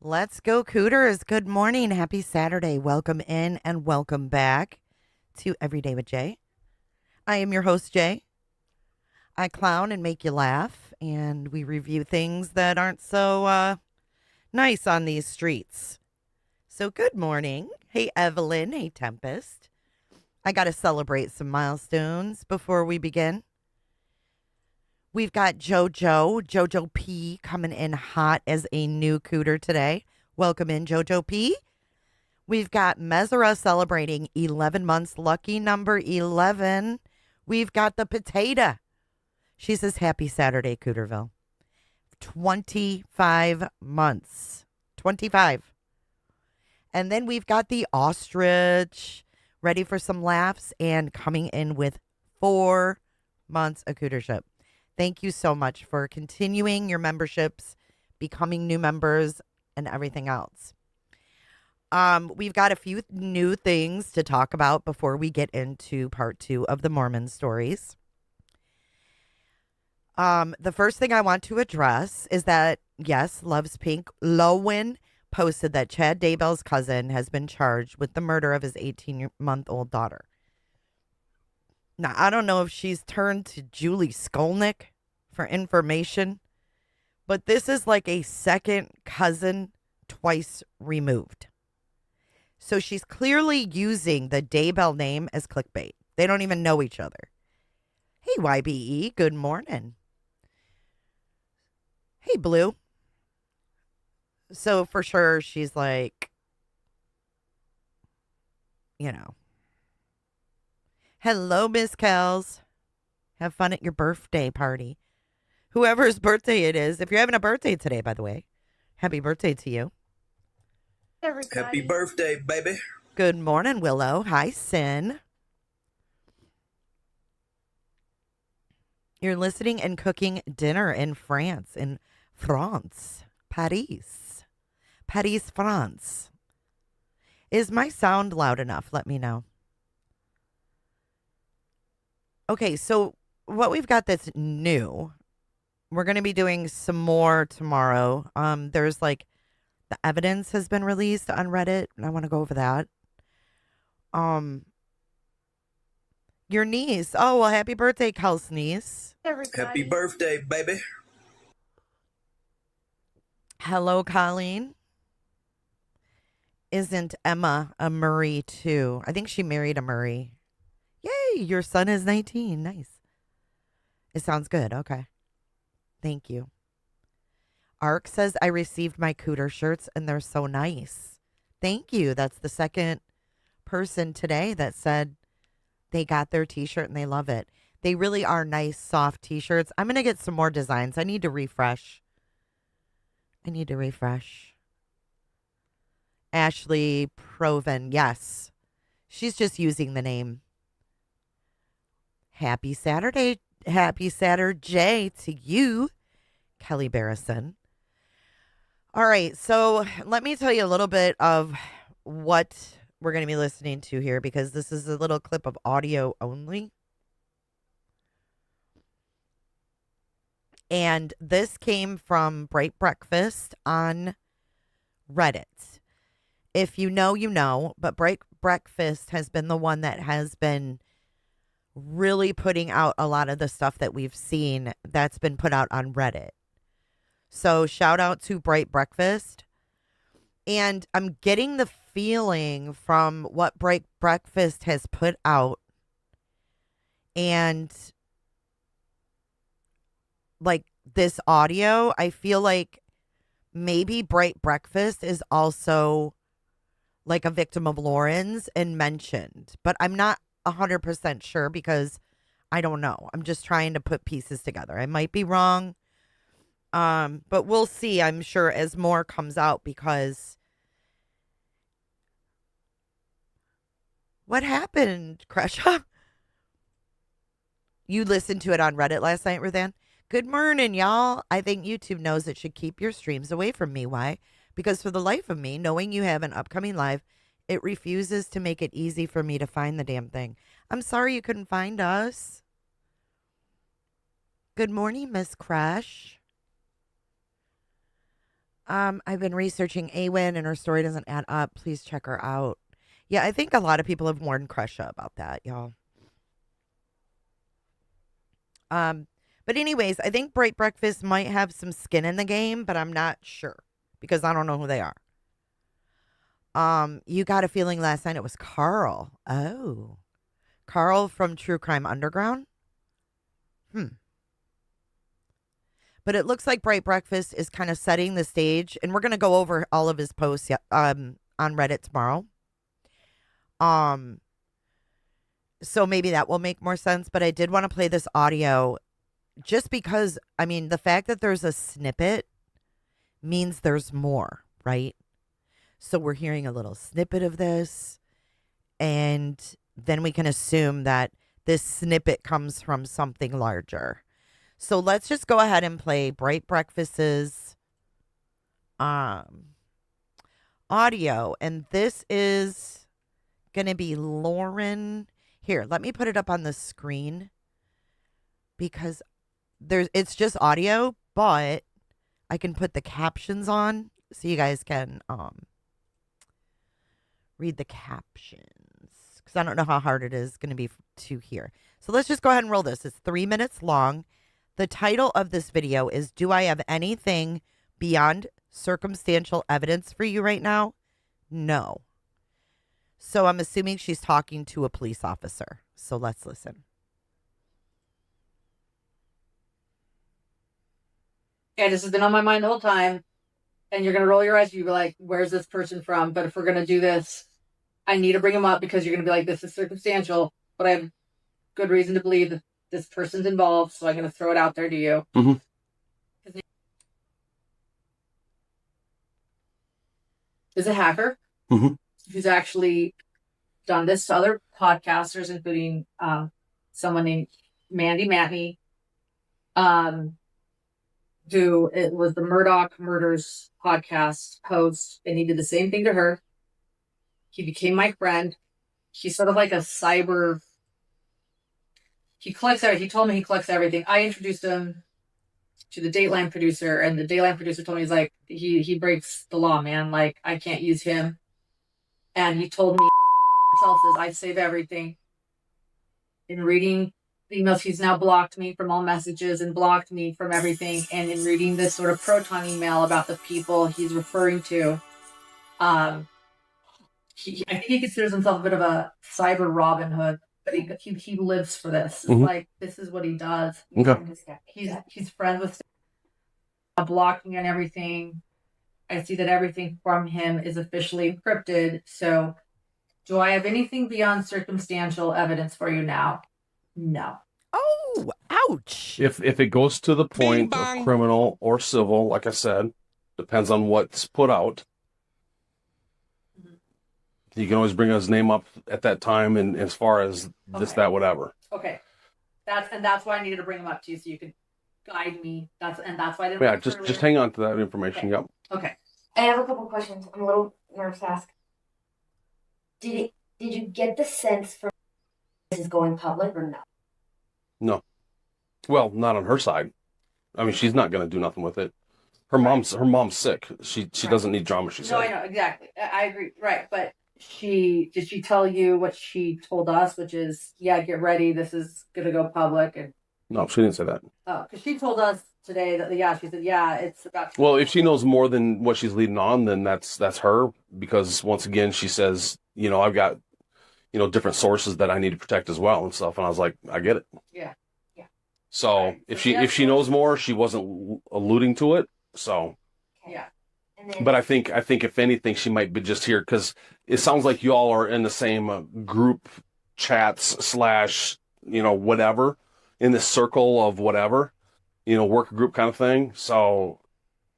Let's go, Cooters. Good morning. Happy Saturday. Welcome in and welcome back to Everyday with Jay. I am your host, Jay. I clown and make you laugh, and we review things that aren't so nice on these streets. So, good morning. Hey, Evelyn. Hey, Tempest. I got to celebrate some milestones before we begin. We've got Jojo P, coming in hot as a new cooter today. Welcome in, Jojo P. We've got Mesera celebrating 11 months, lucky number 11. We've got the potato. She says, happy Saturday, Cooterville. 25 months. 25. And then we've got the ostrich, ready for some laughs and coming in with 4 months of cootership. Thank you so much for continuing your memberships, becoming new members, and everything else. We've got a few new things to talk about before we get into part 2 of the Mormon Stories. The first thing I want to address is that, yes, Loves Pink, Lowen posted that Chad Daybell's cousin has been charged with the murder of his 18-month-old daughter. Now, I don't know if she's turned to Julie Skolnick for information, but this is like a second cousin twice removed. So she's clearly using the Daybell name as clickbait. They don't even know each other. Hey, YBE, good morning. Hey, Blue. So for sure, she's like, hello, Miss Kells. Have fun at your birthday party. Whoever's birthday it is. If you're having a birthday today, by the way, happy birthday to you. Everybody. Happy birthday, baby. Good morning, Willow. Hi, Sin. You're listening and cooking dinner in France, Paris, France. Is my sound loud enough? Let me know. Okay, so what we've got that's new, we're going to be doing some more tomorrow. There's like the evidence has been released on Reddit, and I want to go over that. Your niece. Oh, well, happy birthday, Kel's niece. Everybody. Happy birthday, baby. Hello, Colleen. Isn't Emma a Murray, too? I think she married a Murray. Yay, your son is 19. Nice. It sounds good. Okay. Thank you. Ark says, I received my cooter shirts and they're so nice. Thank you. That's the second person today that said they got their t-shirt and they love it. They really are nice, soft t-shirts. I'm going to get some more designs. I need to refresh. Ashley Proven. Yes. She's just using the name. Happy Saturday to you, Kelly Barrison. All right, so let me tell you a little bit of what we're going to be listening to here, because this is a little clip of audio only. And this came from Bright Breakfast on Reddit. If you know, you know, but Bright Breakfast has been the one that has been really putting out a lot of the stuff that we've seen that's been put out on Reddit. So shout out to Bright Breakfast. And I'm getting the feeling from what Bright Breakfast has put out, and like this audio, I feel like maybe Bright Breakfast is also like a victim of Lauren's and mentioned, but I'm not 100% sure because I don't know. I'm just trying to put pieces together. I might be wrong. But we'll see, I'm sure, as more comes out, because what happened, Cresha? You listened to it on Reddit last night, Ruthann? Good morning, y'all. I think YouTube knows it should keep your streams away from me. Why? Because for the life of me, knowing you have an upcoming live, it refuses to make it easy for me to find the damn thing. I'm sorry you couldn't find us. Good morning, Miss Crash. I've been researching Awen and her story doesn't add up. Please check her out. Yeah, I think a lot of people have warned Crusha about that, y'all. But anyways, I think Bright Breakfast might have some skin in the game, but I'm not sure because I don't know who they are. You got a feeling last night it was Carl. Oh. Carl from True Crime Underground? But it looks like Bright Breakfast is kind of setting the stage, and we're going to go over all of his posts on Reddit tomorrow. So maybe that will make more sense, but I did want to play this audio just because, I mean, the fact that there's a snippet means there's more, right? So we're hearing a little snippet of this, and then we can assume that this snippet comes from something larger. So let's just go ahead and play Bright Breakfast's audio. And this is going to be Lauren. Here, let me put it up on the screen because it's just audio, but I can put the captions on so you guys can read the captions because I don't know how hard it is going to be to hear. So let's just go ahead and roll this. It's 3 minutes long. The title of this video is, Do I Have Anything Beyond Circumstantial Evidence for You Right Now? No. So I'm assuming she's talking to a police officer. So let's listen. Yeah, this has been on my mind the whole time. And you're going to roll your eyes. You'll be like, where's this person from? But if we're going to do this, I need to bring him up because you're going to be like, this is circumstantial. But I have good reason to believe that this person's involved. So I'm going to throw it out there to you. Mm-hmm. Is a hacker who's actually done this to other podcasters, including someone named Mandy Matney, who it was the Murdoch Murders podcast host, and he did the same thing to her. He became my friend. He's sort of like a cyber. He collects everything. He told me he collects everything. I introduced him to the Dateline producer, and the Dateline producer told me, he's like, he breaks the law, man. Like, I can't use him. And he told me himself says, I save everything. In reading emails, he's now blocked me from all messages and blocked me from everything. And in reading this sort of Proton email about the people he's referring to, I think he considers himself a bit of a cyber Robin Hood. But he lives for this. It's like, this is what he does. Okay. He's friends with blocking and everything. I see that everything from him is officially encrypted. So do I have anything beyond circumstantial evidence for you now? No. Oh, ouch. If it goes to the point of criminal or civil, like I said, depends on what's put out. You can always bring his name up at that time, and as far as this, that, whatever. Okay, that's why I needed to bring him up to you so you could guide me. That's why I didn't. Yeah, just hang on to that information. Okay. Yep. Okay. I have a couple questions. I'm a little nervous to ask. Did you get the sense from this is going public or no? No. Well, not on her side. I mean, she's not going to do nothing with it. Her mom's sick. She doesn't need drama. She said. No, I know exactly. I agree. Right, but. Did she tell you what she told us, which is, yeah, get ready, this is gonna go public? And no, she didn't say that. Oh, because she told us today that she said, yeah, it's about. Well, if she knows more than what she's leading on, then that's her. Because once again, she says, I've got, different sources that I need to protect as well and stuff. And I was like, I get it. Yeah. So right. if she knows more, she wasn't alluding to it. So. Yeah. But I think if anything, she might be just here because it sounds like you all are in the same group chats / whatever, in this circle of whatever, work group kind of thing. So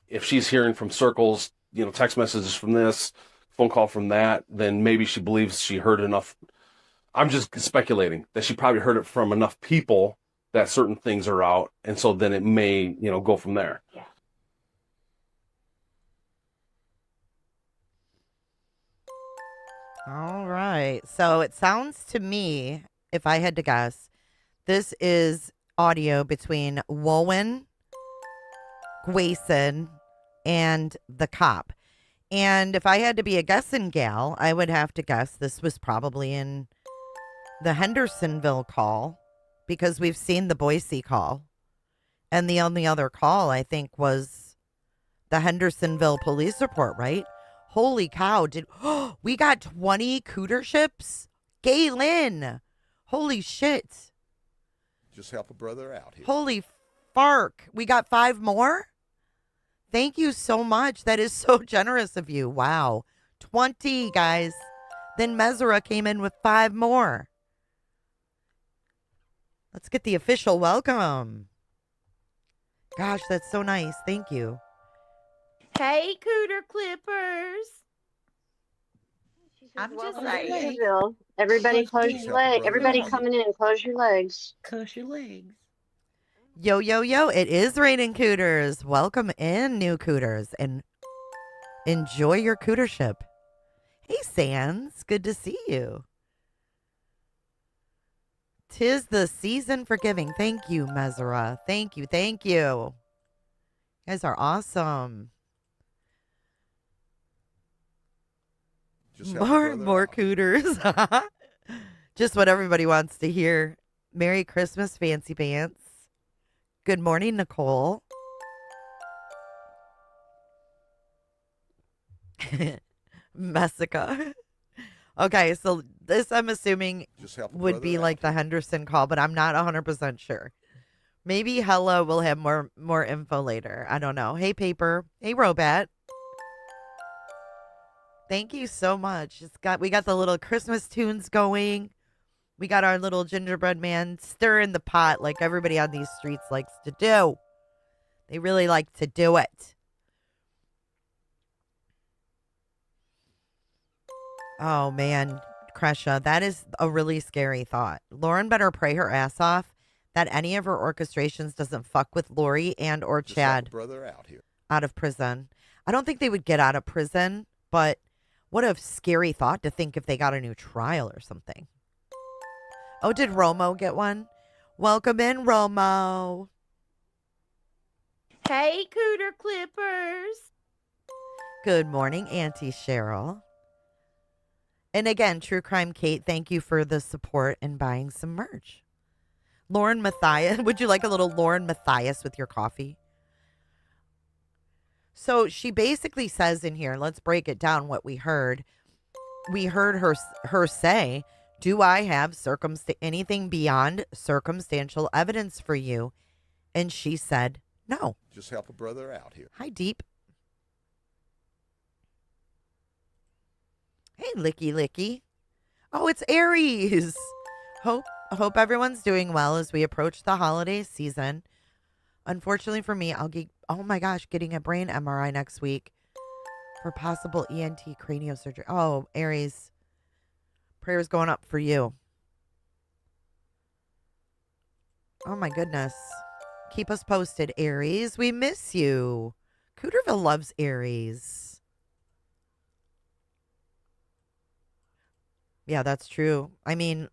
if she's hearing from circles, text messages from this, phone call from that, then maybe she believes she heard enough. I'm just speculating that she probably heard it from enough people that certain things are out. And so then it may, go from there. Yeah. All right. So it sounds to me, if I had to guess, this is audio between Wowen, Gwayson, and the cop. And if I had to be a guessing gal, I would have to guess this was probably in the Hendersonville call, because we've seen the Boise call. And the only other call, I think, was the Hendersonville police report, right? Holy cow. We got 20 cooter ships? Galen. Holy shit. Just help a brother out here. Holy fark. We got 5 more? Thank you so much. That is so generous of you. Wow. 20, guys. Then Mesera came in with 5 more. Let's get the official welcome. Gosh, that's so nice. Thank you. Hey, Cooter Clippers. I'm just like, saying. Everybody close your legs. Everybody coming in, close your legs. Close your legs. Yo, yo, yo. It is raining cooters. Welcome in, new cooters, and enjoy your cootership. Hey, Sans. Good to see you. 'Tis the season for giving. Thank you, Mesera. Thank you. Thank you. You guys are awesome. Just help a brother More out. cooters. Just what everybody wants to hear. Merry Christmas, Fancy Pants. Good morning, Nicole. Messica. Okay, so this I'm assuming Just help a would brother be out like the here. Henderson call, but I'm not 100% sure. Maybe Hella will have more info later. I don't know. Hey, Paper. Hey, Robot. Thank you so much. We got the little Christmas tunes going. We got our little gingerbread man stirring the pot like everybody on these streets likes to do. They really like to do it. Oh, man, Kresha, that is a really scary thought. Lauren better pray her ass off that any of her orchestrations doesn't fuck with Lori and or Just help a Chad brother out here. out of prison. I don't think they would get out of prison, but what a scary thought to think if they got a new trial or something. Oh, did Romo get one? Welcome in, Romo. Hey, Cooter Clippers. Good morning, Auntie Cheryl. And again, True Crime Kate, thank you for the support and buying some merch. Lauren Matthias, would you like a little Lauren Matthias with your coffee? So she basically says in here, let's break it down what we heard. We heard her say, do I have anything beyond circumstantial evidence for you? And she said, no. Just help a brother out here. Hi, Deep. Hey, Licky Licky. Oh, it's Aries. Hope everyone's doing well as we approach the holiday season. Unfortunately for me, I'll get, oh my gosh, getting a brain MRI next week for possible ENT craniosurgery. Oh, Aries. Prayers going up for you. Oh my goodness. Keep us posted, Aries. We miss you. Cooterville loves Aries. Yeah, that's true. I mean,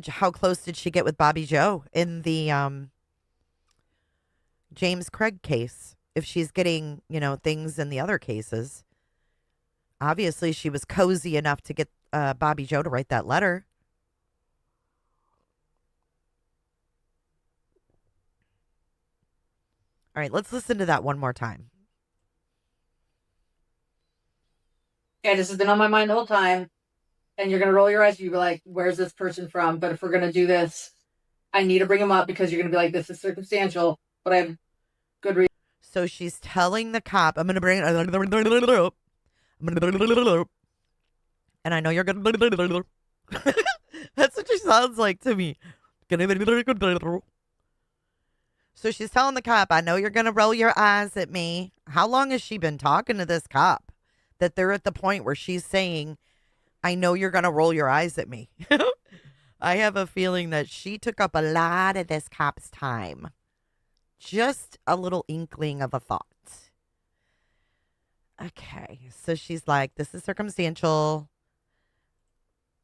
how close did she get with Bobby Joe in the James Craig case? If she's getting, things in the other cases. Obviously, she was cozy enough to get Bobby Joe to write that letter. All right, let's listen to that one more time. Yeah, this has been on my mind the whole time. And you're going to roll your eyes. You'll be like, where's this person from? But if we're going to do this, I need to bring him up because you're going to be like, this is circumstantial. But I have good reason. So she's telling the cop, I'm going to bring it. And I know you're going to. That's what she sounds like to me. So she's telling the cop, I know you're going to roll your eyes at me. How long has she been talking to this cop that they're at the point where she's saying, I know you're going to roll your eyes at me? I have a feeling that she took up a lot of this cop's time. Just a little inkling of a thought. Okay, so she's like, this is circumstantial.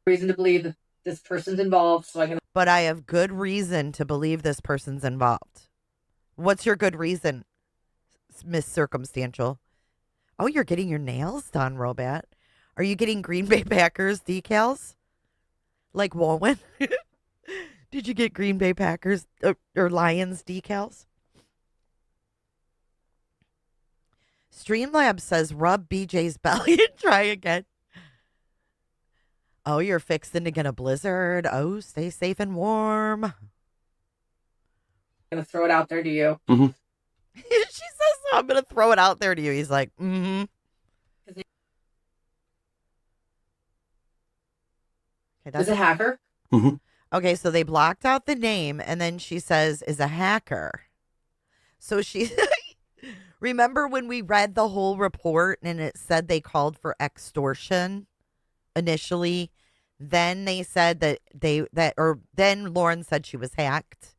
Reason to believe that this person's involved. So I can. But I have good reason to believe this person's involved. What's your good reason, Miss Circumstantial? Oh, you're getting your nails done, Robot. Are you getting Green Bay Packers decals? Like Walwyn? Did you get Green Bay Packers or Lions decals? Streamlabs says rub BJ's belly and try again. Oh, you're fixing to get a blizzard. Oh, stay safe and warm. I'm gonna throw it out there to you. Mm-hmm. She says, I'm going to throw it out there to you. He's like, mm-hmm. Okay, Is a hacker. Mm-hmm. Okay, so they blocked out the name, and then she says, is a hacker. So she, remember when we read the whole report and it said they called for extortion initially? Then they said then Lauren said she was hacked.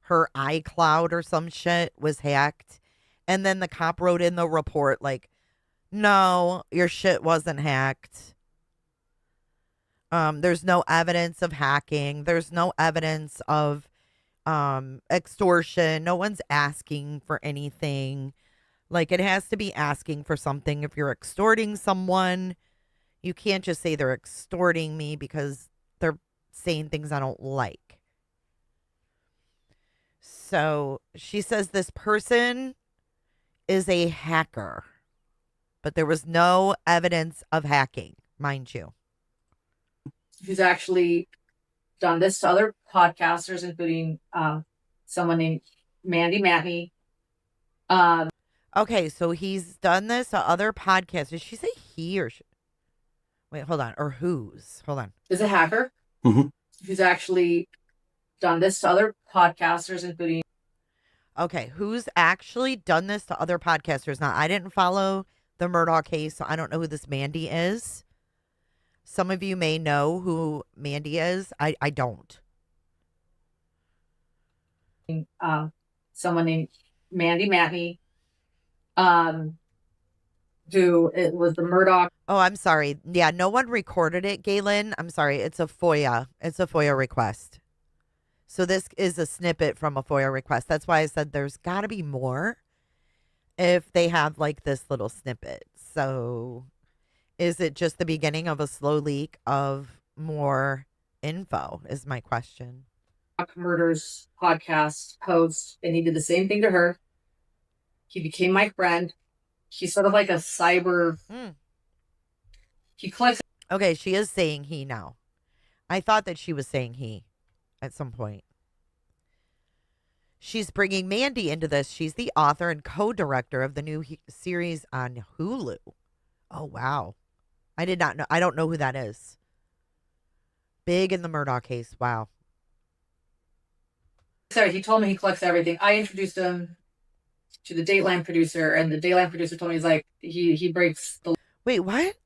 Her iCloud or some shit was hacked. And then the cop wrote in the report, like, no, your shit wasn't hacked. There's no evidence of hacking. There's no evidence of extortion. No one's asking for anything. Like, it has to be asking for something. If you're extorting someone, you can't just say they're extorting me because they're saying things I don't like. So she says this person is a hacker, but there was no evidence of hacking, mind you. Who's actually done this to other podcasters, including someone named Mandy Matney. Okay, so he's done this to other podcasts. Did she say he or wait, hold on. Or whose? Hold on. Is a hacker. Mm-hmm. Who's actually done this to other podcasters, including. Okay, who's actually done this to other podcasters? Now, I didn't follow the Murdaugh case, so I don't know who this Mandy is. Some of you may know who Mandy is. I don't. Someone named Mandy Matney, who it was the Murdaugh. Oh, I'm sorry. Yeah, no one recorded it, Galen. I'm sorry. It's a FOIA. It's a FOIA request. So this is a snippet from a FOIA request. That's why I said there's got to be more if they have like this little snippet. So is it just the beginning of a slow leak of more info is my question. Murders podcast host, and he did the same thing to her. He became my friend. He's sort of like a cyber. He collects. Okay, she is saying he now. I thought that she was saying he at some point. She's bringing Mandy into this. She's the author and co-director of the new series on Hulu. Oh, wow. I did not know. I don't know who that is. Big in the Murdaugh case. Wow. Sorry, he told me he collects everything. I introduced him to the Dateline producer, and the Dateline producer told me he's like he breaks the. Wait, what?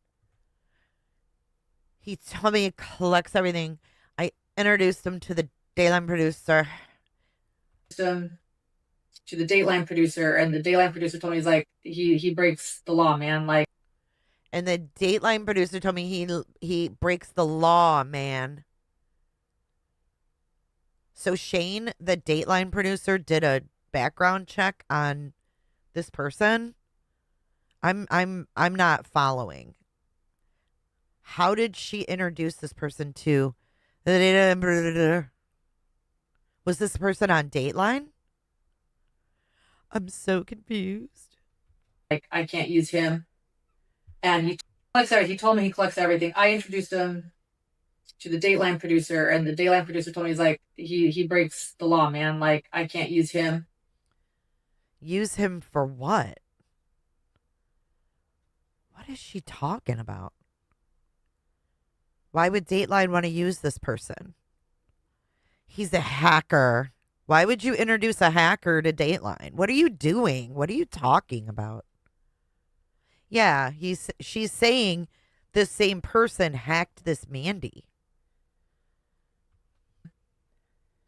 He told me he collects everything. I introduced him to the Dateline producer. To the Dateline producer, and the Dateline producer told me he's like he breaks the law, man. Like, and the Dateline producer told me he breaks the law, man. So Shane, the Dateline producer, did a background check on this person. I'm not following. How did she introduce this person to the Dateline? Was this person on Dateline? I'm so confused. Like, I can't use him. And he collects everything. He told me he collects everything. I introduced him to the Dateline producer, and the Dateline producer told me he's like he breaks the law, man. Like, I can't use him. Use him for what? What is she talking about? Why would Dateline want to use this person? He's a hacker. Why would you introduce a hacker to Dateline? What are you doing? What are you talking about? Yeah, she's saying the same person hacked this Mandy.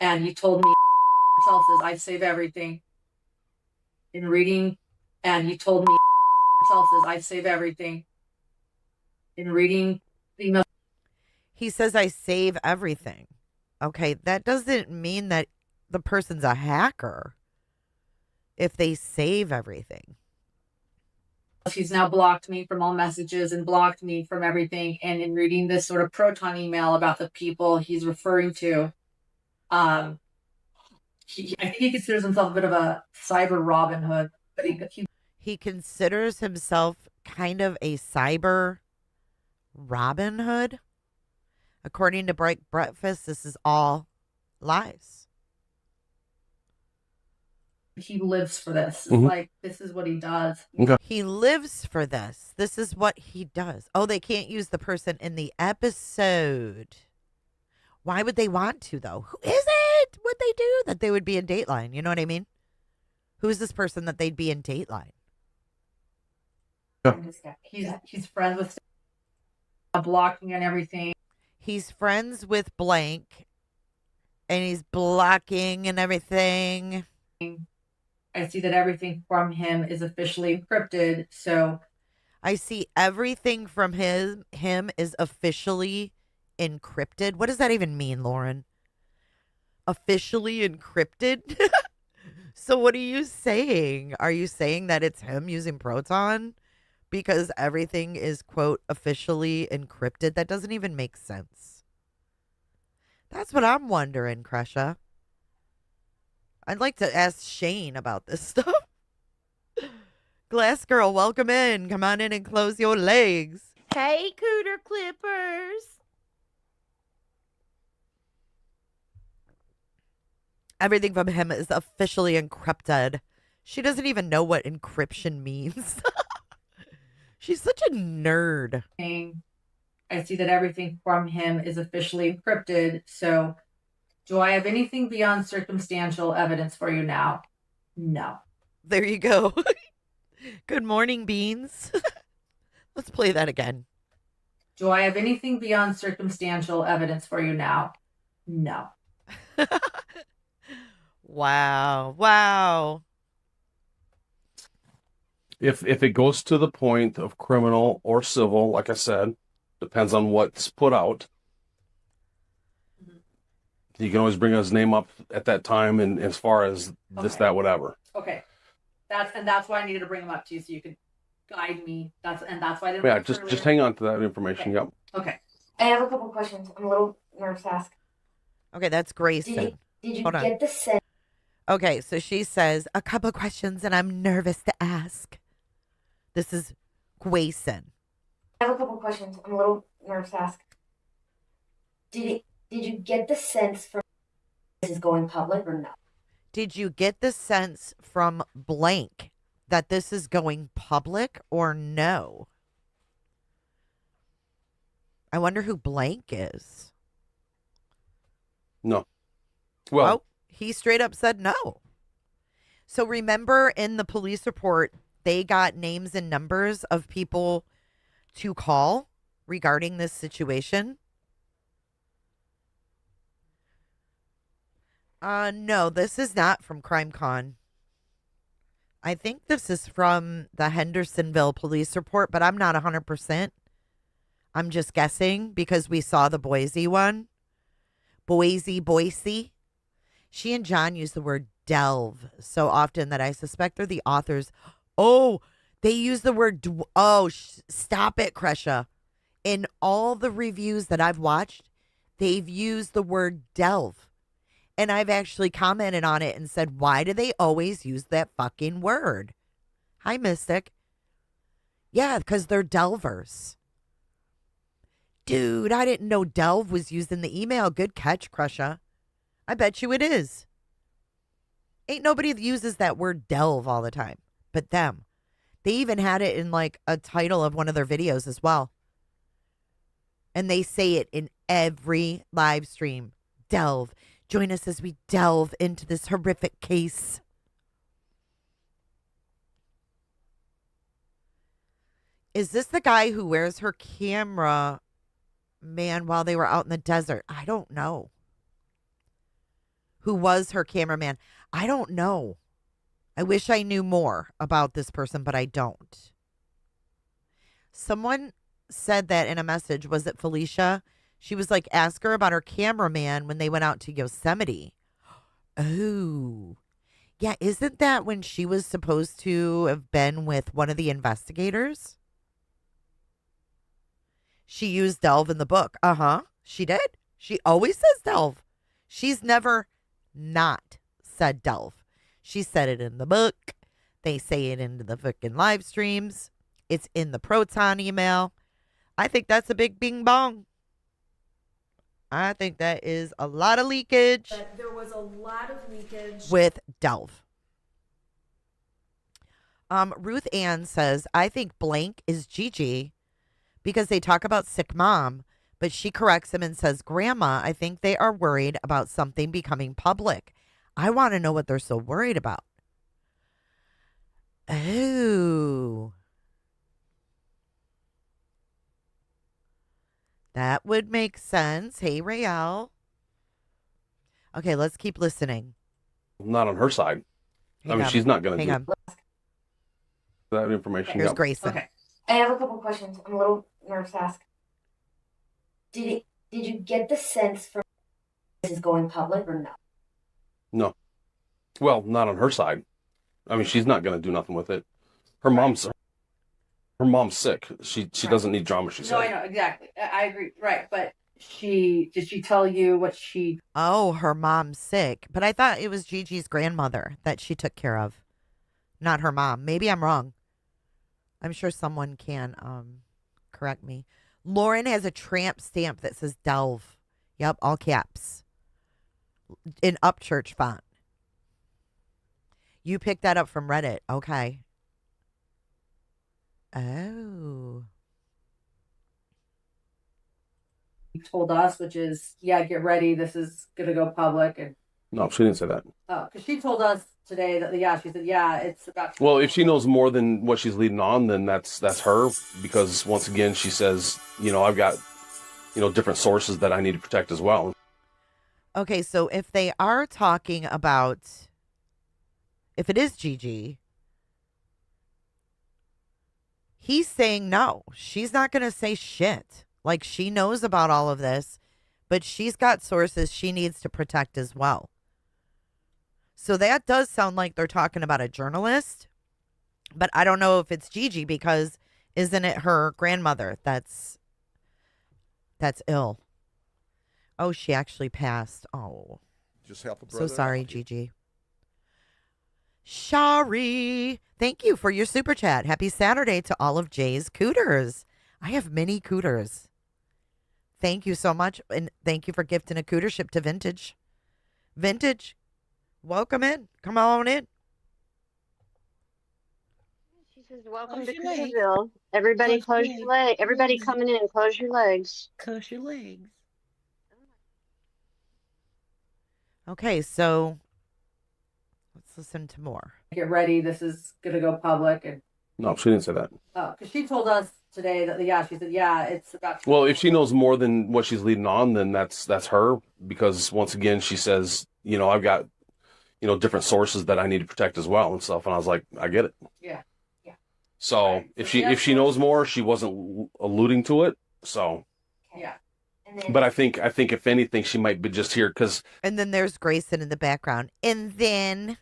And he told me himself says I save everything. In reading, and he told me himself says I save everything. In reading email. He says I save everything. Okay, that doesn't mean that the person's a hacker if they save everything. He's now blocked me from all messages and blocked me from everything. And in reading this sort of Proton email about the people he's referring to, I think he considers himself a bit of a cyber Robin Hood. But he considers himself kind of a cyber Robin Hood. According to Bright Breakfast, this is all lies. He lives for this. It's like, this is what he does. Okay. He lives for this. This is what he does. Oh, they can't use the person in the episode. Why would they want to, though? Who is it? What'd they do that they would be in Dateline? You know what I mean? Who is this person that they'd be in Dateline? Yeah. He's friends with blocking and everything. He's friends with blank, and he's blocking and everything. I see that everything from him is officially encrypted, so I see everything from him is officially encrypted. What does that even mean, Lauren? Officially encrypted? So what are you saying? Are you saying that it's him using Proton? Because everything is, quote, officially encrypted? That doesn't even make sense. That's what I'm wondering, Kresha. I'd like to ask Shane about this stuff. Glass Girl, welcome in. Come on in and close your legs. Hey, Cooter Clippers. Everything from him is officially encrypted. She doesn't even know what encryption means. She's such a nerd. I see that everything from him is officially encrypted, so do I have anything beyond circumstantial evidence for you now? No. There you go. Good morning, Beans. Let's play that again. Do I have anything beyond circumstantial evidence for you now? No. Wow. Wow. If it goes to the point of criminal or civil, like I said, depends on what's put out. You can always bring his name up at that time, and as far as this, that, whatever. Okay. That's why I needed to bring him up to you so you could guide me. That's why I didn't. Yeah, just hang on to that information. Okay. Yep. Okay. I have a couple questions. I'm a little nervous to ask. Okay, that's Grayson. Did you Hold on. get the sense? Okay, so she says, a couple questions and I'm nervous to ask. This is Grayson. I have a couple questions. I'm a little nervous to ask. Did you get the sense from this is going public or no? Did you get the sense from blank that this is going public or no? I wonder who blank is. No. Well, oh, he straight up said no. So remember in the police report, they got names and numbers of people to call regarding this situation. No, this is not from CrimeCon. I think this is from the Hendersonville police report, but I'm not 100%. I'm just guessing because we saw the Boise one. Boise. She and John use the word delve so often that I suspect they're the authors. Oh, they use the word. Stop it, Kresha. In all the reviews that I've watched, they've used the word delve. And I've actually commented on it and said, why do they always use that fucking word? Hi, Mystic. Yeah, because they're delvers. Dude, I didn't know delve was used in the email. Good catch, Kresha. I bet you it is. Ain't nobody that uses that word delve all the time, but them. They even had it in like a title of one of their videos as well. And they say it in every live stream. Delve. Join us as we delve into this horrific case. Is this the guy who wears her camera man while they were out in the desert? I don't know. Who was her cameraman? I don't know. I wish I knew more about this person, but I don't. Someone said that in a message. Was it Felicia? She was like, ask her about her cameraman when they went out to Yosemite. Oh. Yeah, isn't that when she was supposed to have been with one of the investigators? She used Delve in the book. She did. She always says Delve. She's never not said Delve. She said it in the book. They say it into the freaking live streams. It's in the Proton email. I think that's a big bing bong. I think that is a lot of leakage. But there was a lot of leakage with Delve. Ruth Ann says, I think blank is Gigi because they talk about sick mom, but she corrects him and says, Grandma, I think they are worried about something becoming public. I want to know what they're so worried about. Oh. That would make sense. Hey, Rael. Okay, let's keep listening. Not on her side. She's not going to do that information. Here's Grayson. Okay. I have a couple questions. I'm a little nervous to ask. Did you get the sense from this is going public or no? No. Well, not on her side. She's not going to do nothing with it. Her mom's sick. She doesn't need drama, she said. No, I know, exactly. I agree. Right. But did she tell you what she... Oh, her mom's sick. But I thought it was Gigi's grandmother that she took care of. Not her mom. Maybe I'm wrong. I'm sure someone can correct me. Lauren has a tramp stamp that says Delve. Yep, all caps. In Upchurch font. You picked that up from Reddit. Okay. Oh. told us, which is, yeah, get ready. This is going to go public. And no, she didn't say that. oh, because she told us today that, yeah, she said, yeah, it's about. Well, if she knows more than what she's leading on, then that's her. Because once again, she says, I've got, different sources that I need to protect as well. Okay, so if they are talking about, if it is Gigi, he's saying no. She's not going to say shit. Like, she knows about all of this, but she's got sources she needs to protect as well. So that does sound like they're talking about a journalist, but I don't know if it's Gigi because isn't it her grandmother that's ill? Oh, she actually passed. Oh. Just help a brother. So sorry, out here. Gigi. Shari, thank you for your super chat. Happy Saturday to all of Jay's cooters. I have many cooters. Thank you so much, and thank you for gifting a cootership to Vintage. Vintage, welcome in. Come on in. She says, welcome to Cooterville. Everybody close your legs. Everybody coming in, close your legs. Close your legs. Okay, so let's listen to more. Get ready. This is going to go public. And no, she didn't say that. oh, because she told us today that, yeah, she said, yeah, it's about. Well, if she knows more than what she's leading on, then that's her. Because once again, she says, I've got, different sources that I need to protect as well and stuff. And I was like, I get it. Yeah. So Right. if she knows more, she wasn't alluding to it. So Yeah. And then, but I think if anything, she might be just here because And then there's Grayson in the background. And then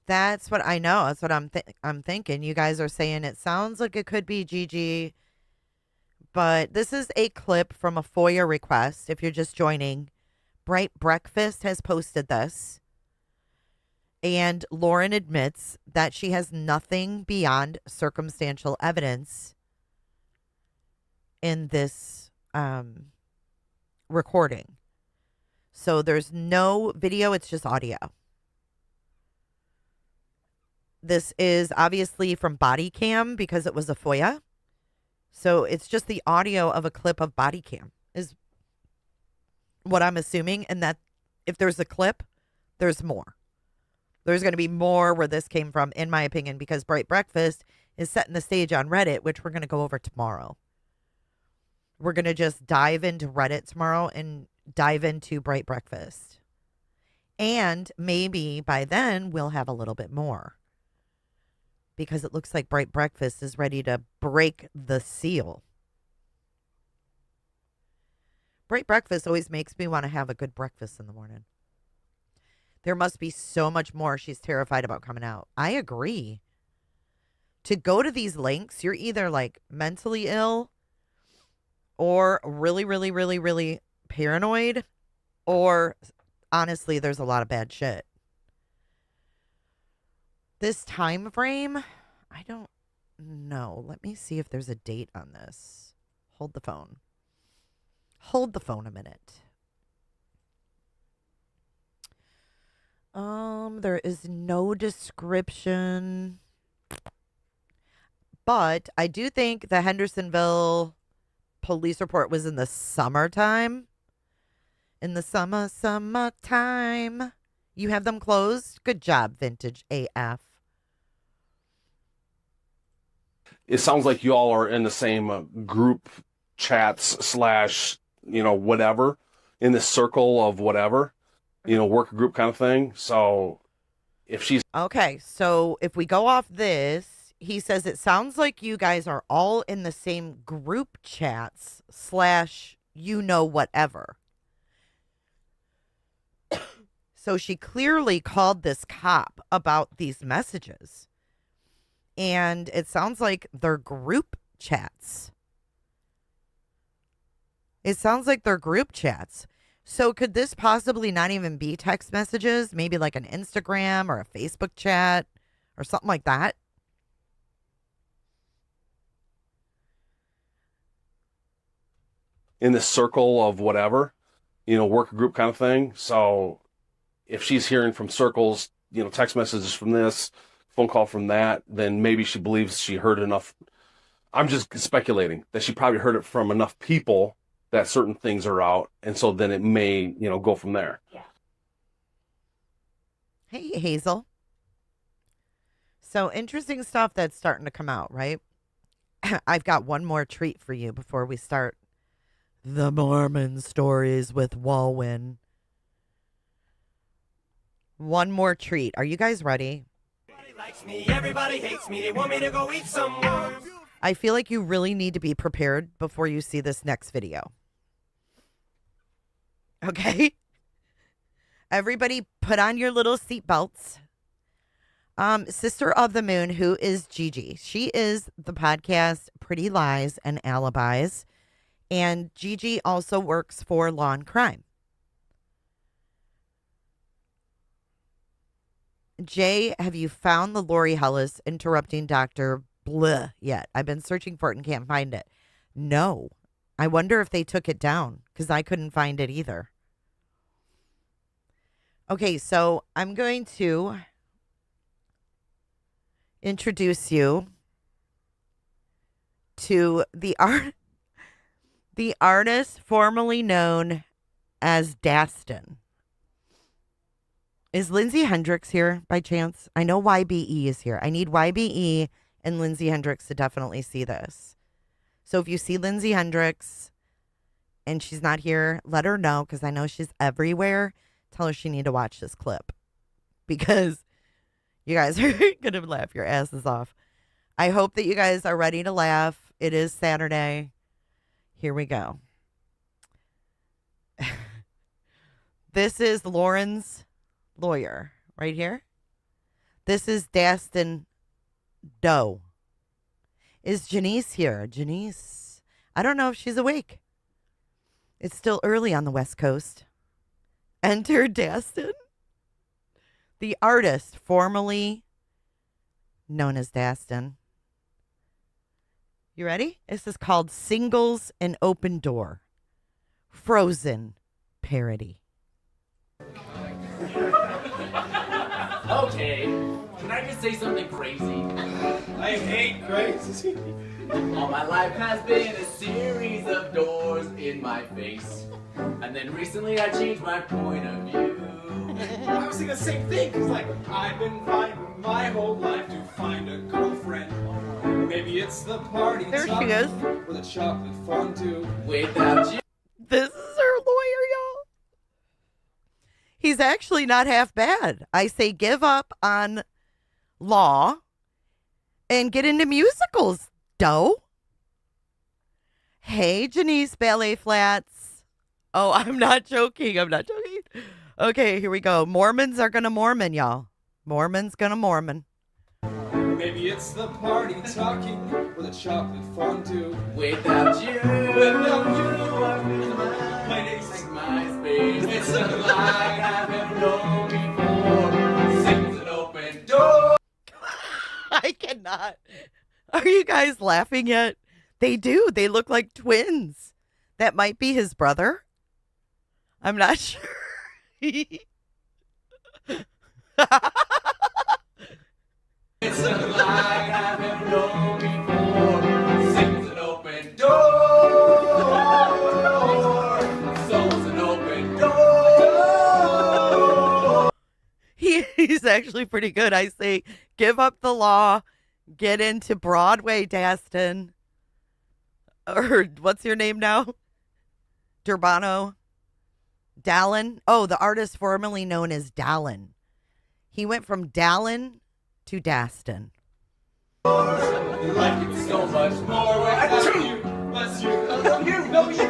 that's what I know. That's what I'm thinking. You guys are saying it sounds like it could be Gigi. But this is a clip from a FOIA request. If you're just joining, Bright Breakfast has posted this. And Lauren admits that she has nothing beyond circumstantial evidence in this recording. So there's no video, it's just audio. This is obviously from body cam because it was a FOIA. So it's just the audio of a clip of body cam is what I'm assuming. And that if there's a clip, there's more. There's going to be more where this came from, in my opinion, because Bright Breakfast is setting the stage on Reddit, which we're going to go over tomorrow. We're going to just dive into Reddit tomorrow and dive into Bright Breakfast. And maybe by then we'll have a little bit more. Because it looks like Bright Breakfast is ready to break the seal. Bright Breakfast always makes me want to have a good breakfast in the morning. There must be so much more she's terrified about coming out. I agree. To go to these links, you're either like mentally ill or really, really, really, really paranoid, or honestly, there's a lot of bad shit. This time frame, I don't know. Let me see if there's a date on this. Hold the phone. Hold the phone a minute. There is no description. But I do think the Hendersonville police report was in the summertime. In the summertime. You have them closed? Good job, Vintage AF. It sounds like you all are in the same group chats slash, whatever, in this circle of whatever, work group kind of thing. So if she's... Okay, so if we go off this, he says it sounds like you guys are all in the same group chats slash, whatever. So she clearly called this cop about these messages. And it sounds like they're group chats. It sounds like they're group chats. So could this possibly not even be text messages? Maybe like an Instagram or a Facebook chat or something like that? In this circle of whatever, work group kind of thing. So if she's hearing from circles, text messages from this, phone call from that, then maybe she believes she heard enough. I'm just speculating that she probably heard it from enough people that certain things are out. And so then it may, go from there. Yeah. Hey, Hazel. So interesting stuff that's starting to come out, right? I've got one more treat for you before we start the Mormon Stories with Walwyn. One more treat. Are you guys ready? Likes me, everybody hates me, they want me to go eat some worms. I feel like you really need to be prepared before you see this next video. Okay? Everybody put on your little seatbelts. Sister of the Moon, who is Gigi. She is the podcast Pretty Lies and Alibis. And Gigi also works for Law and Crime. Jay, have you found the Lori Hellis interrupting Dr. Blah yet? I've been searching for it and can't find it. No. I wonder if they took it down because I couldn't find it either. Okay, so I'm going to introduce you to the artist formerly known as Daston. Is Lindsay Hendricks here by chance? I know YBE is here. I need YBE and Lindsay Hendricks to definitely see this. So if you see Lindsay Hendricks and she's not here, let her know because I know she's everywhere. Tell her she need to watch this clip because you guys are going to laugh your asses off. I hope that you guys are ready to laugh. It is Saturday. Here we go. This is Lauren's lawyer right here. This is Daston Doe. Is Janice here? Janice, I don't know if she's awake. It's still early on the West Coast. Enter Daston, the artist formerly known as Daston. You ready? This is called Singles and Open Door. Frozen parody. Okay, can I just say something crazy? I hate crazy. All my life has been a series of doors in my face. And then recently I changed my point of view. I was thinking the same thing, because I've been fighting my whole life to find a girlfriend. Maybe it's the party there she is. Or the chocolate fondue. Without you. This is her lawyer, y'all. He's actually not half bad. I say give up on law and get into musicals, Doe. Hey, Janice Ballet Flats. Oh, I'm not joking. Okay, here we go. Mormons are gonna Mormon, y'all. Mormons gonna Mormon. Maybe it's the party talking or the chocolate fondue. Without you, I feel my days like MySpace. It's something like I've never known before. Seems an open door. I cannot. Are you guys laughing yet? They do. They look like twins. That might be his brother. I'm not sure. It's something like I've never known before. Seems an open door. Soul's an open door. He's actually pretty good. I say, give up the law, get into Broadway, Daston. Or what's your name now? Durbano? Dallin? Oh, the artist formerly known as Dallin. He went from Dallin to Daston. Life is so much more without you. Bless you. I love you. No, you.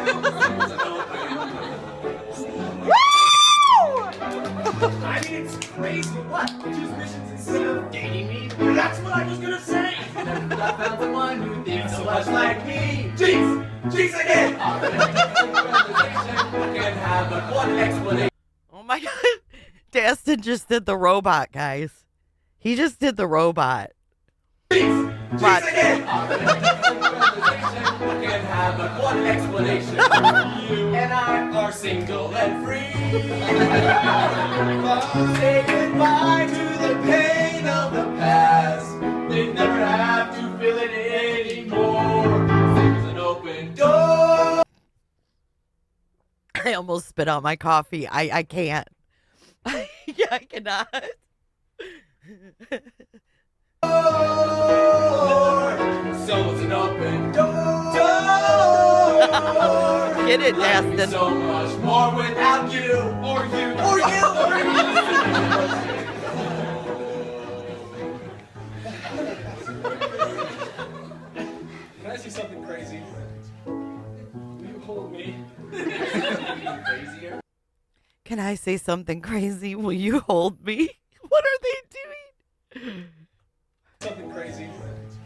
I mean, it's crazy. What? Choose missions instead of dating me? That's what I was gonna say. I found someone who thinks so much like me. Jeez! Jeez again! Can have but one explanation. Oh my God. Daston just did the robot, guys. He just did the robot. Jeez! Jeez again! Can have but one explanation. You and I are single and free. Say goodbye to the pain of the past. They never have to feel it anymore. Seems an open door. I almost spit out my coffee. I can't. Yeah, I cannot. So it's an open door. Get it, Daston. So much more without you. Or you. Or you. Or you. Can I see something crazy? Will you hold me? Crazier? Can I say something crazy? Will you hold me? What are they doing? Something crazy.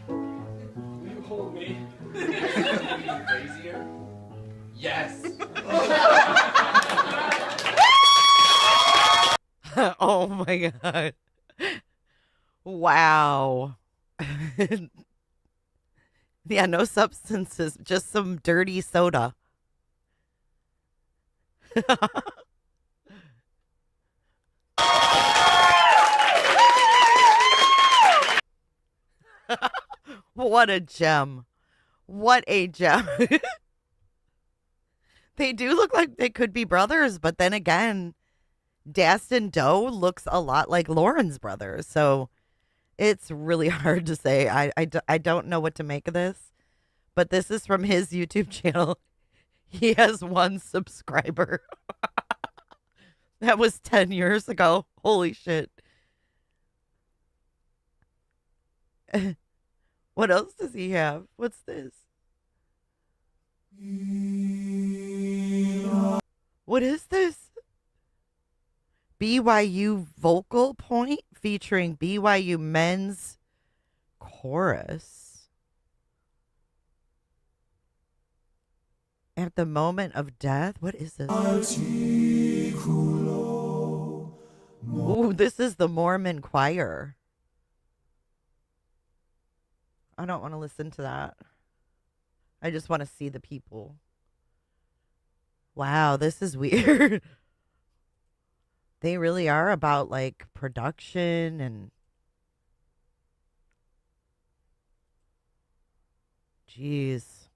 Will you hold me? Crazier? Yes. Oh my God. Wow. Yeah, no substances, just some dirty soda. What a gem. What a gem. They do look like they could be brothers, but then again, Daston Doe looks a lot like Lauren's brother. So it's really hard to say. I don't know what to make of this, but this is from his YouTube channel. He has 1 subscriber. That was 10 years ago. Holy shit. What else does he have? What's this? What is this? BYU Vocal Point featuring BYU Men's Chorus. At the moment of death? What is this? Ooh, this is the Mormon choir. I don't want to listen to that. I just want to see the people. Wow, this is weird. They really are about like production and jeez.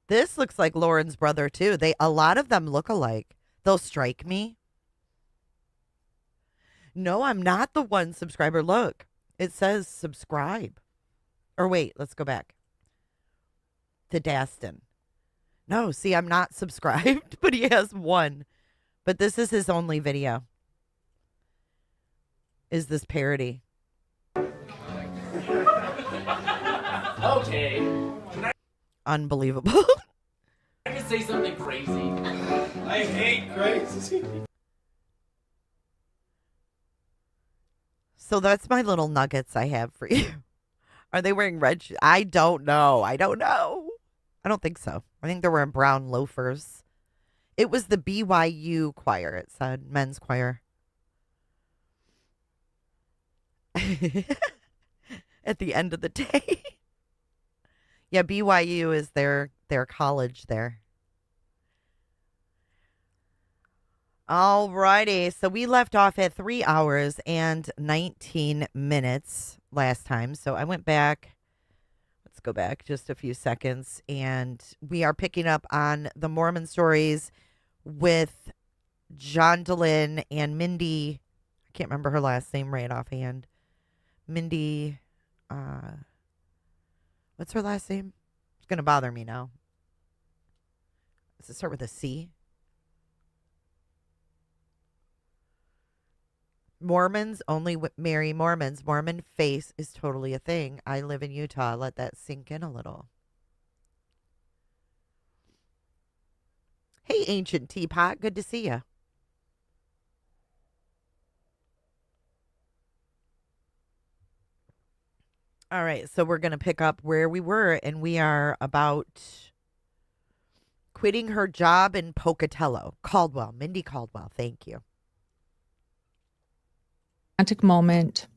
This looks like Lauren's brother too. A lot of them look alike. They'll strike me. No, I'm not the 1 subscriber. Look. It says subscribe. Or wait, let's go back. To Daston. No, see, I'm not subscribed, but he has 1. But this is his only video. Is this parody? Okay. Unbelievable. I can say something crazy. I hate crazy. So that's my little nuggets I have for you. Are they wearing red shoes? I don't know. I don't think so. I think they're wearing brown loafers. It was the BYU choir, it said, men's choir. At the end of the day. Yeah, BYU is their college there. All righty. So we left off at 3 hours and 19 minutes last time. So I went back. Let's go back just a few seconds. And we are picking up on the Mormon Stories with John Dehlin and Mindy. I can't remember her last name right offhand. Mindy, what's her last name? It's going to bother me now. Does it start with a C? Mormons only marry Mormons. Mormon face is totally a thing. I live in Utah. Let that sink in a little. Hey, Ancient Teapot. Good to see you. All right, so we're going to pick up where we were, and we are about quitting her job in Pocatello. Caldwell, Mindy Caldwell, thank you. Romantic moment,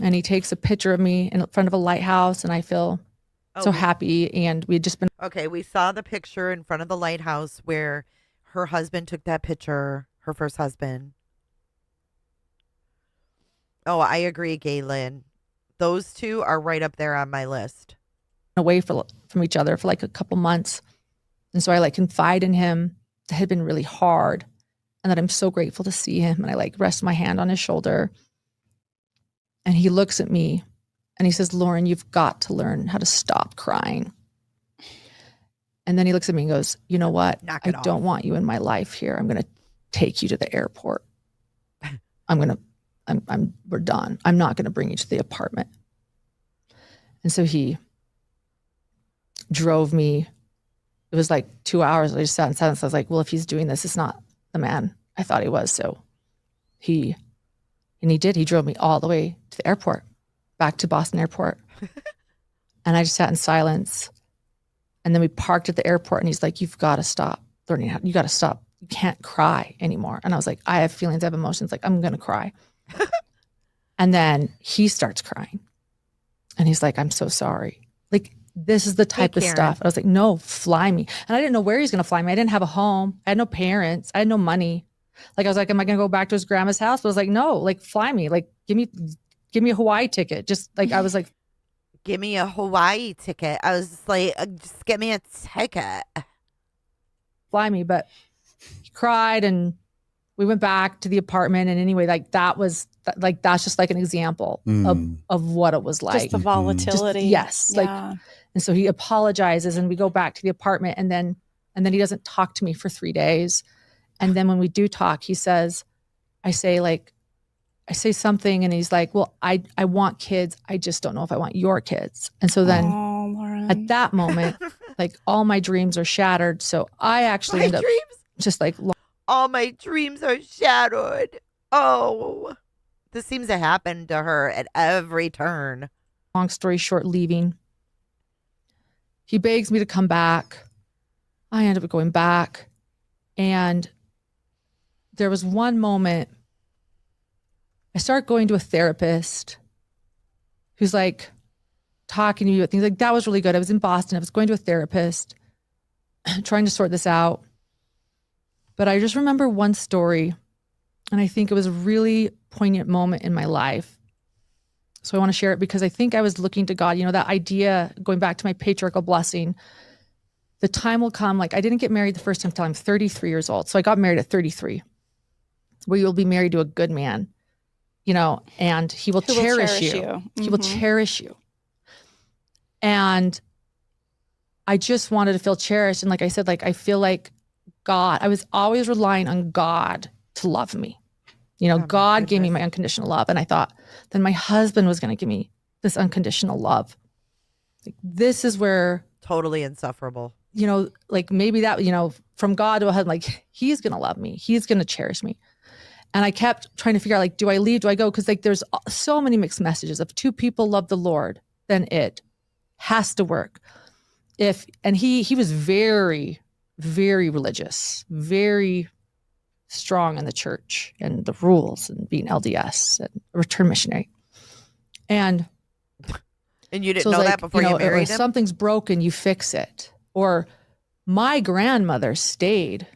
and he takes a picture of me in front of a lighthouse, and I feel so happy, and we had just been... Okay, we saw the picture in front of the lighthouse where her husband took that picture, her first husband. Oh, I agree, Galen. Those two are right up there on my list. Away from each other for like a couple months. And so I like confide in him. It had been really hard. And that I'm so grateful to see him. And I like rest my hand on his shoulder. And he looks at me and he says, Lauren, you've got to learn how to stop crying. And then he looks at me and goes, you know what? I don't want you in my life here. I'm going to take you to the airport. We're done. I'm not going to bring you to the apartment. And so he drove me. It was like 2 hours. I just sat in silence. I was like, well, if he's doing this, it's not the man I thought he was. So he did. He drove me all the way to the airport, back to Boston Airport. And I just sat in silence. And then we parked at the airport and he's like, you've got to stop learning how, you got to stop. You can't cry anymore. And I was like, I have feelings, I have emotions. Like, I'm going to cry. And then he starts crying. And he's like, I'm so sorry. Like, this is the type of stuff. I was like, no, fly me. And I didn't know where he's going to fly me. I didn't have a home. I had no parents. I had no money. Like, I was like, am I going to go back to his grandma's house? But I was like, no, like, fly me. Like, give me a Hawaii ticket. Just like, I was like, give me a Hawaii ticket. I was just like, just get me a ticket. Fly me. But he cried and we went back to the apartment. And anyway, like that's just like an example of what it was like. Just the volatility. Yes. Yeah. Like, and so he apologizes and we go back to the apartment and then he doesn't talk to me for 3 days. And then when we do talk, he says, I say something and he's like, well, I want kids. I just don't know if I want your kids. And so then at that moment, like all my dreams are shattered. So I actually end up just like, all my dreams are shattered. Oh, this seems to happen to her at every turn. Long story short, leaving. He begs me to come back. I end up going back. And there was one moment I start going to a therapist who's like talking to me about things like that was really good. I was in Boston. I was going to a therapist trying to sort this out. But I just remember one story and I think it was a really poignant moment in my life. So I want to share it because I think I was looking to God, you know, that idea, going back to my patriarchal blessing, the time will come, like I didn't get married the first time until I'm 33 years old. So I got married at 33, where you'll be married to a good man, you know, and he will cherish you. Mm-hmm. He will cherish you. And I just wanted to feel cherished. And like I said, like, I feel like God, I was always relying on God to love me. You know, God gave me my unconditional love. And I thought then my husband was going to give me this unconditional love. Like, this is where totally insufferable. like maybe that, from God to heaven, like he's going to love me. He's going to cherish me. And I kept trying to figure out, like, do I leave? Do I go? Because like there's so many mixed messages. If two people love the Lord, then it has to work. And he was very, very religious, very strong in the church and the rules and being LDS and a return missionary. And you didn't know that before you married him? If something's broken, you fix it. Or my grandmother stayed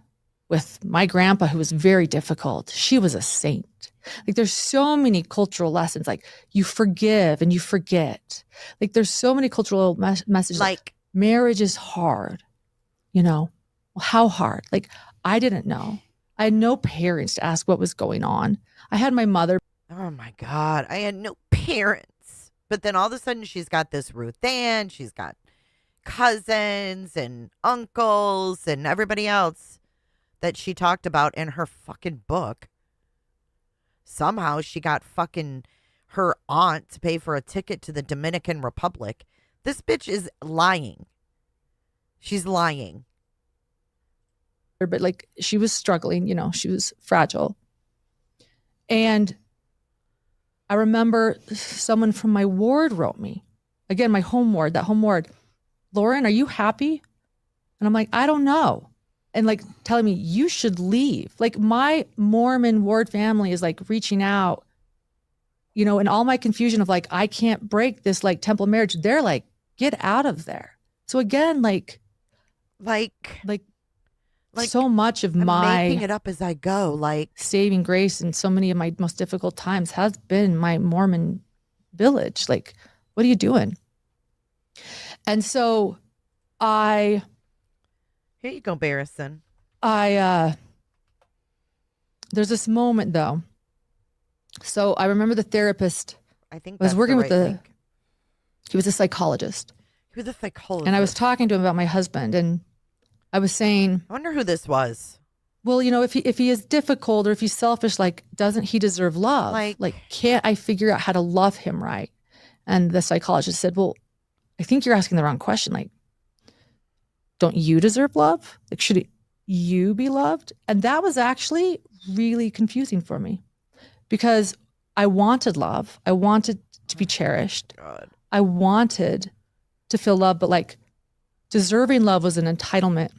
with my grandpa, who was very difficult. She was a saint. Like there's so many cultural lessons, like you forgive and you forget. Like there's so many cultural messages. Like marriage is hard, Well, how hard? Like I didn't know. I had no parents to ask what was going on. I had my mother. Oh my God. I had no parents. But then all of a sudden she's got this Ruth Ann. She's got cousins and uncles and everybody else that she talked about in her fucking book. Somehow she got fucking her aunt to pay for a ticket to the Dominican Republic. This bitch is lying. She's lying. But like she was struggling, she was fragile. And I remember someone from my ward wrote me, again, my home ward, Lauren, are you happy? And I'm like, I don't know. And like telling me you should leave. Like my Mormon ward family is like reaching out, and all my confusion of like, I can't break this like temple marriage. They're like, get out of there. So again, like so much of my making it up as I go, like saving grace in so many of my most difficult times has been my Mormon village. Like, what are you doing? And so here you go, Barrison. There's this moment though. So I remember the therapist. I think I was working with he was a psychologist. He was a psychologist. And I was talking to him about my husband, and I was saying, I wonder who this was. Well, if he is difficult or if he's selfish, like, doesn't he deserve love? Like, can't I figure out how to love him right? And the psychologist said, well, I think you're asking the wrong question. Like, don't you deserve love? Like, should you be loved? And that was actually really confusing for me because I wanted love. I wanted to be cherished. God. I wanted to feel love, but like deserving love was an entitlement.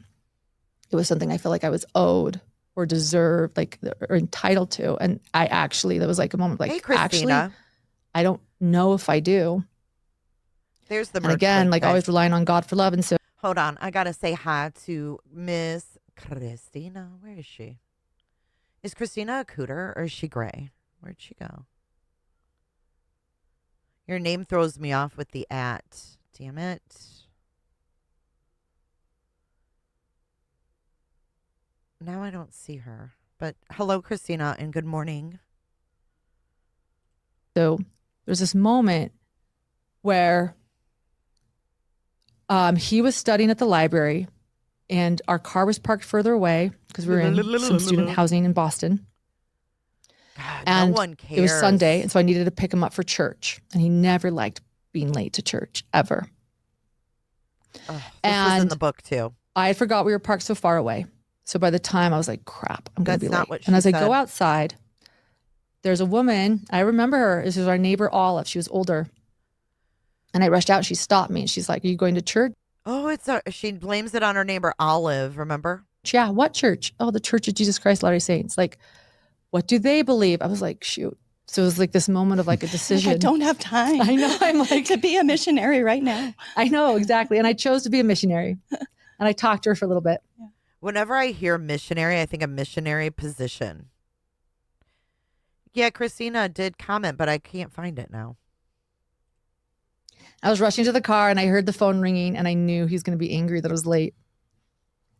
It was something I felt like I was owed or deserved, like, or entitled to. And there was like a moment like, hey, Christina. Actually, I don't know if I do. There's the and again, like always relying on God for love. And so, hold on, I gotta say hi to Miss Christina. Where is she? Is Christina a cooter or is she gray? Where'd she go? Your name throws me off with the at. Damn it. Now I don't see her. But hello, Christina, and good morning. So there's this moment where he was studying at the library and our car was parked further away because we were in some student housing in Boston. God, and no one cares. It was Sunday, and so I needed to pick him up for church. And he never liked being late to church, ever. This was in the book, too. I had forgot we were parked so far away. So by the time I was like, crap, I'm going to be That's not late. what she And as said. I go outside, there's a woman. I remember her. This was our neighbor, Olive. She was older. And I rushed out and she stopped me. And she's like, are you going to church? Oh, she blames it on her neighbor, Olive, remember? Yeah, what church? Oh, the Church of Jesus Christ Latter-day Saints. Like, what do they believe? I was like, shoot. So it was like this moment of like a decision. I don't have time. I know. I'm like to be a missionary right now. I know, exactly. And I chose to be a missionary. And I talked to her for a little bit. Yeah. Whenever I hear missionary, I think a missionary position. Yeah, Christina did comment, but I can't find it now. I was rushing to the car and I heard the phone ringing and I knew he's going to be angry that I was late.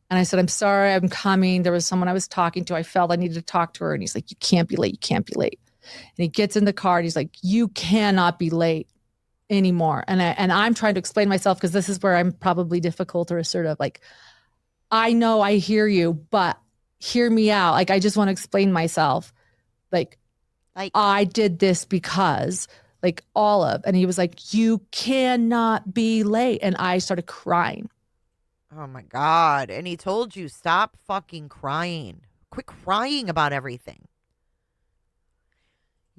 And I said, I'm sorry, I'm coming. There was someone I was talking to. I felt I needed to talk to her. And he's like, you can't be late. You can't be late. And he gets in the car and he's like, you cannot be late anymore. And I'm trying to explain myself because this is where I'm probably difficult or assertive. Like, I know I hear you, but hear me out. Like, I just want to explain myself. Like I did this because, like, Olive. And he was like, you cannot be late. And I started crying. Oh my God. And he told you, stop fucking crying. Quit crying about everything.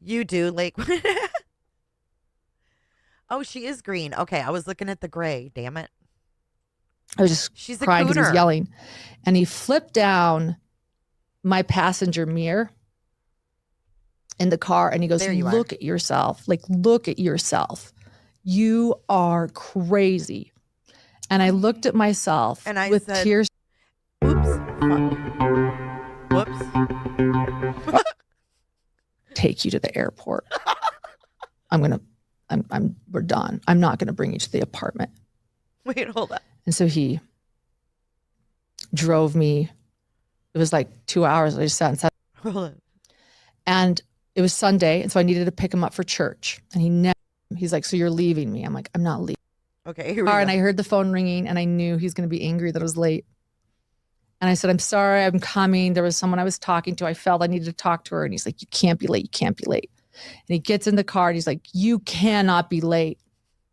You do, like. Oh, she is green. Okay, I was looking at the gray. Damn it. I was just She's crying because he was cooter. yelling. And he flipped down my passenger mirror in the car and he goes, look at yourself. Like, look at yourself. You are crazy. And I looked at myself and I with said, tears. Oops. Whoops. Take you to the airport. We're done. I'm not going to bring you to the apartment. Wait, hold on. And so he drove me. It was like 2 hours. I just sat inside. Hold on. And it was Sunday. And so I needed to pick him up for church. And he's like, so you're leaving me? I'm like, I'm not leaving. Okay, here we go. And I heard the phone ringing and I knew he's going to be angry that I was late. And I said, I'm sorry, I'm coming. There was someone I was talking to. I felt I needed to talk to her. And he's like, you can't be late. You can't be late. And he gets in the car and he's like, you cannot be late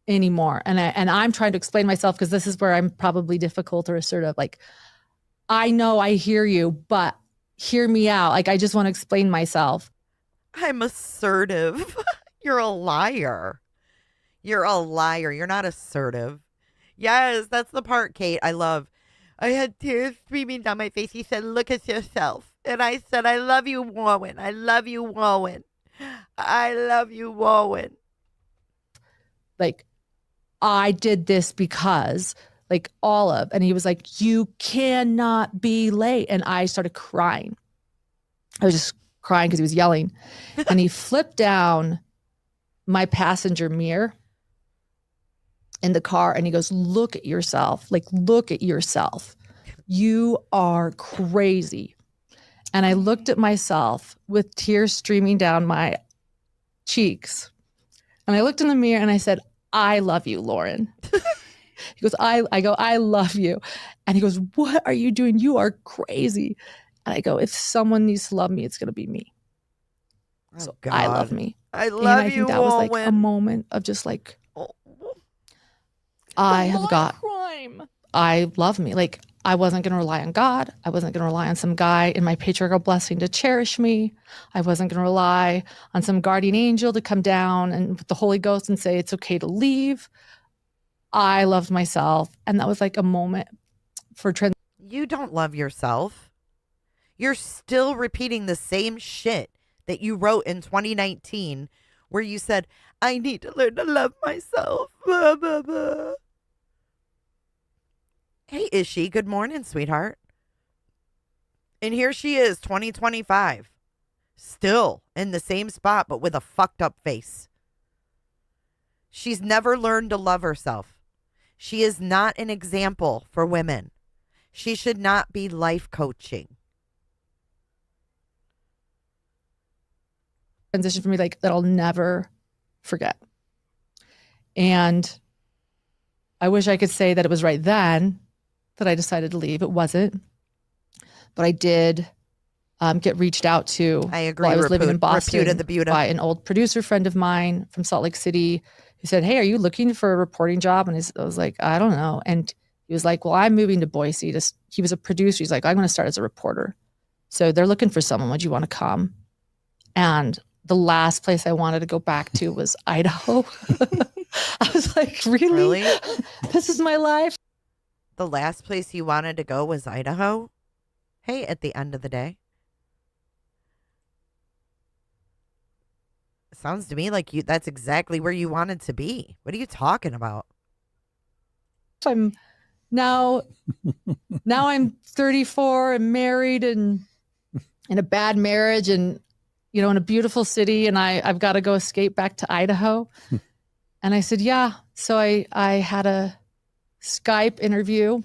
anymore. And I'm trying to explain myself because this is where I'm probably difficult or assertive. Like, I know I hear you, but hear me out. Like, I just want to explain myself. I'm assertive. You're a liar. You're a liar. You're not assertive. Yes, that's the part, Kate, I love. I had tears streaming down my face. He said, look at yourself. And I said, I love you, Warren. I love you, Warren. I love you, Warren. Like, I did this because, like, Olive. And he was like, you cannot be late. And I started crying. I was just crying because he was yelling. And he flipped down my passenger mirror in the car and he goes, look at yourself. Like, look at yourself. You are crazy. And I looked at myself with tears streaming down my cheeks. And I looked in the mirror and I said, I love you, Lauren. He goes, I go, I love you. And he goes, what are you doing? You are crazy. And I go, if someone needs to love me, it's going to be me. Oh, so God. I love me. I love and I you, think that was like Warren. a moment of just like, I have got crime. I love me. Like, I wasn't going to rely on God. I wasn't going to rely on some guy in my patriarchal blessing to cherish me. I wasn't going to rely on some guardian angel to come down and with the Holy Ghost and say, it's okay to leave. I loved myself. And that was like a moment for You don't love yourself. You're still repeating the same shit that you wrote in 2019 where you said, I need to learn to love myself. Blah, blah, blah. Hey, Ishi, good morning, sweetheart. And here she is, 2025. Still in the same spot, but with a fucked up face. She's never learned to love herself. She is not an example for women. She should not be life coaching. Transition for me, like, that I'll never forget. And I wish I could say that it was right then that I decided to leave. It wasn't. But I did get reached out to. I agree. While I was living in Boston the by an old producer friend of mine from Salt Lake City who said, hey, are you looking for a reporting job? And I was like, I don't know. And he was like, well, I'm moving to Boise. He was a producer. He's like, I'm going to start as a reporter. So they're looking for someone. Would you want to come? And the last place I wanted to go back to was Idaho. I was like, really? This is my life? The last place you wanted to go was Idaho? Hey, at the end of the day. Sounds to me like that's exactly where you wanted to be. What are you talking about? I'm now I'm 34 and married and in a bad marriage and, you know, in a beautiful city, and I've got to go escape back to Idaho. And I said, yeah. So I had a Skype interview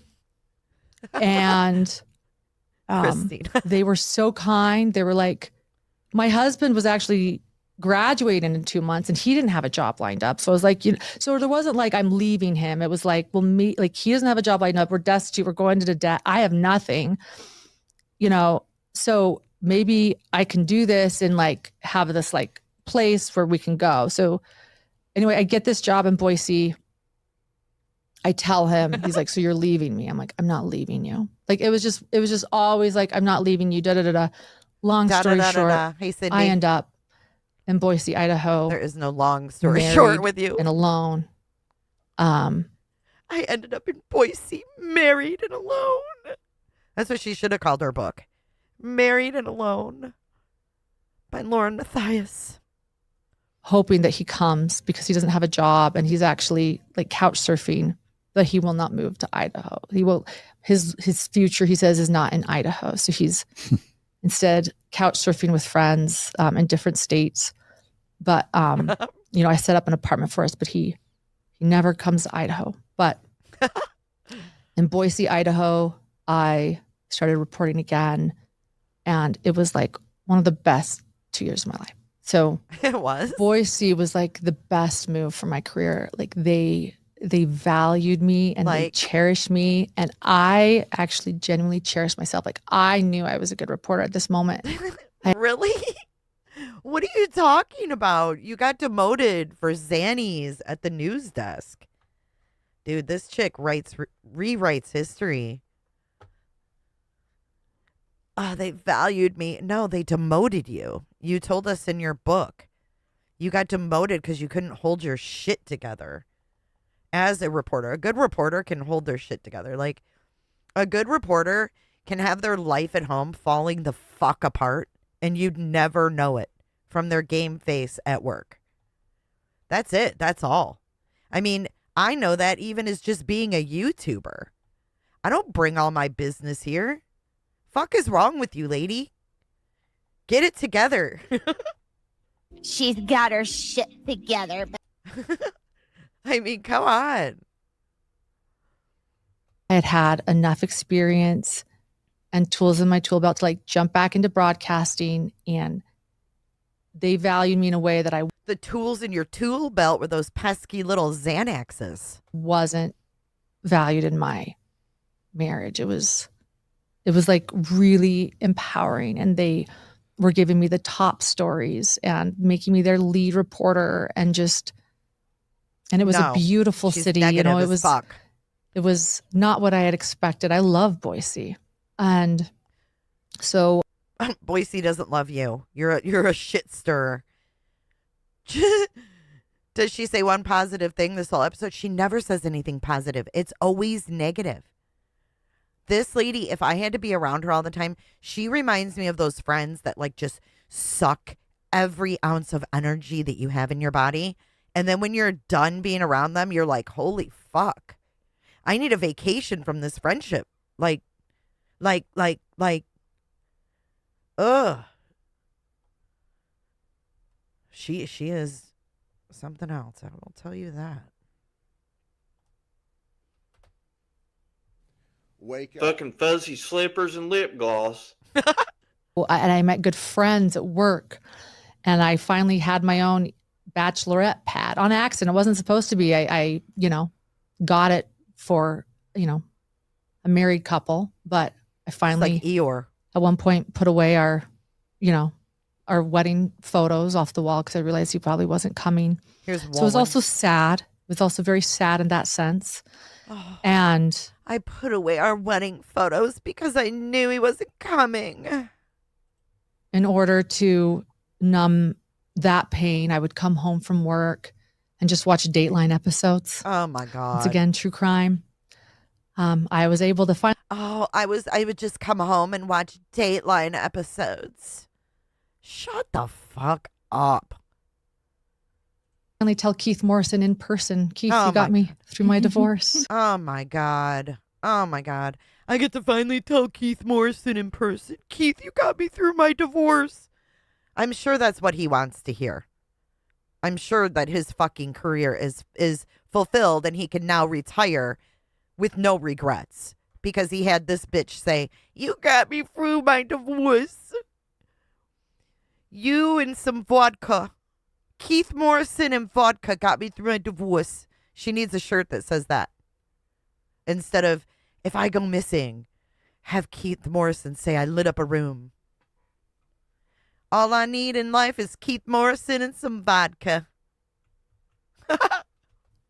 and they were so kind. They were like, my husband was actually graduating in 2 months and he didn't have a job lined up. So I was like, you know, so there wasn't like I'm leaving him. It was like, well, he doesn't have a job lined up. We're destitute. We're going into debt. I have nothing, you know, so maybe I can do this and like have this like place where we can go. So anyway, I get this job in Boise. I tell him, he's like, so you're leaving me. I'm like, I'm not leaving you. Like, it was just always like, I'm not leaving you. Da da da da. Long story short, Hey, Sydney. I end up in Boise, Idaho. There is no long story short with you. And alone. I ended up in Boise, married and alone. That's what she should have called her book. Married and Alone by Lauren Matthias. Hoping that he comes because he doesn't have a job and he's actually like couch surfing, but he will not move to Idaho. He will, his future, he says, is not in Idaho. So he's instead couch surfing with friends in different states. But, you know, I set up an apartment for us, but he never comes to Idaho. But in Boise, Idaho, I started reporting again. And it was like one of the best 2 years of my life. So it was. Boise was like the best move for my career. Like they valued me and they cherished me. And I actually genuinely cherished myself. Like I knew I was a good reporter at this moment. Really? What are you talking about? You got demoted for Xannies at the news desk. Dude, this chick rewrites history. They valued me. No, they demoted you. You told us in your book. You got demoted because you couldn't hold your shit together. As a reporter, a good reporter can hold their shit together. Like, a good reporter can have their life at home falling the fuck apart, and you'd never know it from their game face at work. That's it. That's all. I mean, I know that even as just being a YouTuber. I don't bring all my business here. Fuck is wrong with you, lady? Get it together. She's got her shit together. I mean, come on. I had enough experience and tools in my tool belt to like jump back into broadcasting, and they valued me in a way that the tools in your tool belt were those pesky little Xanaxes. Wasn't valued in my marriage. It was like really empowering, and they were giving me the top stories and making me their lead reporter, and it was a beautiful city. You know, it was not what I had expected. I love Boise. And so Boise doesn't love you. You're a shit stirrer. Does she say one positive thing this whole episode? She never says anything positive. It's always negative. This lady, if I had to be around her all the time, she reminds me of those friends that like just suck every ounce of energy that you have in your body. And then when you're done being around them, you're like, holy fuck. I need a vacation from this friendship. Like, ugh. She is something else. I will tell you that. Wake up. Fucking fuzzy slippers and lip gloss. And I met good friends at work, and I finally had my own bachelorette pad on accident. It wasn't supposed to be. I got it for, a married couple, but I finally, it's like Eeyore. At one point, put away our wedding photos off the wall because I realized he probably wasn't coming. So it was also sad. It was also very sad in that sense. Oh, and I put away our wedding photos because I knew he wasn't coming. In order to numb that pain, I would come home from work and just watch Dateline episodes. Oh my God. It's again true crime. I was able to find. Oh, I would just come home and watch Dateline episodes. Shut the fuck up. Finally tell Keith Morrison in person. Keith, you got me through my divorce. Oh my God. Oh my God. I get to finally tell Keith Morrison in person. Keith, you got me through my divorce. I'm sure that's what he wants to hear. I'm sure that his fucking career is fulfilled and he can now retire with no regrets because he had this bitch say, you got me through my divorce. You and some vodka. Keith Morrison and vodka got me through my divorce. She needs a shirt that says that. Instead of, if I go missing, have Keith Morrison say I lit up a room. All I need in life is Keith Morrison and some vodka.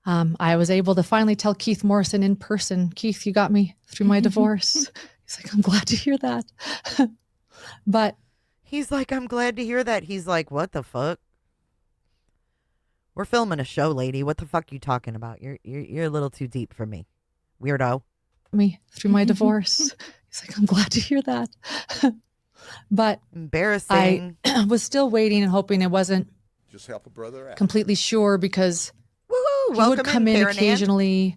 I was able to finally tell Keith Morrison in person, Keith, you got me through my divorce. He's like, I'm glad to hear that. But he's like, I'm glad to hear that. He's like, what the fuck? We're filming a show, lady. What the fuck you talking about? You're a little too deep for me, weirdo. Me through my divorce. He's like, I'm glad to hear that. But embarrassing. I was still waiting and hoping it wasn't just help a brother out. Completely sure, because woohoo, he would come in Karen occasionally.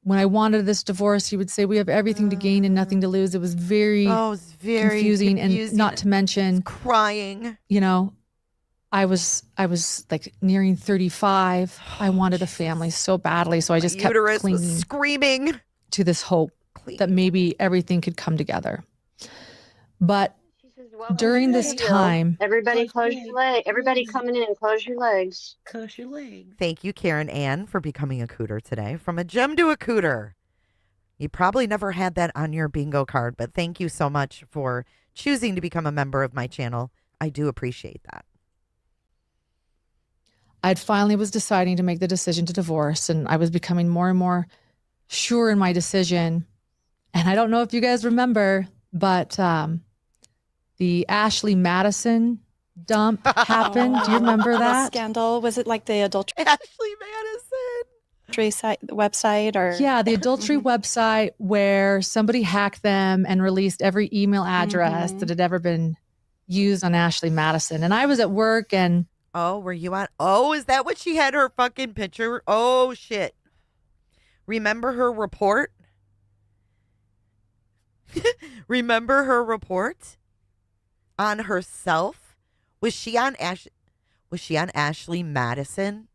When I wanted this divorce, he would say, we have everything to gain and nothing to lose. It was very, confusing. And not to mention crying. You know, I was like nearing 35. I wanted a family so badly. So I just kept clinging, screaming to this hope that maybe everything could come together. But during this time, everybody close your legs. Everybody coming in, close your legs. Close your legs. Thank you, Karen Ann, for becoming a cooter today. From a gem to a cooter. You probably never had that on your bingo card, but thank you so much for choosing to become a member of my channel. I do appreciate that. I finally was deciding to make the decision to divorce, and I was becoming more and more sure in my decision. And I don't know if you guys remember, but the Ashley Madison dump happened. Do you remember that? Scandal. Was it like the adultery? Ashley Madison. Site, website or? Yeah, the adultery website where somebody hacked them and released every email address that had ever been used on Ashley Madison. And I was at work and... Oh, were you on? Oh, is that what she had her fucking picture? Oh, shit. Remember her report? Remember her report on herself? Was she on Ashley Madison?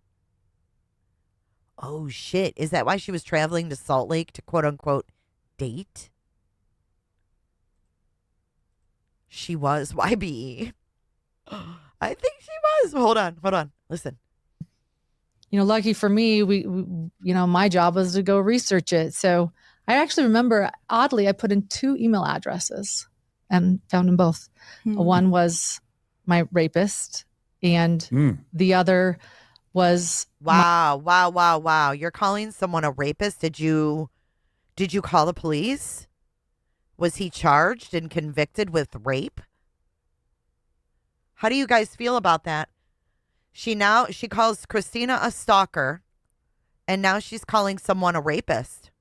Oh shit. Is that why she was traveling to Salt Lake to quote unquote date? She was YBE. I think she was. Hold on. Listen. You know, lucky for me, we my job was to go research it. So I actually remember, oddly, I put in 2 email addresses and found them both. One was my rapist, and the other was wow. You're calling someone a rapist? Did you call the police? Was he charged and convicted with rape? How do you guys feel about that? She calls Christina a stalker, and now she's calling someone a rapist.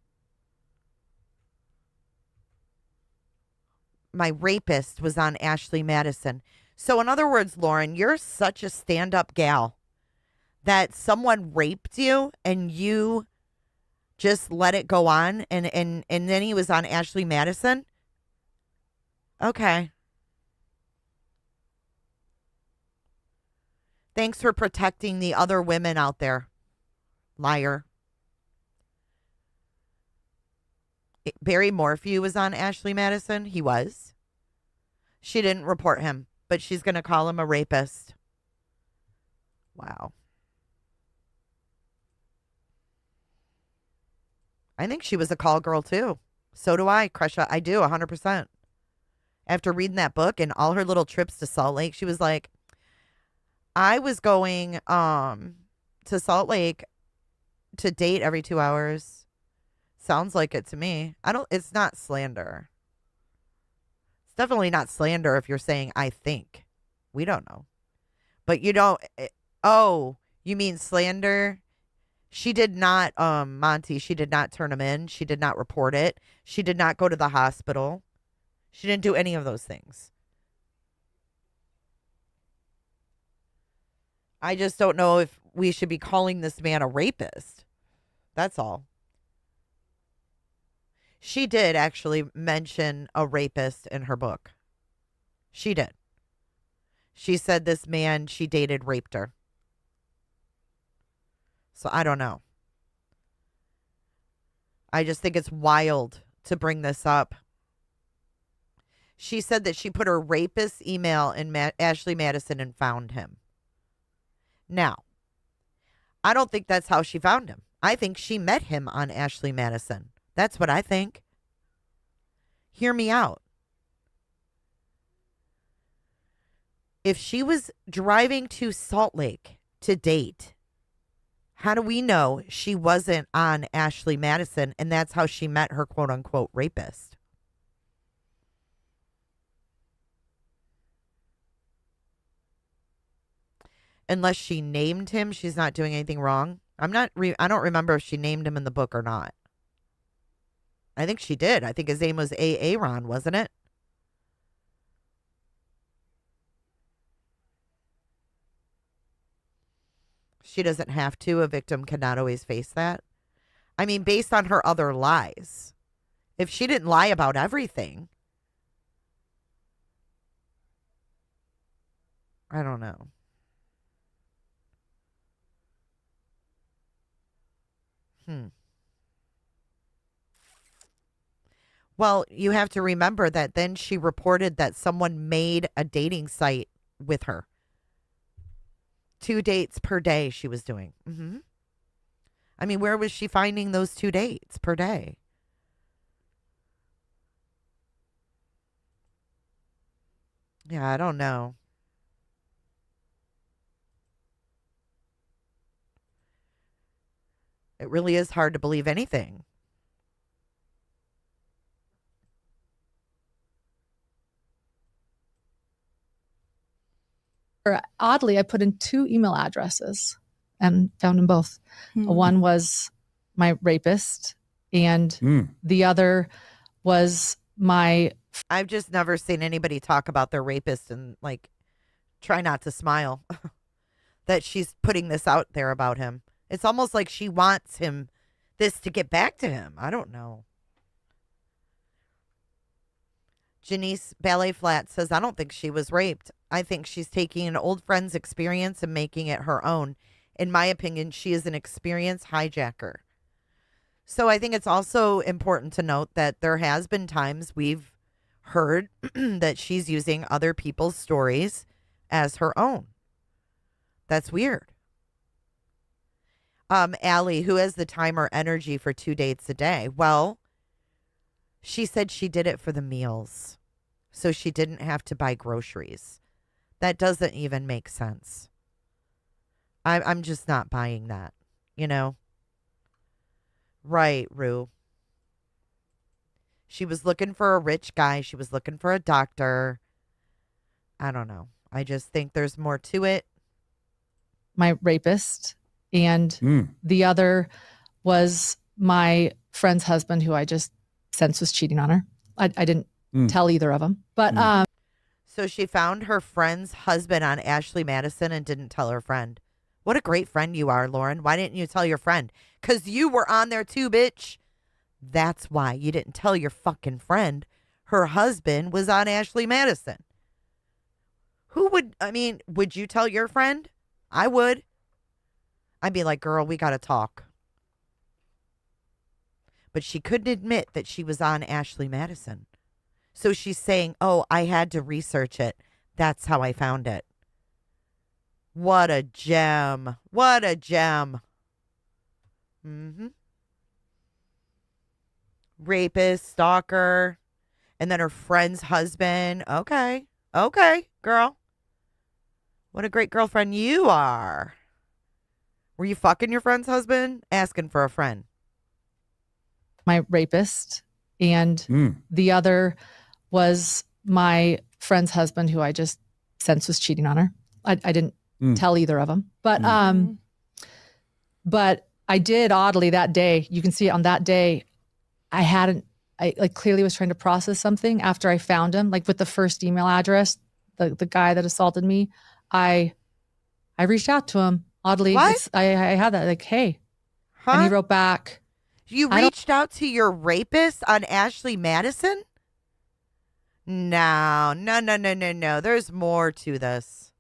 My rapist was on Ashley Madison. So in other words, Lauren, you're such a stand-up gal that someone raped you and you just let it go on, and then he was on Ashley Madison? Okay. Thanks for protecting the other women out there. Liar. Barry Morphew was on Ashley Madison. He was. She didn't report him, but she's going to call him a rapist. Wow. I think she was a call girl too. So do I, Kresha. I do, 100%. After reading that book and all her little trips to Salt Lake, she was like, I was going to Salt Lake to date every 2 hours. Sounds like it to me. It's not slander. It's definitely not slander if you're saying I think. We don't know. But you don't. Oh, you mean slander? She did not, Monty, she did not turn him in. She did not report it. She did not go to the hospital. She didn't do any of those things. I just don't know if we should be calling this man a rapist. That's all. She did actually mention a rapist in her book. She did. She said this man she dated raped her. So I don't know. I just think it's wild to bring this up. She said that she put her rapist email in Ashley Madison and found him. Now, I don't think that's how she found him. I think she met him on Ashley Madison. That's what I think. Hear me out. If she was driving to Salt Lake to date, How do we know she wasn't on Ashley Madison and that's how she met her quote unquote rapist? Unless she named him, she's not doing anything wrong. I don't remember if she named him in the book or not. I think she did. I think his name was Aaron, wasn't it? She doesn't have to. A victim cannot always face that. I mean, based on her other lies. If she didn't lie about everything, I don't know. Well, you have to remember that then she reported that someone made a dating site with her. 2 dates per day she was doing. I mean, where was she finding those 2 dates per day? Yeah, I don't know. It really is hard to believe anything. Oddly, I put in 2 email addresses and found them both. One was my rapist, and the other was my. I've just never seen anybody talk about their rapist and like try not to smile that she's putting this out there about him. It's almost like she wants this to get back to him. I don't know. Janice Ballet Flat says, I don't think she was raped. I think she's taking an old friend's experience and making it her own. In my opinion, she is an experienced hijacker. So I think it's also important to note that there has been times we've heard that she's using other people's stories as her own. That's weird. Allie, who has the time or energy for 2 dates a day? Well, she said she did it for the meals, so she didn't have to buy groceries. That doesn't even make sense. I'm just not buying that, you know? Right, Rue. She was looking for a rich guy. She was looking for a doctor. I don't know. I just think there's more to it. My rapist, and the other was my friend's husband, who I just sensed was cheating on her. I didn't tell either of them, but So she found her friend's husband on Ashley Madison and didn't tell her friend. What a great friend you are, Lauren. Why didn't you tell your friend? Because you were on there too, bitch. That's why you didn't tell your fucking friend her husband was on Ashley Madison. Would you tell your friend? I would. I'd be like, girl, we got to talk. But she couldn't admit that she was on Ashley Madison. So she's saying, oh, I had to research it. That's how I found it. What a gem. What a gem. Rapist, stalker, and then her friend's husband. Okay. Okay, girl. What a great girlfriend you are. Were you fucking your friend's husband? Asking for a friend. My rapist, and the other was my friend's husband, who I just sensed was cheating on her. I didn't tell either of them, but I did, oddly, that day. You can see on that day, I like clearly was trying to process something after I found him, like with the first email address, the guy that assaulted me. I reached out to him. Oddly, I had that, like, hey, and he wrote back. You reached out to your rapist on Ashley Madison? No. There's more to this.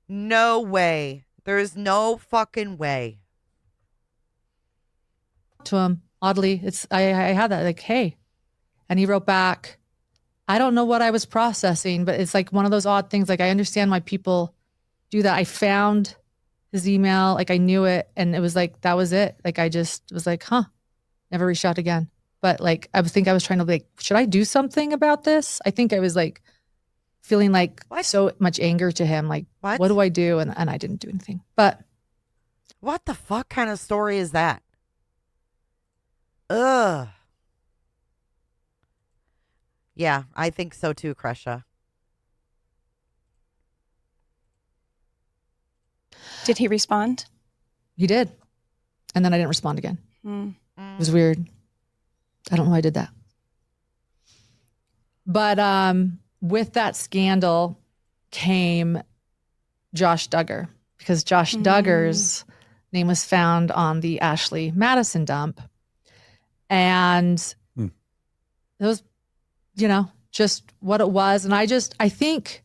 No way. There is no fucking way. To him, oddly, I had that, like, hey, and he wrote back. I don't know what I was processing, but it's like one of those odd things. Like, I understand why people do that. I found his email, like I knew it, and it was like, that was it. Like, I just was like, never reached out again. But like, I was trying to, like, should I do something about this? I think I was like feeling like so much anger to him. Like, what do I do? And I didn't do anything. But what the fuck kind of story is that? Ugh. Yeah, I think so too, Kresha. Did he respond? He did. And then I didn't respond again. It was weird. I don't know why I did that. But with that scandal came Josh Duggar, because Josh Duggar's name was found on the Ashley Madison dump. And it was, just what it was. And I think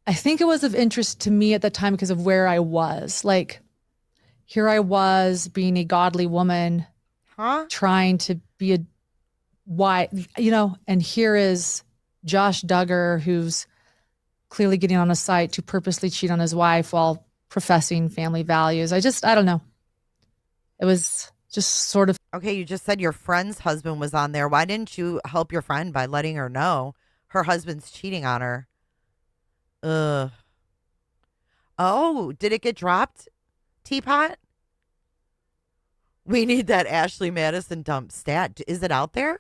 it was of interest to me at the time because of where I was. Like, here I was being a godly woman, trying to be a wife, and here is Josh Duggar, who's clearly getting on a site to purposely cheat on his wife while professing family values. I don't know. It was just sort of. Okay, you just said your friend's husband was on there. Why didn't you help your friend by letting her know her husband's cheating on her? Ugh. Oh, did it get dropped? Teapot? We need that Ashley Madison dump stat. Is it out there?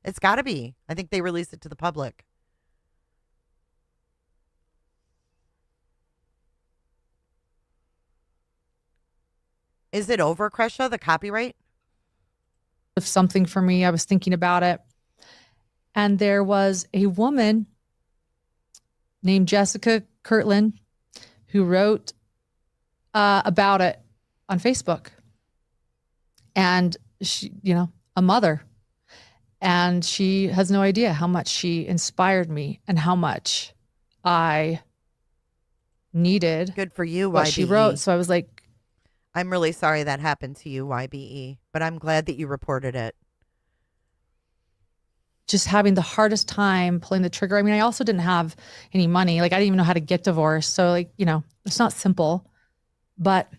It's got to be. I think they released it to the public. Is it over, Kresha, the copyright? Something for me. I was thinking about it. And there was a woman named Jessica Kirtland who wrote about it on Facebook. And she, a mother. And she has no idea how much she inspired me and how much I needed. Good for you, what YBE. she wrote. So I was like, I'm really sorry that happened to you, YBE, but I'm glad that you reported it. Just having the hardest time pulling the trigger. I mean, I also didn't have any money. Like, I didn't even know how to get divorced. So, it's not simple. But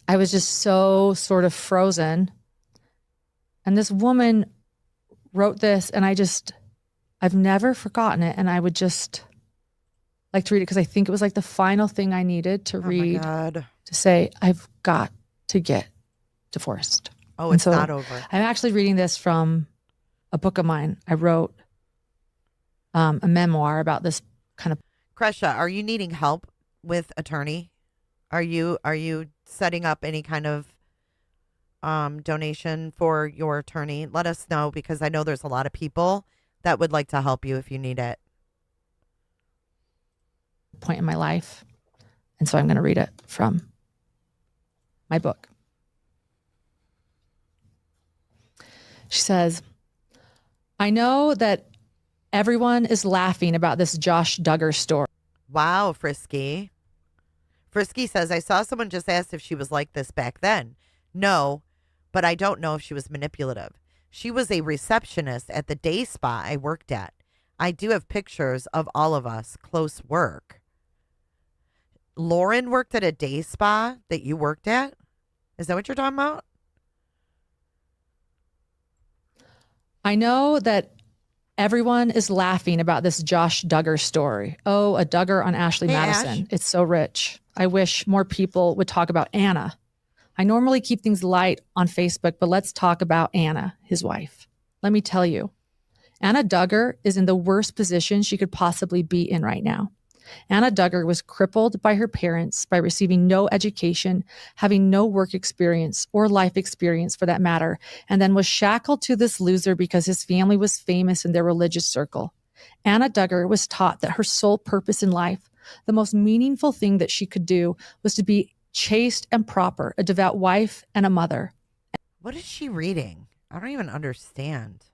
I was just so sort of frozen. And this woman wrote this, and I've never forgotten it. And I would just like to read it because I think it was like the final thing I needed to read. My God. To say, I've got to get divorced. Oh, it's not over. I'm actually reading this from a book of mine. I wrote a memoir about this kind of. Kresha, are you needing help with attorney? Are you setting up any kind of donation for your attorney? Let us know, because I know there's a lot of people that would like to help you if you need it. Point in my life. And so I'm going to read it from my book. She says, I know that everyone is laughing about this Josh Duggar story. Wow, Frisky. Frisky says, I saw someone just asked if she was like this back then. No, but I don't know if she was manipulative. She was a receptionist at the day spa I worked at. I do have pictures of all of us close work. Lauren worked at a day spa that you worked at? Is that what you're talking about? I know that everyone is laughing about this Josh Duggar story. Oh, a Duggar on Ashley Madison. Ash. It's so rich. I wish more people would talk about Anna. I normally keep things light on Facebook, but let's talk about Anna, his wife. Let me tell you, Anna Duggar is in the worst position she could possibly be in right now. Anna Duggar was crippled by her parents by receiving no education, having no work experience or life experience for that matter, and then was shackled to this loser because his family was famous in their religious circle. Anna Duggar was taught that her sole purpose in life, the most meaningful thing that she could do, was to be chaste and proper, a devout wife and a mother. What is she reading? I don't even understand.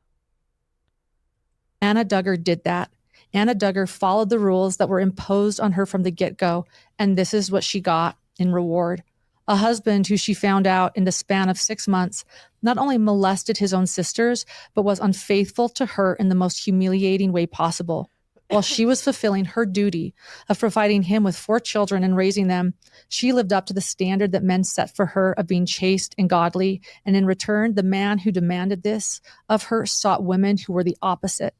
Anna Duggar did that. Anna Duggar followed the rules that were imposed on her from the get-go, and this is what she got in reward. A husband who she found out in the span of 6 months not only molested his own sisters, but was unfaithful to her in the most humiliating way possible. While she was fulfilling her duty of providing him with 4 children and raising them, she lived up to the standard that men set for her of being chaste and godly, and in return, the man who demanded this of her sought women who were the opposite.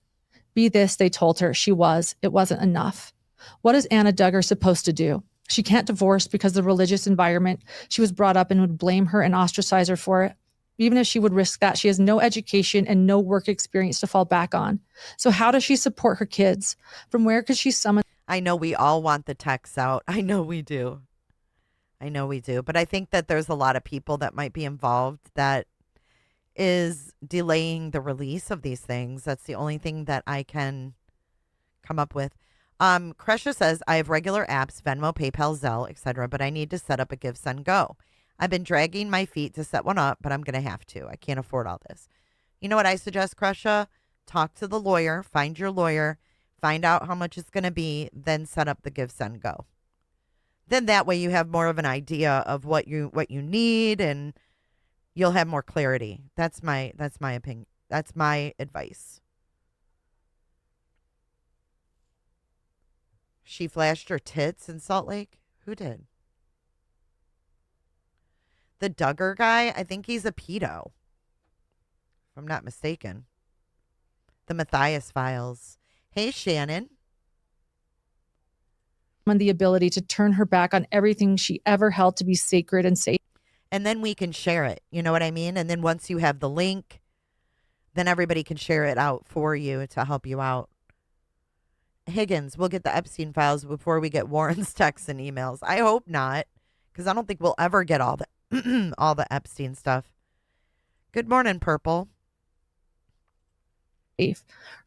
Be this, they told her. She was. It wasn't enough. What is Anna Duggar supposed to do? She can't divorce because the religious environment she was brought up in would blame her and ostracize her for it. Even if she would risk that, she has no education and no work experience to fall back on. So how does she support her kids? From where could she summon? I know we all want the texts out. I know we do. But I think that there's a lot of people that might be involved that is delaying the release of these things. That's the only thing that I can come up with. Kresha says, I have regular apps, Venmo, PayPal, Zelle, etc., but I need to set up a Give, Send, Go. I've been dragging my feet to set one up, but I'm going to have to. I can't afford all this. You know what I suggest, Kresha? Talk to the lawyer, find your lawyer, find out how much it's going to be, then set up the Give, Send, Go. Then that way you have more of an idea of what you need, and you'll have more clarity. That's my opinion. That's my advice. She flashed her tits in Salt Lake? Who did? The Duggar guy? I think he's a pedo, if I'm not mistaken. The Matthias files. Hey, Shannon. The ability to turn her back on everything she ever held to be sacred and safe. And then we can share it. You know what I mean? And then once you have the link, then everybody can share it out for you to help you out. Higgins, we'll get the Epstein files before we get Warren's texts and emails. I hope not, because I don't think we'll ever get all the all the Epstein stuff. Good morning, Purple.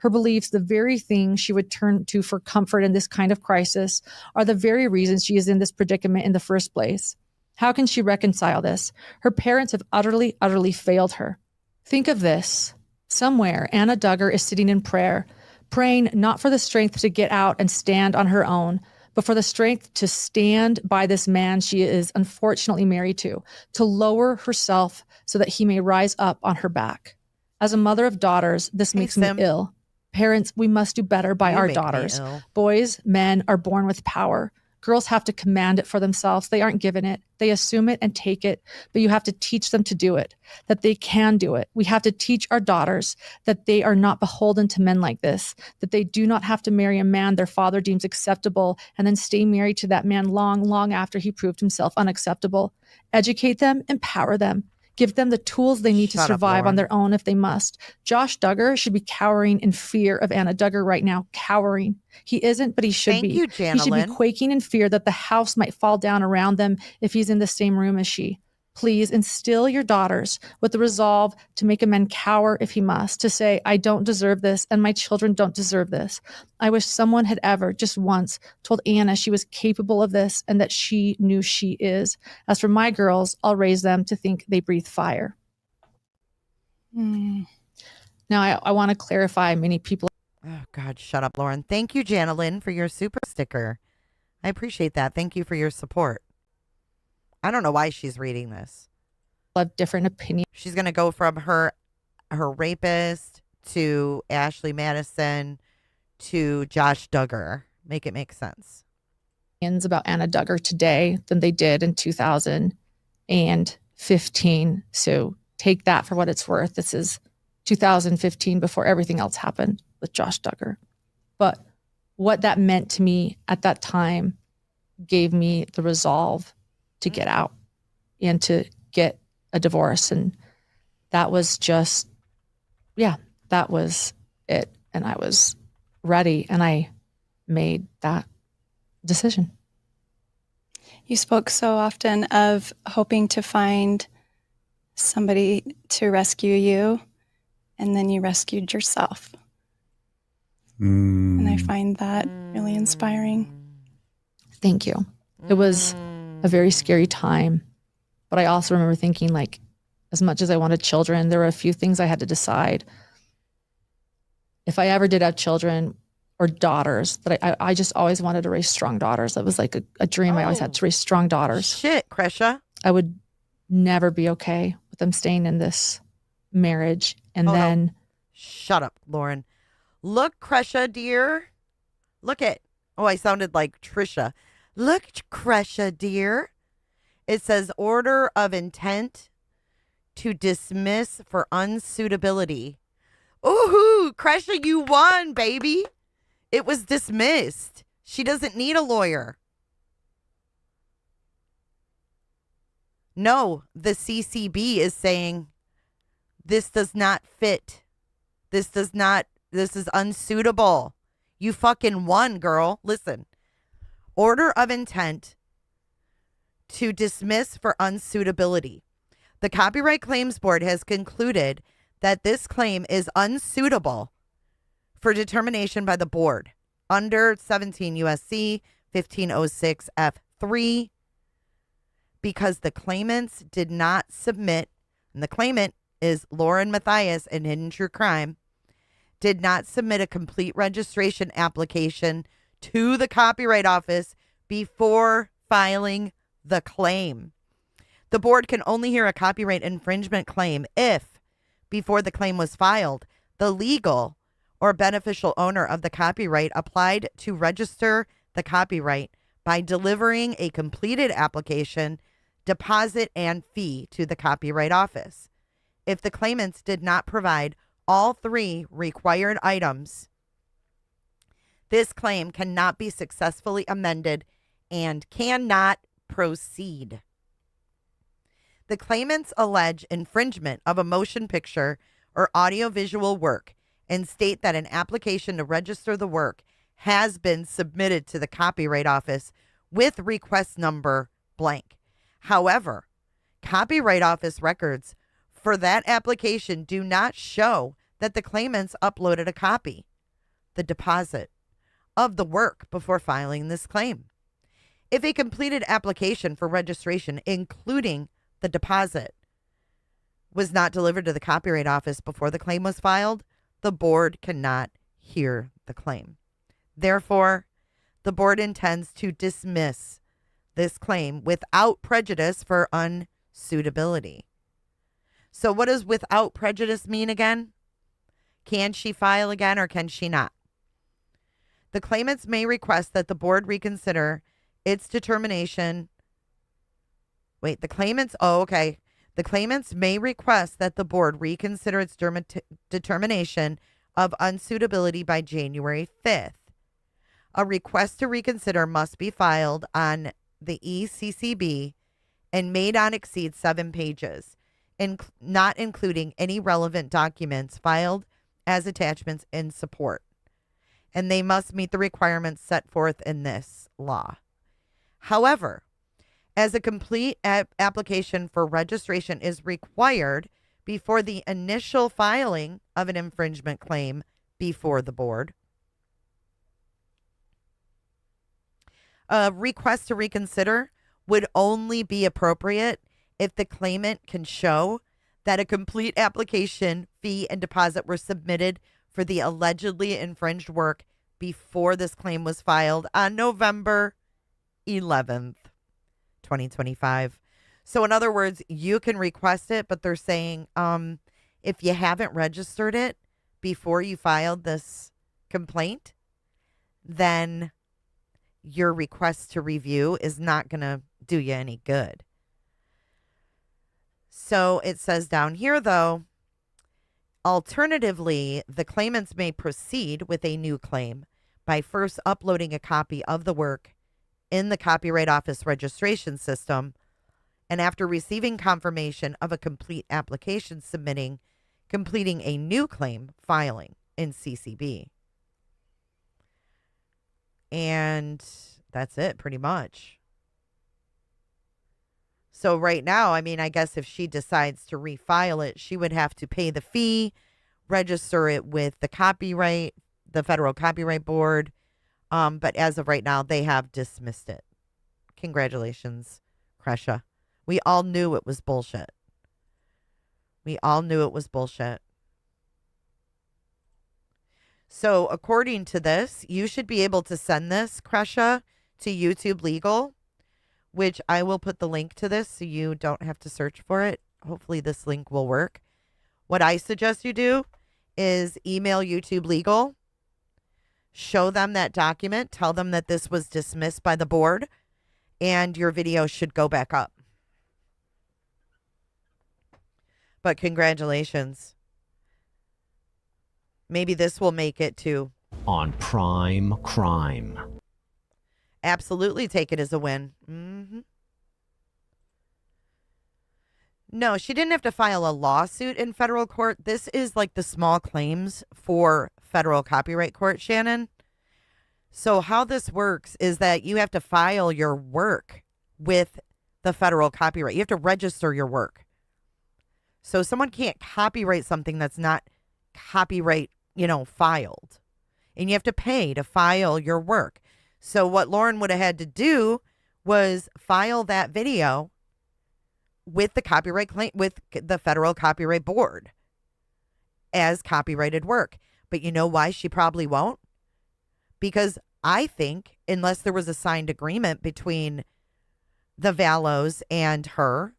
Her beliefs, the very thing she would turn to for comfort in this kind of crisis, are the very reasons she is in this predicament in the first place. How can she reconcile this? Her parents have utterly, utterly failed her. Think of this. Somewhere, Anna Duggar is sitting in prayer, praying not for the strength to get out and stand on her own, but for the strength to stand by this man she is unfortunately married to lower herself so that he may rise up on her back. As a mother of daughters, this makes me ill. Parents, we must do better by our daughters. Boys, men are born with power. Girls have to command it for themselves. They aren't given it. They assume it and take it, but you have to teach them to do it, that they can do it. We have to teach our daughters that they are not beholden to men like this, that they do not have to marry a man their father deems acceptable and then stay married to that man long, long after he proved himself unacceptable. Educate them, empower them. Give them the tools they need to survive on their own if they must. Josh Duggar should be cowering in fear of Anna Duggar right now. Cowering. He isn't, but he should be. Thank you, He should be quaking in fear that the house might fall down around them if he's in the same room as she. Please instill your daughters with the resolve to make a man cower if he must, to say, I don't deserve this and my children don't deserve this. I wish someone had ever, just once, told Anna she was capable of this and that she knew she is. As for my girls, I'll raise them to think they breathe fire. Now, I want to clarify, many people... Oh, God, shut up, Lauren. Thank you, Janelyn, for your super sticker. I appreciate that. Thank you for your support. I don't know why she's reading this. Have different opinions. She's going to go from her rapist to Ashley Madison to Josh Duggar. Make it make sense. About Anna Duggar today than they did in 2015. So take that for what it's worth. This is 2015 before everything else happened with Josh Duggar. But what that meant to me at that time gave me the resolve to get out and to get a divorce. And that was just, that was it. And I was ready and I made that decision. You spoke so often of hoping to find somebody to rescue you, and then you rescued yourself. And I find that really inspiring. Thank you. It was a very scary time, but I also remember thinking, like, as much as I wanted children, there were a few things I had to decide. If I ever did have children or daughters, that I just always wanted to raise strong daughters. That was like a dream I always had, to raise strong daughters. Shit, Kresha. I would never be okay with them staying in this marriage. And then... No. Shut up, Lauren. Look, Kresha, dear. Look it. Oh, I sounded like Trisha. Look, Kresha, dear. It says order of intent to dismiss for unsuitability. Ooh, Kresha, you won, baby. It was dismissed. She doesn't need a lawyer. No, the CCB is saying this does not fit. This is unsuitable. You fucking won, girl. Listen. Order of intent to dismiss for unsuitability. The Copyright Claims Board has concluded that this claim is unsuitable for determination by the board under 17 USC 1506 F3 because the claimants did not submit, and the claimant is Lauren Matthias in Hidden True Crime, did not submit a complete registration application to the Copyright Office before filing the claim. The board can only hear a copyright infringement claim if, before the claim was filed, the legal or beneficial owner of the copyright applied to register the copyright by delivering a completed application, deposit, and fee to the Copyright Office. If the claimants did not provide all three required items, this claim cannot be successfully amended and cannot proceed. The claimants allege infringement of a motion picture or audiovisual work and state that an application to register the work has been submitted to the Copyright Office with request number blank. However, Copyright Office records for that application do not show that the claimants uploaded a copy, the deposit, of the work before filing this claim. If a completed application for registration, including the deposit, was not delivered to the Copyright Office before the claim was filed, the board cannot hear the claim. Therefore, the board intends to dismiss this claim without prejudice for unsuitability. So what does without prejudice mean again? Can she file again or can she not? The claimants may request that the board reconsider its determination. The claimants may request that the board reconsider its determination of unsuitability by January 5th. A request to reconsider must be filed on the ECCB and may not exceed 7 pages, not including any relevant documents filed as attachments in support. And they must meet the requirements set forth in this law. However, as a complete application for registration is required before the initial filing of an infringement claim before the board, a request to reconsider would only be appropriate if the claimant can show that a complete application, fee, and deposit were submitted for the allegedly infringed work before this claim was filed on November 11th, 2025. So in other words, you can request it, but they're saying if you haven't registered it before you filed this complaint, then your request to review is not going to do you any good. So it says down here, though, alternatively, the claimants may proceed with a new claim by first uploading a copy of the work in the Copyright Office registration system, and after receiving confirmation of a complete application completing a new claim filing in CCB. And that's it, pretty much. So right now, I mean, I guess if she decides to refile it, she would have to pay the fee, register it with the Federal Copyright Board. But as of right now, they have dismissed it. Congratulations, Kresha. We all knew it was bullshit. So according to this, you should be able to send this, Kresha, to YouTube Legal, which I will put the link to this so you don't have to search for it. Hopefully this link will work. What I suggest you do is email YouTube Legal, show them that document, tell them that this was dismissed by the board, and your video should go back up. But congratulations. Maybe this will make it too. On Prime Crime. Absolutely take it as a win. No, she didn't have to file a lawsuit in federal court. This is like the small claims for federal copyright court, Shannon. So how this works is that you have to file your work with the federal copyright. You have to register your work. So someone can't copyright something that's not copyright, filed. And you have to pay to file your work. So what Lauren would have had to do was file that video with the copyright claim with the federal copyright board as copyrighted work. But you know why she probably won't? Because I think unless there was a signed agreement between the Vallows and her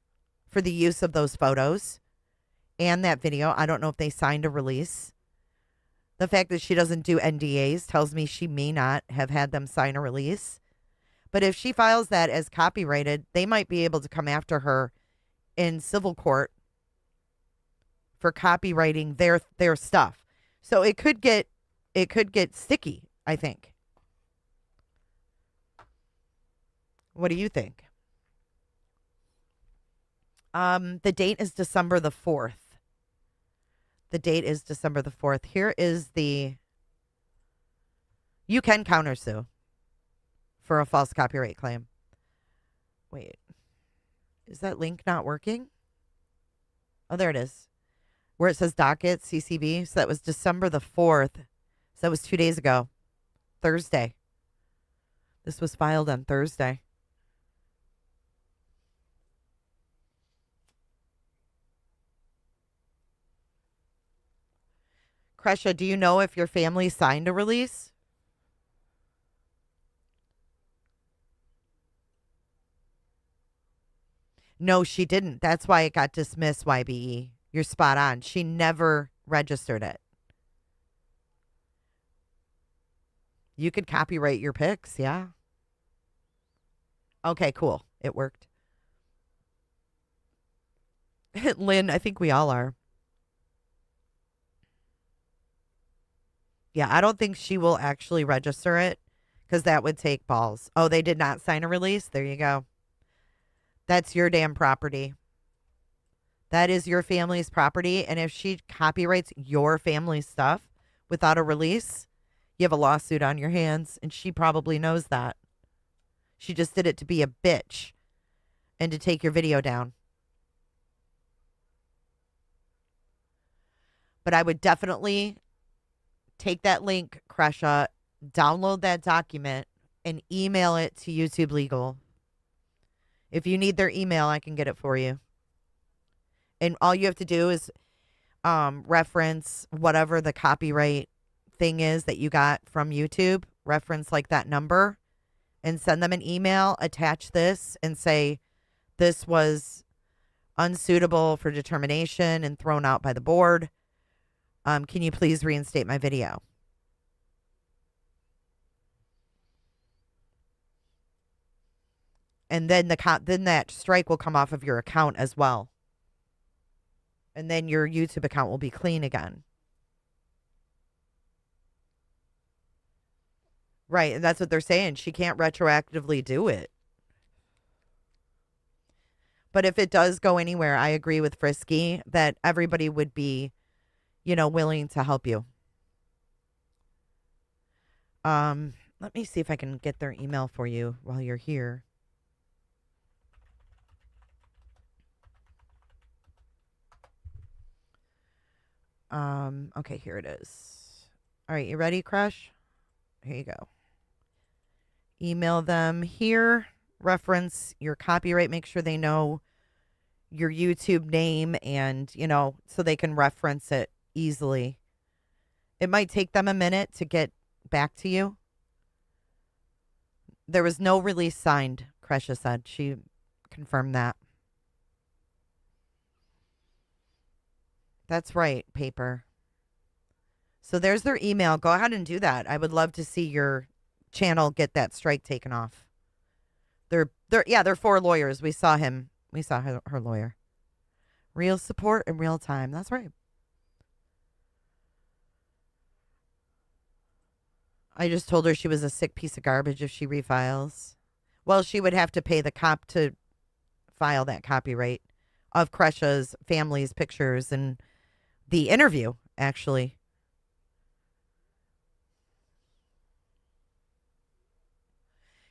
for the use of those photos and that video, I don't know if they signed a release. The fact that she doesn't do NDAs tells me she may not have had them sign a release. But if she files that as copyrighted, they might be able to come after her in civil court for copywriting their stuff. So it could get sticky, I think. What do you think? The date is December the 4th. The date is December the 4th. Here is you can countersue for a false copyright claim. Wait, is that link not working? Oh, there it is. Where it says docket CCB. So that was December the 4th. So that was 2 days ago. Thursday. This was filed on Thursday. Kresha, do you know if your family signed a release? No, she didn't. That's why it got dismissed, YBE. You're spot on. She never registered it. You could copyright your pics, yeah. Okay, cool. It worked. Lynn, I think we all are. Yeah, I don't think she will actually register it because that would take balls. Oh, they did not sign a release? There you go. That's your damn property. That is your family's property. And if she copyrights your family's stuff without a release, you have a lawsuit on your hands. And she probably knows that. She just did it to be a bitch and to take your video down. But I would definitely take that link, Kresha, download that document, and email it to YouTube Legal. If you need their email, I can get it for you. And all you have to do is reference whatever the copyright thing is that you got from YouTube, reference like that number, and send them an email, attach this, and say, this was unsuitable for determination and thrown out by the board. Can you please reinstate my video? And then then that strike will come off of your account as well. And then your YouTube account will be clean again. Right, and that's what they're saying. She can't retroactively do it. But if it does go anywhere, I agree with Frisky that everybody would be, willing to help you. Let me see if I can get their email for you while you're here. Okay, here it is. All right, you ready, Crush? Here you go. Email them here. Reference your copyright. Make sure they know your YouTube name and, so they can reference it easily. It might take them a minute to get back to you. There was no release signed, Kresha said. She confirmed that. That's right, Paper. So there's their email. Go ahead and do that. I would love to see your channel get that strike taken off. They're 4 lawyers. We saw him. We saw her lawyer. Real support in real time. That's right. I just told her she was a sick piece of garbage if she refiles. Well, she would have to pay the cop to file that copyright of Kresha's family's pictures and the interview, actually.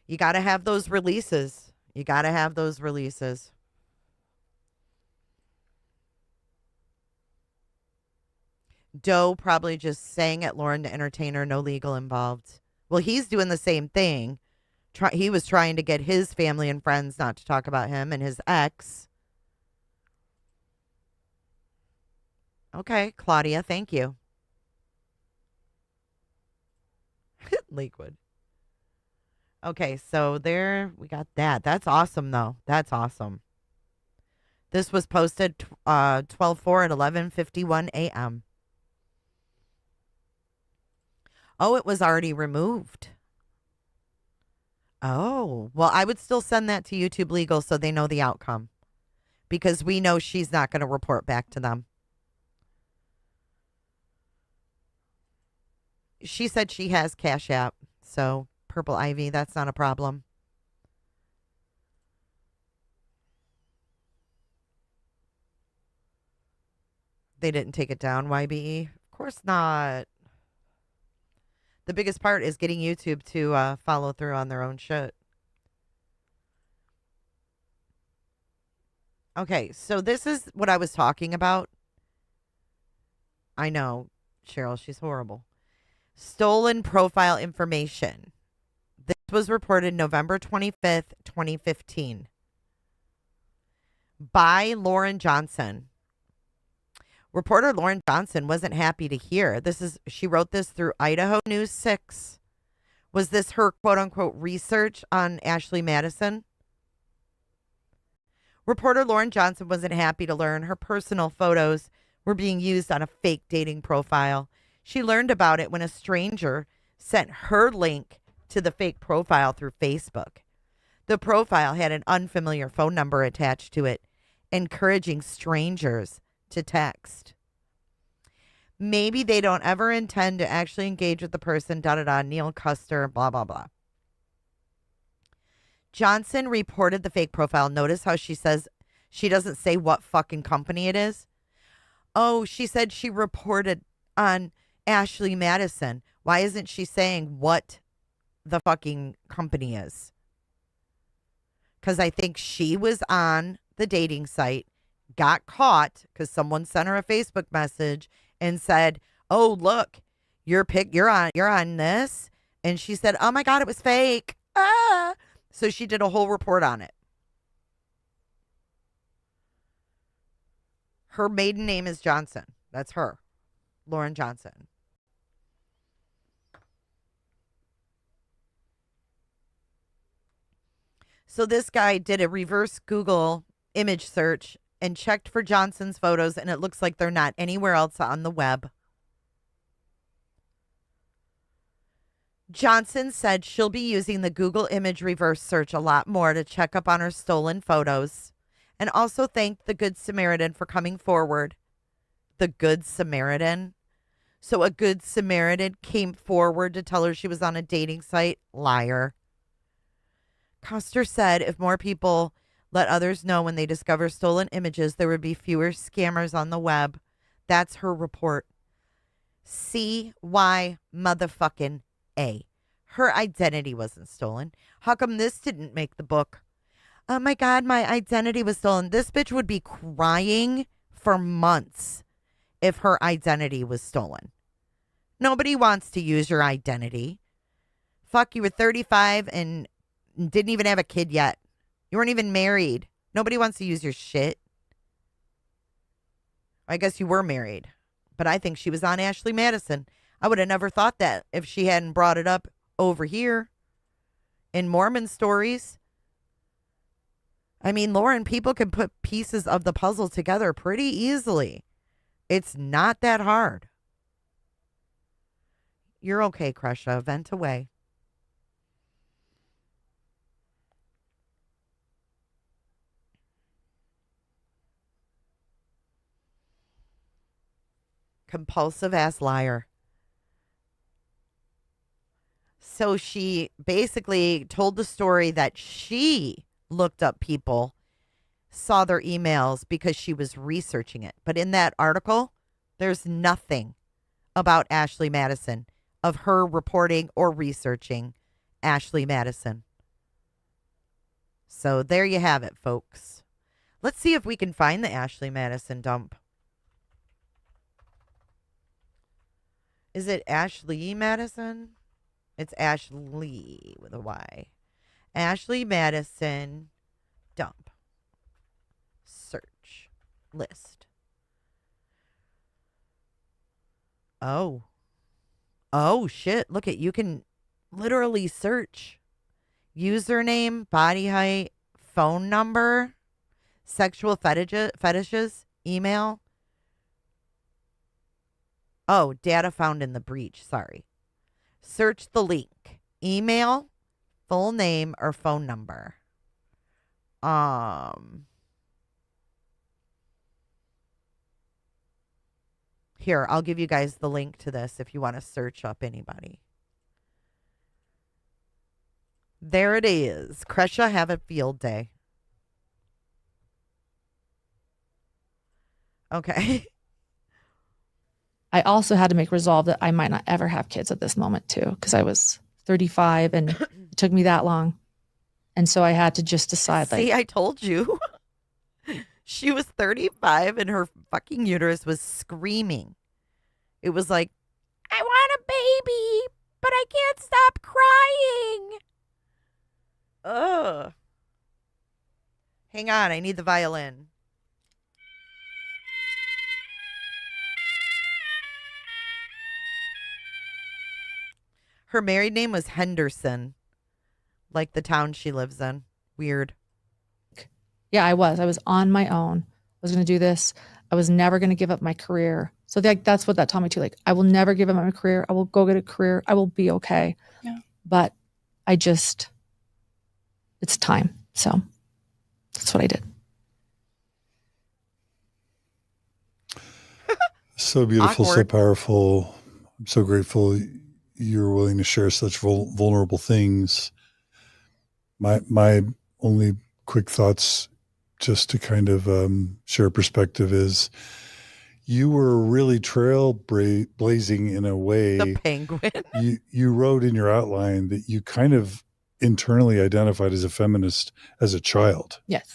You got to have those releases. You got to have those releases. Doe probably just sang at Lauren to entertain her, no legal involved. Well, he's doing the same thing. He was trying to get his family and friends not to talk about him and his ex. Okay, Claudia, thank you. Lakewood. Okay, so there we got that. That's awesome, though. That's awesome. This was posted 12/4 at 11:51 a.m. Oh, it was already removed. Oh, well, I would still send that to YouTube Legal so they know the outcome. Because we know she's not going to report back to them. She said she has Cash App. So, Purple Ivy, that's not a problem. They didn't take it down, YBE? Of course not. The biggest part is getting YouTube to follow through on their own shit. Okay, so this is what I was talking about. I know, Cheryl, she's horrible. Stolen profile information. This was reported November 25th, 2015 by Lauren Johnson. Reporter Lauren Johnson wasn't happy to hear. She wrote this through Idaho News 6. Was this her quote-unquote research on Ashley Madison? Reporter Lauren Johnson wasn't happy to learn her personal photos were being used on a fake dating profile. She learned about it when a stranger sent her link to the fake profile through Facebook. The profile had an unfamiliar phone number attached to it, encouraging strangers to text. Maybe they don't ever intend to actually engage with the person, Neil Custer, blah, blah, blah. Johnson reported the fake profile. Notice how she says she doesn't say what fucking company it is. Oh, she said she reported on Ashley Madison. Why isn't she saying what the fucking company is? Because I think she was on the dating site, got caught because someone sent her a Facebook message and said, "Oh, look, you're on this," and she said, "Oh my God, it was fake." Ah, so she did a whole report on it. Her maiden name is Johnson. That's her, Lauren Johnson. So this guy did a reverse Google image search and checked for Johnson's photos, and it looks like they're not anywhere else on the web. Johnson said she'll be using the Google image reverse search a lot more to check up on her stolen photos, and also thanked the Good Samaritan for coming forward. The Good Samaritan? So a Good Samaritan came forward to tell her she was on a dating site? Liar. Custer said if more people let others know when they discover stolen images, there would be fewer scammers on the web. That's her report. CY motherfucking A. Her identity wasn't stolen. How come this didn't make the book? Oh my God, my identity was stolen. This bitch would be crying for months if her identity was stolen. Nobody wants to use your identity. Fuck, you were 35 and didn't even have a kid yet. You weren't even married. Nobody wants to use your shit. I guess you were married. But I think she was on Ashley Madison. I would have never thought that if she hadn't brought it up over here in Mormon Stories. I mean, Lauren, people can put pieces of the puzzle together pretty easily. It's not that hard. You're okay, Kresha. Vent away. Compulsive ass liar. So she basically told the story that she looked up people, saw their emails because she was researching it. But in that article, there's nothing about Ashley Madison, of her reporting or researching Ashley Madison. So there you have it, folks. Let's see if we can find the Ashley Madison dump. Is it Ashley Madison? It's Ashley with a Y. Ashley Madison dump. Search list. Oh. Oh, shit. Look at, you can literally search username, body height, phone number, sexual fetishes, email. Oh, data found in the breach. Sorry. Search the link. Email, full name, or phone number. Here, I'll give you guys the link to this if you want to search up anybody. There it is. Kresha, have a field day. Okay. I also had to make resolve that I might not ever have kids at this moment too, because I was 35 and it took me that long. And so I had to just decide, like, see, I told you. She was 35 and her fucking uterus was screaming. It was like, I want a baby, but I can't stop crying. Ugh. Hang on, I need the violin. Her married name was Henderson, like the town she lives in. Weird. yeah, I was on my own. I was going to do this. I was never going to give up my career. So that's what that taught me too. Like, I will never give up my career. I will go get a career. I will be okay. Yeah. But it's time. So that's what I did. So beautiful, so Awkward. powerful. I'm so grateful you're willing to share such vulnerable things. My only quick thoughts, just to kind of share perspective, is you were really trailblazing in a way. The penguin. You wrote in your outline that you kind of internally identified as a feminist as a child. Yes.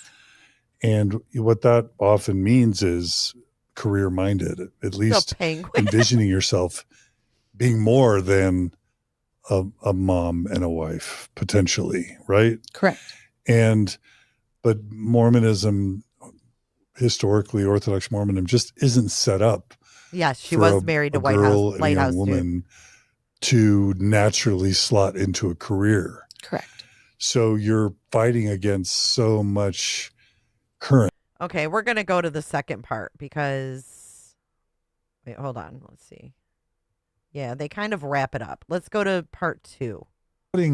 And what that often means is career-minded, at least envisioning yourself being more than a mom and a wife, potentially, right? Correct. But Mormonism, historically, Orthodox Mormonism, just isn't set up. Yes, she was married to White House, and a young woman to naturally slot into a career. Correct. So you're fighting against so much current. Okay, we're going to go to the second part because, wait, hold on. Let's see. Yeah, they kind of wrap it up. Let's go to part 2.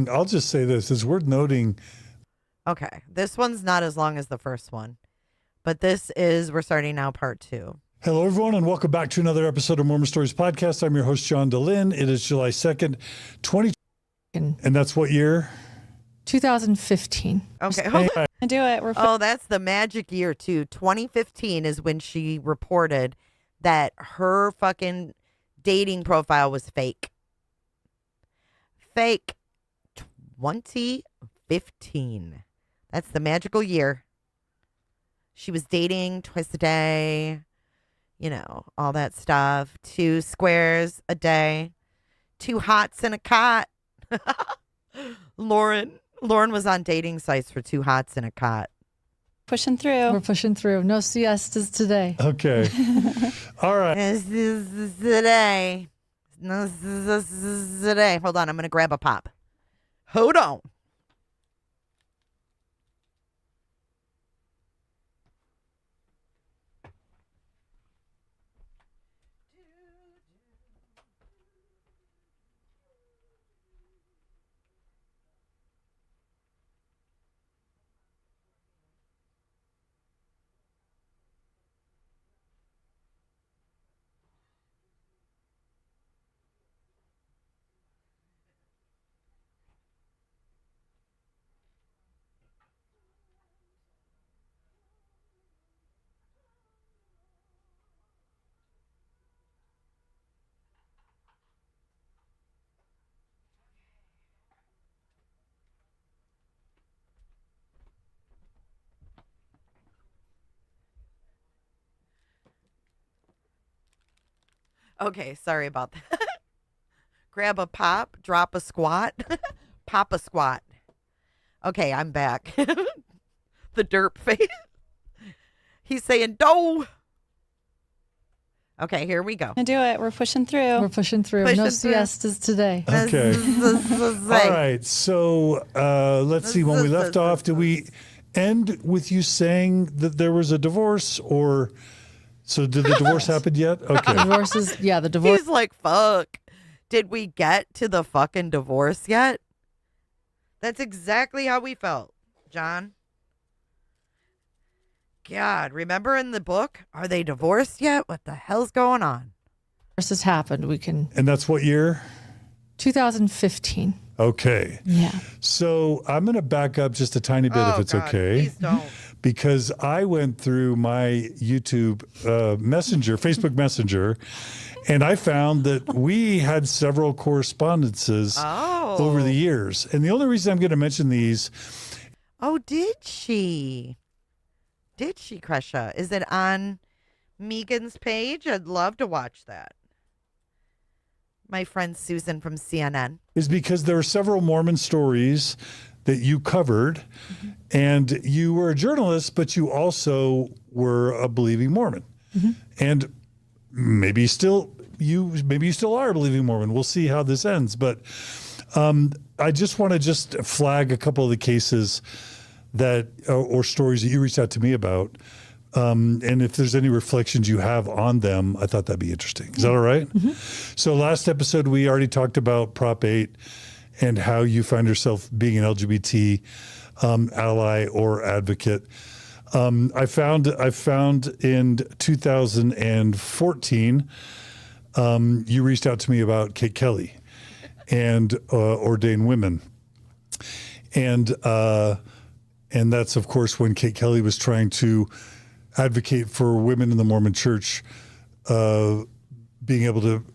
I'll just say this. It's worth noting. Okay, this one's not as long as the first one, but we're starting now part 2. Hello, everyone, and welcome back to another episode of Mormon Stories podcast. I'm your host, John DeLynn. It is July 2nd, 2020. And that's what year? 2015. Okay. I do it. That's the magic year, too. 2015 is when she reported that her fucking dating profile was fake. Fake. 2015. That's the magical year. She was dating twice a day, all that stuff. 2 squares a day, 2 hots in a cot. Lauren was on dating sites for 2 hots in a cot. Pushing through. We're pushing through. No siestas today. Okay. All right. This is today. This is today. Hold on. I'm going to grab a pop. Hold on. Okay, sorry about that. Grab a pop, drop a squat, pop a squat. Okay, I'm back. The derp face. He's saying, "No." Okay, here we go. I do it. We're pushing through. We're pushing through. No siestas today. Okay. All right. So let's see. When we left off, did we end with you saying that there was a divorce, or so did the divorce happen yet? Okay. The divorce. He's like, fuck. Did we get to the fucking divorce yet? That's exactly how we felt, John. God, remember in the book, are they divorced yet? What the hell's going on? Divorce has happened. We can. And that's what year? 2015. Okay. Yeah. So I'm going to back up just a tiny bit if it's okay. Please don't. Because I went through my YouTube Messenger, Facebook Messenger, and I found that we had several correspondences over the years. And the only reason I'm going to mention these. Oh, did she? Did she, Kresha? Is it on Megan's page? I'd love to watch that. My friend Susan from CNN. Is because there are several Mormon stories that you covered, and you were a journalist, but you also were a believing Mormon. And maybe you still are a believing Mormon. We'll see how this ends. But I just want to flag a couple of the cases that or stories that you reached out to me about. And if there's any reflections you have on them, I thought that'd be interesting. Is that all right? So last episode, we already talked about Prop 8 and how you find yourself being an LGBT ally or advocate. I found in 2014, you reached out to me about Kate Kelly and ordained women. And that's, of course, when Kate Kelly was trying to advocate for women in the Mormon Church being able to,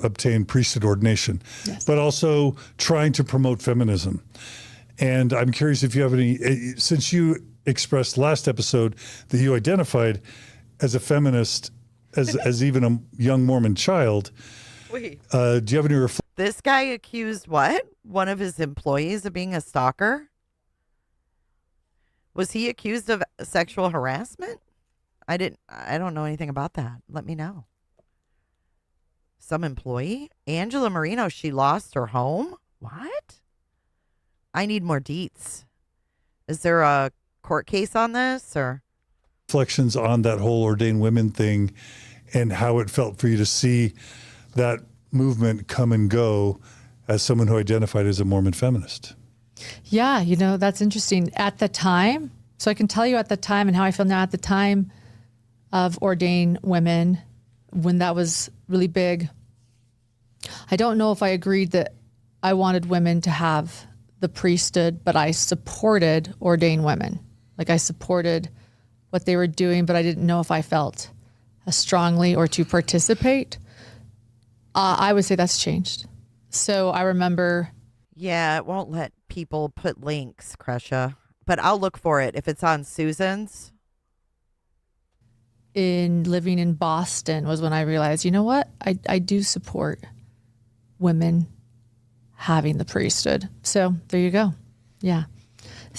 obtain priesthood ordination, but also trying to promote feminism. And I'm curious if you have any, since you expressed last episode that you identified as a feminist, as even a young Mormon child. Wait. Do you have any reflections? This guy accused what? One of his employees of being a stalker? Was he accused of sexual harassment? I don't know anything about that. Let me know. Some employee? Angela Marino, she lost her home? What? I need more deets. Is there a court case on this, or? Reflections on that whole ordained women thing and how it felt for you to see that movement come and go as someone who identified as a Mormon feminist. Yeah, that's interesting. At the time, so I can tell you at the time and how I feel now at the time of ordained women, when that was really big, I don't know if I agreed that I wanted women to have the priesthood, but I supported ordained women. Like I supported what they were doing, but I didn't know if I felt as strongly or to participate. I would say that's changed. So I remember. Yeah, it won't let people put links, Kresha, but I'll look for it if it's on Susan's. In living in Boston was when I realized, you know what? I do support women having the priesthood. So there you go. Yeah.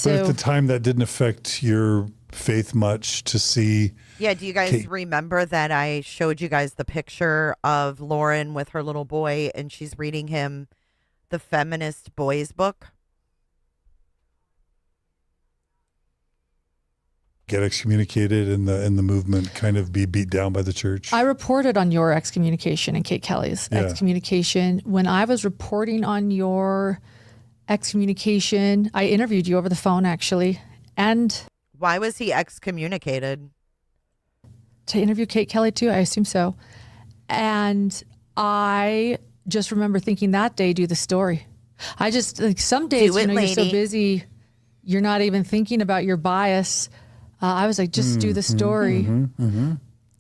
But at the time, that didn't affect your faith much to see. Yeah, do you guys remember that I showed you guys the picture of Lauren with her little boy and she's reading him the feminist boys book? Get excommunicated and the movement kind of be beat down by the church? I reported on your excommunication and Kate Kelly's excommunication. When I was reporting on your excommunication, I interviewed you over the phone, actually. And why was he excommunicated? To interview Kate Kelly, too? I assume so. And I just remember thinking that day, do the story. I just, like, some days, you're so busy, you're not even thinking about your bias. I was like, just do the story.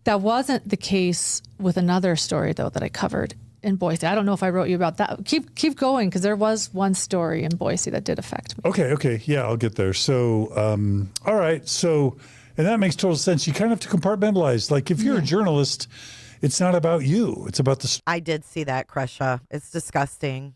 That wasn't the case with another story, though, that I covered in Boise. I don't know if I wrote you about that. Keep going, because there was one story in Boise that did affect me. Okay. Yeah, I'll get there. So, all right. So, and that makes total sense. You kind of have to compartmentalize. Like if you're a journalist it's not about you. It's about the I did see that, Crusha. It's disgusting.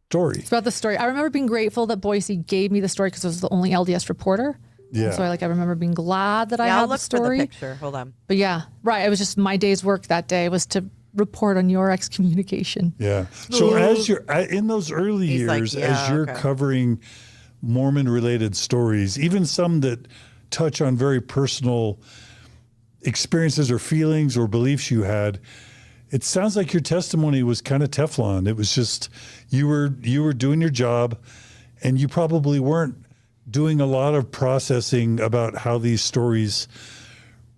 story. It's about the story. I remember being grateful that Boise gave me the story because it was the only LDS reporter. Yeah. And so I remember being glad that I I'll had the look for story. the picture. Hold on. But yeah, right. It was just my day's work that day was to report on your excommunication. Yeah. So as you're in those early He's like, years, yeah, as you're okay. covering Mormon-related stories, even some that touch on very personal experiences or feelings or beliefs you had, it sounds like your testimony was kind of Teflon. It was just you were doing your job, and you probably weren't doing a lot of processing about how these stories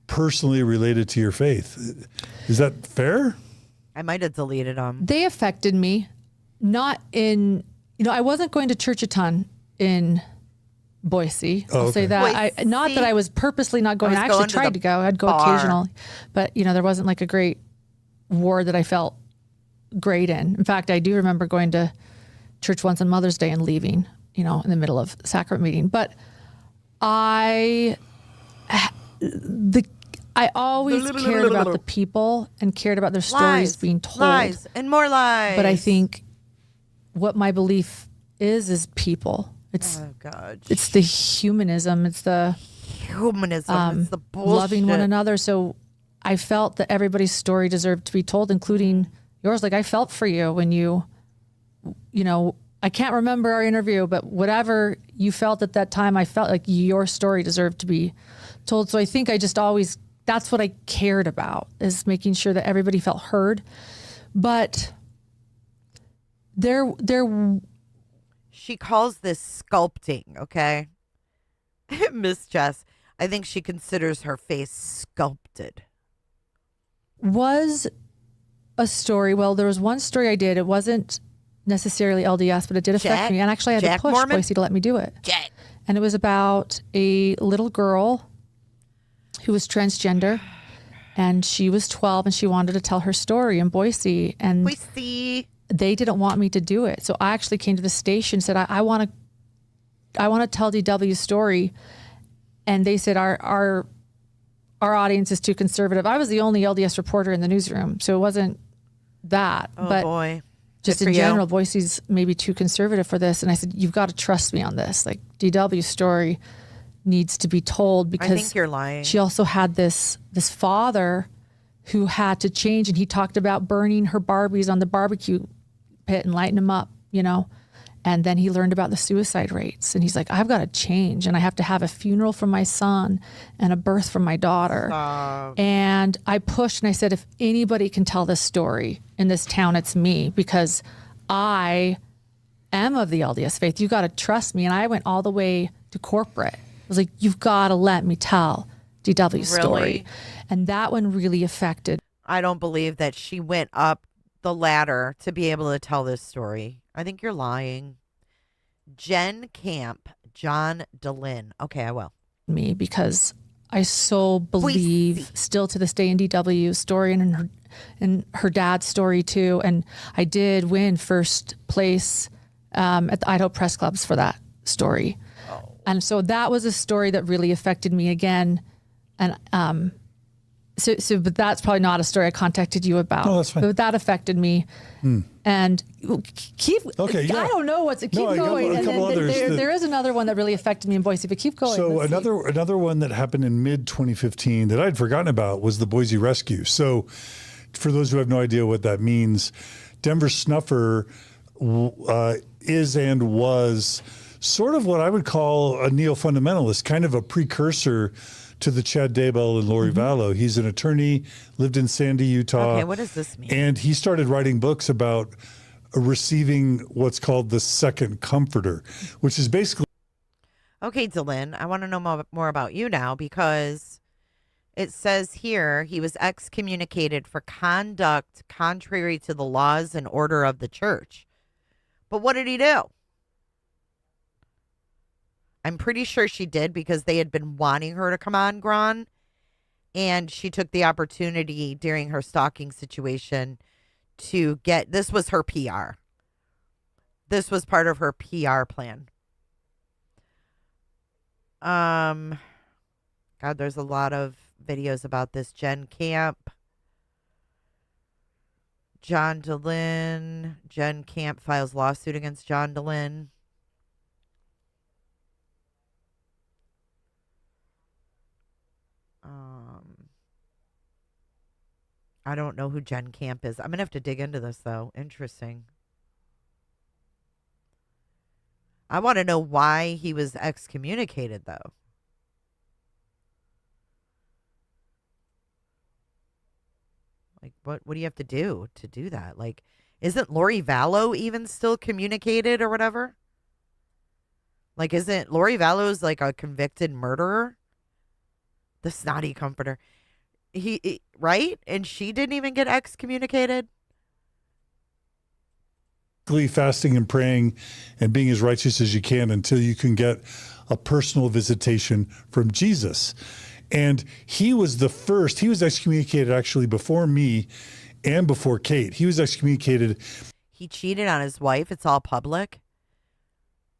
personally related to your faith. Is that fair? I might have deleted them. They affected me, not in, I wasn't going to church a ton in Boise. I'll say that. Not that I was purposely not going. I actually tried to go. I'd go occasionally. But, there wasn't like a great ward that I felt great in. In fact, I do remember going to church once on Mother's Day and leaving, in the middle of sacrament meeting. But I always cared about the people and cared about their stories being told. Lies and more lies. But I think what my belief is people. It's it's the humanism. It's the humanism. It's the bullshit. Loving one another. So I felt that everybody's story deserved to be told, including yours. Like I felt for you when you I can't remember our interview, but whatever you felt at that time, I felt like your story deserved to be told. So I think I just always, that's what I cared about, is making sure that everybody felt heard. But she calls this sculpting, okay? Miss Jess, I think she considers her face sculpted. Was a story, well, there was one story I did. It wasn't necessarily LDS, but it did affect me. And actually I had to push Mormon? Boise to let me do it. Jack. And it was about a little girl who was transgender, and she was 12 and she wanted to tell her story in Boise. And they didn't want me to do it. So I actually came to the station and said, I want to tell DW's story. And they said, our audience is too conservative. I was the only LDS reporter in the newsroom, so it wasn't that. Oh, but boy. Just in general, Boise's maybe too conservative for this. And I said, you've got to trust me on this. Like, DW's story needs to be told, because I think you're lying. She also had this father who had to change, and he talked about burning her Barbies on the barbecue pit and lighting them up, And then he learned about the suicide rates, and he's like, I've got to change, and I have to have a funeral for my son and a birth for my daughter. And I pushed and I said, if anybody can tell this story in this town, it's me, because I am of the LDS faith. You got to trust me. And I went all the way to corporate. I was like, you've got to let me tell DW's story. And that one really affected. I don't believe that she went up the ladder to be able to tell this story. I think you're lying. Jen Camp, John DeLynn. Okay, I will. Me, because I so believe still to this day in DW's story and her dad's story too. And I did win first place at the Idaho Press Clubs for that story. Oh. And so that was a story that really affected me again. And but that's probably not a story I contacted you about. No, that's fine. But that affected me. And keep. Okay, yeah. I don't know what's. Keep going. A couple others. There is another one that really affected me in Boise, but keep going. So another one that happened in mid 2015 that I'd forgotten about was the Boise rescue. So, for those who have no idea what that means, Denver Snuffer is and was sort of what I would call a neo-fundamentalist, kind of a precursor to the Chad Daybell and Lori Vallow. He's an attorney, lived in Sandy, Utah. Okay, what does this mean? And he started writing books about receiving what's called the second comforter, which is basically... Okay, Dylan, I want to know more about you now, because it says here he was excommunicated for conduct contrary to the laws and order of the church. But what did he do? I'm pretty sure she did, because they had been wanting her to come on, Gron. And she took the opportunity during her stalking situation to get, this was her PR. This was part of her PR plan. God, there's a lot of videos about this. Jen Camp. John DeLynn. Jen Camp files lawsuit against John DeLynn. I don't know who Jen Camp is. I'm going to have to dig into this, though. Interesting. I want to know why he was excommunicated, though. Like, what do you have to do that? Like, isn't Lori Vallow even still communicated or whatever? Like, isn't Lori Vallow's like a convicted murderer? The snotty comforter. He right? And she didn't even get excommunicated? Fasting and praying and being as righteous as you can until you can get a personal visitation from Jesus. And he was the first. He was excommunicated actually before me and before Kate. He was excommunicated. He cheated on his wife. It's all public.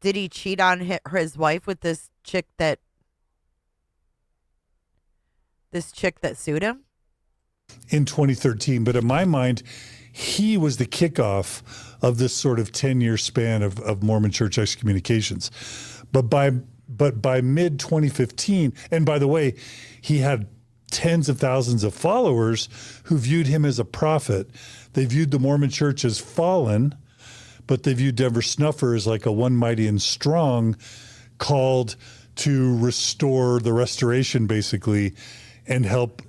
Did he cheat on his wife with this chick that sued him? In 2013. But in my mind, he was the kickoff of this sort of 10-year span of Mormon church excommunications. But by mid 2015, and by the way, he had tens of thousands of followers who viewed him as a prophet. They viewed the Mormon church as fallen, but they viewed Denver Snuffer as like a one mighty and strong, called to restore the restoration, basically, and help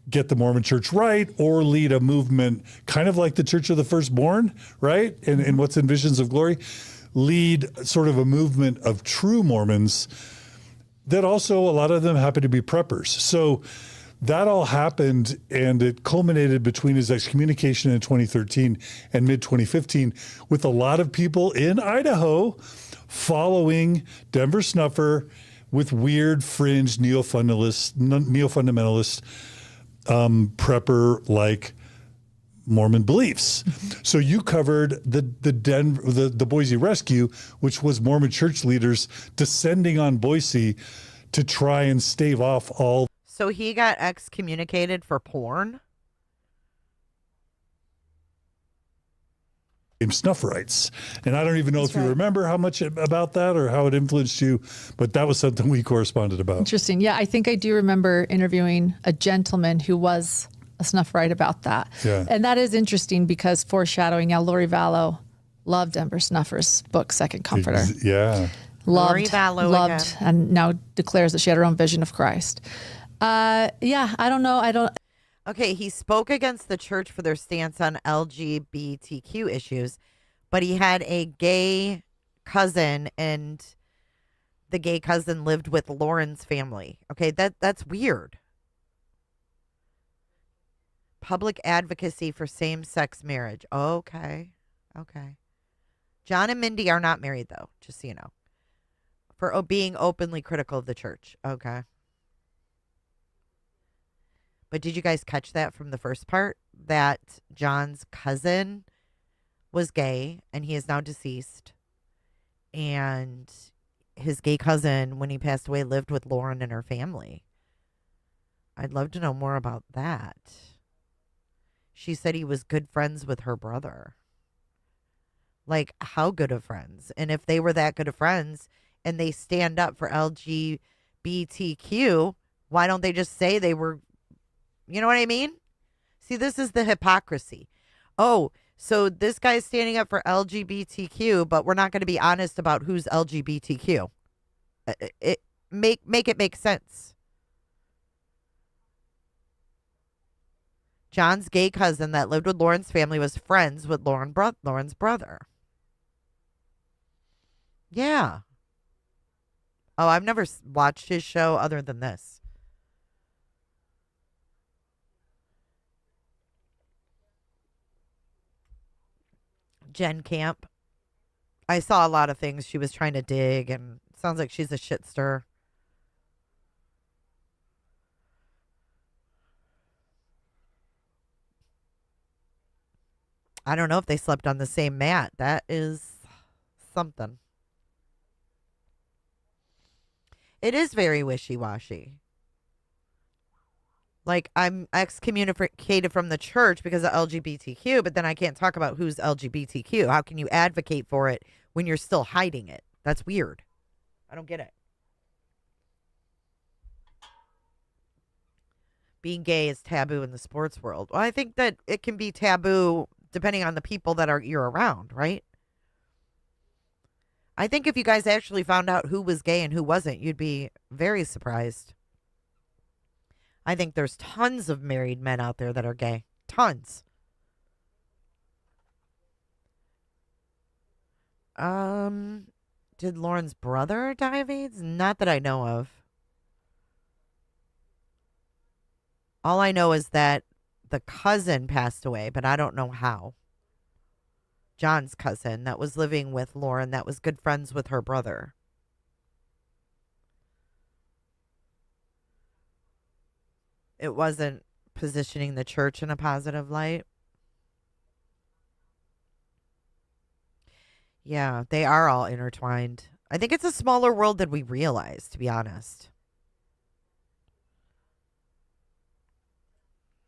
get the Mormon church right, or lead a movement kind of like the Church of the Firstborn, right? And what's in Visions of Glory, lead sort of a movement of true Mormons that also a lot of them happen to be preppers. So that all happened, and it culminated between his excommunication in 2013 and mid 2015 with a lot of people in Idaho following Denver Snuffer with weird fringe neo-fundamentalist prepper like Mormon beliefs. So you covered the Boise rescue, which was Mormon church leaders descending on Boise to try and stave off all. So he got excommunicated for porn? Snufferites. And I don't even know if you remember how much about that or how it influenced you, but that was something we corresponded about. Interesting. Yeah, I think I do remember interviewing a gentleman who was a Snufferite about that. Yeah. And that is interesting because foreshadowing, Lori Vallow loved Denver Snuffer's book, Second Comforter. Yeah. Lori Vallow loved, and now declares that she had her own vision of Christ. I don't know. Okay, he spoke against the church for their stance on LGBTQ issues, but he had a gay cousin, and the gay cousin lived with Lauren's family. Okay, that's weird. Public advocacy for same-sex marriage. Okay. John and Mindy are not married, though, just so you know. For being openly critical of the church. Okay. But did you guys catch that from the first part? That John's cousin was gay and he is now deceased. And his gay cousin, when he passed away, lived with Lauren and her family. I'd love to know more about that. She said he was good friends with her brother. Like, how good of friends? And if they were that good of friends and they stand up for LGBTQ, why don't they just say they were... You know what I mean? See, this is the hypocrisy. Oh, so this guy's standing up for LGBTQ, but we're not going to be honest about who's LGBTQ. Make it make sense. John's gay cousin that lived with Lauren's family was friends with Lauren's brother. Yeah. Oh, I've never watched his show other than this. Jen Camp. I saw a lot of things she was trying to dig, and it sounds like she's a shit stir. I don't know if they slept on the same mat. That is something. It is very wishy-washy. Like, I'm excommunicated from the church because of LGBTQ, but then I can't talk about who's LGBTQ. How can you advocate for it when you're still hiding it? That's weird. I don't get it. Being gay is taboo in the sports world. Well, I think that it can be taboo depending on the people that you're around, right? I think if you guys actually found out who was gay and who wasn't, you'd be very surprised. I think there's tons of married men out there that are gay. Tons. Did Lauren's brother die of AIDS? Not that I know of. All I know is that the cousin passed away, but I don't know how. John's cousin that was living with Lauren, that was good friends with her brother. It wasn't positioning the church in a positive light. Yeah, they are all intertwined. I think it's a smaller world than we realize, to be honest.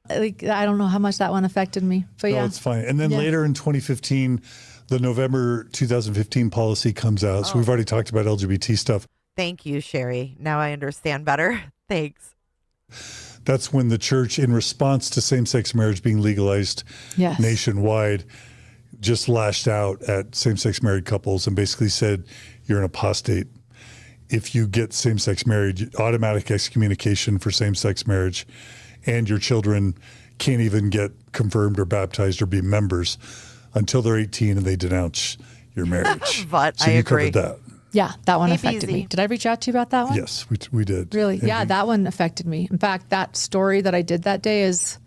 Like, I don't know how much that one affected me, but yeah, it's fine. And then later in 2015, the November 2015 policy comes out. So we've already talked about LGBT stuff. Thank you, Sherry. Now I understand better. Thanks. That's when the church, in response to same-sex marriage being legalized nationwide, just lashed out at same-sex married couples and basically said, you're an apostate. If you get same-sex marriage, automatic excommunication for same-sex marriage, and your children can't even get confirmed or baptized or be members until they're 18 and they denounce your marriage. But so I you agree. covered that. Yeah, that one Keep affected easy. me. Did I reach out to you about that one? Yes, we did. Really? And Yeah, that one affected me. In fact, that story that I did that day is,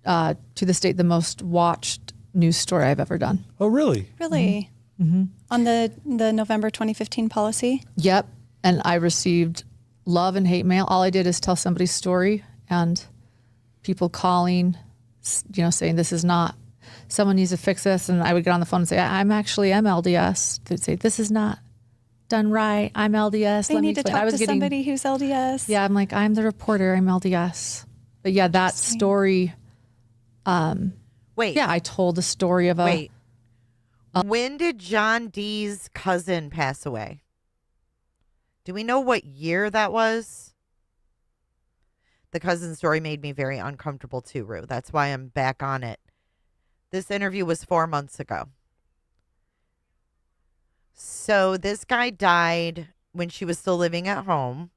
to this date, the most watched news story I've ever done. Oh, really? Really? Mm-hmm. On the November 2015 policy? Yep. And I received love and hate mail. All I did is tell somebody's story, and people calling, saying this is not, someone needs to fix this. And I would get on the phone and say, I'm actually LDS. They'd say, this is not done right. I'm LDS. They need to talk to somebody who's LDS. Yeah, I'm like, I'm the reporter. I'm LDS. But yeah, that story. Wait. Yeah, I told the story of a. Wait. When did John D's cousin pass away? Do we know what year that was? The cousin story made me very uncomfortable too, Rue. That's why I'm back on it. This interview was 4 months ago. So this guy died when she was still living at home.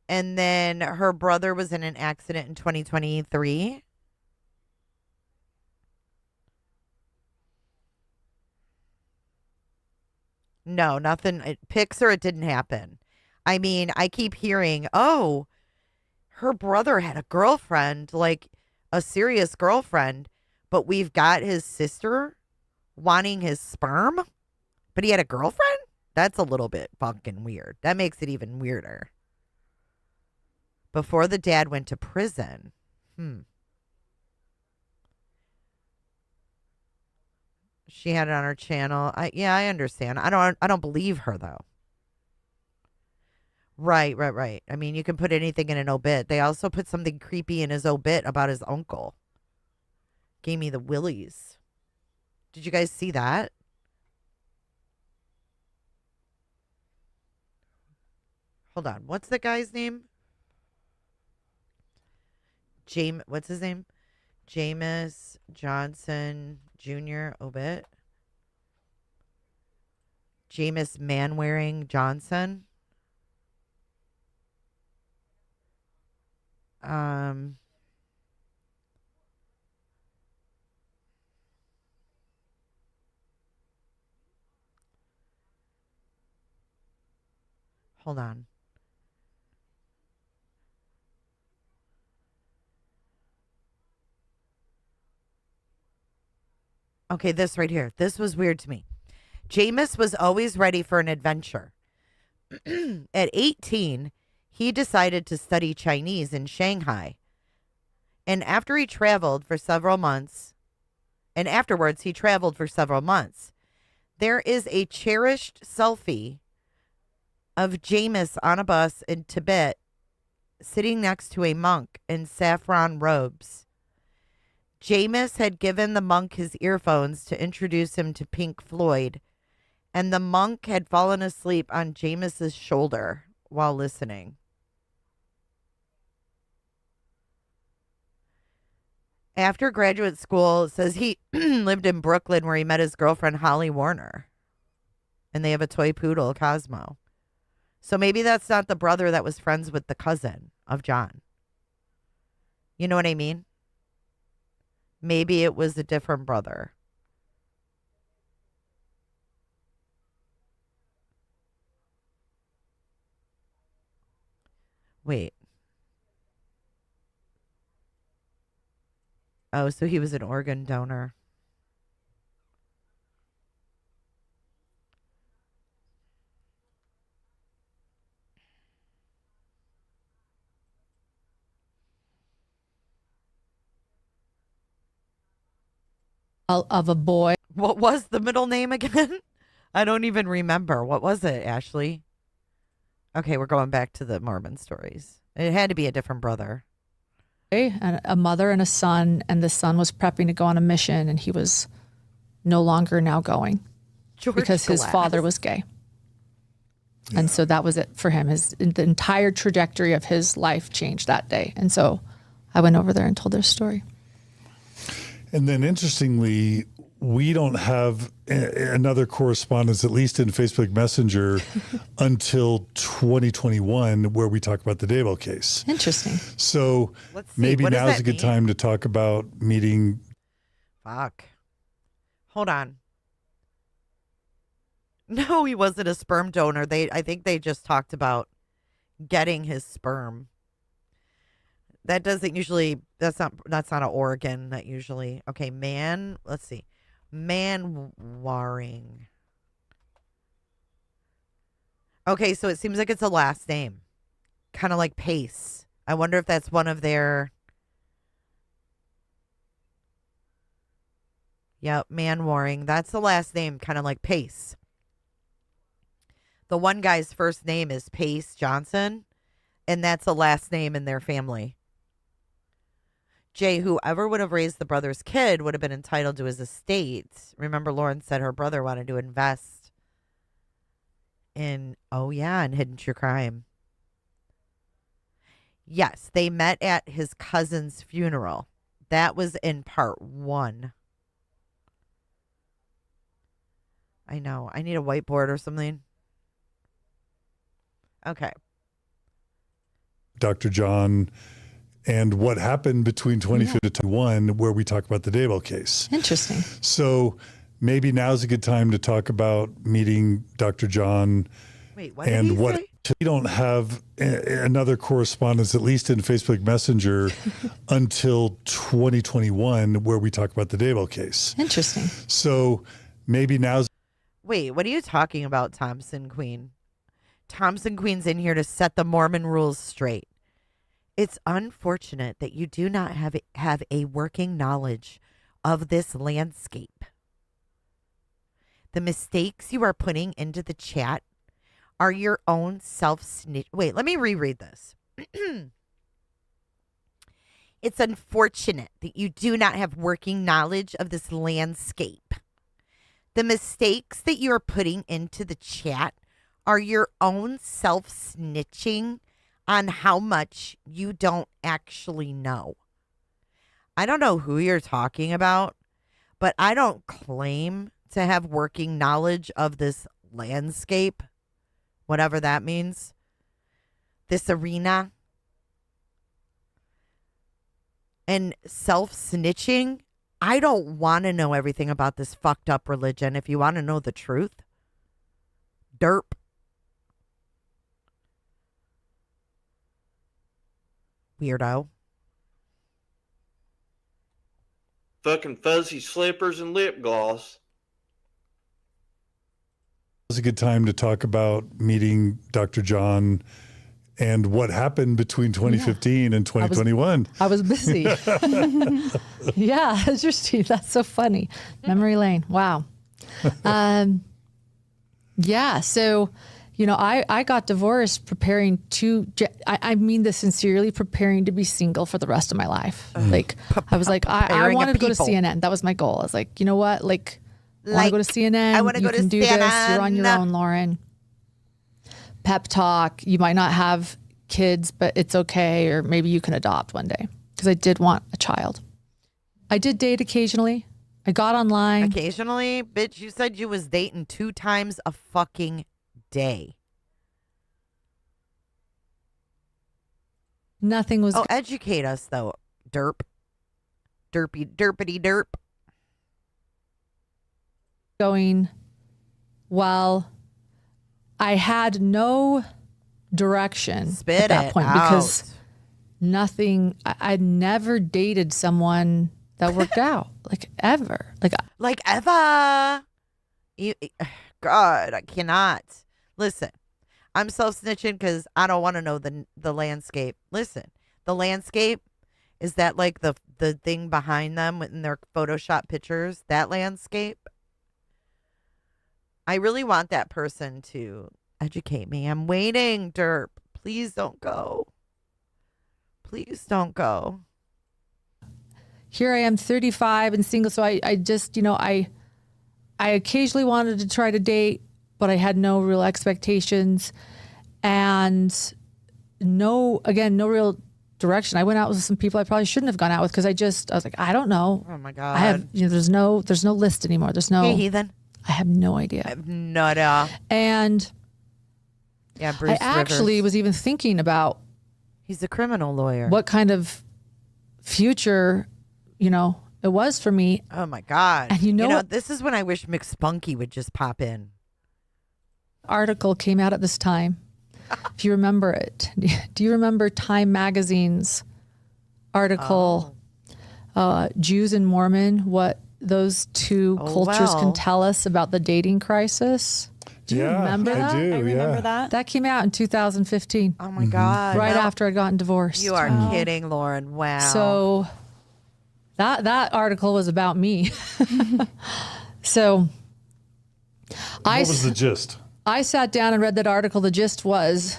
And then her brother was in an accident in 2023. No, nothing. It picks her. It didn't happen. I mean, I keep hearing, oh, her brother had a girlfriend, like a serious girlfriend, but we've got his sister wanting his sperm, but he had a girlfriend? That's a little bit fucking weird. That makes it even weirder. Before the dad went to prison. She had it on her channel. I understand. I don't believe her though. Right. I mean, you can put anything in an obit. They also put something creepy in his obit about his uncle. Gave me the willies. Did you guys see that? Hold on. What's the guy's name? What's his name? Jameis Johnson Jr. obit. Jameis Manwaring Johnson. Hold on. Okay, this right here. This was weird to me. Jameis was always ready for an adventure. At 18, he decided to study Chinese in Shanghai. And afterwards he traveled for several months. There is a cherished selfie of Jameis on a bus in Tibet sitting next to a monk in saffron robes. Jameis had given the monk his earphones to introduce him to Pink Floyd, and the monk had fallen asleep on Jameis's shoulder while listening. After graduate school, it says he lived in Brooklyn where he met his girlfriend, Holly Warner. And they have a toy poodle, Cosmo. So maybe that's not the brother that was friends with the cousin of John. You know what I mean? Maybe it was a different brother. Wait. Oh, so he was an organ donor. Of a boy. What was the middle name again? I don't even remember. What was it, Ashley? Okay, we're going back to the Mormon stories. It had to be a different brother. And a mother and a son, and the son was prepping to go on a mission, and he was no longer now going because his father was gay. Yeah. And so that was it for him. The entire trajectory of his life changed that day. And so I went over there and told their story. And then interestingly, we don't have another correspondence, at least in Facebook Messenger, until 2021, where we talk about the Daybell case. Interesting. So maybe now's a good time to talk about meeting. Fuck. Hold on. No, he wasn't a sperm donor. I think they just talked about getting his sperm. That doesn't usually, that's not an organ that usually, okay, let's see. Man warring. Okay, so it seems like it's a last name. Kind of like Pace. I wonder if that's one of their. Yep, Man warring. That's the last name, kind of like Pace. The one guy's first name is Pace Johnson, and that's the last name in their family. Jay, whoever would have raised the brother's kid would have been entitled to his estate. Remember, Lauren said her brother wanted to invest in Hidden True Crime. Yes, they met at his cousin's funeral. That was in part 1. I know. I need a whiteboard or something. Okay. Dr. John. And what happened between 2015 to 2021, where we talk about the Daybell case. Interesting. So maybe now's a good time to talk about meeting Dr. John. Wait, what did he say? We don't have another correspondence, at least in Facebook Messenger, until 2021, where we talk about the Daybell case. Interesting. So maybe now's. Wait, what are you talking about, Thompson Queen? Thompson Queen's in here to set the Mormon rules straight. It's unfortunate that you do not have a working knowledge of this landscape. The mistakes you are putting into the chat are your own self-snitch. Wait, let me reread this. It's unfortunate that you do not have working knowledge of this landscape. The mistakes that you are putting into the chat are your own self-snitching on how much you don't actually know. I don't know who you're talking about, but I don't claim to have working knowledge of this landscape, whatever that means, this arena. And self-snitching, I don't want to know everything about this fucked up religion. If you want to know the truth, derp. Weirdo. Fucking fuzzy slippers and lip gloss. It's a good time to talk about meeting Dr. John and what happened between 2015 and 2021. I was busy. Yeah, interesting. That's so funny. Memory lane. Wow. Yeah. So, I got divorced preparing to, I mean this sincerely, preparing to be single for the rest of my life. Like, I was like, I wanted to go to CNN. That was my goal. I was like, you know what? Like, I want to go to CNN. I want to you go can to do CNN. this. You're on your own, Lauren. Pep talk. You might not have kids, but it's okay. Or maybe you can adopt one day. Because I did want a child. I did date occasionally. I got online. Occasionally? Bitch, you said you was dating 2 times a fucking day. Nothing was. Oh, educate us though, derp. Derpity derp. Going well. I had no direction at that point because nothing. I'd never dated someone that worked out like ever. Like ever. God, I cannot. Listen, I'm self-snitching because I don't want to know the landscape. Listen, the landscape is that like the thing behind them in their Photoshop pictures, that landscape. I really want that person to educate me. I'm waiting, derp. Please don't go. Please don't go. Here I am, 35 and single. So I just, I occasionally wanted to try to date, but I had no real expectations and no real direction. I went out with some people I probably shouldn't have gone out with because I was like, I don't know. Oh my God. I have, there's no list anymore. There's no. Hey, heathen. I have no idea. I have no idea. And yeah, Bruce I actually Rivers. was even thinking about. He's a criminal lawyer. What kind of future, it was for me. Oh my God. And you know this is when I wish McSpunky would just pop in. Article came out at this time. If you remember it. Do you remember Time Magazine's article, Jews and Mormon, what those two cultures can tell us about the dating crisis? Do you remember that? I do, I remember that. That came out in 2015. Oh my God. Right after I'd gotten divorced. You are kidding, Lauren. Wow. So that article was about me. So what was the gist? I sat down and read that article. The gist was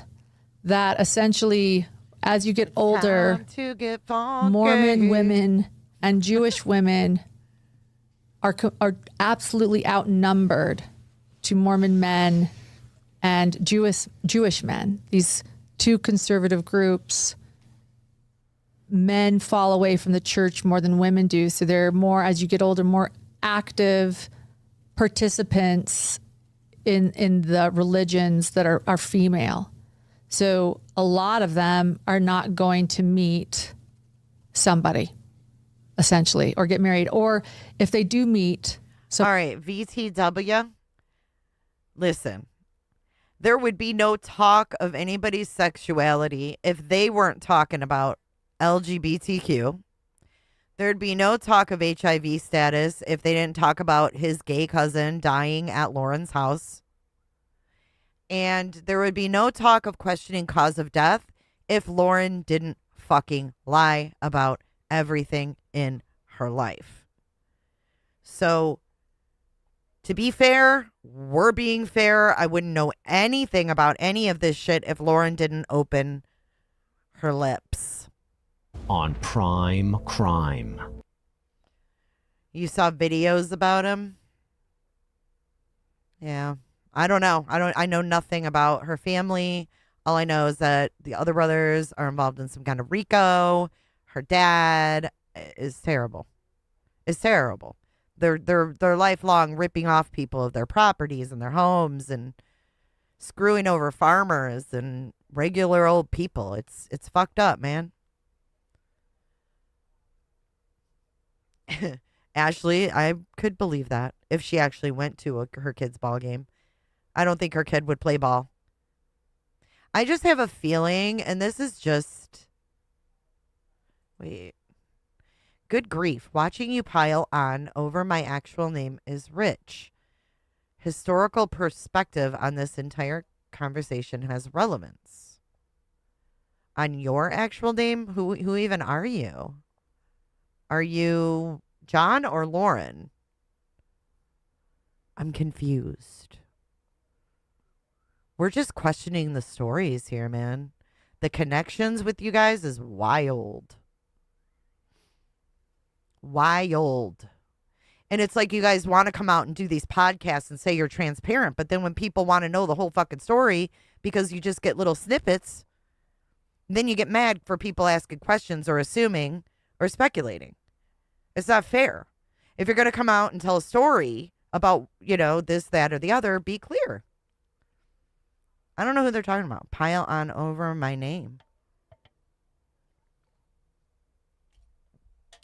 that essentially, as you get older, to get funky. Mormon women and Jewish women are absolutely outnumbered to Mormon men and Jewish men. These two conservative groups, men fall away from the church more than women do. So they're more, as you get older, more active participants in the religions that are female. So a lot of them are not going to meet somebody, essentially, or get married. Or if they do meet. So all right, VTW. Listen, there would be no talk of anybody's sexuality if they weren't talking about LGBTQ. There'd be no talk of HIV status if they didn't talk about his gay cousin dying at Lauren's house. And there would be no talk of questioning cause of death if Lauren didn't fucking lie about everything in her life. So, to be fair, we're being fair. I wouldn't know anything about any of this shit if Lauren didn't open her lips. On Prime Crime. You saw videos about him? Yeah. I don't know. I know nothing about her family. All I know is that the other brothers are involved in some kind of RICO. Her dad is terrible. It's terrible. They're lifelong ripping off people of their properties and their homes and screwing over farmers and regular old people. It's fucked up, man. Ashley, I could believe that if she actually went to her kid's ball game. I don't think her kid would play ball. I just have a feeling, and this is just... Wait. Good grief. Watching you pile on over my actual name is rich. Historical perspective on this entire conversation has relevance. On your actual name, who even are you? Are you John or Lauren? I'm confused. We're just questioning the stories here, man. The connections with you guys is wild. Wild. And it's like you guys want to come out and do these podcasts and say you're transparent, but then when people want to know the whole fucking story because you just get little snippets, then you get mad for people asking questions or assuming or speculating. It's not fair. If you're going to come out and tell a story about, this, that, or the other, be clear. I don't know who they're talking about. Pile on over my name.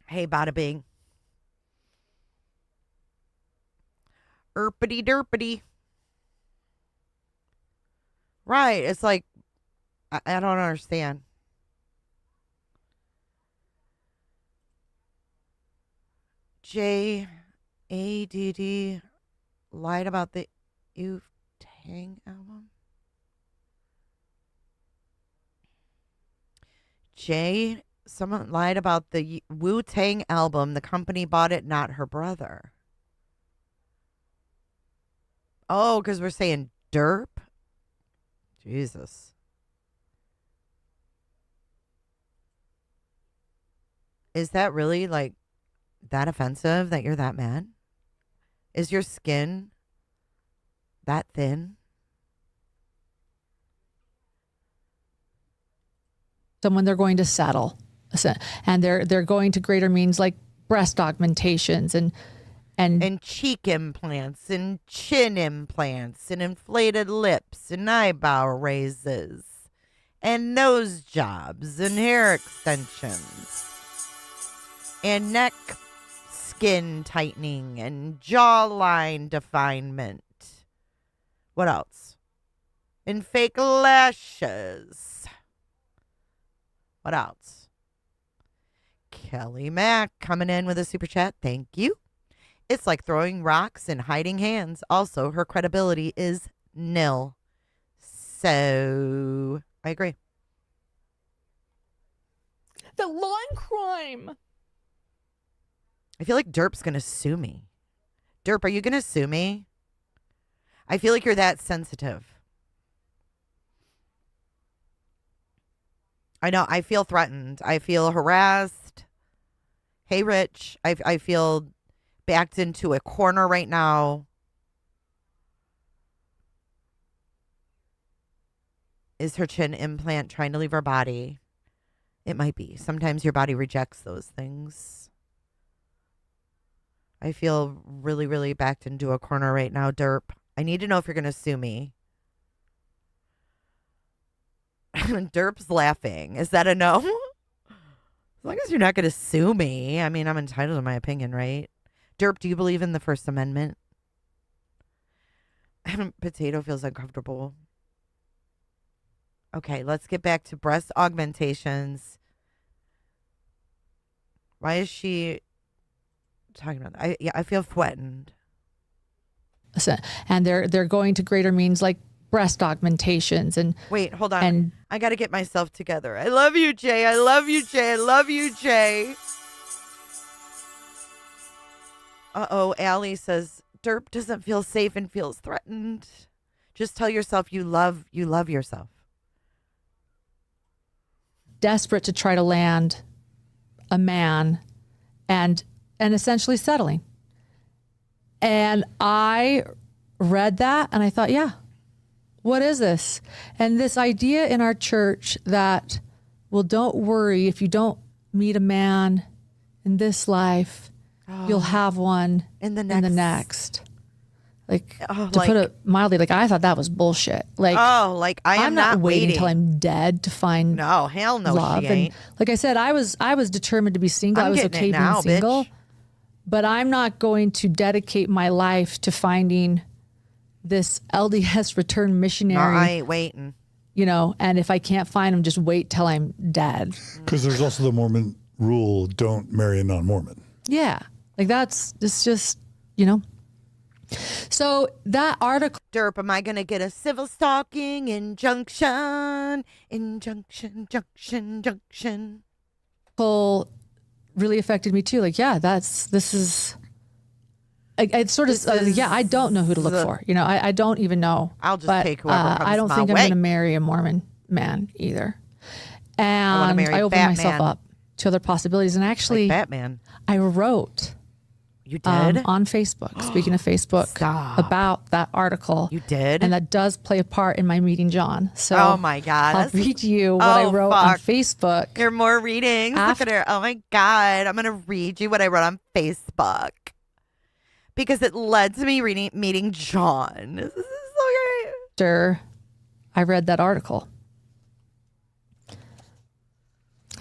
Hey, bada bing. Erpity derpity. Right. It's like, I don't understand. J.A.D.D. lied about the Wu-Tang album. Someone lied about the Wu-Tang album. The company bought it, not her brother. Oh, because we're saying derp? Jesus. Is that really like that offensive that you're that mad? Is your skin that thin? Someone they're going to settle, and they're going to greater means like breast augmentations and cheek implants and chin implants and inflated lips and eyebrow raises and nose jobs and hair extensions and neck skin tightening and jawline definement. What else? And fake lashes. What else? Kelly Mack coming in with a super chat. Thank you. It's like throwing rocks and hiding hands. Also, her credibility is nil. So, I agree. The law and crime. I feel like Derp's going to sue me. Derp, are you going to sue me? I feel like you're that sensitive. I know. I feel threatened. I feel harassed. Hey, Rich. I feel backed into a corner right now. Is her chin implant trying to leave her body? It might be. Sometimes your body rejects those things. I feel really, really backed into a corner right now, Derp. I need to know if you're going to sue me. Derp's laughing. Is that a no? As long as you're not going to sue me. I mean, I'm entitled to my opinion, right? Derp, do you believe in the First Amendment? Potato feels uncomfortable. Okay, let's get back to breast augmentations. Why is she talking about that? I feel threatened. And they're going to greater means like breast augmentations and wait, hold on. And I got to get myself together. I love you, Jay. I love you, Jay. I love you, Jay. Uh-oh, Allie says Derp doesn't feel safe and feels threatened. Just tell yourself you love yourself. Desperate to try to land a man and essentially settling. And I read that and I thought, yeah, what is this? And this idea in our church that, well, don't worry if you don't meet a man in this life, you'll have one in the next. Like, to put it mildly, like I thought that was bullshit. Like, I'm not waiting waiting till I'm dead to find no, hell no, love. She ain't. And like I said, I was determined to be single. I was okay being single, but I'm not going to dedicate my life to finding this LDS return missionary. No, I ain't waiting. And if I can't find him, just wait till I'm dead. Because there's also the Mormon rule: don't marry a non-Mormon. Yeah, like it's just. So that article. Derp, am I going to get a civil stalking injunction? Junction. Really affected me too. Like, yeah, this is It's sort of, I don't know who to look for. You know, I don't even know. I'll just but, take whoever comes I don't my think I'm way. going to marry a Mormon man either. wanna And marry I opened myself Batman. up to other possibilities. And actually, Like Batman. I wrote You did? on Facebook, speaking of Facebook, about that article. You did? And that does play a part in my meeting John. So Oh my God. I'll read you what I wrote on Facebook. There are more readings. Look at her. Oh my God. I'm going to read you what I wrote on Facebook. Because it led to me meeting John. This is so great. After I read that article.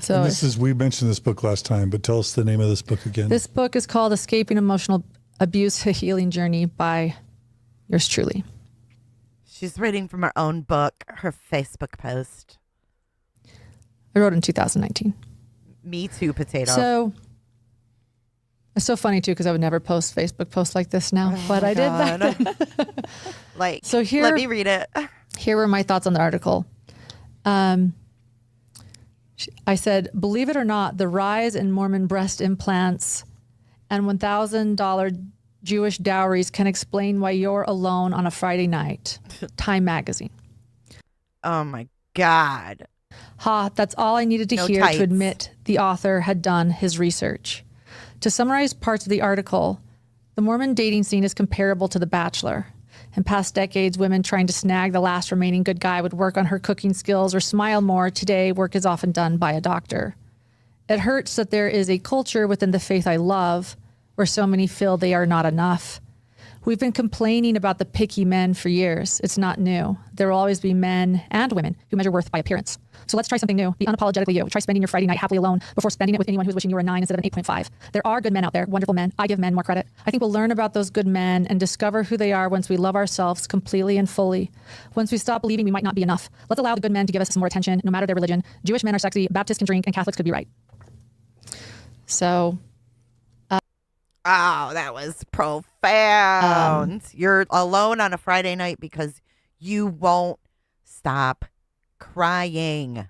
So And this is, we mentioned this book last time, but tell us the name of this book again. This book is called Escaping Emotional Abuse, A Healing Journey by yours truly. She's reading from her own book, her Facebook post. I wrote it in 2019. Me too, Potato. So it's so funny too, because I would never post Facebook posts like this now, but I did back then. Like, so here, let me read it. Here were my thoughts on the article. I said, believe it or not, the rise in Mormon breast implants and $1,000 Jewish dowries can explain why you're alone on a Friday night. Time magazine. Oh my God. Ha, that's all I needed to No hear tights. to admit the author had done his research. To summarize parts of the article, the Mormon dating scene is comparable to The Bachelor. In past decades, women trying to snag the last remaining good guy would work on her cooking skills or smile more. Today, work is often done by a doctor. It hurts that there is a culture within the faith I love where so many feel they are not enough. We've been complaining about the picky men for years. It's not new. There will always be men and women who measure worth by appearance. So let's try something new. Be unapologetically you. Try spending your Friday night happily alone before spending it with anyone who's wishing you were a 9 instead of an 8.5. There are good men out there, wonderful men. I give men more credit. I think we'll learn about those good men and discover who they are once we love ourselves completely and fully. Once we stop believing we might not be enough. Let's allow the good men to give us some more attention, no matter their religion. Jewish men are sexy, Baptists can drink, and Catholics could be right. So... Oh, that was profound. You're alone on a Friday night because you won't stop crying.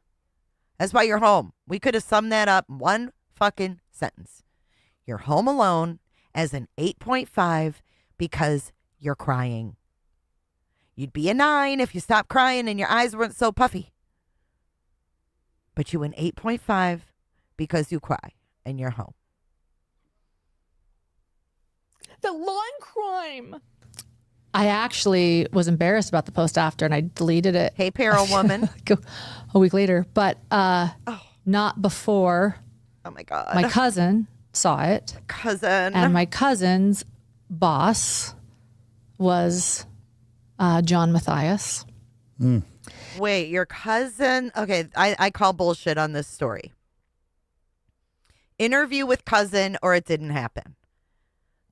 That's why you're home. We could have summed that up in one fucking sentence. You're home alone as an 8.5 because you're crying. You'd be a 9 if you stopped crying and your eyes weren't so puffy. But you an 8.5 because you cry and you're home. The lawn crime. I actually was embarrassed about the post after, and I deleted it. Hey, Peril Woman. A week later, but not before. Oh my God. My cousin saw it. Cousin. And my cousin's boss was John Matthias. Wait, your cousin? Okay, I call bullshit on this story. Interview with cousin, or it didn't happen.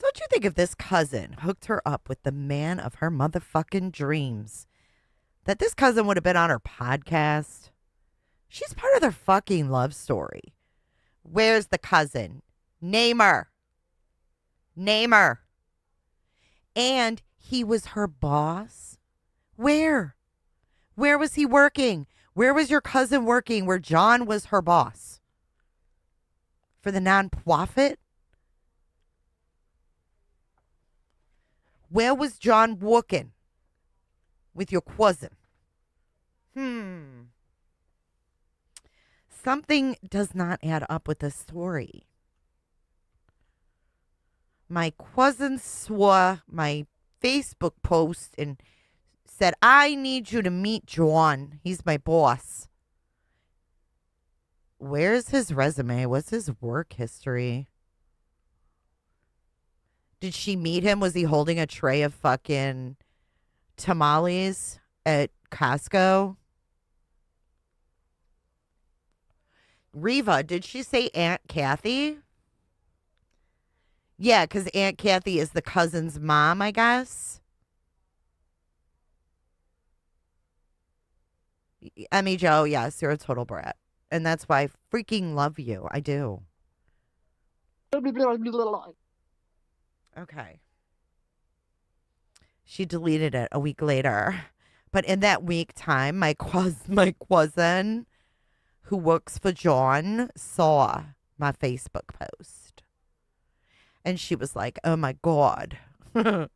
Don't you think if this cousin hooked her up with the man of her motherfucking dreams, that this cousin would have been on her podcast? She's part of their fucking love story. Where's the cousin? Name her. Name her. And he was her boss? Where? Where was he working? Where was your cousin working where John was her boss? For the nonprofit? Where was John working with your cousin? Something does not add up with this story. My cousin saw my Facebook post and said, I need you to meet John. He's my boss. Where's his resume? What's his work history? Did she meet him? Was he holding a tray of fucking tamales at Costco? Reva, did she say Aunt Kathy? Yeah, because Aunt Kathy is the cousin's mom, I guess. Emmy Joe, yes, you're a total brat. And that's why I freaking love you. I do. Okay. She deleted it a week later. But in that week time, my cousin who works for John saw my Facebook post. And she was like, oh my God. Oh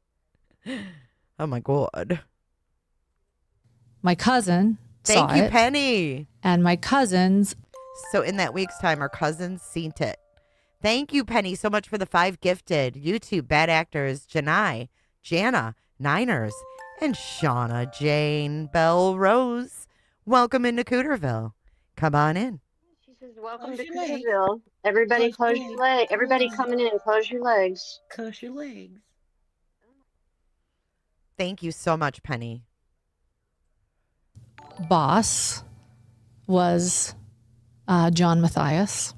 my God. My cousin Thank saw you, it, Penny. and my cousins. So in that week's time, our cousins seen it. Thank you, Penny, so much for the 5 gifted. YouTube, Bad Actors, Janai, Jana, Niners, and Shauna Jane Bell Rose. Welcome into Cooterville. Come on in. She says, welcome to Cooterville. Everybody close your legs. Everybody coming in, close your legs. Close your legs. Thank you so much, Penny. Boss was John Matthias.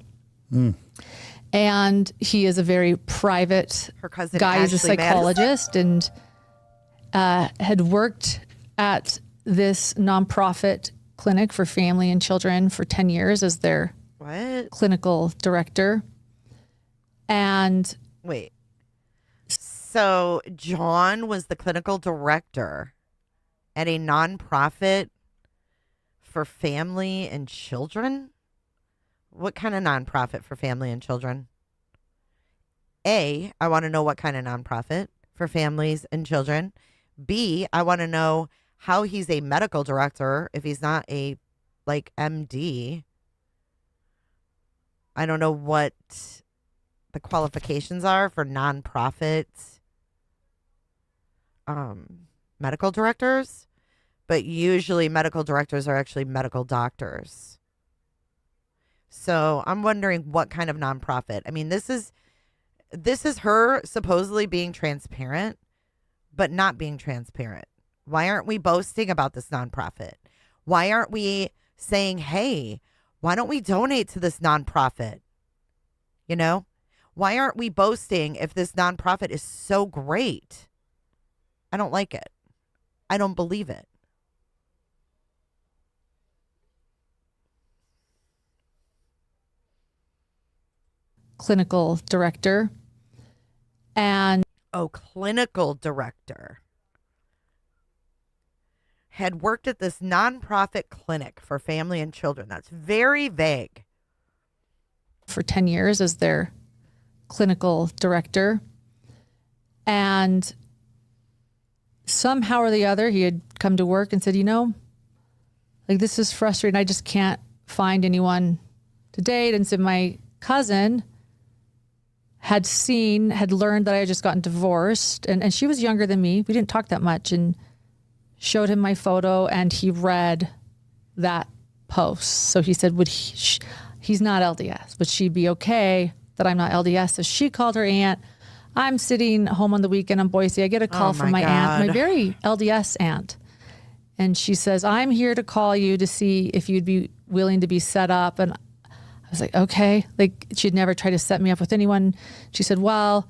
And he is a very private Her cousin guy. He's a Ashley psychologist and had worked at this nonprofit clinic for family and children for 10 years as their clinical director. And wait, so John was the clinical director at a nonprofit for family and children? What kind of nonprofit for family and children? A, I want to know what kind of nonprofit for families and children. B, I want to know how he's a medical director if he's not a, like, MD. I don't know what the qualifications are for nonprofit medical directors, but usually medical directors are actually medical doctors. So I'm wondering what kind of nonprofit. I mean, this is her supposedly being transparent, but not being transparent. Why aren't we boasting about this nonprofit? Why aren't we saying, hey, why don't we donate to this nonprofit? You know, why aren't we boasting if this nonprofit is so great? I don't like it. I don't believe it. clinical director. And clinical director. Had worked at this nonprofit clinic for family and children. That's very vague. For 10 years as their clinical director. And somehow or the other, he had come to work and said, you know, like, this is frustrating. I just can't find anyone to date. And so my cousin had learned that I had just gotten divorced. And she was younger than me. We didn't talk that much. And showed him my photo, and he read that post. So he said, he's not LDS. Would she be okay that I'm not LDS? So she called her aunt. I'm sitting home on the weekend in Boise. I get a call from my aunt, my very LDS aunt. And she says, I'm here to call you to see if you'd be willing to be set up. And I was like, okay. Like, she'd never tried to set me up with anyone. She said, well,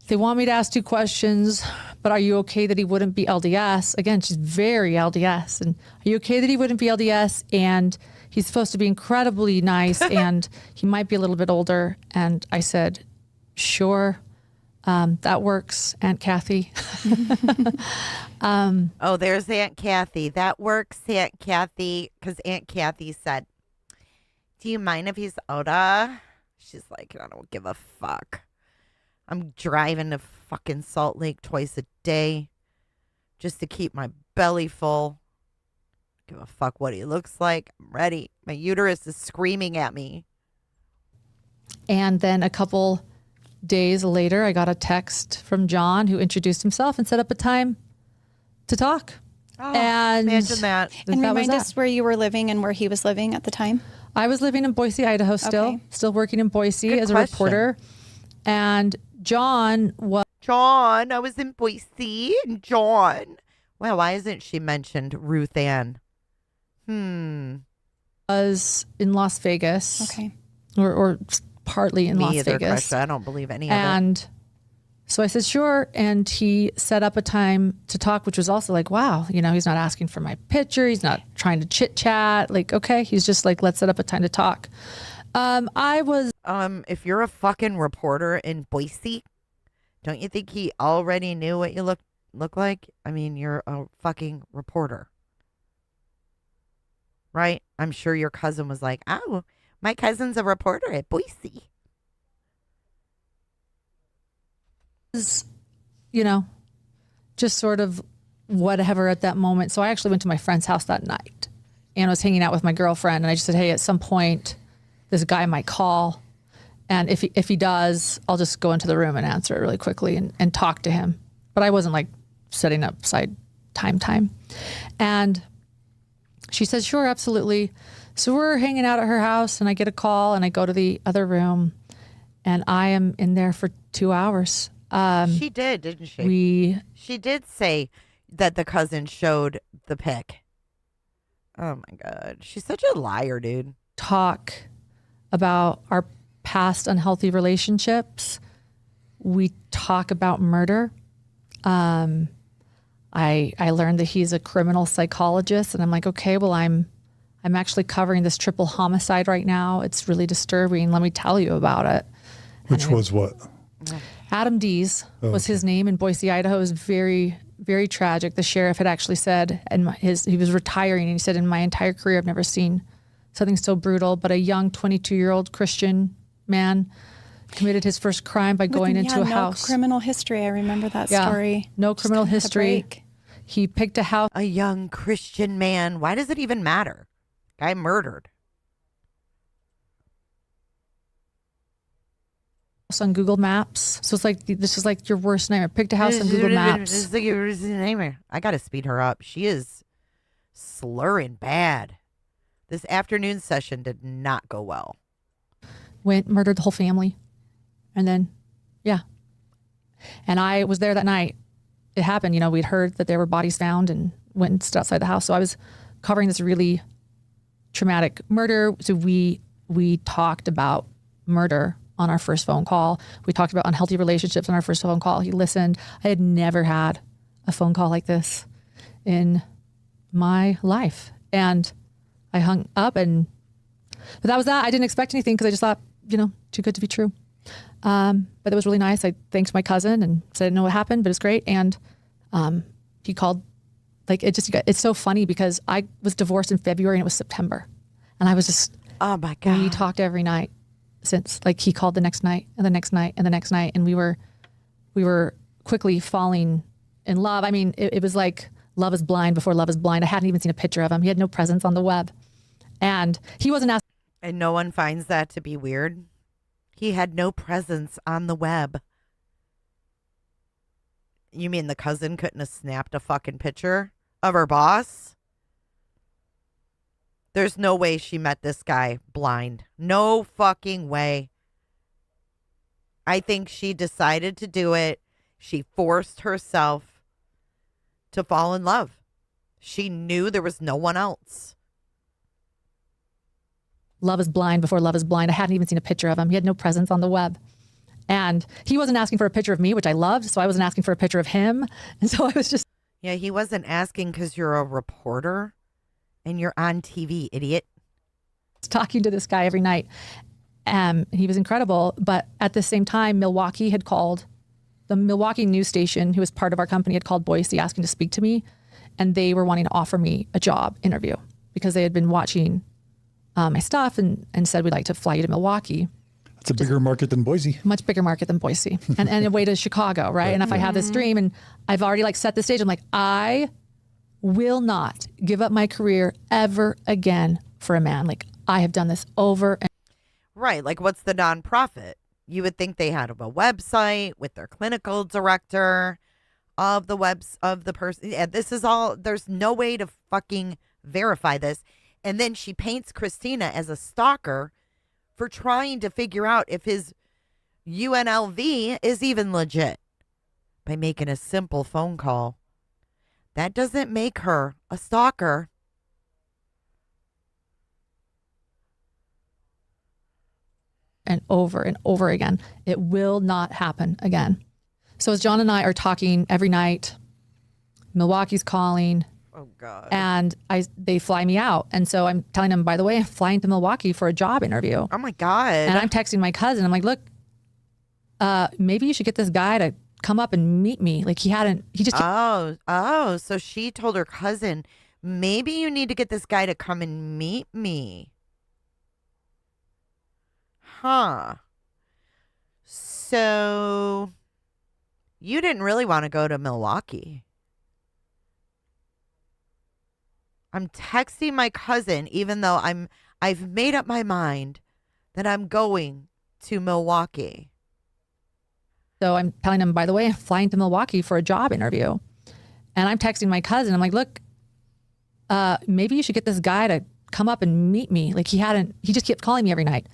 they want me to ask 2 questions, but are you okay that he wouldn't be LDS? Again, she's very LDS. And are you okay that he wouldn't be LDS? And he's supposed to be incredibly nice and he might be a little bit older. And I said, sure, that works, Aunt Kathy. There's Aunt Kathy. That works, Aunt Kathy, because Aunt Kathy said, do you mind if he's older? She's like, I don't give a fuck. I'm driving to fucking Salt Lake twice a day just to keep my belly full. Give a fuck what he looks like. I'm ready. My uterus is screaming at me. And then a couple days later, I got a text from John, who introduced himself and set up a time to talk. Oh, and imagine that. And remind us where you were living and where he was living at the time. I was living in Boise, Idaho still working in Boise as a reporter. And John, I was in Boise, and John. Well, why isn't she mentioned Ruth Ann? Was in Las Vegas. Okay. Or partly in Me Las either, Vegas. Krisha. I don't believe any of it. And so I said, sure. And he set up a time to talk, which was also like, wow, you know, he's not asking for my picture. He's not trying to chit chat. Like, okay. He's just like, let's set up a time to talk. If you're a fucking reporter in Boise, don't you think he already knew what you look like? I mean, you're a fucking reporter, right? I'm sure your cousin was like, oh, my cousin's a reporter at Boise. You know, just sort of whatever at that moment. So I actually went to my friend's house that night and was hanging out with my girlfriend. And I just said, hey, at some point, this guy might call. And if he does, I'll just go into the room and answer it really quickly and talk to him. But I wasn't like setting up side time. And she says, sure, absolutely. So we're hanging out at her house and I get a call and I go to the other room and I am in there for 2 hours. She did, didn't she? She did say that the cousin showed the pic. Oh my God. She's such a liar, dude. Talk about our past unhealthy relationships. We talk about murder. I learned that he's a criminal psychologist and I'm like, okay, well, I'm actually covering this triple homicide right now. It's really disturbing. Let me tell you about it. Which was what? Adam Dees was his name in Boise, Idaho. It was very, very tragic. The sheriff had actually said, and he was retiring, and he said, in my entire career, I've never seen something so brutal. But a young 22-year-old Christian man committed his first crime by going into a house. No criminal history. I remember that story. No criminal history. He picked a house. A young Christian man. Why does it even matter? Guy murdered. On Google Maps. So it's like, this is like your worst nightmare. Picked a house on Google Maps. This is like your worst nightmare. I got to speed her up. She is slurring bad. This afternoon session did not go well. Went, murdered the whole family. And then, yeah. And I was there that night. It happened, you know, we'd heard that there were bodies found and went and stood outside the house. So I was covering this really traumatic murder. So we talked about murder on our first phone call. We talked about unhealthy relationships on our first phone call. He listened. I had never had a phone call like this in my life. And I hung up but that was that. I didn't expect anything because I just thought, you know, too good to be true. But it was really nice. I thanked my cousin and said, I didn't know what happened, but it's great. And he called, like, it's so funny because I was divorced in February and it was September. And I was just, oh my God. We talked every night since, like, he called the next night and the next night and the next night. And we were quickly falling in love. I mean, it was like love is blind before love is blind. I hadn't even seen a picture of him. He had no presence on the web. And he wasn't asking. And no one finds that to be weird. He had no presence on the web. You mean the cousin couldn't have snapped a fucking picture of her boss? There's no way she met this guy blind. No fucking way. I think she decided to do it. She forced herself to fall in love. She knew there was no one else. Love is blind before love is blind. I hadn't even seen a picture of him. He had no presence on the web. And he wasn't asking for a picture of me, which I loved. So I wasn't asking for a picture of him. And so I was just. Yeah, he wasn't asking because you're a reporter and you're on TV, idiot. Talking to this guy every night. He was incredible. But at the same time, Milwaukee had called. The Milwaukee news station, who was part of our company, had called Boise asking to speak to me. And they were wanting to offer me a job interview because they had been watching my stuff and said, we'd like to fly you to Milwaukee. It's a bigger market than Boise. Much bigger market than Boise. and a way to Chicago, right? And if I have this dream and I've already like set the stage, I'm like, I will not give up my career ever again for a man. Like, I have done this over and right. Like, what's the nonprofit? You would think they had a website with their clinical director of the person. And this is all, there's no way to fucking verify this. And then she paints Christina as a stalker for trying to figure out if his UNLV is even legit by making a simple phone call. That doesn't make her a stalker. And over again. It will not happen again. So as John and I are talking every night, Milwaukee's calling. Oh God. And they fly me out. And so I'm telling them, by the way, I'm flying to Milwaukee for a job interview. Oh my God. And I'm texting my cousin. I'm like, look, maybe you should get this guy to come up and meet me. Like he just. Oh, so she told her cousin, maybe you need to get this guy to come and meet me. Huh. So You didn't really want to go to Milwaukee. I'm texting my cousin, even though I've made up my mind that I'm going to Milwaukee. So I'm telling him, by the way, I'm flying to Milwaukee for a job interview. And I'm texting my cousin. I'm like, look, maybe you should get this guy to come up and meet me. Like he just kept calling me every night.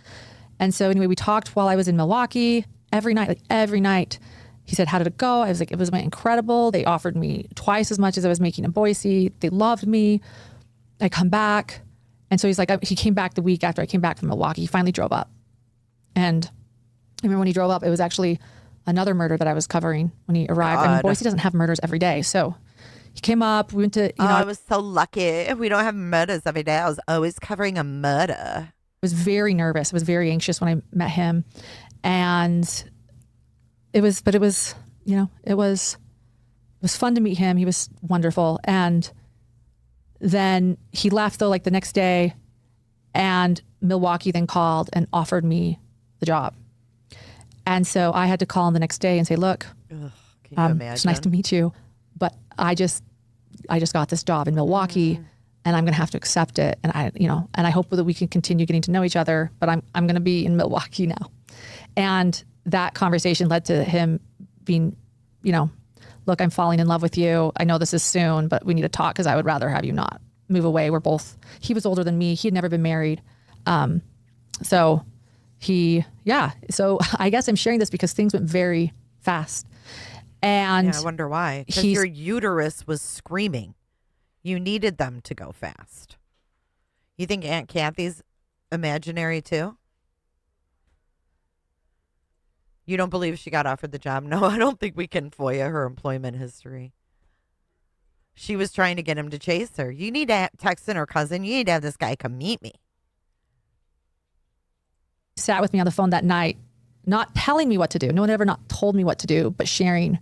And so anyway, we talked while I was in Milwaukee every night. He said, how did it go? I was like, it was incredible. They offered me twice as much as I was making in Boise. They loved me. I come back. And so he's like, he came back the week after I came back from Milwaukee. He finally drove up. And I remember when he drove up, it was actually another murder that I was covering when he arrived. I mean, Boise doesn't have murders every day. So he came up, we went to, I was so lucky. We don't have murders every day. I was always covering a murder. I was very nervous. I was very anxious when I met him. And it was fun to meet him. He was wonderful. And then he left though, like the next day, and Milwaukee then called and offered me the job. And so I had to call him the next day and say, look, it's nice to meet you, but I just got this job in Milwaukee and I'm going to have to accept it. And I hope that we can continue getting to know each other, but I'm going to be in Milwaukee now. And that conversation led to him being, look, I'm falling in love with you. I know this is soon, but we need to talk because I would rather have you not move away. He was older than me. He had never been married. So I guess I'm sharing this because things went very fast. And I wonder why. Because your uterus was screaming. You needed them to go fast. You think Aunt Kathy's imaginary too? You don't believe she got offered the job? No, I don't think we can FOIA her employment history. She was trying to get him to chase her. You need to text in her cousin. You need to have this guy come meet me. Sat with me on the phone that night, not telling me what to do. No one ever not told me what to do, but sharing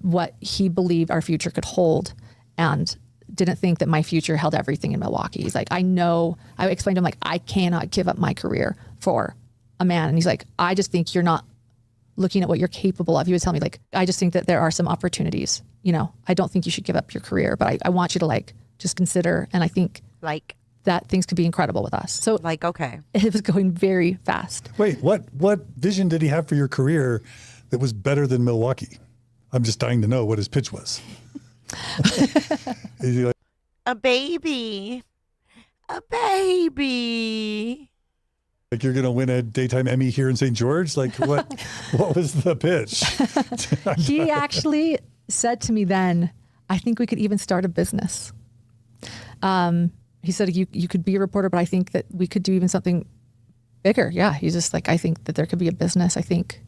what he believed our future could hold, and didn't think that my future held everything in Milwaukee. He's like, I explained to him, like, I cannot give up my career for a man. And he's like, I just think you're not looking at what you're capable of. He was telling me, like, I just think that there are some opportunities. I don't think you should give up your career, but I want you to just consider. And I think that things could be incredible with us. So okay. It was going very fast. Wait, what vision did he have for your career that was better than Milwaukee? I'm just dying to know what his pitch was. Is he like, a baby? Like you're going to win a daytime Emmy here in St. George? Like what was the pitch? He actually said to me then, I think we could even start a business. He said, you could be a reporter, but I think that we could do even something bigger. Yeah. He's just like, I think that there could be a business. I think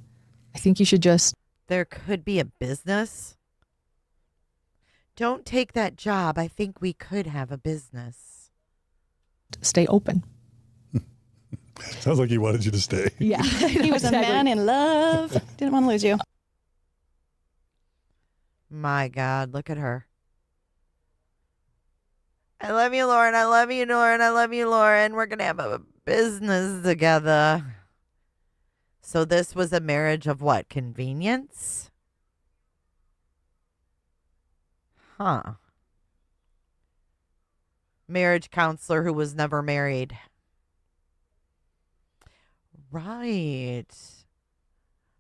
you should just. There could be a business? Don't take that job. I think we could have a business. Stay open. Sounds like he wanted you to stay. Yeah. He was a man in love. Didn't want to lose you. My God, look at her. I love you, Lauren. I love you, Lauren. I love you, Lauren. We're going to have a business together. So this was a marriage of what? Convenience? Huh. Marriage counselor who was never married. Right.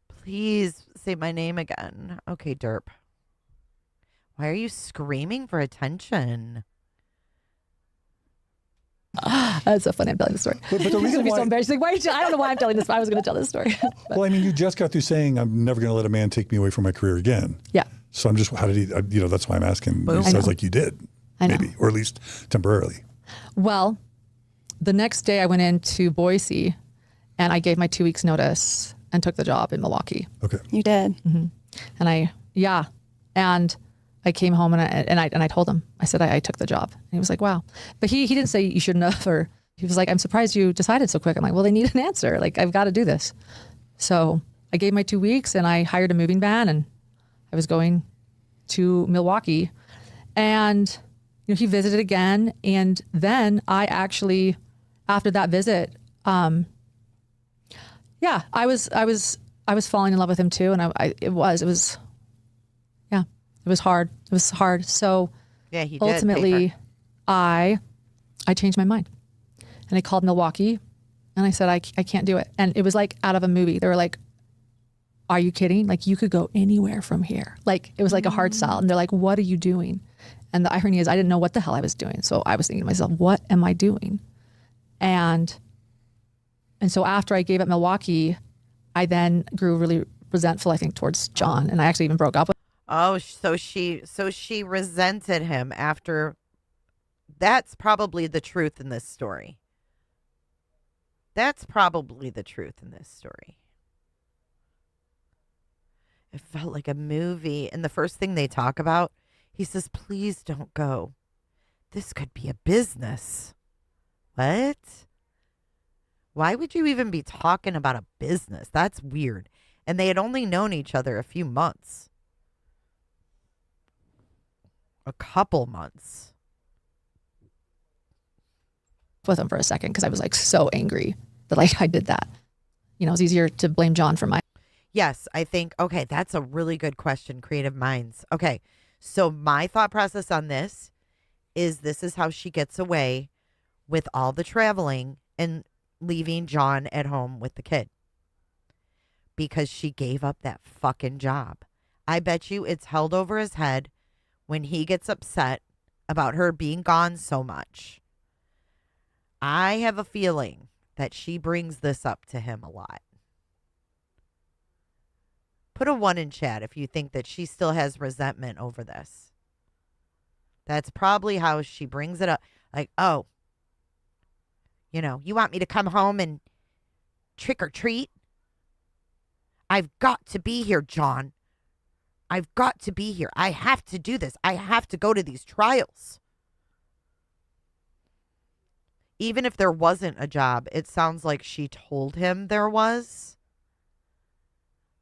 Please say my name again. Okay, derp. Why are you screaming for attention? That's so funny. I'm telling the story. But the reason why, so embarrassed. Like, I don't know why I'm telling this. I was going to tell this story. Well, I mean, you just got through saying I'm never going to let a man take me away from my career again. Yeah. So I'm just, how did he? That's why I'm asking. Boom. It sounds like you did, maybe, or at least temporarily. Well, the next day I went into Boise, and I gave my 2 weeks notice and took the job in Milwaukee. Okay. You did. Mm-hmm. And I came home and I told him, I said, I took the job. And he was like, wow. But he didn't say you shouldn't have, or he was like, I'm surprised you decided so quick. I'm like, well, they need an answer. Like, I've got to do this. So I gave my 2 weeks and I hired a moving van and I was going to Milwaukee, and he visited again. And then I actually, after that visit, I was falling in love with him too. And it was It was hard. It was hard. So Yeah, he did. ultimately, I changed my mind. And I called Milwaukee and I said, I can't do it. And it was like out of a movie. They were like, are you kidding? Like, you could go anywhere from here. Like, it was like a hard sell. And they're like, what are you doing? And the irony is I didn't know what the hell I was doing. So I was thinking to myself, what am I doing? And so after I gave up Milwaukee, I then grew really resentful, I think, towards John. And I actually even broke up with him. Oh, so she resented him after. That's probably the truth in this story. That's probably the truth in this story. It felt like a movie. And the first thing they talk about, he says, please don't go. This could be a business. What? Why would you even be talking about a business? That's weird. And they had only known each other a few months. A couple months. With him for a second because I was like so angry that like I did that. You know, it's easier to blame John for my. Yes, I think, okay, that's a really good question, creative minds. Okay, so my thought process on this is how she gets away with all the traveling and leaving John at home with the kid. Because she gave up that fucking job. I bet you it's held over his head when he gets upset about her being gone so much. I have a feeling that she brings this up to him a lot. Put a 1 in chat if you think that she still has resentment over this. That's probably how she brings it up. Like, oh, you know, you want me to come home and trick or treat? I've got to be here, John. I've got to be here. I have to do this. I have to go to these trials. Even if there wasn't a job, it sounds like she told him there was.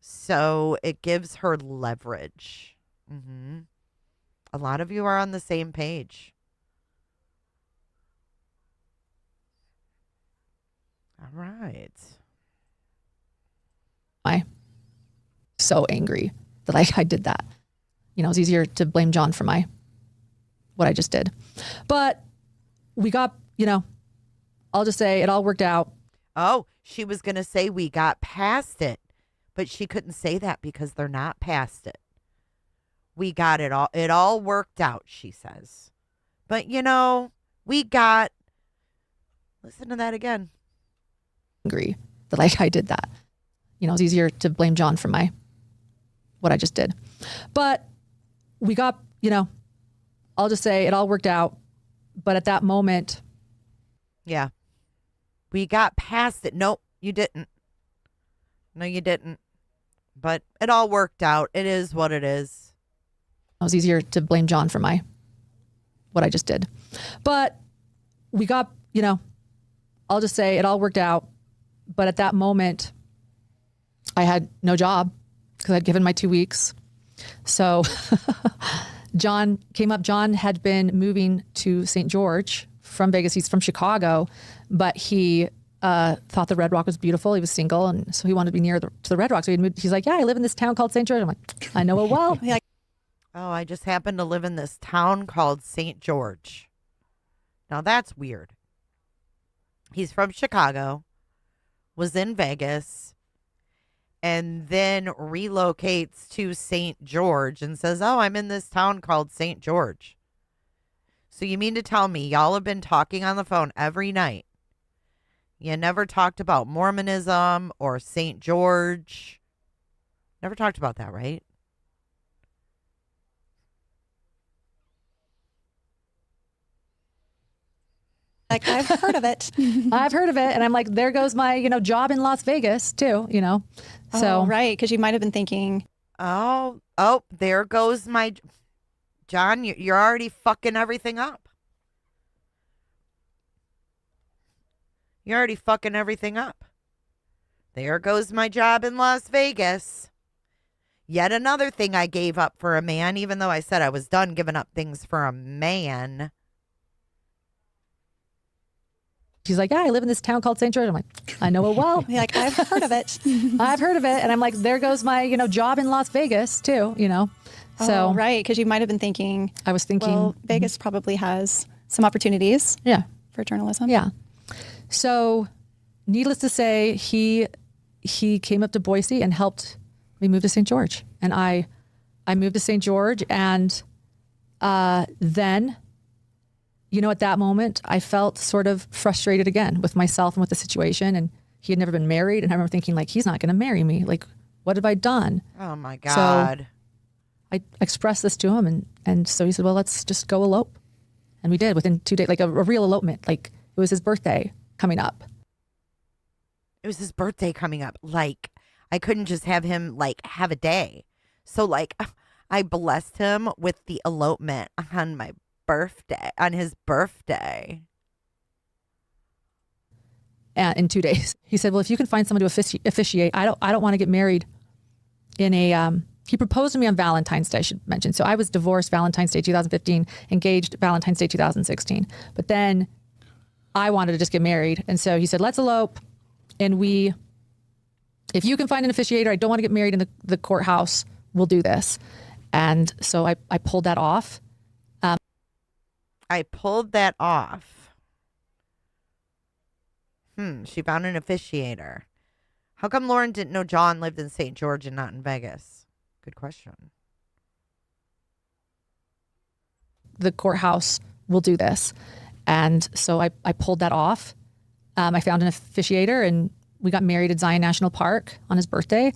So it gives her leverage. Mm-hmm. A lot of you are on the same page. All right. I so angry that I did that. You know, it's easier to blame John for what I just did. But we got, you know, I'll just say it all worked out. Oh, she was going to say we got past it, but she couldn't say that because they're not past it. We got it all. It all worked out, she says. But, you know, we got, listen to that again. Angry that I did that. You know, it's easier to blame John for what I just did. But we got, you know, I'll just say it all worked out. But at that moment. Yeah. We got past it. Nope, you didn't. No, you didn't. But it all worked out. It is what it is. It was easier to blame John for what I just did. But we got, you know, I'll just say it all worked out. But at that moment, I had no job because I'd given my 2 weeks. So John came up. John had been moving to St. George from Vegas. He's from Chicago, but he thought the Red Rock was beautiful. He was single, and so he wanted to be near to the Red Rock. So he's like, yeah, I live in this town called St. George. I'm like, I know it well. He's like, oh, I just happen to live in this town called St. George. Now that's weird. He's from Chicago, was in Vegas, and then relocates to St. George and says, oh, I'm in this town called St. George. So you mean to tell me y'all have been talking on the phone every night? You never talked about Mormonism or St. George? Never talked about that, right? Like, I've heard of it. I've heard of it. And I'm like, there goes my, you know, job in Las Vegas too, you know? So, right. Because you might have been thinking, oh, there goes my, John, you're already fucking everything up. You're already fucking everything up. There goes my job in Las Vegas. Yet another thing I gave up for a man, even though I said I was done giving up things for a man. She's like, yeah, I live in this town called St. George. I'm like, I know it well. You're like, I've heard of it. I've heard of it. And I'm like, there goes my, you know, job in Las Vegas too, you know? So right, because you might have been thinking. I was thinking, well, Vegas probably has some opportunities. Yeah. For journalism. Yeah. So, needless to say, he came up to Boise and helped me move to St. George, and I moved to St. George, and then, at that moment, I felt sort of frustrated again with myself and with the situation, and he had never been married, and I remember thinking, like, he's not going to marry me. Like, what have I done? Oh my God. So I expressed this to him, and so he said, well, let's just go elope. And we did within 2 days, like a real elopement. Like, it was his birthday coming up. It was his birthday coming up. Like, I couldn't just have him, like, have a day. So, like, I blessed him with the elopement on my birthday, on his birthday. And in 2 days, he said, well, if you can find someone to officiate, I don't want to get married in a, he proposed to me on Valentine's Day, I should mention. So I was divorced Valentine's Day 2015, engaged Valentine's Day 2016. But then I wanted to just get married. And so he said, let's elope. And if you can find an officiator, I don't want to get married in the courthouse, we'll do this. And so I pulled that off. I pulled that off. She found an officiator. How come Lauren didn't know John lived in St. George and not in Vegas? Good question. The courthouse will do this. And so I pulled that off. I found an officiator, and we got married at Zion National Park on his birthday,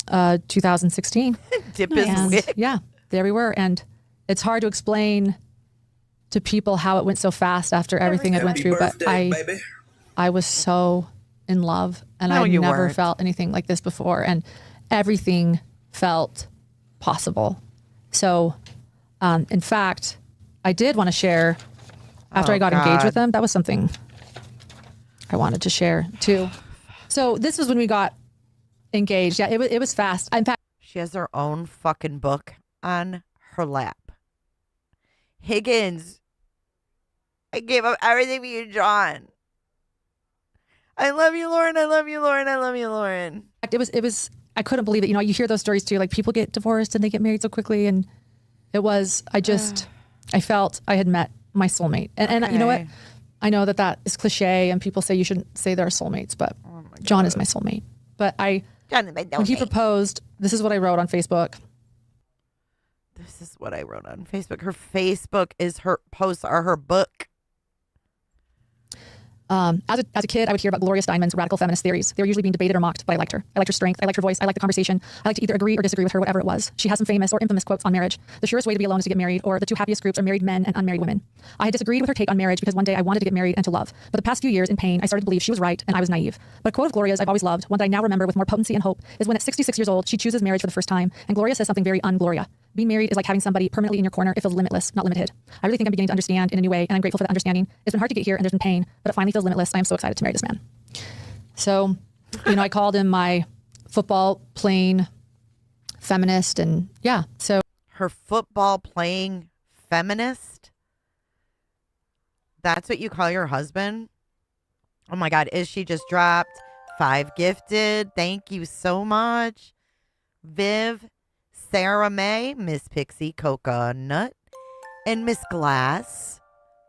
2016. Dip his wig. Yeah, there we were. And it's hard to explain to people how it went so fast after everything I went through. But I was so in love, and I never felt anything like this before. And everything felt possible. So, in fact, I did want to share, after I got engaged with him, that was something I wanted to share too. So this was when we got engaged. Yeah, it was fast. In fact, she has her own fucking book on her lap. Higgins, I gave up everything for you, John. I love you, Lauren. I love you, Lauren. I love you, Lauren. It was, I couldn't believe it. You hear those stories too, like people get divorced and they get married so quickly. And it was, I felt I had met my soulmate. And you know what? I know that is cliche and people say you shouldn't say they're soulmates, but John is my soulmate. But when he proposed, this is what I wrote on Facebook. This is what I wrote on Facebook. Her Facebook is her posts are her book. As a kid, I would hear about Gloria Steinemann's radical feminist theories. They were usually being debated or mocked, but I liked her. I liked her strength. I liked her voice. I liked the conversation. I liked to either agree or disagree with her, whatever it was. She has some famous or infamous quotes on marriage. The surest way to be alone is to get married, or the two happiest groups are married men and unmarried women. I had disagreed with her take on marriage because one day I wanted to get married and to love. But the past few years in pain, I started to believe she was right and I was naive. But a quote of Gloria's I've always loved, one that I now remember with more potency and hope, is when at 66 years old, she chooses marriage for the first time. And Gloria says something very un-Gloria. Being married is like having somebody permanently in your corner. It feels limitless, not limited. I really think I'm beginning to understand in a new way, and I'm grateful for that understanding. It's been hard to get here, and there's been pain, but it finally feels limitless. I am so excited to marry this man. So, I called him my football playing feminist, and yeah, so. Her football playing feminist? That's what you call your husband? Oh my God, is she just dropped 5 gifted? Thank you so much. Viv, Sarah May, Miss Pixie Coconut, and Miss Glass.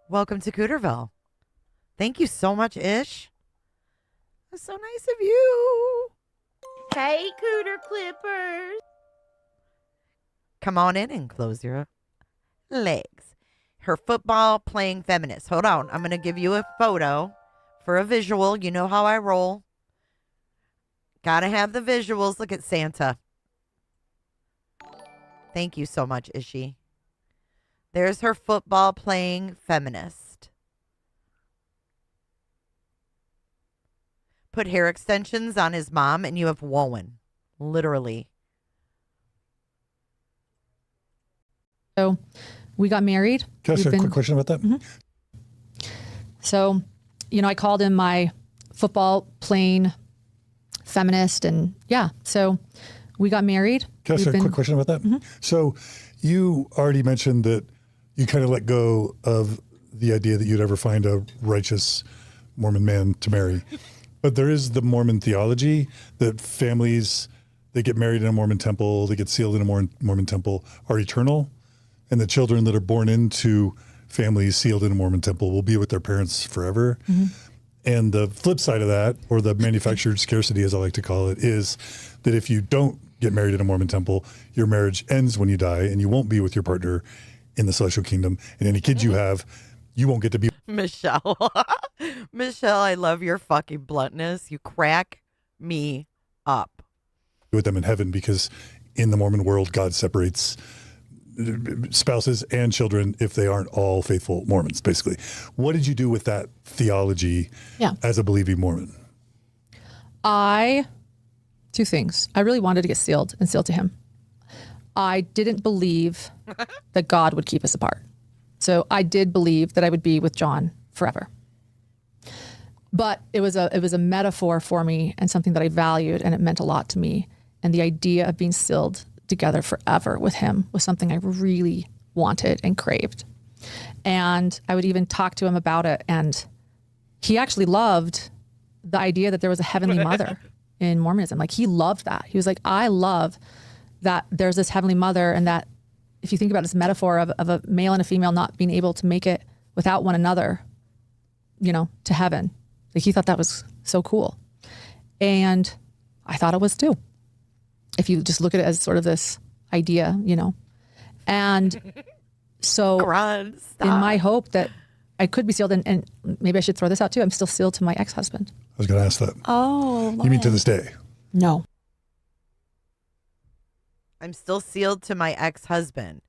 Welcome to Cooterville. Thank you so much, Ish. That's so nice of you. Hey, Cooter Clippers. Come on in and close your legs. Her football playing feminist. Hold on. I'm going to give you a photo for a visual. You know how I roll. Gotta have the visuals. Look at Santa. Thank you so much, Ishi. There's her football playing feminist. Put hair extensions on his mom and you have Wowan. Literally. So we got married. Can I ask a quick question about that? Mm-hmm. So, I called him my football playing feminist, and yeah, so we got married. Can I ask a quick question about that? Mm-hmm. So you already mentioned that you kind of let go of the idea that you'd ever find a righteous Mormon man to marry. But there is the Mormon theology that families that get married in a Mormon temple, that get sealed in a Mormon temple are eternal. And the children that are born into families sealed in a Mormon temple will be with their parents forever. Mm-hmm. And the flip side of that, or the manufactured scarcity, as I like to call it, is that if you don't get married in a Mormon temple, your marriage ends when you die and you won't be with your partner in the celestial kingdom. And any kids you have, you won't get to be. Michelle. Michelle, I love your fucking bluntness. You crack me up. With them in heaven, because in the Mormon world, God separates spouses and children if they aren't all faithful Mormons, basically. What did you do with that theology as a believing Mormon? Two things. I really wanted to get sealed and sealed to him. I didn't believe that God would keep us apart. So I did believe that I would be with John forever. But it was a metaphor for me and something that I valued, and it meant a lot to me. And the idea of being sealed together forever with him was something I really wanted and craved. And I would even talk to him about it. And he actually loved the idea that there was a heavenly mother in Mormonism. Like, he loved that. He was like, I love that there's this heavenly mother, and that if you think about this metaphor of a male and a female not being able to make it without one another, to heaven. Like, he thought that was so cool. And I thought it was too. If you just look at it as sort of this idea, And so in my hope that I could be sealed, and maybe I should throw this out too, I'm still sealed to my ex-husband. I was going to ask that. Oh, you mean to this day? No. I'm still sealed to my ex-husband.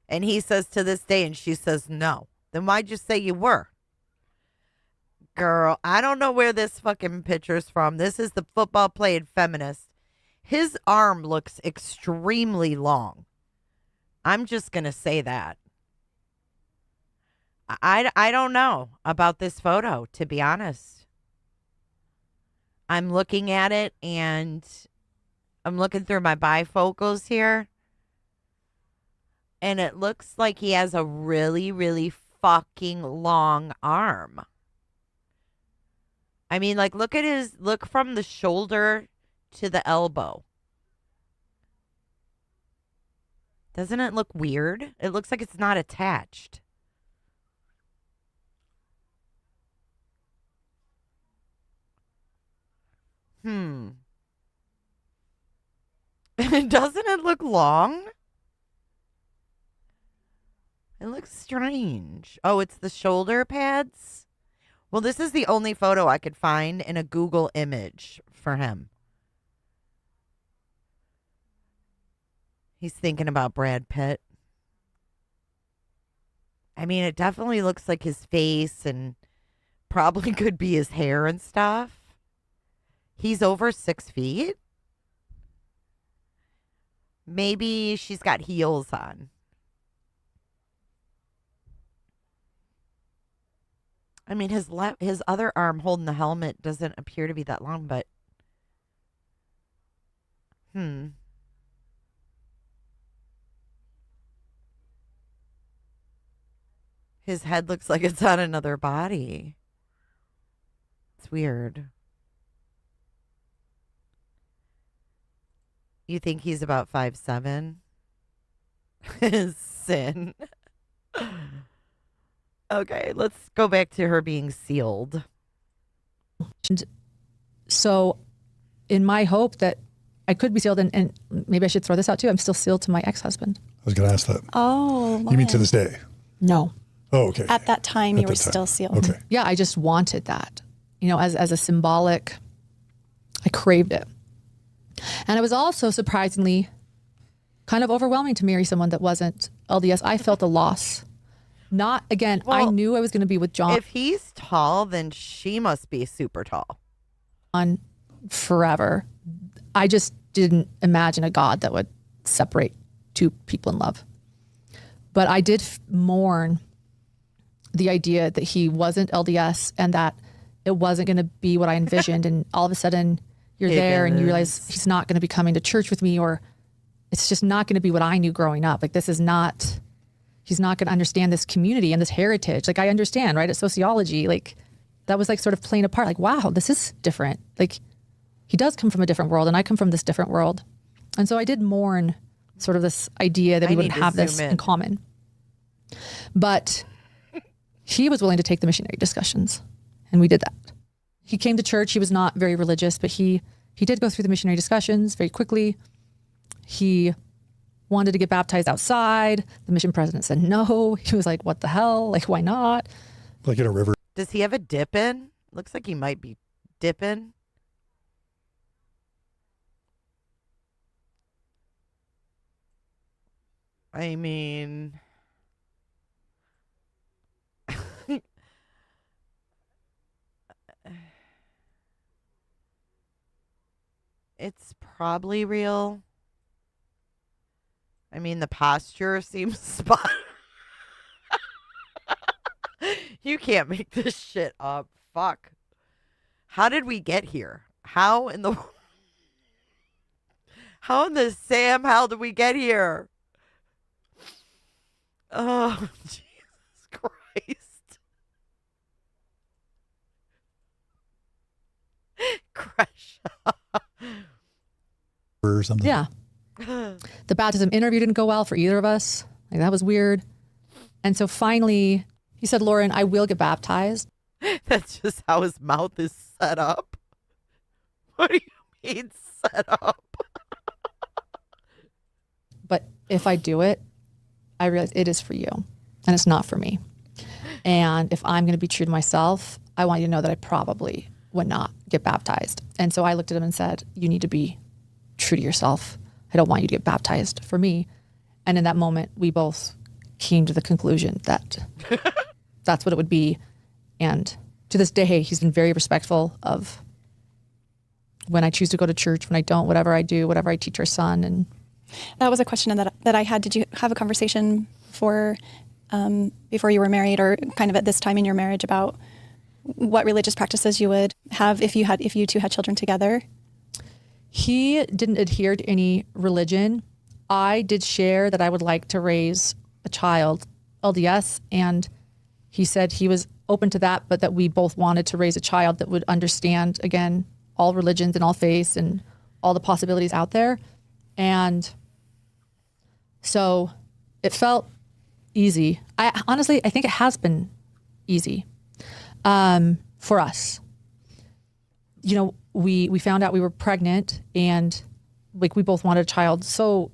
And he says to this day, and she says no. Then why'd you say you were? Girl, I don't know where this fucking picture's from. This is the football playing feminist. His arm looks extremely long. I'm just going to say that. I don't know about this photo, to be honest. I'm looking at it, and I'm looking through my bifocals here, and it looks like he has a really, really fucking long arm. I mean, like, look from the shoulder to the elbow. Doesn't it look weird? It looks like it's not attached. Doesn't it look long? It looks strange. Oh, it's the shoulder pads? Well, this is the only photo I could find in a Google image for him. He's thinking about Brad Pitt. I mean, it definitely looks like his face, and probably could be his hair and stuff. He's over 6 feet. Maybe she's got heels on. I mean, his other arm holding the helmet doesn't appear to be that long, but his head looks like it's on another body. It's weird. You think he's about 5'7"? Sin. Okay, let's go back to her being sealed. So in my hope that I could be sealed, and maybe I should throw this out too, I'm still sealed to my ex-husband. I was going to ask that. Oh, you mean to this day? No. Oh, okay. At that time, you were still sealed. Okay. Yeah, I just wanted that, as a symbolic, I craved it. And it was also surprisingly kind of overwhelming to marry someone that wasn't LDS. I felt a loss. I knew I was going to be with John. If he's tall, then she must be super tall. On forever. I just didn't imagine a God that would separate two people in love. But I did mourn the idea that he wasn't LDS and that it wasn't going to be what I envisioned. And all of a sudden you're there and you realize he's not going to be coming to church with me, or it's just not going to be what I knew growing up. Like, he's not going to understand this community and this heritage. Like, I understand, right? At sociology, like, that was like sort of playing a part. Like, wow, this is different. Like, he does come from a different world and I come from this different world. And so I did mourn sort of this idea that we wouldn't have this in common. But he was willing to take the missionary discussions, and we did that. He came to church. He was not very religious, but he did go through the missionary discussions very quickly. He wanted to get baptized outside. The mission president said no. He was like, what the hell? Like, why not? Like in a river. Does he have a dip in? Looks like he might be dipping. I mean, it's probably real. I mean, the posture seems spot. You can't make this shit up. Fuck. How did we get here? How in the Sam hell did we get here? Oh, Jesus Christ. Crash. Or something. Yeah. The baptism interview didn't go well for either of us. Like, that was weird. And so finally, he said, Lauren, I will get baptized. That's just how his mouth is set up. What do you mean set up? But if I do it, I realize it is for you and it's not for me. And if I'm going to be true to myself, I want you to know that I probably would not get baptized. And so I looked at him and said, you need to be true to yourself. I don't want you to get baptized for me. And in that moment, we both came to the conclusion that that's what it would be. And to this day, he's been very respectful of when I choose to go to church, when I don't, whatever I do, whatever I teach our son. And that was a question that I had. Did you have a conversation before you were married, or kind of at this time in your marriage, about what religious practices you would have if you two had children together? He didn't adhere to any religion. I did share that I would like to raise a child, LDS, and he said he was open to that, but that we both wanted to raise a child that would understand, again, all religions and all faiths and all the possibilities out there. And so it felt easy. I think it has been easy for us. You know, we found out we were pregnant, and like we both wanted a child so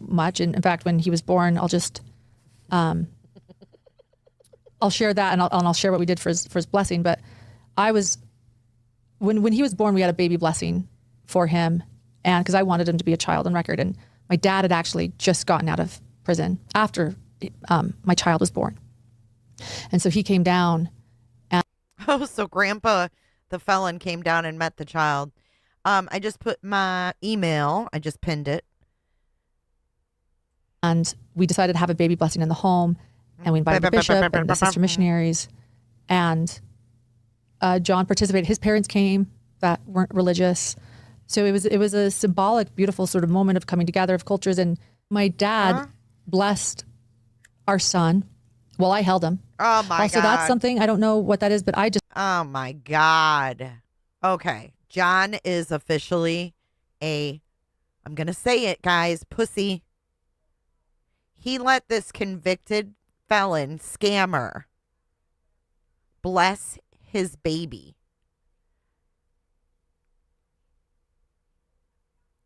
much. And in fact, when he was born, I'll just I'll share that, and I'll share what we did for his blessing. But when he was born, we had a baby blessing for him, and because I wanted him to be a child on record. And my dad had actually just gotten out of prison after my child was born, and so he came down. And so Grandpa, the felon, came down and met the child. I just put my email. I just pinned it. And we decided to have a baby blessing in the home, and we invited the bishop and the sister missionaries. And John participated. His parents came that weren't religious. So it was a symbolic, beautiful sort of moment of coming together of cultures. And my dad blessed our son while I held him. Oh my God. Also, that's something, I don't know what that is, but I just. Oh my God. Okay. John is officially I'm going to say it, guys, pussy. He let this convicted felon scammer bless his baby.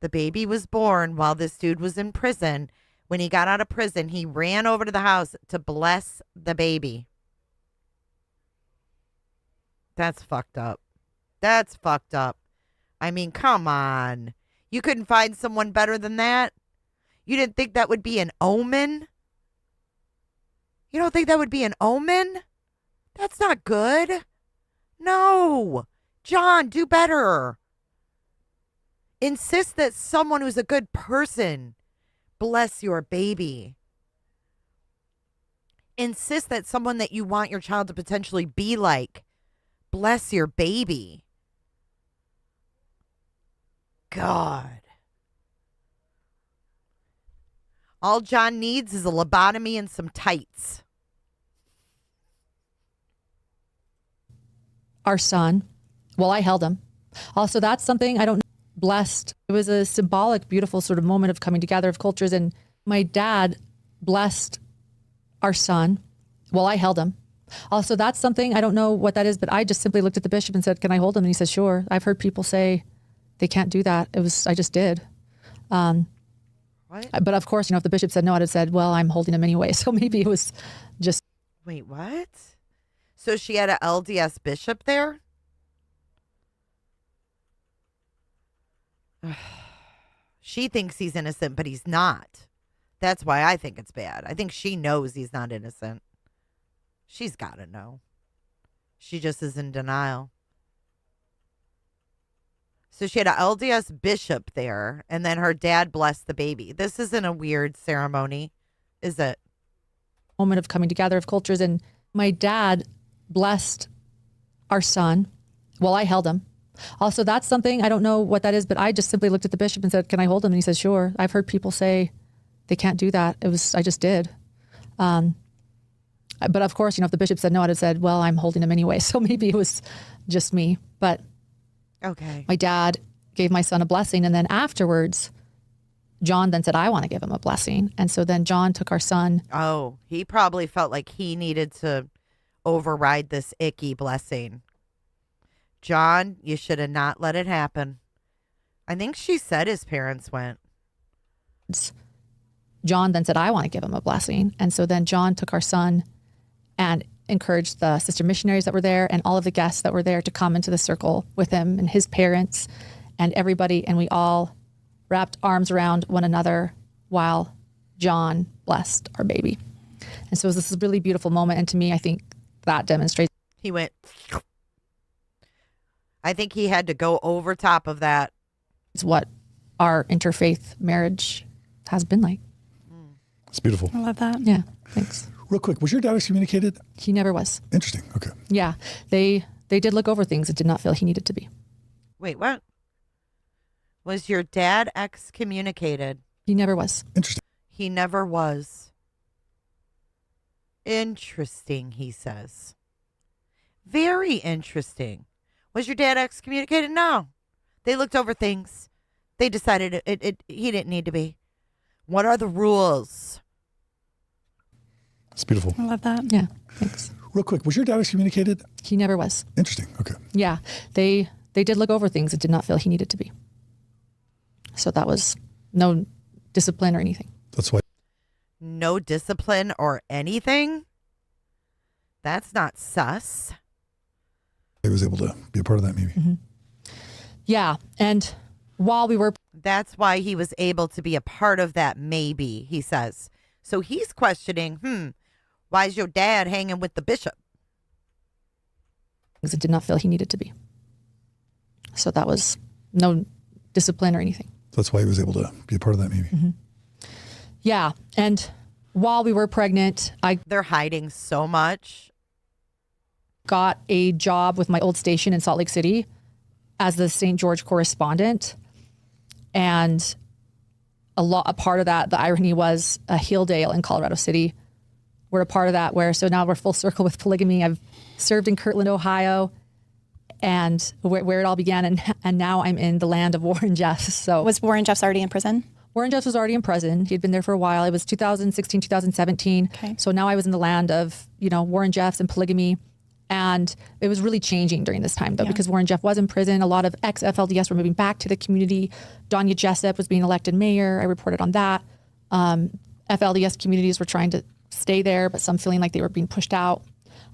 The baby was born while this dude was in prison. When he got out of prison, he ran over to the house to bless the baby. That's fucked up. That's fucked up. I mean, come on. You couldn't find someone better than that? You didn't think that would be an omen? You don't think that would be an omen? That's not good. No. John, do better. Insist that someone who's a good person bless your baby. Insist that someone that you want your child to potentially be like bless your baby. God. All John needs is a lobotomy and some tights. Our son, well, I held him. Also, that's something I don't know, blessed. It was a symbolic, beautiful sort of moment of coming together of cultures. And my dad blessed our son while I held him. Also, that's something, I don't know what that is, but I just simply looked at the bishop and said, can I hold him? And he said, sure. I've heard people say they can't do that. I just did. What? But of course, if the bishop said no, I'd have said, well, I'm holding him anyway. So maybe it was just. Wait, what? So she had an LDS bishop there? She thinks he's innocent, but he's not. That's why I think it's bad. I think she knows he's not innocent. She's got to know. She just is in denial. So she had an LDS bishop there, and then her dad blessed the baby. This isn't a weird ceremony, is it? Moment of coming together of cultures. And my dad blessed our son while I held him. Also, that's something, I don't know what that is, but I just simply looked at the bishop and said, can I hold him? And he said, sure. I've heard people say they can't do that. I just did. But of course, if the bishop said no, I'd have said, well, I'm holding him anyway. So maybe it was just me. But okay, my dad gave my son a blessing. And then afterwards, John then said, I want to give him a blessing. And so then John took our son. Oh, he probably felt like he needed to override this icky blessing. John, you should have not let it happen. I think she said his parents went. John then said, I want to give him a blessing. And so then John took our son and encouraged the sister missionaries that were there and all of the guests that were there to come into the circle with him and his parents and everybody. And we all wrapped arms around one another while John blessed our baby. And so it was this really beautiful moment. And to me, I think that demonstrates. He went. I think he had to go over top of that. It's what our interfaith marriage has been like. It's beautiful. I love that. Yeah, thanks. Real quick, was your dad excommunicated? He never was. Interesting. Okay. Yeah, they did look over things and did not feel he needed to be. Wait, what? Was your dad excommunicated? He never was. Interesting. He never was. Interesting, he says. Very interesting. Was your dad excommunicated? No. They looked over things. They decided he didn't need to be. What are the rules? It's beautiful. I love that. Yeah, thanks. Real quick, was your dad excommunicated? He never was. Interesting. Okay. Yeah, they did look over things and did not feel he needed to be. So that was no discipline or anything. That's why. No discipline or anything? That's not sus. He was able to be a part of that, maybe. Mm-hmm. Yeah, and while we were. That's why he was able to be a part of that, maybe, he says. So he's questioning, why is your dad hanging with the bishop? It did not feel he needed to be. So that was no discipline or anything. That's why he was able to be a part of that, maybe. Mm-hmm. Yeah, and while we were pregnant, They're hiding so much. Got a job with my old station in Salt Lake City as the St. George correspondent. And a part of that, the irony was Hilldale in Colorado City. We're a part of that so now we're full circle with polygamy. I've served in Kirtland, Ohio, and where it all began. And now I'm in the land of Warren Jeffs. So was Warren Jeffs already in prison? Warren Jeffs was already in prison. He'd been there for a while. It was 2016, 2017. Okay. So now I was in the land of, Warren Jeffs and polygamy. And it was really changing during this time, though, because Warren Jeff was in prison. A lot of ex-FLDS were moving back to the community. Danya Jessup was being elected mayor. I reported on that. FLDS communities were trying to stay there, but some feeling like they were being pushed out.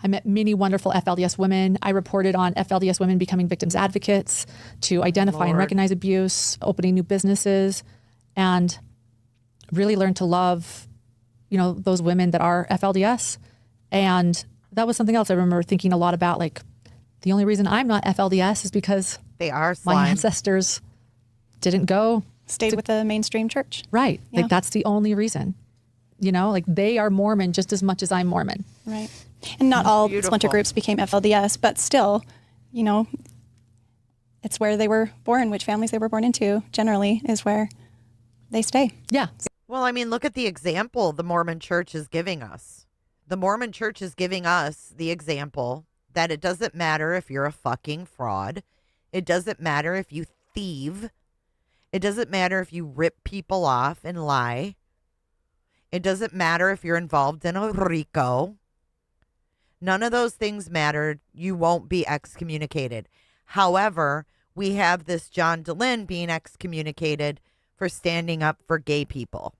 I met many wonderful FLDS women. I reported on FLDS women becoming victims advocates to identify and recognize abuse, opening new businesses, and really learned to love, those women that are FLDS. And that was something else I remember thinking a lot about. Like, the only reason I'm not FLDS is because they are slime. My ancestors didn't go. Stayed with the mainstream church. Right. Yeah. Like, that's the only reason. They are Mormon just as much as I'm Mormon. Right. And not all splinter groups became FLDS, but still, it's where they were born, which families they were born into generally is where they stay. Yeah. Well, I mean, look at the example the Mormon Church is giving us. The Mormon Church is giving us the example that it doesn't matter if you're a fucking fraud. It doesn't matter if you thieve. It doesn't matter if you rip people off and lie. It doesn't matter if you're involved in a RICO. None of those things matter. You won't be excommunicated. However, we have this John DeLynn being excommunicated for standing up for gay people.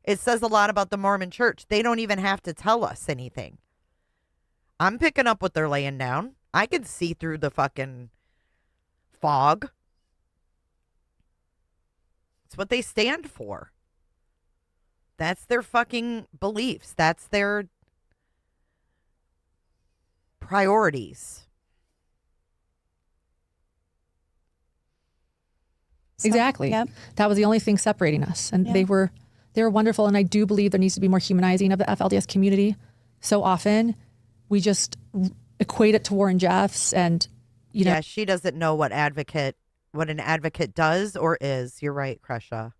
It says a lot about the Mormon church. They don't even have to tell us anything. I'm picking up what they're laying down. I can see through the fucking fog. It's what they stand for. That's their fucking beliefs. That's their priorities. Exactly. Yep. That was the only thing separating us. And they were wonderful. And I do believe there needs to be more humanizing of the FLDS community. So often we just equate it to Warren Jeffs and, you know. Yeah, she doesn't know what an advocate does or is. You're right, Kresha.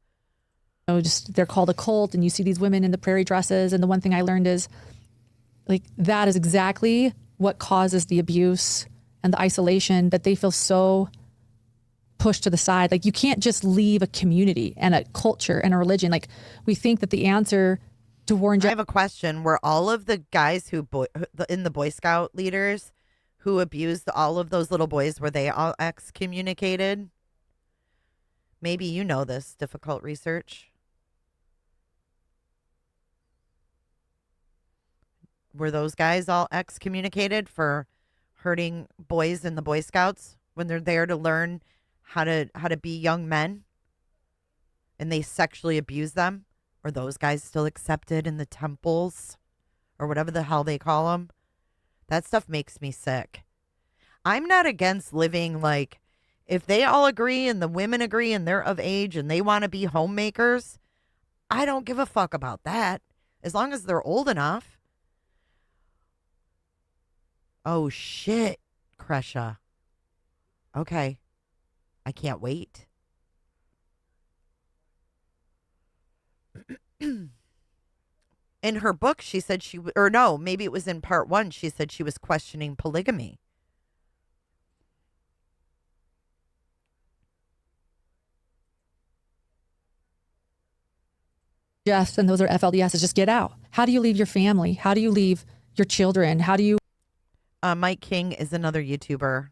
Just they're called a cult, and you see these women in the prairie dresses. And the one thing I learned is, like, that is exactly what causes the abuse and the isolation, that they feel so pushed to the side. Like, you can't just leave a community and a culture and a religion. Like, we think that the answer to Warren Jeffs. I have a question. Were all of the guys in the Boy Scout leaders who abused all of those little boys, were they all excommunicated? Maybe you know this, difficult research. Were those guys all excommunicated for hurting boys in the Boy Scouts when they're there to learn how to be young men, and they sexually abuse them? Are those guys still accepted in the temples or whatever the hell they call them? That stuff makes me sick. I'm not against living, like, if they all agree and the women agree and they're of age and they want to be homemakers, I don't give a fuck about that as long as they're old enough. Oh, shit, Kresha. Okay. I can't wait. In her book, she said maybe it was in part 1, she said she was questioning polygamy. Yes, and those are FLDSs. Just get out. How do you leave your family? How do you leave your children? How do you... Mike King is another YouTuber.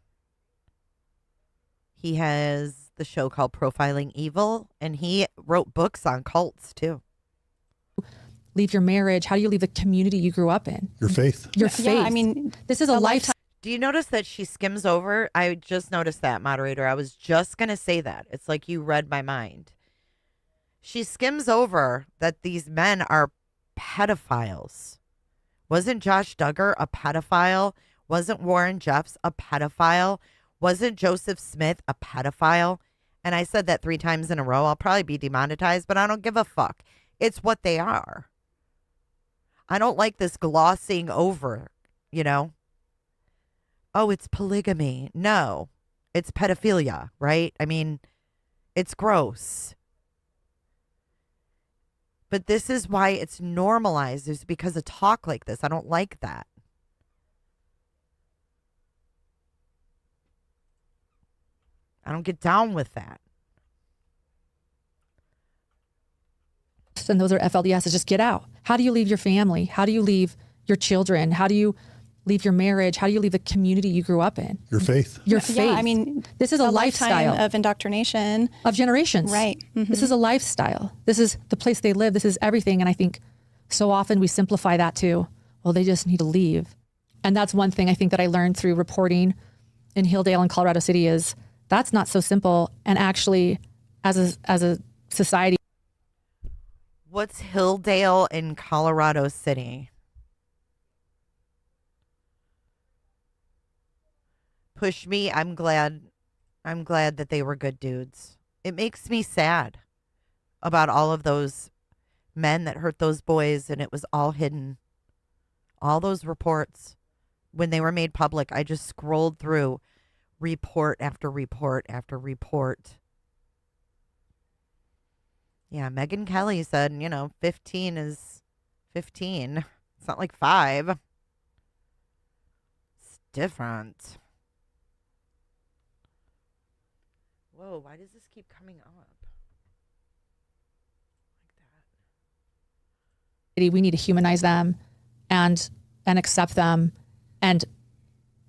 He has the show called Profiling Evil, and he wrote books on cults, too. Leave your marriage. How do you leave the community you grew up in? Your faith. Your faith. Yeah, I mean, this is a lifetime. Do you notice that she skims over? I just noticed that, moderator. I was just going to say that. It's like you read my mind. She skims over that these men are pedophiles. Wasn't Josh Duggar a pedophile? Wasn't Warren Jeffs a pedophile? Wasn't Joseph Smith a pedophile? And I said that 3 times in a row. I'll probably be demonetized, but I don't give a fuck. It's what they are. I don't like this glossing over, you know? Oh, it's polygamy. No, it's pedophilia, right? I mean, it's gross. But this is why it's normalized, is because of talk like this. I don't like that. I don't get down with that. And those are FLDSs. Just get out. How do you leave your family? How do you leave your children? How do you leave your marriage? How do you leave the community you grew up in? Your faith. Your faith. Yeah, I mean, this is a lifestyle of indoctrination of generations. Right. Mm-hmm. This is a lifestyle. This is the place they live. This is everything. And I think so often we simplify that to, well, they just need to leave. And that's one thing I think that I learned through reporting in Hilldale and Colorado City is that's not so simple. And actually, as a society. What's Hilldale in Colorado City? Push me. I'm glad that they were good dudes. It makes me sad about all of those men that hurt those boys, and it was all hidden. All those reports, when they were made public, I just scrolled through report after report after report. Yeah, Megyn Kelly said, 15 is 15. It's not like 5. It's different. Whoa, why does this keep coming up? We need to humanize them and accept them and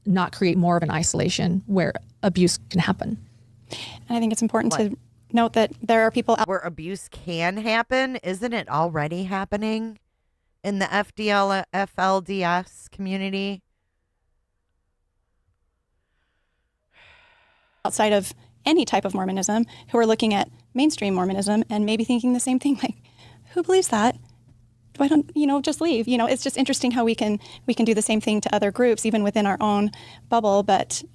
not create more of an isolation where abuse can happen. And I think it's important to note that there are people out where abuse can happen. Isn't it already happening in the FLDS community? outside of any type of Mormonism who are looking at mainstream Mormonism and maybe thinking the same thing, like, who believes that? Why don't, just leave? It's just interesting how we can do the same thing to other groups, even within our own bubble,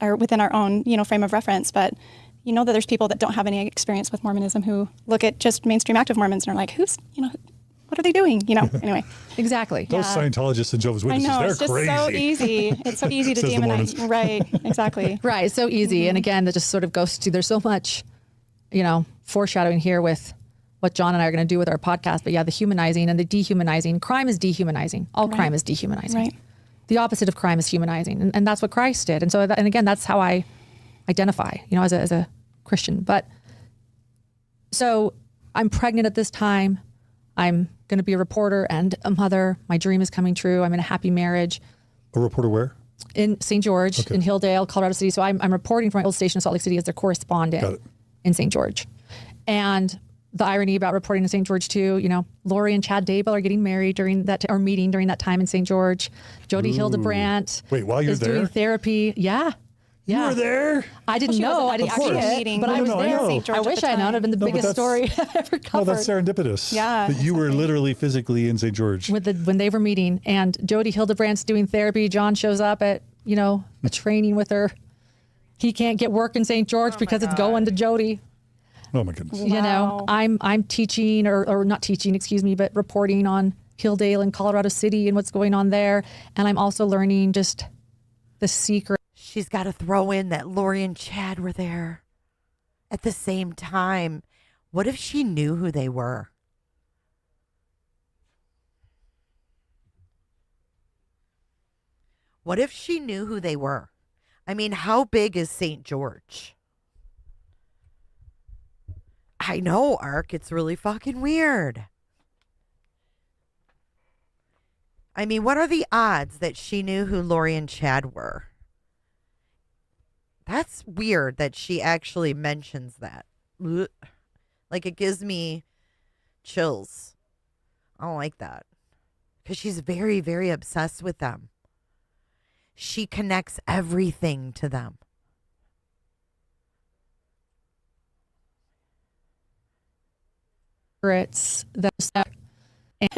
or within our own, frame of reference. But that there's people that don't have any experience with Mormonism who look at just mainstream active Mormons and are like, what are they doing? Anyway. Exactly. Those Scientologists and Jehovah's Witnesses, I know, they're it's just crazy. so easy. It's so easy to Says the demonize. Mormons. Right, exactly. Right, it's so easy. And again, that just sort of goes to, there's so much, foreshadowing here with what John and I are going to do with our podcast. But yeah, the humanizing and the dehumanizing. Crime is dehumanizing. All crime is dehumanizing. Right. The opposite of crime is humanizing. And that's what Christ did. And so, and again, that's how I identify, as a Christian. But so I'm pregnant at this time. I'm going to be a reporter and a mother. My dream is coming true. I'm in a happy marriage. A reporter where? In St. George, in Hilldale, Colorado City. So I'm reporting from my old station in Salt Lake City as their correspondent in St. George. And the irony about reporting to St. George too, Lori and Chad Daybell are getting married during that, or meeting during that time in St. George. Jody Hildebrandt Wait, while you're is there? doing therapy. Yeah. You were there? I didn't know. I didn't see it, but I was there. I wish I had known. It'd been the biggest story I ever covered. No, that's serendipitous. Yeah. That you were literally physically in St. George. When they were meeting, and Jody Hildebrandt's doing therapy. John shows up at, a training with her. He can't get work in St. George because it's going to Jody. Oh my goodness. Wow. I'm teaching or not teaching, excuse me, but reporting on Hilldale and Colorado City and what's going on there. And I'm also learning just the secret. She's got to throw in that Lori and Chad were there at the same time. What if she knew who they were? What if she knew who they were? I mean, how big is St. George? I know, Ark. It's really fucking weird. I mean, what are the odds that she knew who Lori and Chad were? That's weird that she actually mentions that. Ugh. Like, it gives me chills. I don't like that. Because she's very, very obsessed with them. She connects everything to them. Secrets that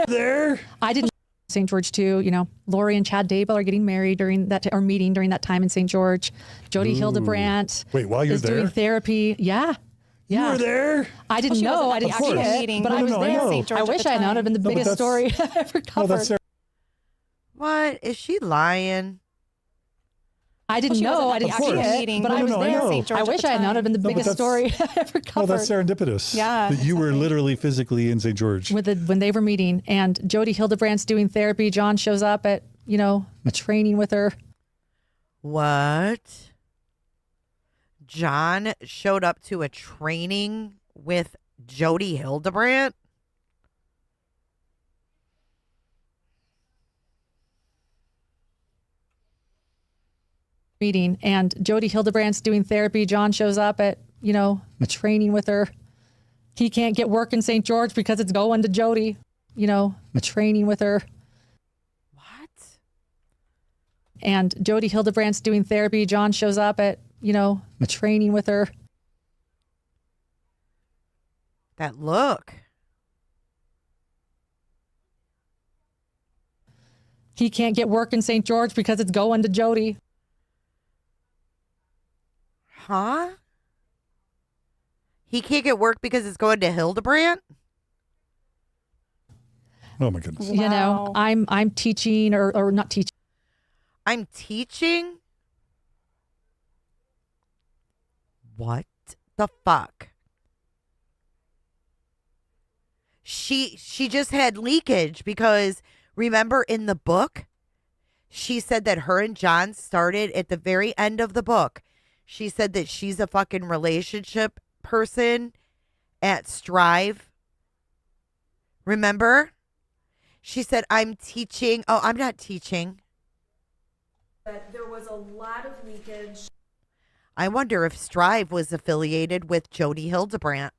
there. I didn't. St. George too, Lori and Chad Daybell are getting married during that, or meeting during that time in St. George. Jody Hildebrandt Wait, while you're is there? doing therapy. Yeah. You were there? I didn't know. I didn't see it, but I was there. I wish I had known. It'd been the biggest story I ever covered. What? Is she lying? I didn't know. I didn't see it, but I was there. I wish I had known. It'd been the biggest story I ever covered. No, that's serendipitous. Yeah. That you were literally physically in St. George. When they were meeting, and Jody Hildebrandt's doing therapy. John shows up at, a training with her. What? John showed up to a training with Jody Hildebrandt? Meeting, and Jody Hildebrandt's doing therapy. John shows up at, a training with her. He can't get work in St. George because it's going to Jody, a training with her. What? And Jody Hildebrandt's doing therapy. John shows up at, a training with her. That look. He can't get work in St. George because it's going to Jody. Huh? He can't get work because it's going to Hildebrandt? Oh my goodness. Wow. I'm teaching or not teaching. I'm teaching? What the fuck? She just had leakage because remember in the book, she said that her and John started at the very end of the book. She said that she's a fucking relationship person at Strive. Remember? She said, I'm teaching. Oh, I'm not teaching. That there was a lot of leakage. I wonder if Strive was affiliated with Jody Hildebrandt.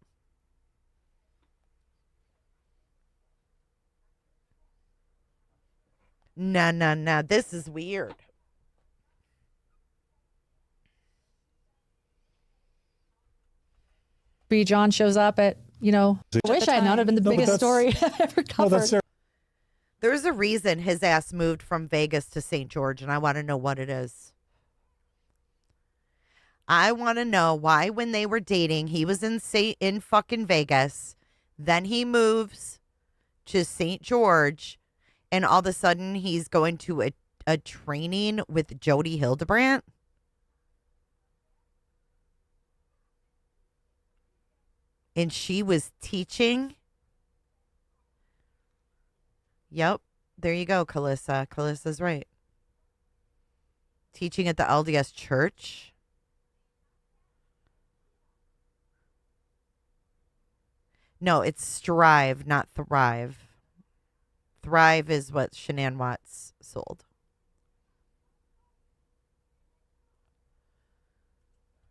No. This is weird. John shows up at, I wish I had known. It been the biggest story ever covered. There's a reason his ass moved from Vegas to St. George, and I want to know what it is. I want to know why, when they were dating, he was in fucking Vegas. Then he moves to St. George, and all of a sudden he's going to a training with Jody Hildebrandt. And she was teaching. Yep. There you go, Calissa. Calissa's right. Teaching at the LDS church. No, it's Strive, not Thrive. Thrive is what Shanann Watts sold.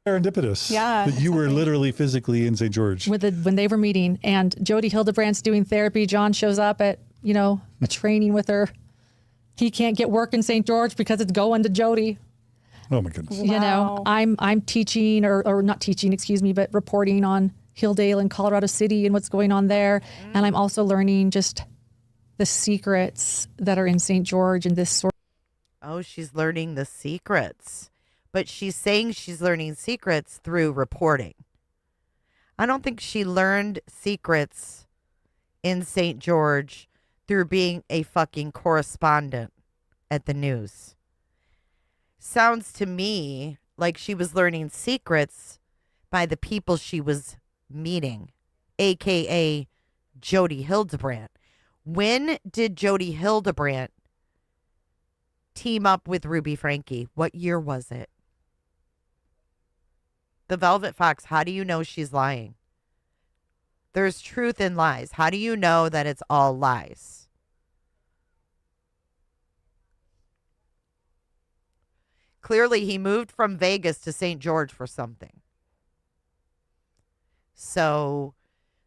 Serendipitous. Yeah. That you were literally physically in St. George. When they were meeting, and Jody Hildebrandt's doing therapy. John shows up at, a training with her. He can't get work in St. George because it's going to Jody. Oh my goodness. Wow. I'm teaching or not teaching, excuse me, but reporting on Hilldale and Colorado City and what's going on there. And I'm also learning just the secrets that are in St. George and this sort. Oh, she's learning the secrets. But she's saying she's learning secrets through reporting. I don't think she learned secrets in St. George through being a fucking correspondent at the news. Sounds to me like she was learning secrets by the people she was meeting, a.k.a. Jody Hildebrandt. When did Jody Hildebrandt team up with Ruby Franke? What year was it? The Velvet Fox, how do you know she's lying? There's truth in lies. How do you know that it's all lies? Clearly, he moved from Vegas to St. George for something. So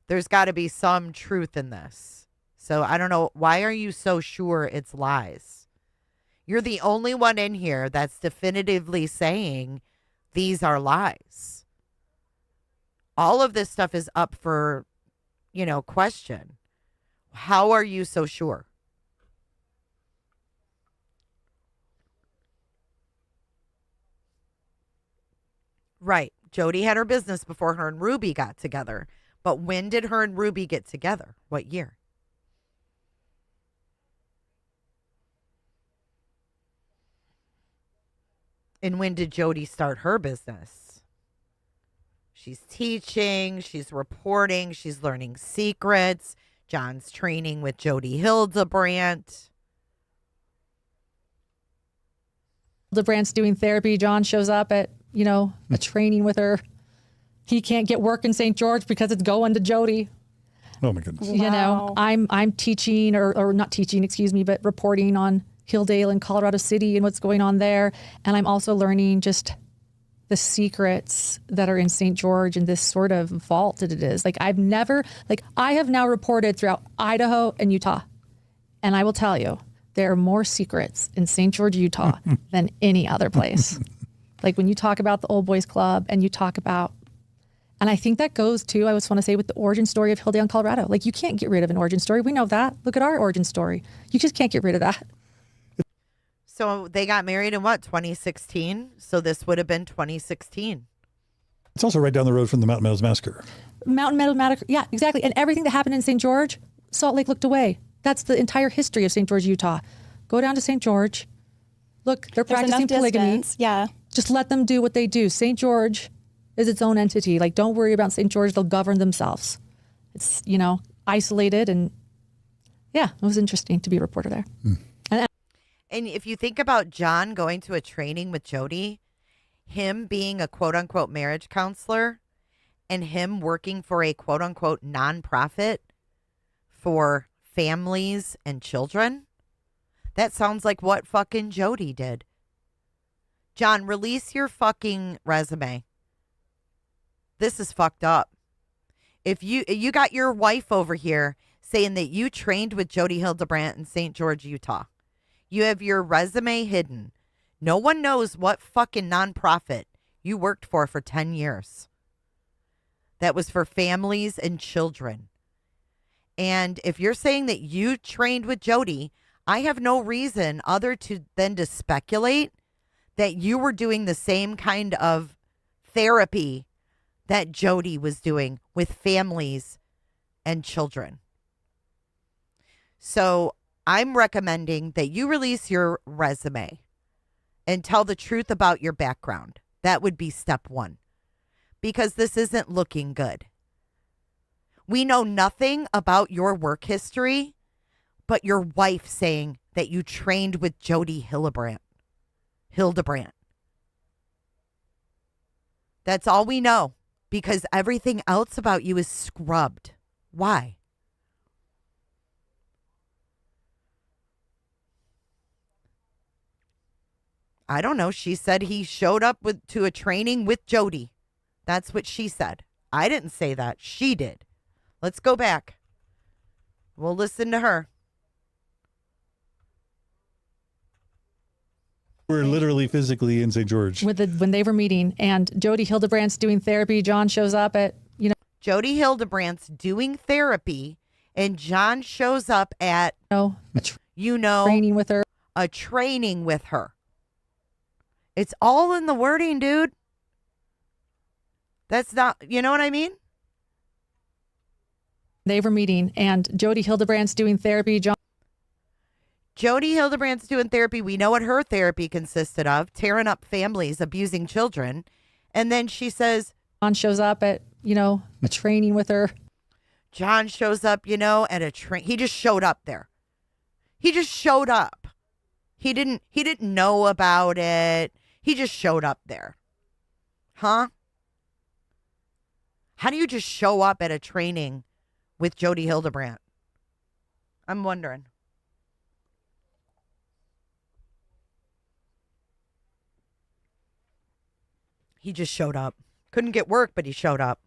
there's got to be some truth in this. So I don't know. Why are you so sure it's lies? You're the only one in here that's definitively saying these are lies. All of this stuff is up for, question. How are you so sure? Right. Jody had her business before her and Ruby got together. But when did her and Ruby get together? What year? And when did Jody start her business? She's teaching, she's reporting, she's learning secrets. John's training with Jody Hildebrandt. Hildebrandt's doing therapy. John shows up at, a training with her. He can't get work in St. George because it's going to Jody. Oh my goodness. Wow. I'm teaching or not teaching, excuse me, but reporting on Hilldale and Colorado City and what's going on there. And I'm also learning just the secrets that are in St. George and this sort of vault that it is. I have now reported throughout Idaho and Utah. And I will tell you, there are more secrets in St. George, Utah than any other place. When you talk about the Old Boys Club and you talk about, and I think that goes too, I just want to say, with the origin story of Hilldale and Colorado. You can't get rid of an origin story. We know that. Look at our origin story. You just can't get rid of that. So they got married in 2016? So this would have been 2016. It's also right down the road from the Mountain Meadows Massacre. Mountain Meadows Massacre, yeah, exactly. And everything that happened in St. George, Salt Lake looked away. That's the entire history of St. George, Utah. Go down to St. George. Look, they're practicing polygamy. Yeah. Just let them do what they do. St. George is its own entity. Don't worry about St. George. They'll govern themselves. It's, isolated. And yeah, it was interesting to be a reporter there. And if you think about John going to a training with Jody, him being a quote unquote marriage counselor, and him working for a quote unquote nonprofit for families and children? That sounds like what fucking Jody did. John, release your fucking resume. This is fucked up. If you got your wife over here saying that you trained with Jody Hildebrandt in St. George, Utah. You have your resume hidden. No one knows what fucking nonprofit you worked for 10 years. That was for families and children. And if you're saying that you trained with Jody, I have no reason other than to speculate that you were doing the same kind of therapy that Jody was doing with families and children. So I'm recommending that you release your resume and tell the truth about your background. That would be step one, because this isn't looking good. We know nothing about your work history, but your wife saying that you trained with Jody Hildebrandt. That's all we know, because everything else about you is scrubbed. Why? I don't know. She said he showed up to a training with Jody. That's what she said. I didn't say that. She did. Let's go back. We'll listen to her. We're literally physically in St. George. When they were meeting, and Jody Hildebrandt's doing therapy, John shows up at, Jody Hildebrandt's doing therapy, and John shows up at, training with her. A training with her. It's all in the wording, dude. That's not, you know what I mean? They were meeting, and Jody Hildebrandt's doing therapy, Jody Hildebrandt's doing therapy. We know what her therapy consisted of, tearing up families, abusing children. And then she says, John shows up at, a training with her. John shows up, at a train. He just showed up there. He just showed up. He didn't know about it. He just showed up there. Huh? How do you just show up at a training with Jody Hildebrandt? I'm wondering. He just showed up. Couldn't get work, but he showed up.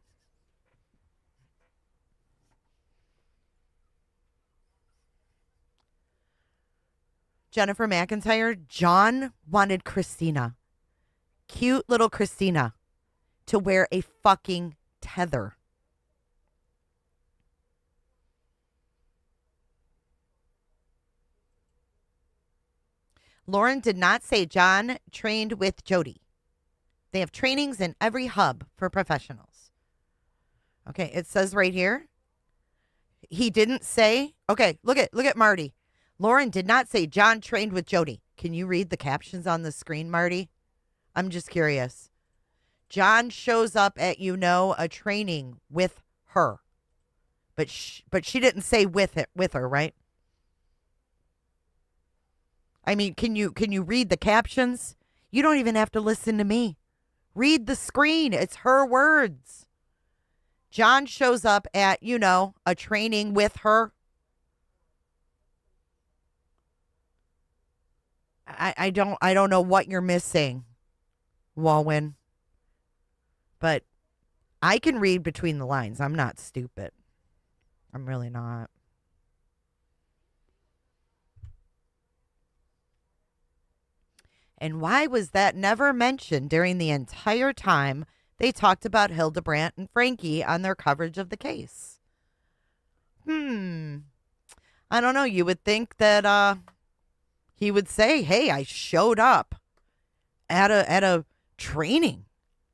Jennifer McIntyre, John wanted Christina, cute little Christina, to wear a fucking tether. Lauren did not say John trained with Jody. They have trainings in every hub for professionals. Okay, it says right here. He didn't say, okay, look at Marty. Lauren did not say John trained with Jody. Can you read the captions on the screen, Marty? I'm just curious. John shows up at, a training with her. But she didn't say with her, right? I mean, can you read the captions? You don't even have to listen to me. Read the screen. It's her words. John shows up at, a training with her. I don't know what you're missing, Walwyn. But I can read between the lines. I'm not stupid. I'm really not. And why was that never mentioned during the entire time they talked about Hildebrandt and Frankie on their coverage of the case? I don't know. You would think that he would say, hey, I showed up at a training.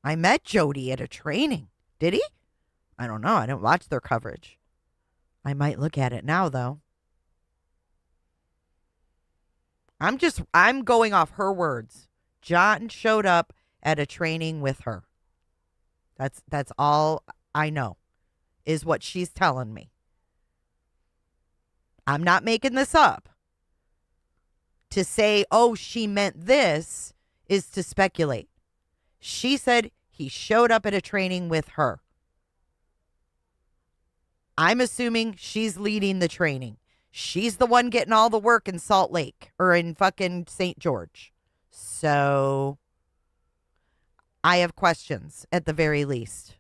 I met Jody at a training. Did he? I don't know. I didn't watch their coverage. I might look at it now, though. I'm going off her words. John showed up at a training with her. That's all I know, is what she's telling me. I'm not making this up. To say, oh, she meant this, is to speculate. She said he showed up at a training with her. I'm assuming she's leading the training. She's the one getting all the work in Salt Lake or in fucking St. George. So I have questions at the very least.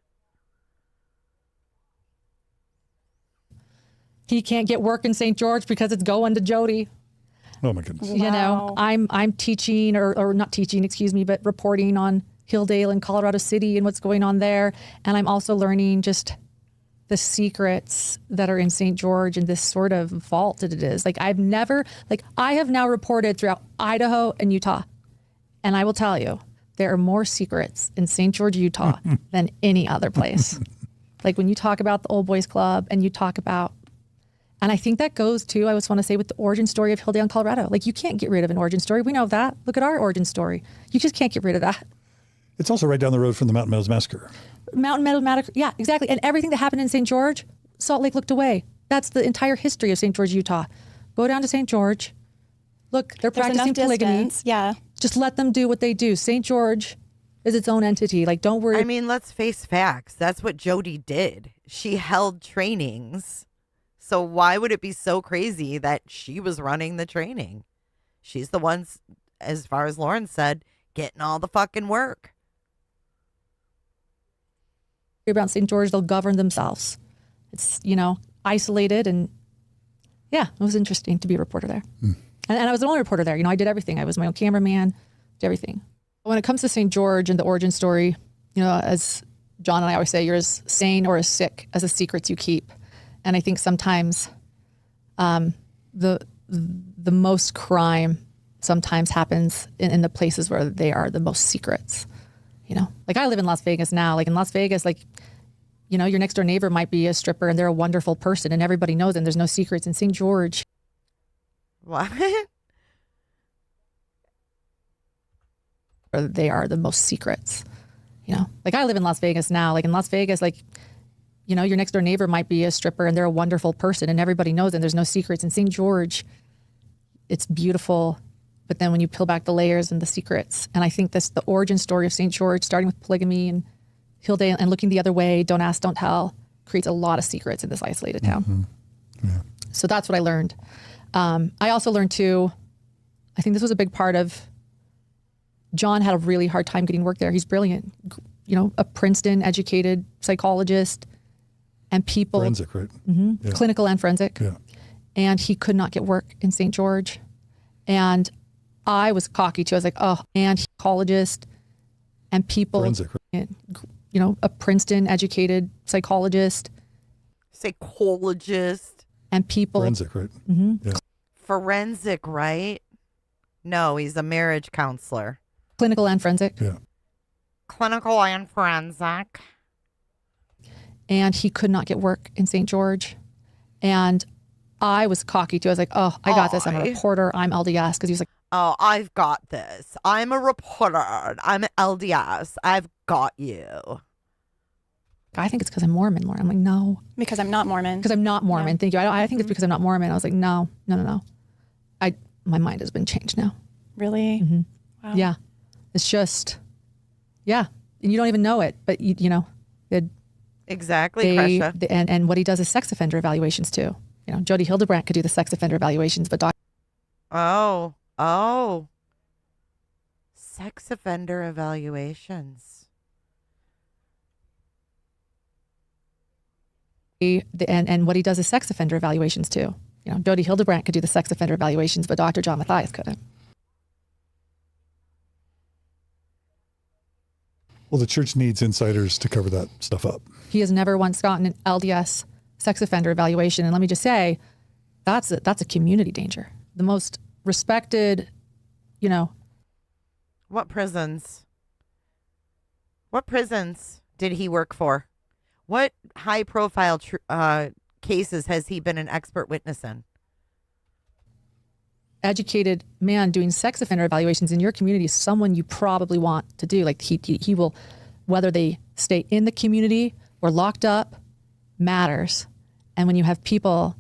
He can't get work in St. George because it's going to Jody. Oh my goodness. You know, I'm teaching or not teaching, excuse me, but reporting on Hilldale and Colorado City and what's going on there. And I'm also learning just the secrets that are in St. George and this sort of vault that it is. Like I have now reported throughout Idaho and Utah. And I will tell you, there are more secrets in St. George, Utah than any other place. Like when you talk about the Old Boys Club and you talk about, and I think that goes to, I just want to say with the origin story of Hilldale, Colorado. Like you can't get rid of an origin story. We know that. Look at our origin story. You just can't get rid of that. It's also right down the road from the Mountain Meadows Massacre. Mountain Meadows Massacre. Yeah, exactly. And everything that happened in St. George, Salt Lake looked away. That's the entire history of St. George, Utah. Go down to St. George. Look, they're practicing polygamy. Yeah. Just let them do what they do. St. George is its own entity. Like, don't worry. I mean, let's face facts. That's what Jody did. She held trainings. So why would it be so crazy that she was running the training? She's the ones, as far as Lauren said, getting all the fucking work. About St. George, they'll govern themselves. It's, isolated. And yeah, it was interesting to be a reporter there. And I was the only reporter there. I did everything. I was my own cameraman, did everything. When it comes to St. George and the origin story, as John and I always say, you're as sane or as sick as the secrets you keep. And I think sometimes the most crime sometimes happens in the places where they are the most secrets. Like I live in Las Vegas now. Like in Las Vegas, your next door neighbor might be a stripper and they're a wonderful person and everybody knows them. There's no secrets. In St. George. What? They are the most secrets. Like I live in Las Vegas now. Like in Las Vegas, your next door neighbor might be a stripper and they're a wonderful person and everybody knows them. There's no secrets. In St. George, it's beautiful. But then when you peel back the layers and the secrets, and I think that's the origin story of St. George, starting with polygamy and Hilldale and looking the other way, don't ask, don't tell, creates a lot of secrets in this isolated town. Mm-hmm. Yeah. So that's what I learned. I also learned too, I think this was a big part of, John had a really hard time getting work there. He's brilliant, a Princeton educated psychologist and people. Forensic, right? Mm-hmm, yeah. Clinical and forensic. Yeah. And he could not get work in St. George. And I was cocky too. I was like, and psychologist and people, Forensic, right? A Princeton educated psychologist. Psychologist. And people. Forensic, right? Mm-hmm. Yeah. Forensic, right? No, he's a marriage counselor. Clinical and forensic. Yeah. Clinical and forensic. And he could not get work in St. George. And I was cocky too. I was like, I got this. I'm a reporter. I'm LDS. Because he was like, I've got this. I'm a reporter. I'm LDS. I've got you. I think it's because I'm Mormon, Lauren. I'm like, no. Because I'm not Mormon. Because I'm not Mormon. No. Thank you. I think it's because I'm not Mormon. I was like, no. My mind has been changed now. Really? Mm-hmm. Wow. Yeah. It's just, yeah. And you don't even know it, but exactly, Kresha. And what he does is sex offender evaluations too. Jody Hildebrandt could do the sex offender evaluations, but sex offender evaluations. And what he does is sex offender evaluations too. Jody Hildebrandt could do the sex offender evaluations, but Dr. John Matthias couldn't. Well, the church needs insiders to cover that stuff up. He has never once gotten an LDS sex offender evaluation. And let me just say, that's a community danger. The most respected, What prisons did he work for? What high-profile cases has he been an expert witness in? Educated man doing sex offender evaluations in your community is someone you probably want to do. Like he will, whether they stay in the community or locked up, matters. And when you have people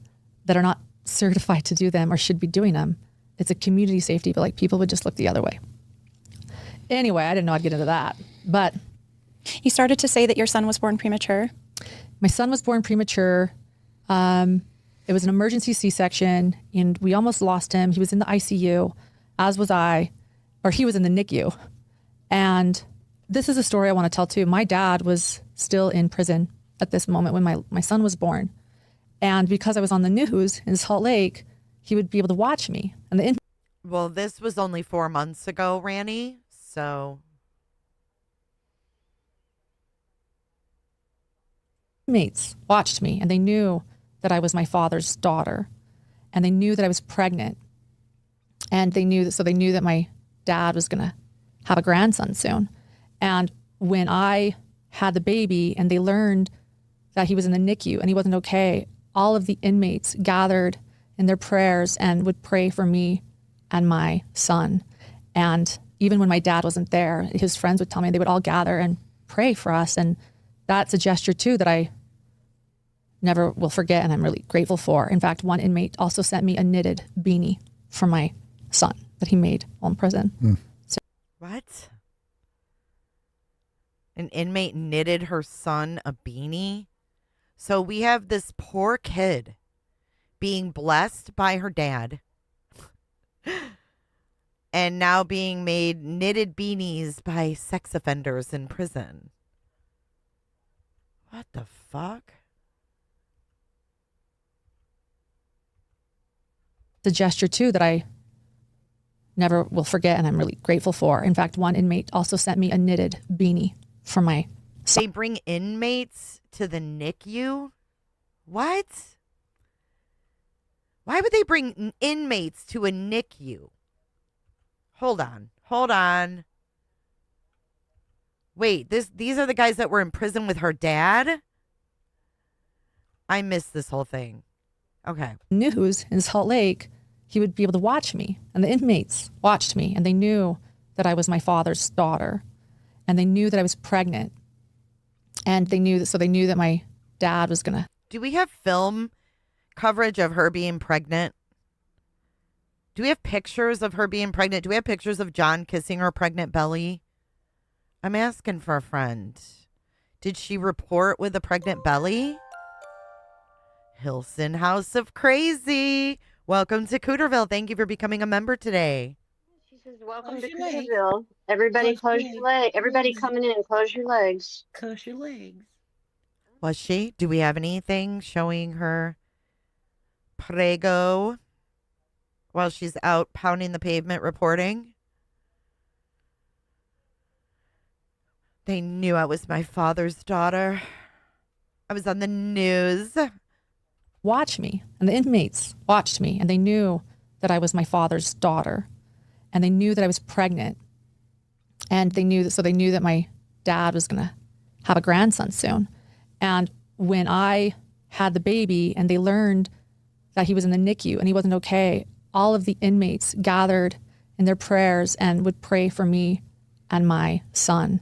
that are not certified to do them or should be doing them, it's a community safety, but like people would just look the other way. Anyway, I didn't know I'd get into that, but. You started to say that your son was born premature. My son was born premature. It was an emergency C-section, and we almost lost him. He was in the ICU, as was I, or he was in the NICU. And this is a story I want to tell too. My dad was still in prison at this moment when my son was born. And because I was on the news in Salt Lake, he would be able to watch me. And well, this was only 4 months ago, Ranny. So inmates watched me, and they knew that I was my father's daughter, and they knew that I was pregnant, and they knew that my dad was going to have a grandson soon. And when I had the baby and they learned that he was in the NICU and he wasn't okay, all of the inmates gathered in their prayers and would pray for me and my son. And even when my dad wasn't there, his friends would tell me they would all gather and pray for us. And that's a gesture too that I never will forget, and I'm really grateful for. In fact, one inmate also sent me a knitted beanie for my son that he made while in prison. So, what? An inmate knitted her son a beanie? So we have this poor kid being blessed by her dad and now being made knitted beanies by sex offenders in prison. What the fuck? the gesture too that I never will forget, and I'm really grateful for. In fact, one inmate also sent me a knitted beanie for my son. They bring inmates to the NICU? What? Why would they bring inmates to a NICU? Hold on. Wait, these are the guys that were in prison with her dad? I missed this whole thing. Okay. News in Salt Lake, he would be able to watch me, and the inmates watched me, and they knew that I was my father's daughter, and they knew that I was pregnant, and they knew that my dad was gonna. Do we have film coverage of her being pregnant? Do we have pictures of her being pregnant? Do we have pictures of John kissing her pregnant belly? I'm asking for a friend. Did she report with a pregnant belly? Hilson House of Crazy. Welcome to Cooterville. Thank you for becoming a member today. She says, welcome to Cooterville. Everybody close your legs. Everybody coming in, close your legs. Close your legs. Was she? Do we have anything showing her prego while she's out pounding the pavement reporting? They knew I was my father's daughter. I was on the news. Watch me, and the inmates watched me, and they knew that I was my father's daughter, and they knew that I was pregnant, and they knew that my dad was going to have a grandson soon. And when I had the baby and they learned that he was in the NICU and he wasn't okay, all of the inmates gathered in their prayers and would pray for me and my son.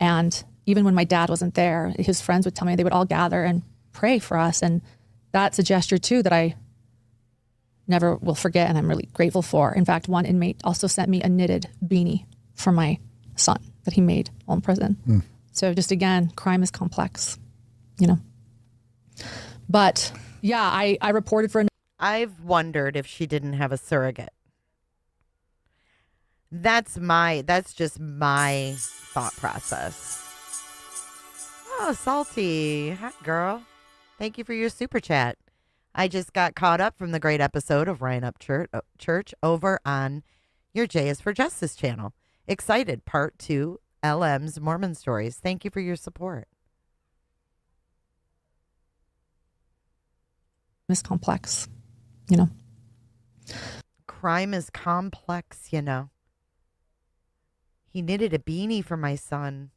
And even when my dad wasn't there, his friends would tell me they would all gather and pray for us. And that's a gesture too that I never will forget, and I'm really grateful for. In fact, one inmate also sent me a knitted beanie for my son that he made while in prison. So just again, crime is complex, you know. But yeah, I reported for I've wondered if she didn't have a surrogate. That's just my thought process. Oh, Salty. Hi, girl. Thank you for your super chat. I just got caught up from the great episode of Ryan Up Church over on your J is for Justice channel. Excited, part 2, LM's Mormon Stories. Thank you for your support. It's complex, you know. Crime is complex, you know. He knitted a beanie for my son.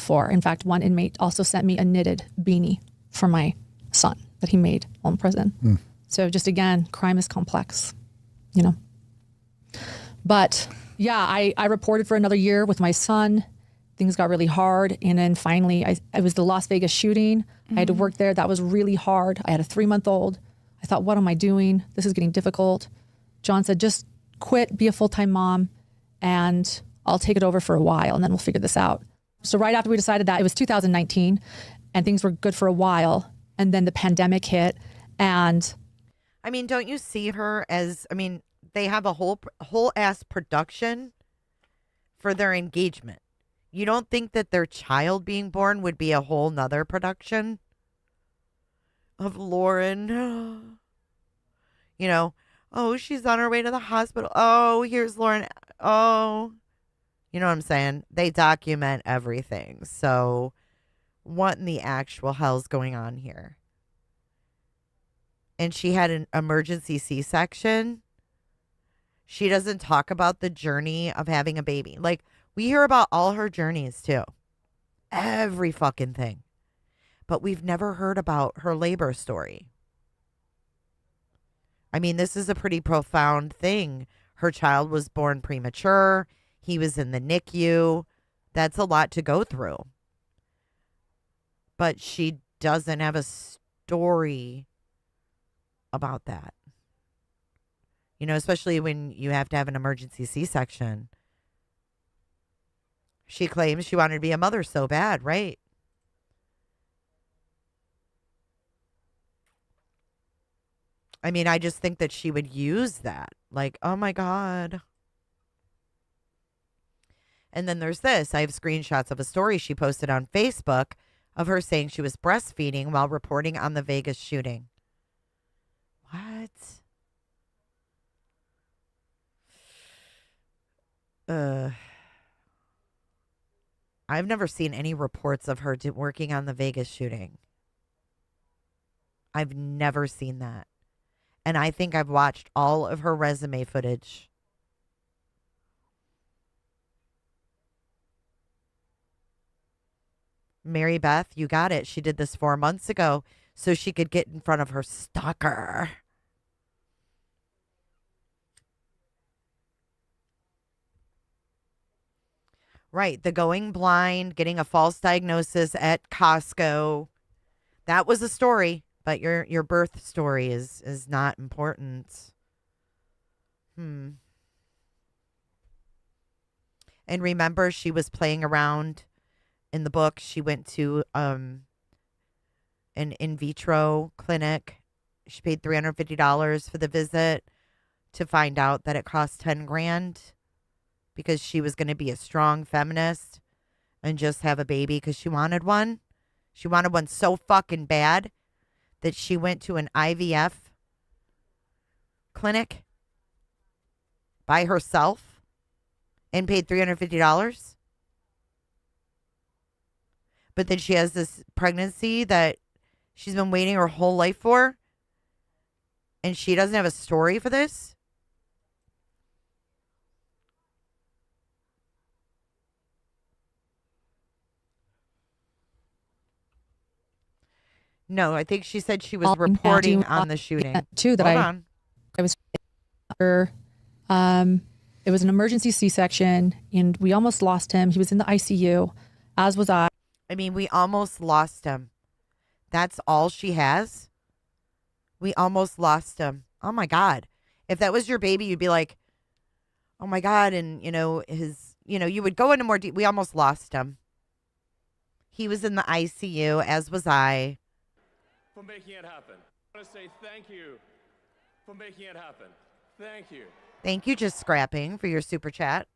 In fact, one inmate also sent me a knitted beanie for my son that he made while in prison. So just again, crime is complex, you know. But yeah, I reported for another year with my son. Things got really hard. And then finally, it was the Las Vegas shooting. I had to work there. That was really hard. I had a 3-month-old. I thought, what am I doing? This is getting difficult. John said, just quit, be a full-time mom, and I'll take it over for a while, and then we'll figure this out. So right after we decided that, it was 2019, and things were good for a while. And then the pandemic hit. And I mean, don't you see her as, I mean, they have a whole ass production for their engagement. You don't think that their child being born would be a whole nother production of Lauren? You know, oh, she's on her way to the hospital. Oh, here's Lauren. Oh, you know what I'm saying? They document everything. So what in the actual hell's going on here? And she had an emergency C-section. She doesn't talk about the journey of having a baby. Like, we hear about all her journeys too. Every fucking thing. But we've never heard about her labor story. I mean, this is a pretty profound thing. Her child was born premature. He was in the NICU. That's a lot to go through. But she doesn't have a story about that. You know, especially when you have to have an emergency C-section. She claims she wanted to be a mother so bad, right? I mean, I just think that she would use that. Like, oh my God. And then there's this. I have screenshots of a story she posted on Facebook of her saying she was breastfeeding while reporting on the Vegas shooting. What? I've never seen any reports of her working on the Vegas shooting. I've never seen that. And I think I've watched all of her resume footage. Mary Beth, you got it. She did this 4 months ago so she could get in front of her stalker. Right. The going blind, getting a false diagnosis at Costco. That was a story, but your birth story is not important. And remember, she was playing around in the book. She went to an in vitro clinic. She paid $350 for the visit to find out that it cost 10 grand. Because she was going to be a strong feminist and just have a baby because she wanted one. She wanted one so fucking bad that she went to an IVF clinic by herself and paid $350. But then she has this pregnancy that she's been waiting her whole life for. And she doesn't have a story for this. No, I think she said she was reporting on the shooting. Too, that I was. It was an emergency C-section, and we almost lost him. He was in the ICU, as was I. I mean, we almost lost him. That's all she has. We almost lost him. Oh my God! If that was your baby, you'd be like, "Oh my God!" And you would go into more deep. We almost lost him. He was in the ICU, as was I. For making it happen. I want to say thank you for making it happen. Thank you. Thank you, Just Scrapping, for your super chat.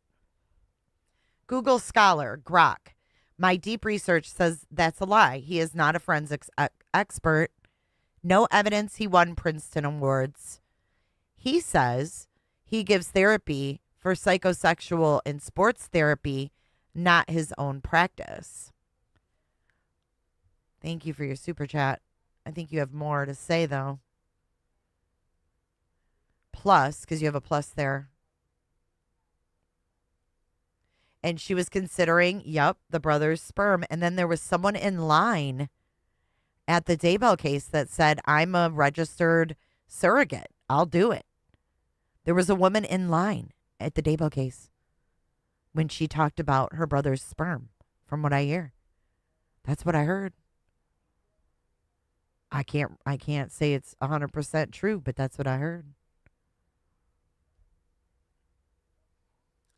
Google Scholar, Grok. My deep research says that's a lie. He is not a forensics expert. No evidence he won Princeton awards. He says he gives therapy for psychosexual and sports therapy, not his own practice. Thank you for your super chat. I think you have more to say, though. Plus, because you have a plus there. And she was considering, the brother's sperm. And then there was someone in line at the Daybell case that said, I'm a registered surrogate. I'll do it. There was a woman in line at the Daybell case when she talked about her brother's sperm, from what I hear. That's what I heard. I can't say it's 100% true, but that's what I heard.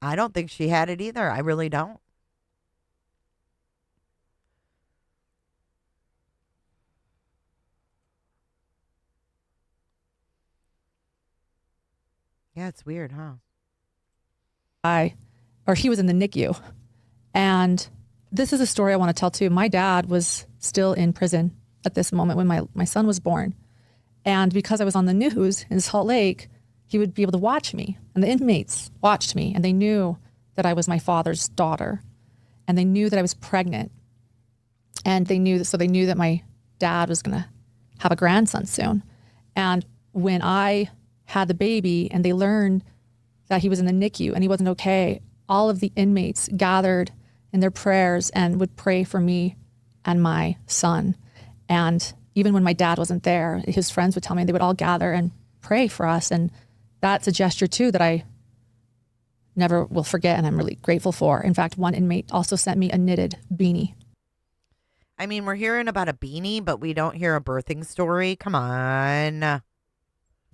I don't think she had it either. I really don't. Yeah, it's weird, huh? He was in the NICU. And this is a story I want to tell too. My dad was still in prison at this moment when my son was born. And because I was on the news in Salt Lake, he would be able to watch me. And the inmates watched me, and they knew that I was my father's daughter. And they knew that I was pregnant. And they knew that my dad was going to have a grandson soon. And when I had the baby and they learned that he was in the NICU and he wasn't okay, all of the inmates gathered in their prayers and would pray for me and my son. And even when my dad wasn't there, his friends would tell me they would all gather and pray for us. And that's a gesture too that I never will forget and I'm really grateful for. In fact, one inmate also sent me a knitted beanie. I mean, we're hearing about a beanie, but we don't hear a birthing story. Come on.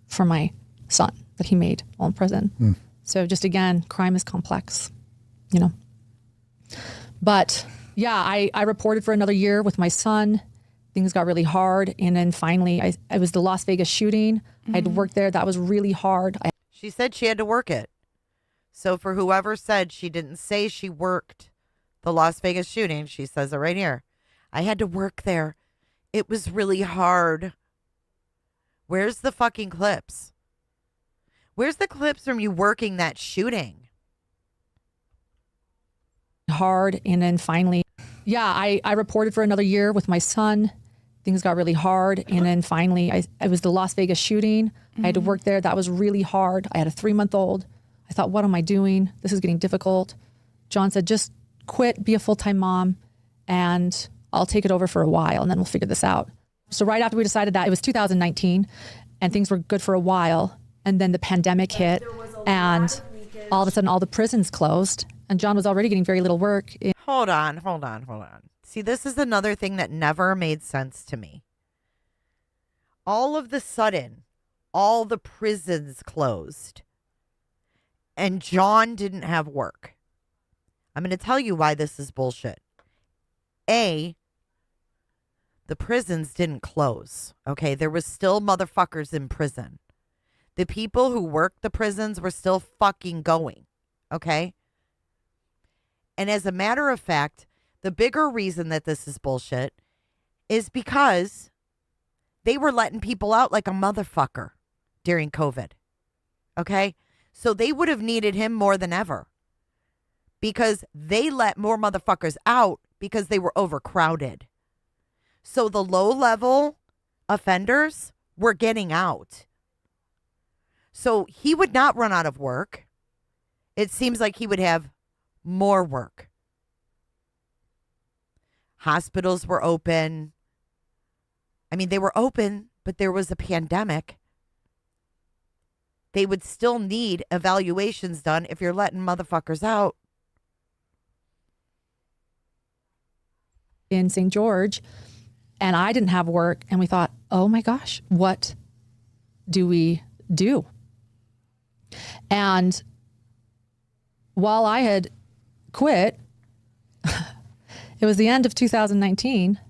For my son that he made while in prison. So just again, crime is complex, you know. But yeah, I reported for another year with my son. Things got really hard. And then finally, it was the Las Vegas shooting. I had worked there. That was really hard. She said she had to work it. So for whoever said she didn't say she worked the Las Vegas shooting, she says it right here. I had to work there. It was really hard. Where's the fucking clips? Where's the clips from you working that shooting? Hard. And then finally, yeah, I reported for another year with my son. Things got really hard. And then finally, it was the Las Vegas shooting. I had to work there. That was really hard. I had a 3-month-old. I thought, what am I doing? This is getting difficult. John said, just quit, be a full-time mom, and I'll take it over for a while, and then we'll figure this out. So right after we decided that, it was 2019, and things were good for a while. And then the pandemic hit, and all of a sudden, all the prisons closed, and John was already getting very little work. Hold on. See, this is another thing that never made sense to me. All of the sudden, all the prisons closed, and John didn't have work. I'm going to tell you why this is bullshit. A, the prisons didn't close, okay? There was still motherfuckers in prison. The people who worked the prisons were still fucking going, okay? And as a matter of fact, the bigger reason that this is bullshit is because they were letting people out like a motherfucker during COVID, okay? So they would have needed him more than ever because they let more motherfuckers out because they were overcrowded. So the low-level offenders were getting out. So he would not run out of work. It seems like he would have more work. Hospitals were open. I mean, they were open, but there was a pandemic. They would still need evaluations done if you're letting motherfuckers out. In St. George, and I didn't have work, and we thought, oh my gosh, what do we do? And while I had quit, it was the end of 2019,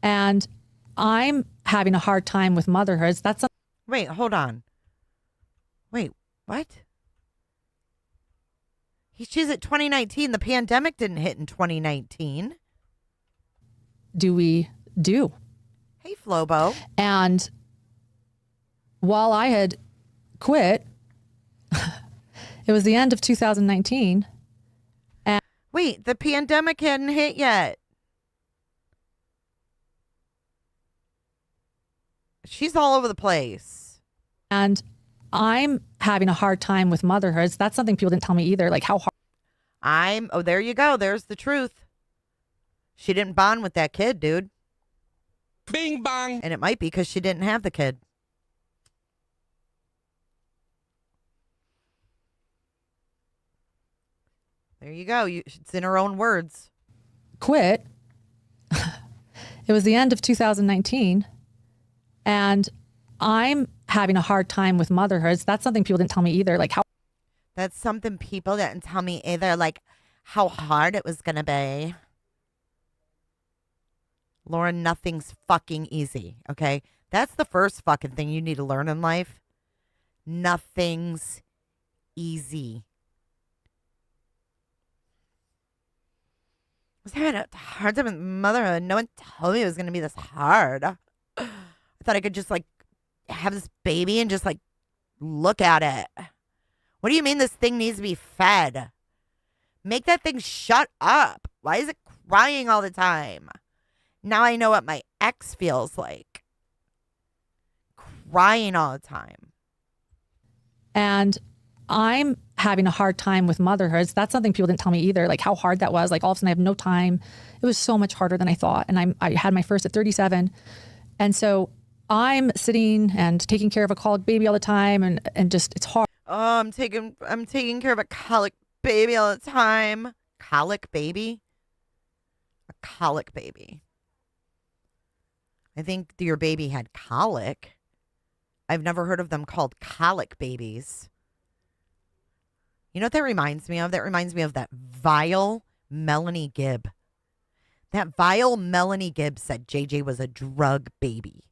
and I'm having a hard time with motherhood. Wait, hold on. Wait, what? She's at 2019. The pandemic didn't hit in 2019. Do we do? Hey, Flobo. And while I had quit, it was the end of 2019. And wait, the pandemic hadn't hit yet. She's all over the place. And I'm having a hard time with motherhood. That's something people didn't tell me either. Like how hard. Oh, there you go. There's the truth. She didn't bond with that kid, dude. Bing bong. And it might be because she didn't have the kid. There you go. It's in her own words. Quit. It was the end of 2019. And I'm having a hard time with motherhood. That's something people didn't tell me either. Like how. That's something people didn't tell me either. Like how hard it was going to be. Lauren, nothing's fucking easy, okay? That's the first fucking thing you need to learn in life. Nothing's easy. I was having a hard time with motherhood. No one told me it was going to be this hard. I thought I could just like have this baby and just like look at it. What do you mean this thing needs to be fed? Make that thing shut up. Why is it crying all the time? Now I know what my ex feels like. Crying all the time. And I'm having a hard time with motherhood. That's something people didn't tell me either, like how hard that was. Like all of a sudden I have no time. It was so much harder than I thought. And I had my first at 37. And so I'm sitting and taking care of a colic baby all the time. And just, it's hard. Oh, I'm taking care of a colic baby all the time. Colic baby? A colic baby. I think your baby had colic. I've never heard of them called colic babies. You know what that reminds me of? That reminds me of that vile Melanie Gibb. That vile Melanie Gibb said JJ was a drug baby.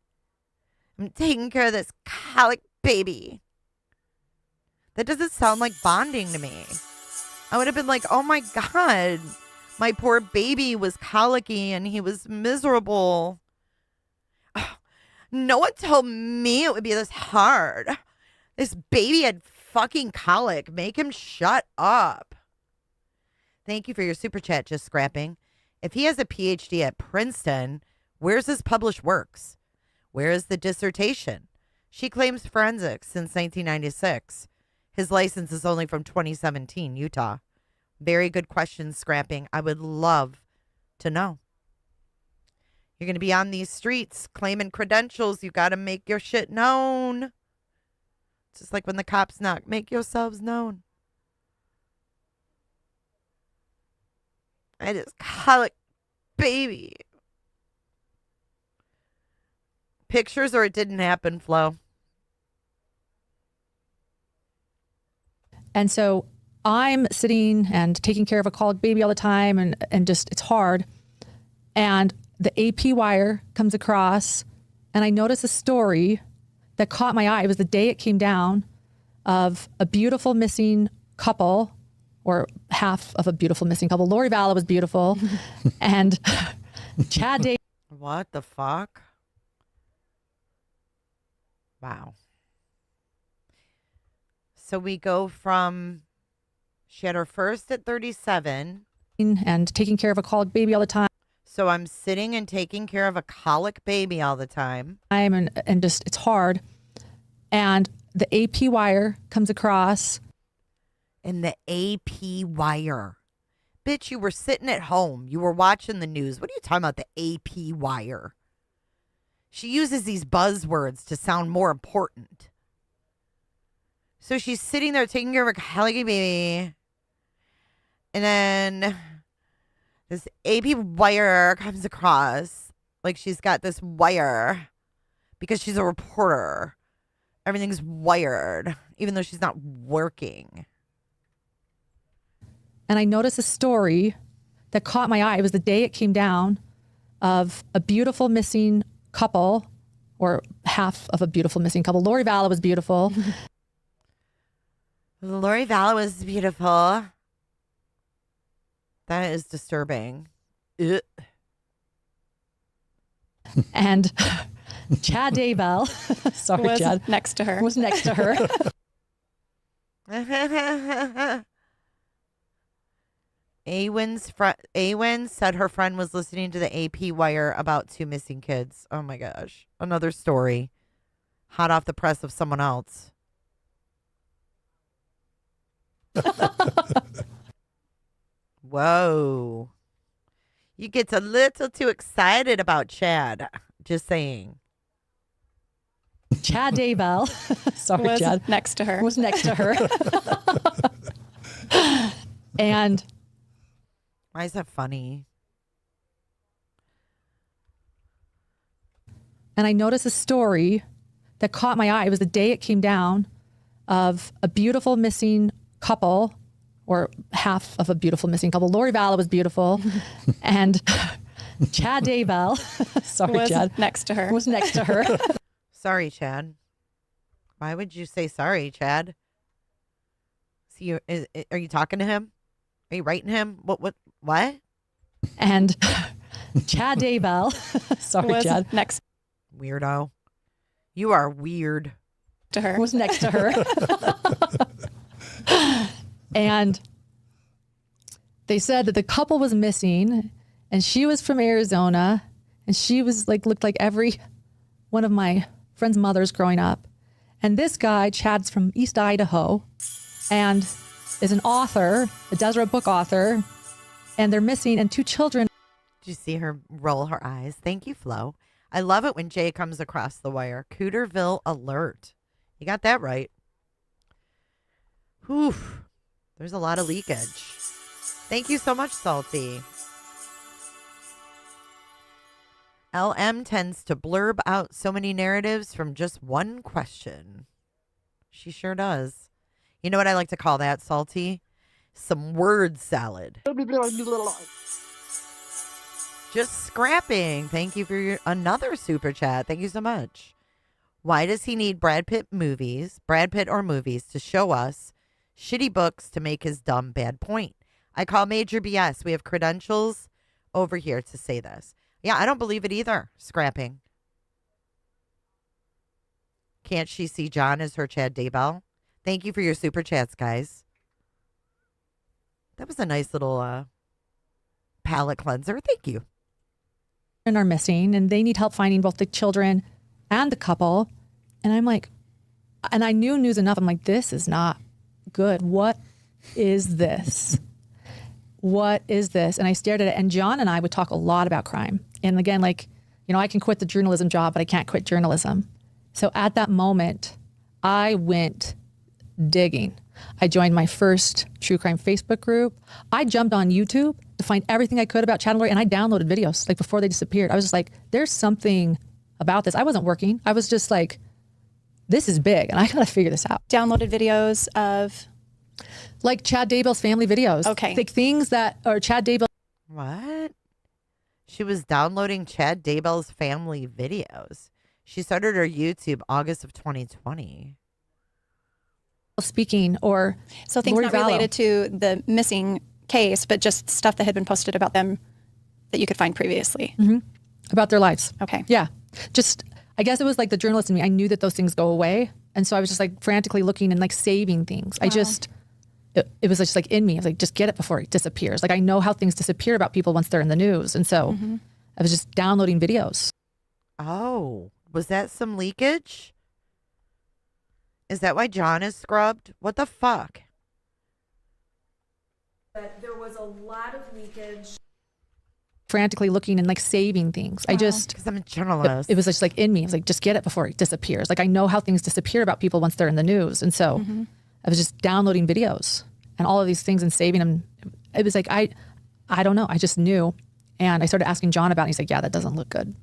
I'm taking care of this colic baby. That doesn't sound like bonding to me. I would have been like, oh my God, my poor baby was colicky and he was miserable. Oh, no one told me it would be this hard. This baby had fucking colic. Make him shut up. Thank you for your super chat, just scrapping. If he has a PhD at Princeton, where's his published works? Where is the dissertation? She claims forensics since 1996. His license is only from 2017, Utah. Very good question, scrapping. I would love to know. You're going to be on these streets claiming credentials. You got to make your shit known. Just like when the cops knock, make yourselves known. I just colic baby. Pictures or it didn't happen, Flo. And so I'm sitting and taking care of a colic baby all the time and just, it's hard. And the AP wire comes across and I notice a story that caught my eye. It was the day it came down of a beautiful missing couple, or half of a beautiful missing couple. Lori Vallow was beautiful. And Chad Day. What the fuck? Wow. So we go from, she had her first at 37. And taking care of a colic baby all the time. So I'm sitting and taking care of a colic baby all the time. And just, it's hard. And the AP wire comes across. And the AP wire. Bitch, you were sitting at home. You were watching the news. What are you talking about, the AP wire? She uses these buzzwords to sound more important. So she's sitting there taking care of a colic baby. And then this AP wire comes across. Like she's got this wire because she's a reporter. Everything's wired, even though she's not working. And I noticed a story that caught my eye. It was the day it came down of a beautiful missing couple, or half of a beautiful missing couple. Lori Vallow was beautiful. Lori Vallow was beautiful. That is disturbing. Ugh. And Chad Daybell, sorry, was Chad, next to her. Was next to her. Awen said her friend was listening to the AP wire about 2 missing kids. Oh my gosh. Another story. Hot off the press of someone else. Whoa. You get a little too excited about Chad. Just saying. Chad Daybell, sorry, was Chad, next to her. Was next to her. And why is that funny? And I noticed a story that caught my eye. It was the day it came down of a beautiful missing couple, or half of a beautiful missing couple. Lori Vallow was beautiful. And Chad Daybell, sorry, was Chad, next to her. Was next to her. Sorry, Chad. Why would you say sorry, Chad? Are you talking to him? Are you writing him? What? And Chad Daybell, sorry, Chad. Next Weirdo. You are weird. to her. Was next to her. And they said that the couple was missing and she was from Arizona and she was looked like every one of my friends' mothers growing up. And this guy, Chad's from East Idaho and is an author, a Deseret book author, and they're missing, and 2 children. Did you see her roll her eyes? Thank you, Flo. I love it when Jay comes across the wire. Cooterville alert. You got that right. Whew. There's a lot of leakage. Thank you so much, Salty. LM tends to blurb out so many narratives from just one question. She sure does. You know what I like to call that, Salty? Some word salad. Just scrapping. Thank you for another super chat. Thank you so much. Why does he need Brad Pitt or movies to show us shitty books to make his dumb bad point? I call major BS. We have credentials over here to say this. Yeah, I don't believe it either. Scrapping. Can't she see John as her Chad Daybell? Thank you for your super chats, guys. That was a nice little palate cleanser. Thank you. Are missing and they need help finding both the children and the couple. And I'm like, and I knew news enough. I'm like, this is not good. What is this? What is this? And I stared at it. And John and I would talk a lot about crime. And again, I can quit the journalism job, but I can't quit journalism. So at that moment, I went digging. I joined my first true crime Facebook group. I jumped on YouTube to find everything I could about Chad and Lori, and I downloaded videos before they disappeared. I was just like, there's something about this. I wasn't working. I was just like, this is big, and I got to figure this out. Downloaded videos of? Chad Daybell's family videos. Okay. Things that are Chad Daybell. What? She was downloading Chad Daybell's family videos. She started her YouTube August of 2020. Speaking or so things Lori not Vallow. related to the missing case, but just stuff that had been posted about them that you could find previously. Mm-hmm. About their lives. Okay. Yeah. Just, I guess it was the journalist in me. I knew that those things go away. And so I was just frantically looking and saving things. Wow. It was just in me. I was like, just get it before it disappears. I know how things disappear about people once they're in the news. And so I was just downloading videos. Oh, was that some leakage? Is that why John is scrubbed? What the fuck? That there was a lot of leakage. Frantically looking and saving things. Wow. Because I'm a journalist. It was just in me. I was like, just get it before it disappears. I know how things disappear about people once they're in the news. And so I was just downloading videos and all of these things and saving them. It was I don't know. I just knew. And I started asking John about it. And he's like, yeah, that doesn't look good.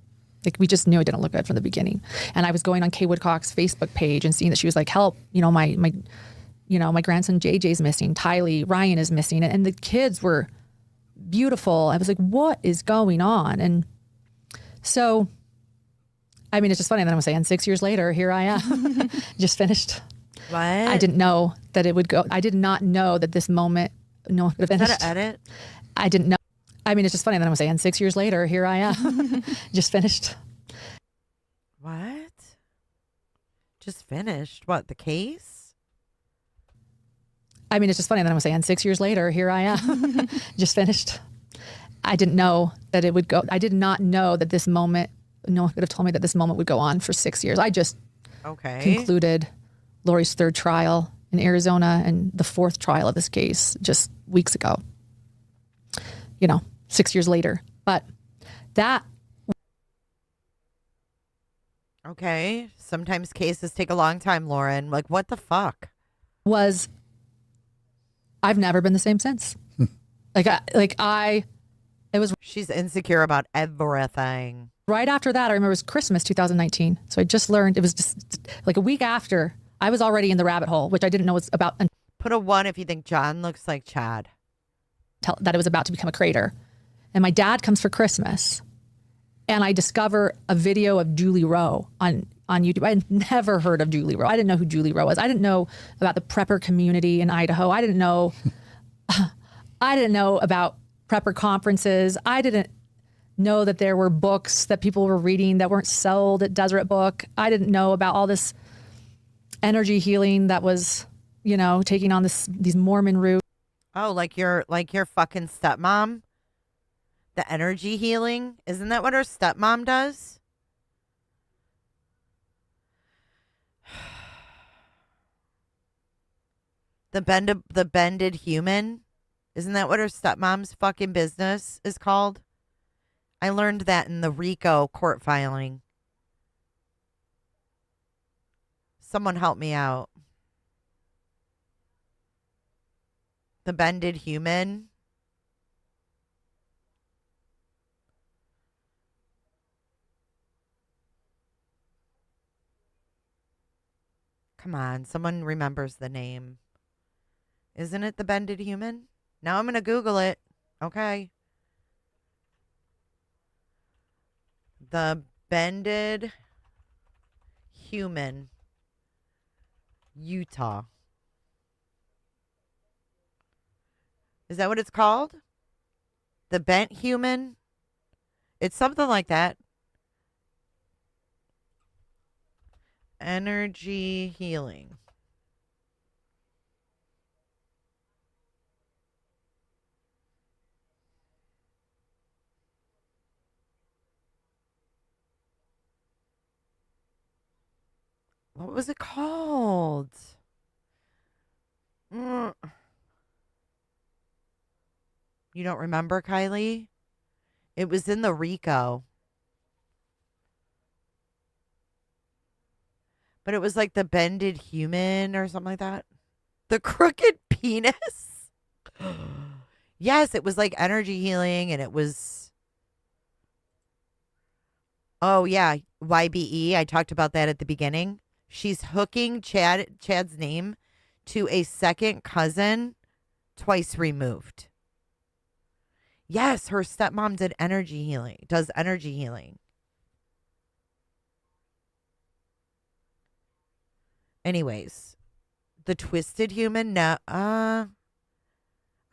We just knew it didn't look good from the beginning. And I was going on Kay Woodcock's Facebook page and seeing that she was help, my grandson JJ's missing, Tylee, Ryan is missing. And the kids were beautiful. I was like, what is going on? And so, it's just funny that I'm saying 6 years later, here I am, just finished. What? I didn't know that it would go. I did not know that this moment, no one could have finished. Is that an edit? I didn't know. It's just funny that I'm saying 6 years later, here I am, just finished. What? Just finished? What, the case? It's just funny that I'm saying 6 years later, here I am, just finished. I didn't know that it would go. I did not know that this moment, no one could have told me that this moment would go on for 6 years. I just concluded Lori's 3rd trial in Arizona and the 4th trial of this case just weeks ago. 6 years later. But that. Okay. Sometimes cases take a long time, Lauren. What the fuck? I've never been the same since. She's insecure about everything. Right after that, I remember it was Christmas 2019. So I just learned, it was just a week after, I was already in the rabbit hole, which I didn't know was about. Put a 1 if you think John looks like Chad. That it was about to become a crater. And my dad comes for Christmas and I discover a video of Julie Rowe on on YouTube. I had never heard of Julie Rowe. I didn't know who Julie Rowe was. I didn't know about the prepper community in Idaho. I didn't know about prepper conferences. I didn't know that there were books that people were reading that weren't sold at Deseret Book. I didn't know about all this energy healing that was, taking on these Mormon roots. Oh, like your fucking stepmom? The energy healing? Isn't that what her stepmom does? The bended human? Isn't that what her stepmom's fucking business is called? I learned that in the RICO court filing. Someone help me out. The bended human? Come on, someone remembers the name. Isn't it the bended human? Now I'm going to Google it. Okay. The bended human, Utah. Is that what it's called? The bent human? It's something like that. Energy healing. What was it called? You don't remember, Kylie? It was in the RICO. But it was like the bended human or something like that. The crooked penis? Yes, it was like energy healing, and it was... Oh, yeah, YBE. I talked about that at the beginning. She's hooking Chad's name to a second cousin twice removed. Yes, her stepmom does energy healing. Anyways, the twisted human, no, I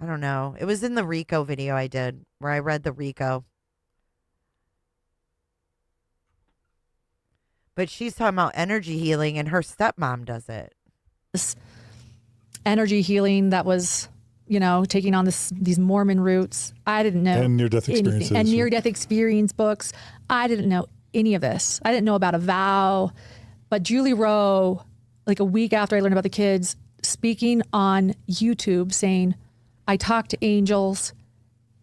don't know. It was in the RICO video I did where I read the RICO. But she's talking about energy healing, and her stepmom does it. This energy healing that was, taking on these Mormon roots. I didn't know. And near-death experiences. And near-death experience books. I didn't know any of this. I didn't know about a vow. But Julie Rowe, like a week after I learned about the kids, speaking on YouTube saying, I talked to angels,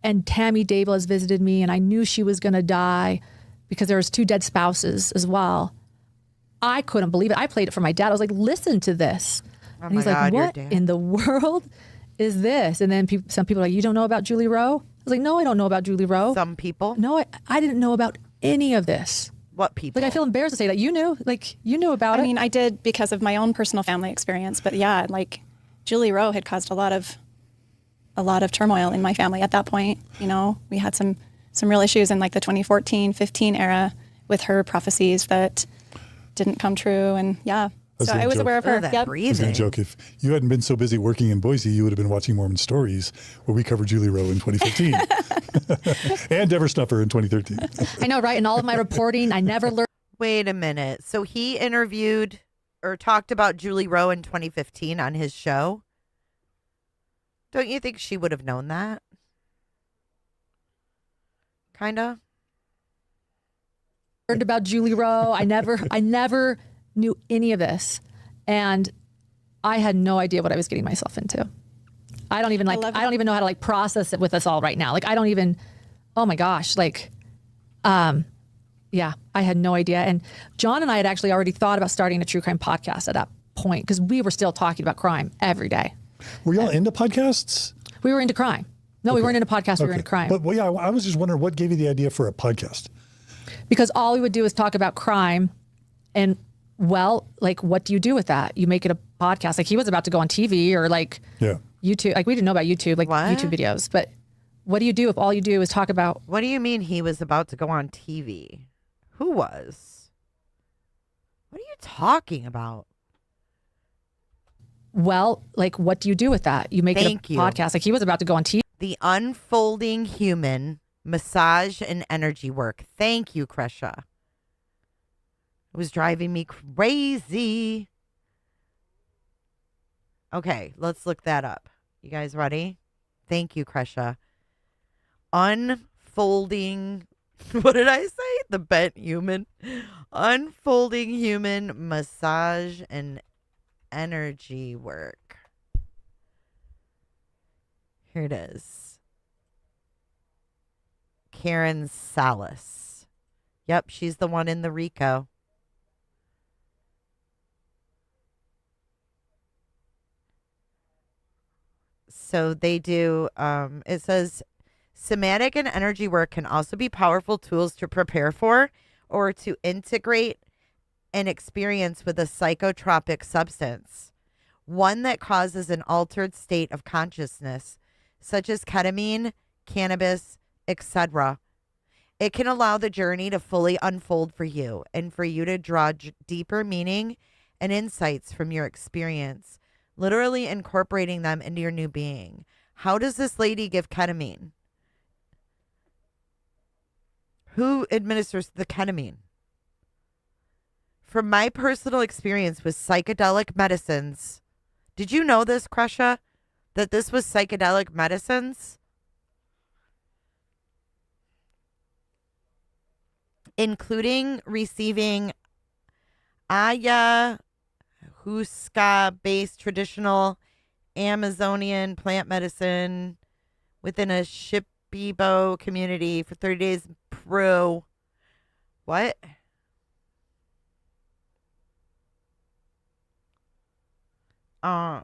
and Tammy Dable has visited me, and I knew she was going to die because there was 2 dead spouses as well. I couldn't believe it. I played it for my dad. I was like, listen to this. Oh, and he's like, what in the world is this? And then some people are like, you don't know about Julie Rowe? I was like, no, I don't know about Julie Rowe. Some people? No, I didn't know about any of this. What people? Like, I feel embarrassed to say that. You knew about it. I mean, I did because of my own personal family experience. But yeah, like Julie Rowe had caused a lot of turmoil in my family at that point. We had some real issues in like the 2014-15 era with her prophecies that didn't come true. And yeah, so I was aware of her. I was going to joke, if you hadn't been so busy working in Boise, you would have been watching Mormon Stories, where we covered Julie Rowe in 2015 and Deborah Snuffer in 2013. I know, right? In all of my reporting, I never learned. Wait a minute. So he interviewed or talked about Julie Rowe in 2015 on his show. Don't you think she would have known that? Kind of. Heard about Julie Rowe. I never knew any of this, and I had no idea what I was getting myself into. I don't even know how to process it with us all right now. Like, I don't even. Oh my gosh! Yeah, I had no idea. And John and I had actually already thought about starting a true crime podcast at that point because we were still talking about crime every day. Were y'all into podcasts? We were into crime. No, we weren't into podcasts. We were into crime. But yeah, I was just wondering what gave you the idea for a podcast. Because all we would do is talk about crime, and what do you do with that? You make it a podcast. Like, he was about to go on TV or YouTube. Like, we didn't know about YouTube, YouTube videos. But what do you do if all you do is talk about? What do you mean he was about to go on TV? Who was? What are you talking about? Well, like, what do you do with that? You make Thank it a you. podcast. Like, he was about to go on TV. The unfolding human massage and energy work. Thank you, Kresha. It was driving me crazy. Okay, let's look that up. You guys ready? Thank you, Kresha. Unfolding. What did I say? The bent human. Unfolding human massage and energy work. Here it is. Karen Salas. Yep, she's the one in the Rico. So they do, it says, somatic and energy work can also be powerful tools to prepare for or to integrate an experience with a psychotropic substance, one that causes an altered state of consciousness, such as ketamine, cannabis, etc. It can allow the journey to fully unfold for you and for you to draw deeper meaning and insights from your experience, literally incorporating them into your new being. How does this lady give ketamine? Who administers the ketamine? From my personal experience with psychedelic medicines, did you know this, Kresha? That this was psychedelic medicines? Including receiving ayahuasca-based traditional Amazonian plant medicine within a Shipibo community for 30 days in Peru. What? I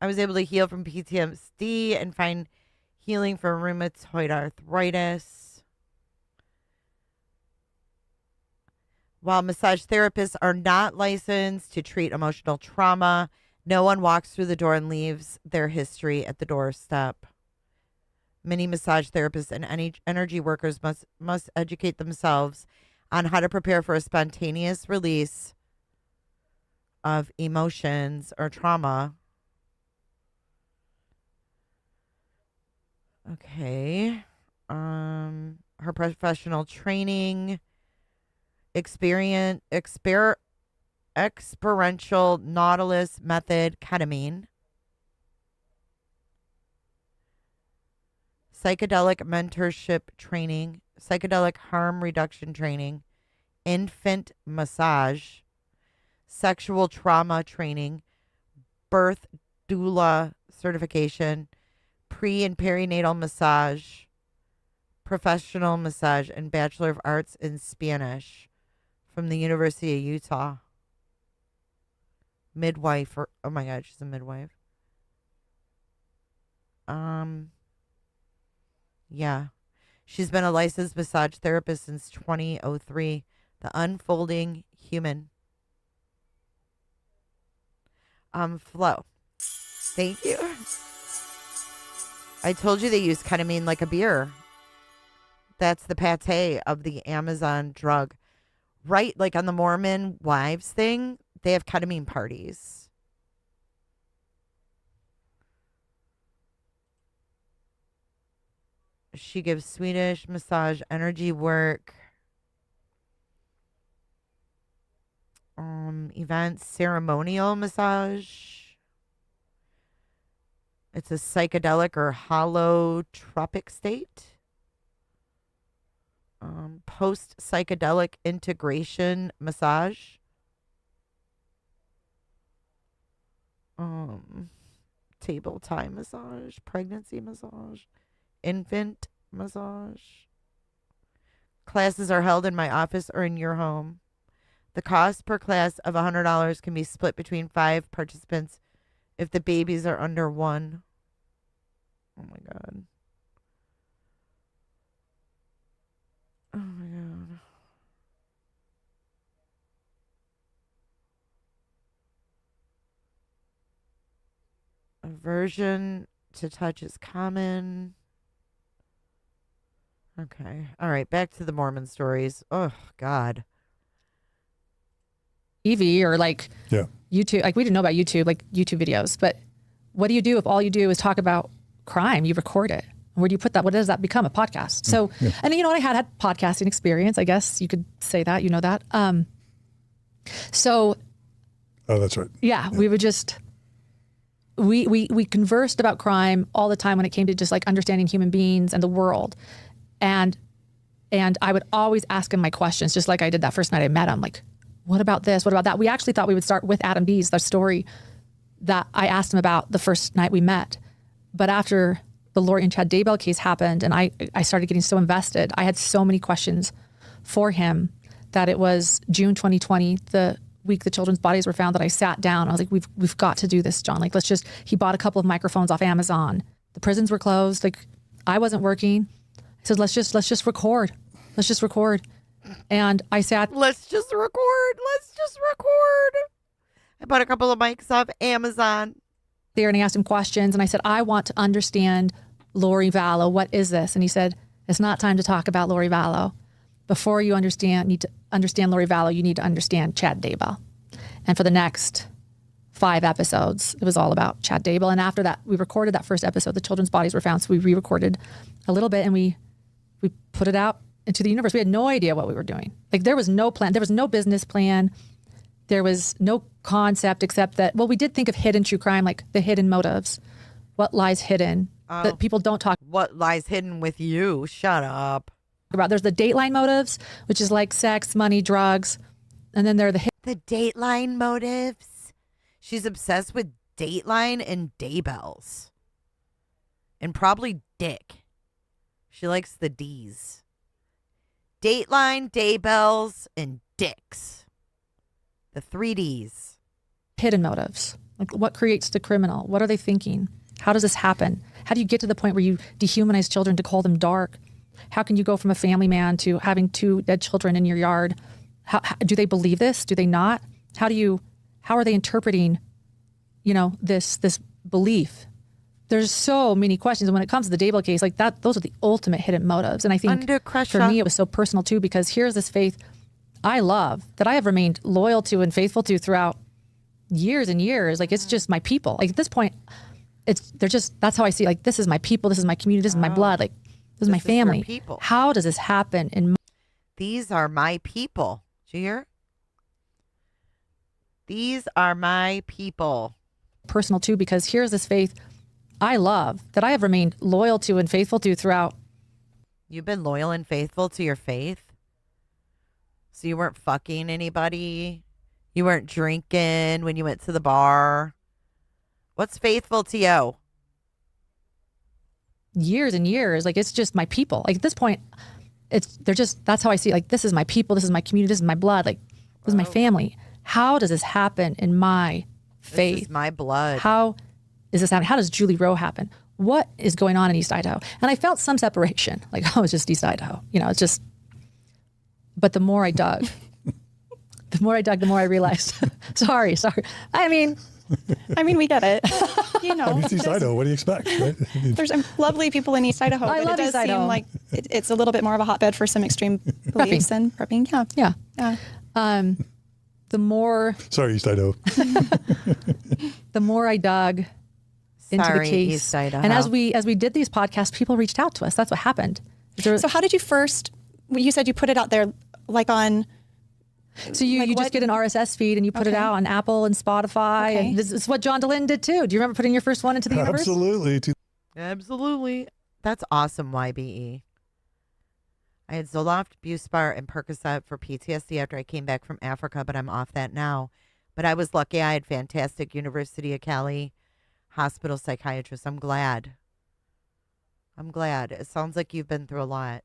was able to heal from PTSD and find healing for rheumatoid arthritis. While massage therapists are not licensed to treat emotional trauma, no one walks through the door and leaves their history at the doorstep. Many massage therapists and energy workers must educate themselves on how to prepare for a spontaneous release of emotions or trauma. Okay. Her professional training, experiential Nautilus method, ketamine, psychedelic mentorship training, psychedelic harm reduction training, infant massage, sexual trauma training, birth doula certification, pre and perinatal massage, professional massage, and Bachelor of Arts in Spanish from the University of Utah. Midwife, oh my God, she's a midwife. Yeah. She's been a licensed massage therapist since 2003. The Unfolding Human. Flo. Thank you. I told you they use ketamine like a beer. That's the pate of the Amazon drug. Right, like on the Mormon wives thing, they have ketamine parties. She gives Swedish massage energy work. Events, ceremonial massage. It's a psychedelic or holotropic state. Post-psychedelic integration massage. Table time massage, pregnancy massage, infant massage. Classes are held in my office or in your home. The cost per class of $100 can be split between 5 participants if the babies are under 1. Oh my God. Oh my God. Aversion to touch is common. Okay. All right. Back to the Mormon stories. Oh, God. TV or like YouTube. Like we didn't know about YouTube, like YouTube videos. But what do you do if all you do is talk about crime? You record it. Where do you put that? What does that become? A podcast. So, and you know, I had podcasting experience. I guess you could say that. You know that. So. Oh, that's right. Yeah, we would just. We conversed about crime all the time when it came to just like understanding human beings and the world, and I would always ask him my questions, just like I did that first night I met him. Like, what about this? What about that? We actually thought we would start with Adam B's, the story that I asked him about the first night we met, but after the Lori and Chad Daybell case happened, and I started getting so invested. I had so many questions for him that it was June 2020, the week the children's bodies were found, that I sat down. I was like, we've got to do this, John. Like, he bought a couple of microphones off Amazon. The prisons were closed. Like, I wasn't working. I said, let's just record. Let's just record. And I sat. Let's just record. I bought a couple of mics off Amazon. There, and I asked him questions, and I said, I want to understand Lori Vallow. What is this? And he said, it's not time to talk about Lori Vallow. Before you need to understand Lori Vallow, you need to understand Chad Daybell. And for the next 5 episodes, it was all about Chad Daybell. And after that, we recorded that first episode. The children's bodies were found, so we re-recorded a little bit, and we put it out into the universe. We had no idea what we were doing. Like, there was no plan. There was no business plan. There was no concept except that, well, we did think of hidden true crime, like the hidden motives. What lies hidden that people don't talk. What lies hidden with you? Shut up. About. There's the Dateline motives, which is like sex, money, drugs. And then there are the Dateline motives. She's obsessed with Dateline and Daybells. And probably Dick. She likes the D's. Dateline, Daybells, and Dicks. The 3 Ds. Hidden motives. Like, what creates the criminal? What are they thinking? How does this happen? How do you get to the point where you dehumanize children to call them dark? How can you go from a family man to having 2 dead children in your yard? How do they believe this? Do they not? How are they interpreting, this belief? There's so many questions. And when it comes to the Daybell case, like that, those are the ultimate hidden motives. And I think for me, it was so personal too, because here's this faith I love that I have remained loyal to and faithful to throughout years and years. Like, it's just my people. Like, at this point, that's how I see, like, this is my people. This is my community. This is my blood. Like, this is my family. People. How does this happen? These are my people. Did you hear? These are my people. Personal too, because here's this faith I love that I have remained loyal to and faithful to throughout. You've been loyal and faithful to your faith? So you weren't fucking anybody? You weren't drinking when you went to the bar? What's faithful to you? Years and years. Like, it's just my people. Like, at this point, that's how I see, like, this is my people. This is my community. This is my blood. Like, this is my family. How does this happen in my faith? This is my blood. How is this happening? How does Julie Rowe happen? What is going on in East Idaho? And I felt some separation. Like, oh, it's just East Idaho. It's just, but the more I dug, the more I realized, sorry. I mean, we get it. It's East Idaho. What do you expect? Right? There's lovely people in East Idaho, but it does seem like it's a little bit more of a hotbed for some extreme beliefs and prepping. Yeah. The more. Sorry, East Idaho. The more I dug into the case, East Idaho. And as we did these podcasts, people reached out to us. That's what happened. So how did you first? You said you put it out there, like on. So you just get an RSS feed and you put it out on Apple and Spotify. Okay. And this is what John DeLynn did too. Do you remember putting your first one into the universe? Absolutely. That's awesome, YBE. I had Zoloft, Buspar, and Percocet for PTSD after I came back from Africa, but I'm off that now. But I was lucky. I had fantastic University of Cali hospital psychiatrists. I'm glad. It sounds like you've been through a lot.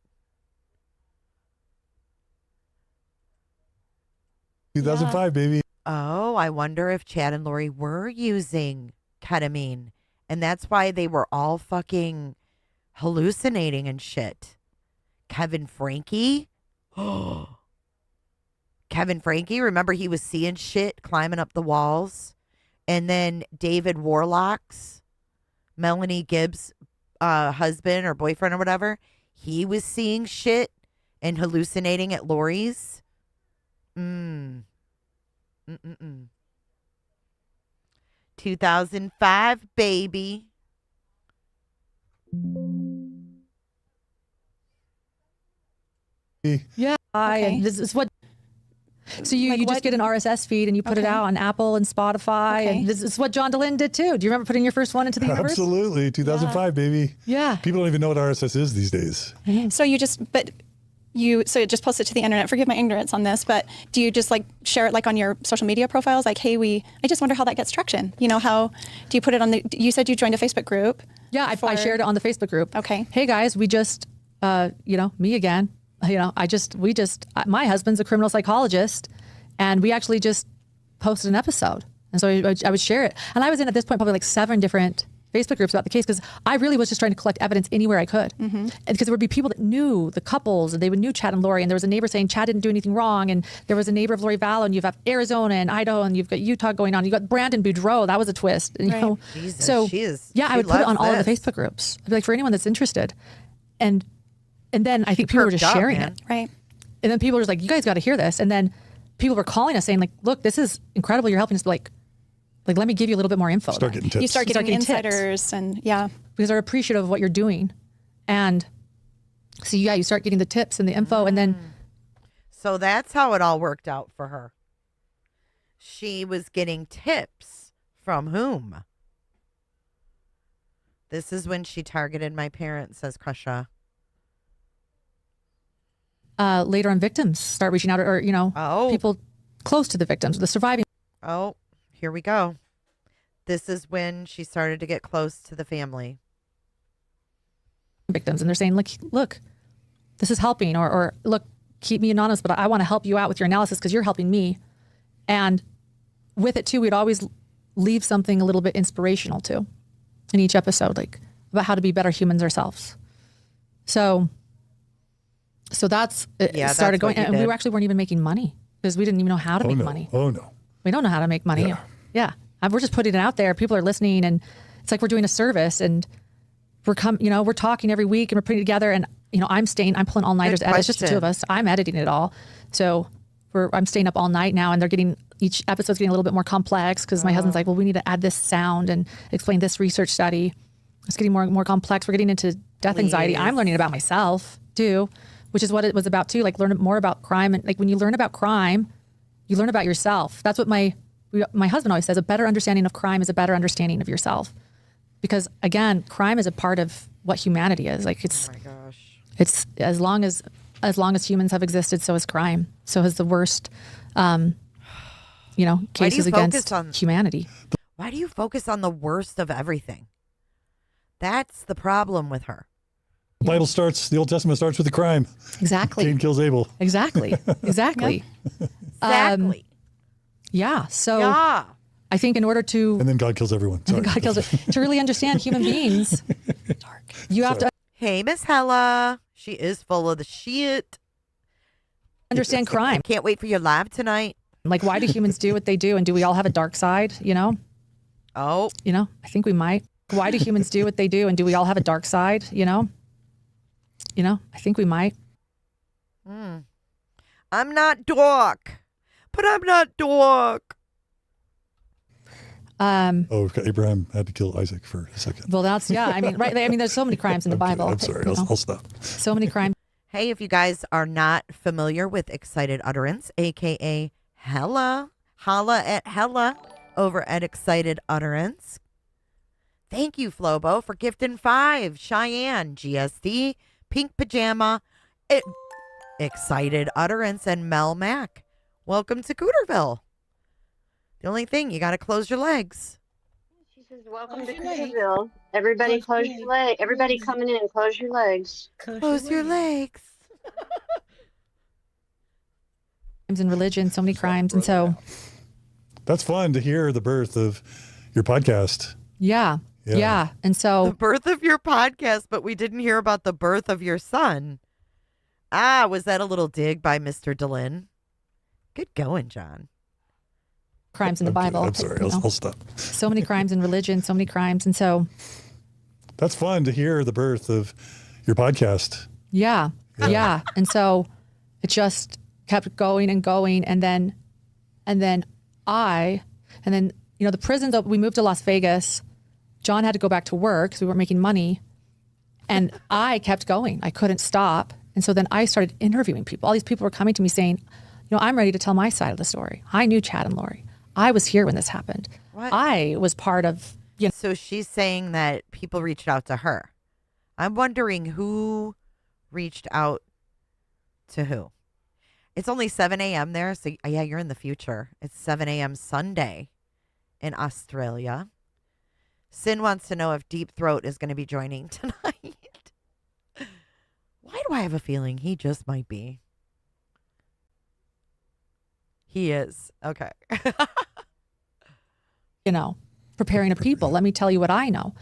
2005, baby. Oh, I wonder if Chad and Lori were using ketamine. And that's why they were all fucking hallucinating and shit. Kevin Frankie. Kevin Frankie, remember he was seeing shit climbing up the walls. And then David Warlock's, Melanie Gibbs' husband or boyfriend or whatever, he was seeing shit and hallucinating at Lori's. Mm-mm-mm. 2005, baby. Yeah. And this is what. So you just get an RSS feed and you put it out on Apple and Spotify. And this is what John DeLynn did too. Do you remember putting your first one into the universe? Absolutely. 2005, baby. Yeah. People don't even know what RSS is these days. So so it just post it to the internet. Forgive my ignorance on this, but do you just like share it like on your social media profiles? Like, hey, I just wonder how that gets traction. You know, how do you put it on you said you joined a Facebook group. Yeah, I shared it on the Facebook group. Okay. Hey guys, we just, me again. My husband's a criminal psychologist, and we actually just posted an episode. And so I would share it. And I was in at this point probably like 7 different Facebook groups about the case because I really was just trying to collect evidence anywhere I could. And because there would be people that knew the couples, and they would knew Chad and Lori, and there was a neighbor saying Chad didn't do anything wrong, and there was a neighbor of Lori Vallow, and you've got Arizona and Idaho, and you've got Utah going on. You got Brandon Boudreaux. That was a twist. And, you know, Jesus, so I would put it on all of the this. Facebook groups. I'd be like, for anyone that's interested. And then I think people were just perked up, sharing man. it. Right. And then people were just like, you guys got to hear this. And then people were calling us saying like, look, this is incredible. You're helping us. Like, let me give you a little bit more info. Start getting tips. You start getting insiders tips. and because they're appreciative of what you're doing. And so, you start getting the tips and the info. And then. So that's how it all worked out for her. She was getting tips from whom? This is when she targeted my parents, says Krusha. Later on, victims start reaching out, or people close to the victims, the surviving. Oh, here we go. This is when she started to get close to the family. Victims, and they're saying, look, this is helping, or look, keep me anonymous, but I want to help you out with your analysis because you're helping me. And with it too, we'd always leave something a little bit inspirational too in each episode, like about how to be better humans ourselves. So that's it started going, and we actually weren't even making money because we didn't even know how to make money. Oh no, we don't know how to make money. Yeah. We're just putting it out there. People are listening, and it's like we're doing a service, and we're talking every week, and we're putting it together. And I'm pulling all nighters. It's just the two of us. I'm editing it all, so I'm staying up all night now, and each episode's getting a little bit more complex because my husband's like, well, we need to add this sound and explain this research study. It's getting more complex. We're getting into death anxiety. I'm learning about myself too, which is what it was about too. Like learn more about crime, and like when you learn about crime, you learn about yourself. That's what my husband always says, a better understanding of crime is a better understanding of yourself. Because again, crime is a part of what humanity is. Like it's, oh my gosh. It's as long as humans have existed, so has crime. So has the worst, cases against humanity. Why do you focus on the worst of everything? That's the problem with her. The Old Testament starts with the crime. Exactly. Cain kills Abel. Exactly. Exactly. Yeah. So yeah. I think in order to... And then God kills everyone. Sorry. God kills it. To really understand human beings, you have to... Hey, Miss Hella. She is full of the shit. Understand crime. Can't wait for your live tonight. Like, why do humans do what they do? And do we all have a dark side, Oh. I think we might. Why do humans do what they do? And do we all have a dark side, I think we might. I'm not dark. But I'm not dark. Abraham had to kill Isaac for a second. Well, that's, right. There's so many crimes in the Bible. I'm sorry. I'll stop. So many crimes. Hey, if you guys are not familiar with Excited Utterance, a.k.a. Hella, holla at Hella over at Excited Utterance. Thank you, Flobo, for gifting 5. Cheyenne, GSD, Pink Pajama, Excited Utterance, and Mel Mack. Welcome to Cooterville. The only thing, you got to close your legs. She says, welcome to Cooterville. Everybody close your legs. Everybody coming in, close your legs. Close your legs. In religion, so many crimes. And so... That's fun to hear the birth of your podcast. Yeah. And so... The birth of your podcast, but we didn't hear about the birth of your son. Was that a little dig by Mr. DeLynn? Good going, John. Crimes in the Bible. I'm sorry. I'll stop. So many crimes in religion, so many crimes. And so... That's fun to hear the birth of your podcast. Yeah. And so it just kept going and going. And then and then, the prisons, we moved to Las Vegas. John had to go back to work because we weren't making money. And I kept going. I couldn't stop. And so then I started interviewing people. All these people were coming to me saying, I'm ready to tell my side of the story. I knew Chad and Lori. I was here when this happened. What? I was part of, So she's saying that people reached out to her. I'm wondering who reached out to who. It's only 7 a.m. there. So, yeah, you're in the future. It's 7 a.m. Sunday in Australia. Sin wants to know if Deep Throat is going to be joining tonight. Why do I have a feeling he just might be? He is. Okay. Preparing a people. Let me tell you what I know.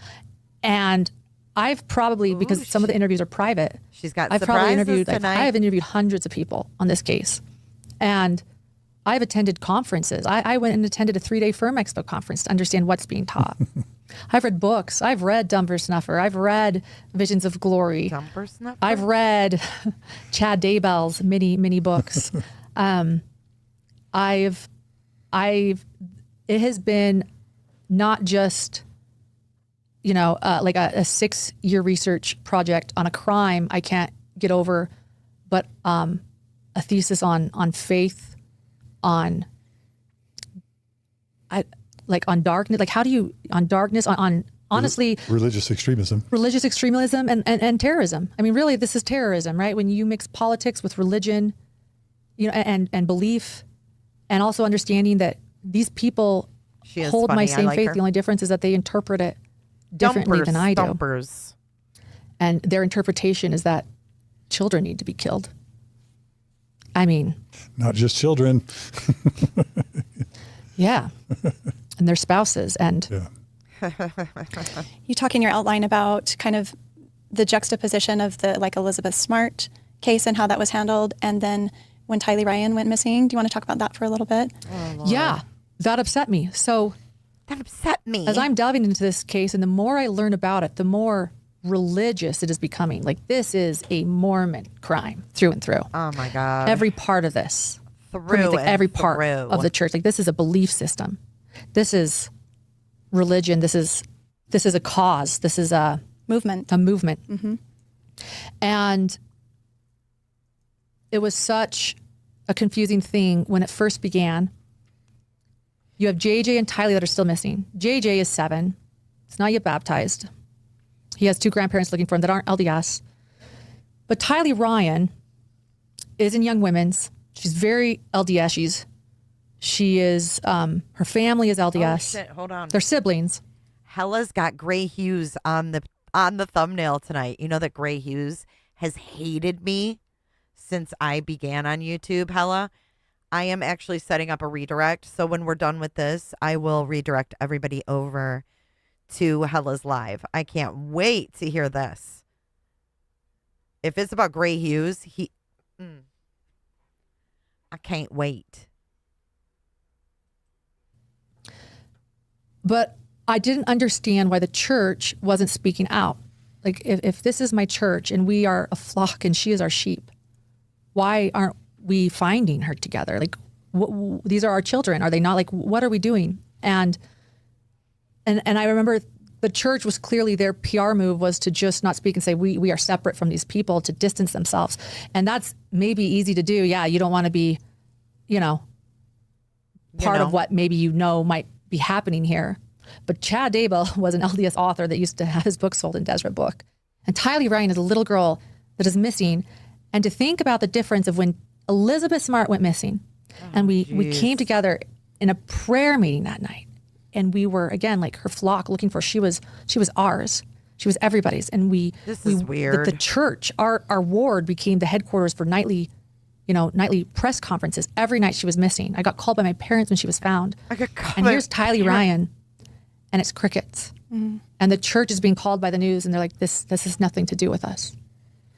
And I've probably, because some of the interviews are private, she's got I've probably interviewed, tonight. I have interviewed hundreds of people on this case. And I've attended conferences. I went and attended a 3-day Firm Expo conference to understand what's being taught. I've read books. I've read Dumper Snuffer. I've read Visions of Glory. Dumper Snuffer? I've read Chad Daybell's many books. It has been not just, like a 6-year research project on a crime I can't get over, but a thesis on faith, on darkness. Like, how do you, on darkness, on honestly, religious extremism and terrorism. I mean, really, this is terrorism, right? When you mix politics with religion, and belief, and also understanding that these people hold my same faith. The only difference is that they interpret it differently than I do. Dumpers. And their interpretation is that children need to be killed. I mean, not just children. Yeah. And their spouses. And you talk in your outline about kind of the juxtaposition of the Elizabeth Smart case and how that was handled, and then when Tylee Ryan went missing. Do you want to talk about that for a little bit? Oh, yeah, that upset me. So that upset me. As I'm delving into this case, and the more I learn about it, the more religious it is becoming. Like, this is a Mormon crime through and through. Oh my God. Every part of this. Every part of the church. Like, this is a belief system. This is religion. This is a cause. This is a movement. Mm-hmm. And it was such a confusing thing when it first began. You have JJ and Tylee that are still missing. JJ is 7. He's not yet baptized. He has 2 grandparents looking for him that aren't LDS. But Tylee Ryan is in Young Women's. She's very LDS. She is, her family is LDS. Oh, shit. Hold on. They're siblings. Hella's got Gray Hughes on the thumbnail tonight. You know that Gray Hughes has hated me since I began on YouTube, Hella. I am actually setting up a redirect. So when we're done with this, I will redirect everybody over to Hella's live. I can't wait to hear this. If it's about Gray Hughes, I can't wait. But I didn't understand why the church wasn't speaking out. Like, if this is my church and we are a flock and she is our sheep, why aren't we finding her together? Like, these are our children. Are they not? Like, what are we doing? And I remember the church was clearly, their PR move was to just not speak and say, we are separate from these people, to distance themselves. And that's maybe easy to do. Yeah, you don't want to be, part of what maybe might be happening here. But Chad Daybell was an LDS author that used to have his book sold in Deseret Book. And Tylee Ryan is a little girl that is missing. And to think about the difference of when Elizabeth Smart went missing, and we came together in a prayer meeting that night, and we were, again, like her flock looking for, she was ours. She was everybody's. And this is weird. The church, our ward became the headquarters for nightly press conferences. Every night she was missing. I got called by my parents when she was found. And here's Tylee Ryan, and it's crickets. Mm-hmm. And the church is being called by the news, and they're like, this has nothing to do with us.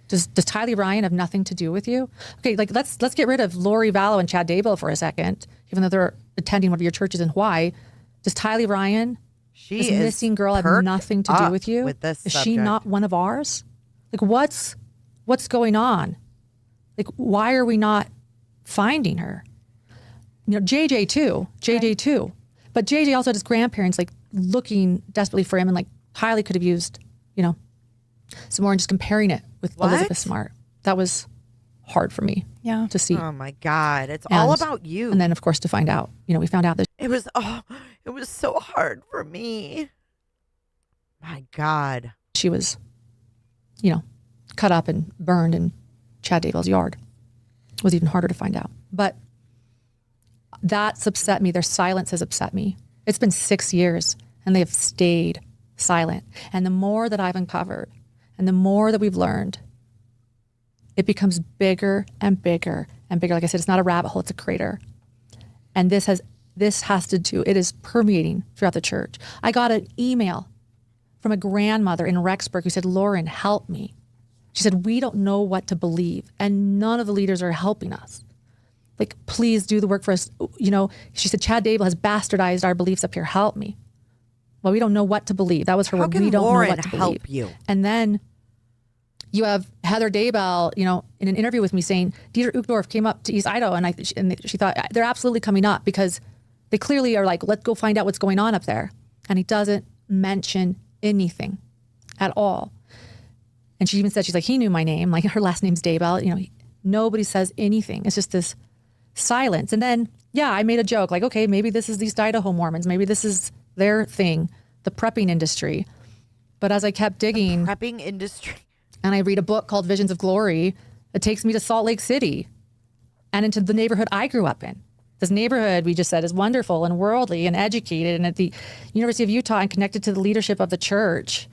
Does Tylee Ryan have nothing to do with you? Okay, like let's get rid of Lori Vallow and Chad Daybell for a second, even though they're attending one of your churches in Hawaii. Does Tylee Ryan, this missing girl, have nothing to do with you? With this is subject. She not one of ours? Like, what's going on? Like, why are we not finding her? JJ too. But JJ also had his grandparents like looking desperately for him and like highly could have used, some more, and just comparing it with Elizabeth Smart. That was hard for me to see. Oh my God. It's all about you. And then of course to find out, we found out that it was so hard for me. My God. She was, cut up and burned in Chad Daybell's yard. It was even harder to find out. But that's upset me. Their silence has upset me. It's been 6 years and they have stayed silent. And the more that I've uncovered and the more that we've learned, it becomes bigger and bigger and bigger. Like I said, it's not a rabbit hole, it's a crater. And this has to do, it is permeating throughout the church. I got an email from a grandmother in Rexburg who said, Lauren, help me. She said, we don't know what to believe and none of the leaders are helping us. Like, please do the work for us. She said, Chad Daybell has bastardized our beliefs up here. Help me. Well, we don't know what to believe. That was her word. We don't know what to believe. You? And then you have Heather Daybell, in an interview with me saying, Dieter Uchtdorf came up to East Idaho and she thought they're absolutely coming up because they clearly are like, let's go find out what's going on up there. And he doesn't mention anything at all. And she even said, she's like, he knew my name. Like her last name's Daybell. Nobody says anything. It's just this silence. And then, I made a joke like, okay, maybe this is these Idaho Mormons. Maybe this is their thing, the prepping industry. But as I kept digging, the prepping industry, and I read a book called Visions of Glory, it takes me to Salt Lake City and into the neighborhood I grew up in. This neighborhood, we just said, is wonderful and worldly and educated, and at the University of Utah and connected to the leadership of the church.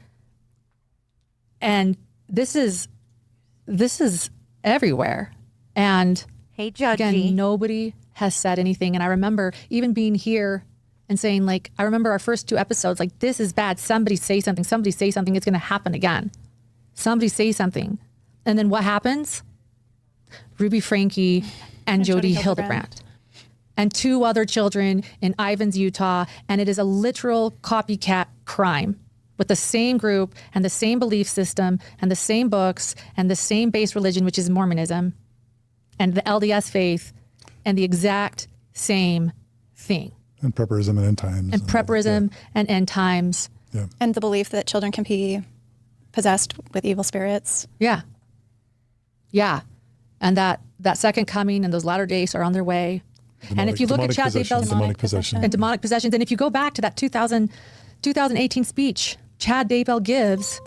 And this is everywhere. And hey, Judgy. Again, nobody has said anything. And I remember even being here and saying, like, I remember our first 2 episodes, like, this is bad. Somebody say something. Somebody say something. It's going to happen again. Somebody say something. And then what happens? Ruby Franke and Jody Hildebrand. And 2 other children in Ivins, Utah. And it is a literal copycat crime with the same group and the same belief system and the same books and the same base religion, which is Mormonism, and the LDS faith, and the exact same thing. And prepperism and end times. And prepperism and end times. Yeah. And the belief that children can be possessed with evil spirits. Yeah. Yeah. And that second coming and those latter days are on their way. And if you look at Chad Daybell's demonic possession. And demonic possessions, and if you go back to that 2018 speech Chad Daybell gives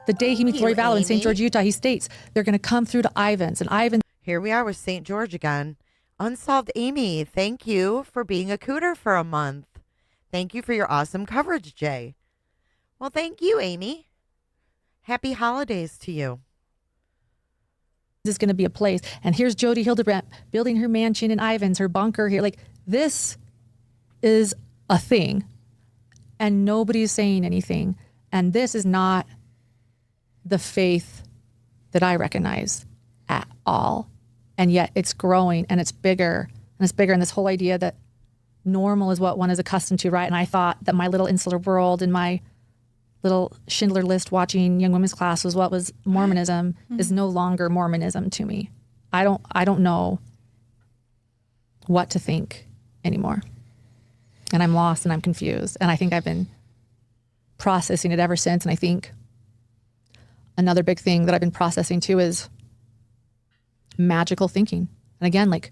the day he meets Lori Vallow in St. George, Utah, he states they're going to come through to Ivins. And Ivins. Here we are with St. George again. Unsolved Amy, thank you for being a cooter for a month. Thank you for your awesome coverage, Jay. Well, thank you, Amy. Happy holidays to you. This is going to be a place. And here's Jody Hildebrand building her mansion in Ivins, her bunker here. Like, this is a thing. And nobody's saying anything. And this is not the faith that I recognize at all. And yet it's growing and it's bigger and it's bigger. And this whole idea that normal is what one is accustomed to, right? And I thought that my little insular world and my little Schindler List watching young women's class was what was Mormonism is no longer Mormonism to me. I don't know what to think anymore. And I'm lost and I'm confused. And I think I've been processing it ever since. And I think another big thing that I've been processing too is magical thinking. And again, like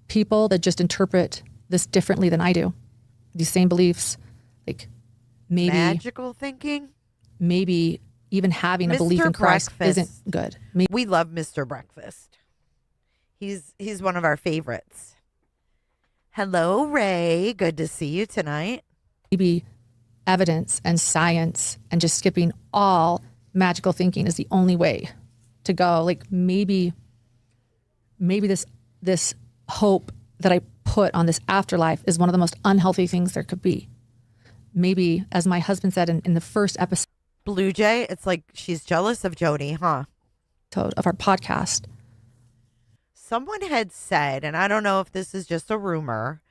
people that just interpret this differently than I do. These same beliefs, like maybe magical thinking, maybe even having a belief in Christ isn't good. We love Mr. Breakfast. He's one of our favorites. Hello, Ray. Good to see you tonight. Maybe evidence and science and just skipping all magical thinking is the only way to go. Like maybe this hope that I put on this afterlife is one of the most unhealthy things there could be. Maybe, as my husband said in the first episode, Blue Jay, it's like she's jealous of Jody, huh? Of our podcast. Someone had said, and I don't know if this is just a rumor,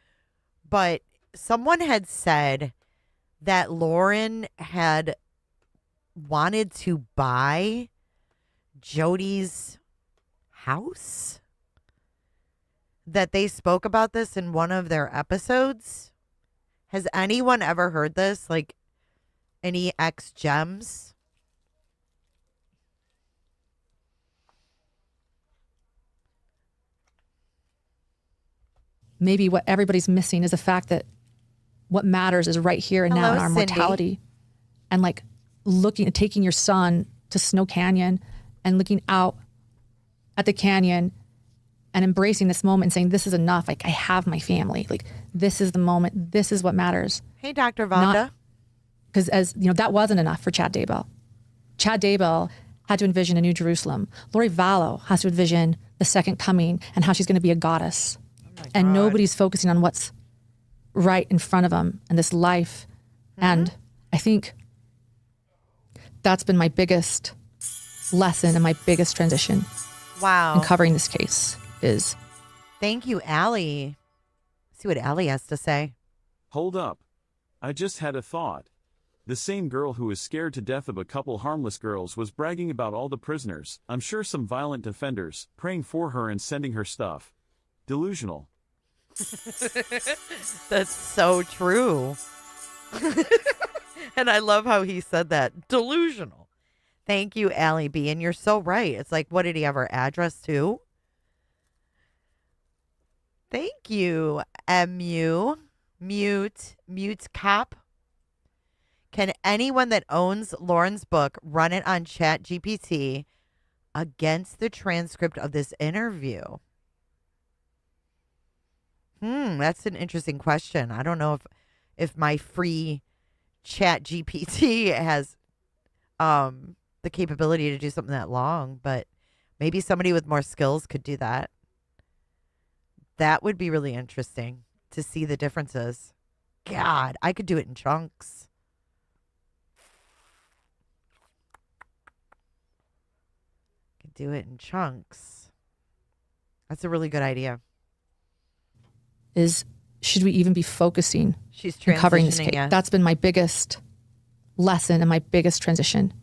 but someone had said that Lauren had wanted to buy Jody's house. that they spoke about this in one of their episodes. Has anyone ever heard this? Like any ex-gems? Maybe what everybody's missing is the fact that what matters is right here and now in our Cindy. mortality. And like taking your son to Snow Canyon and looking out at the canyon and embracing this moment and saying, this is enough. Like, I have my family. Like, this is the moment. This is what matters. Hey, Dr. Vonda. Because as you know, that wasn't enough for Chad Daybell. Chad Daybell had to envision a new Jerusalem. Lori Vallow has to envision the second coming and how she's going to be a goddess. And nobody's focusing on what's right in front of them and this life. And I think that's been my biggest lesson and my biggest transition. Wow. In covering this case is. Thank you, Allie. See what Allie has to say. Hold up. I just had a thought. The same girl who was scared to death of a couple harmless girls was bragging about all the prisoners, I'm sure some violent offenders, praying for her and sending her stuff. Delusional. That's so true. And I love how he said that. Delusional. Thank you, Allie B. And you're so right. It's like, what did he have her address to? Thank you, MU. Mute cop. Can anyone that owns Lauren's book run it on ChatGPT against the transcript of this interview? That's an interesting question. I don't know if my free ChatGPT has the capability to do something that long, but maybe somebody with more skills could do that. That would be really interesting to see the differences. God, I could do it in chunks. Could do it in chunks. That's a really good idea. Should we even be focusing She's on covering this case? yes. That's been my biggest lesson and my biggest transition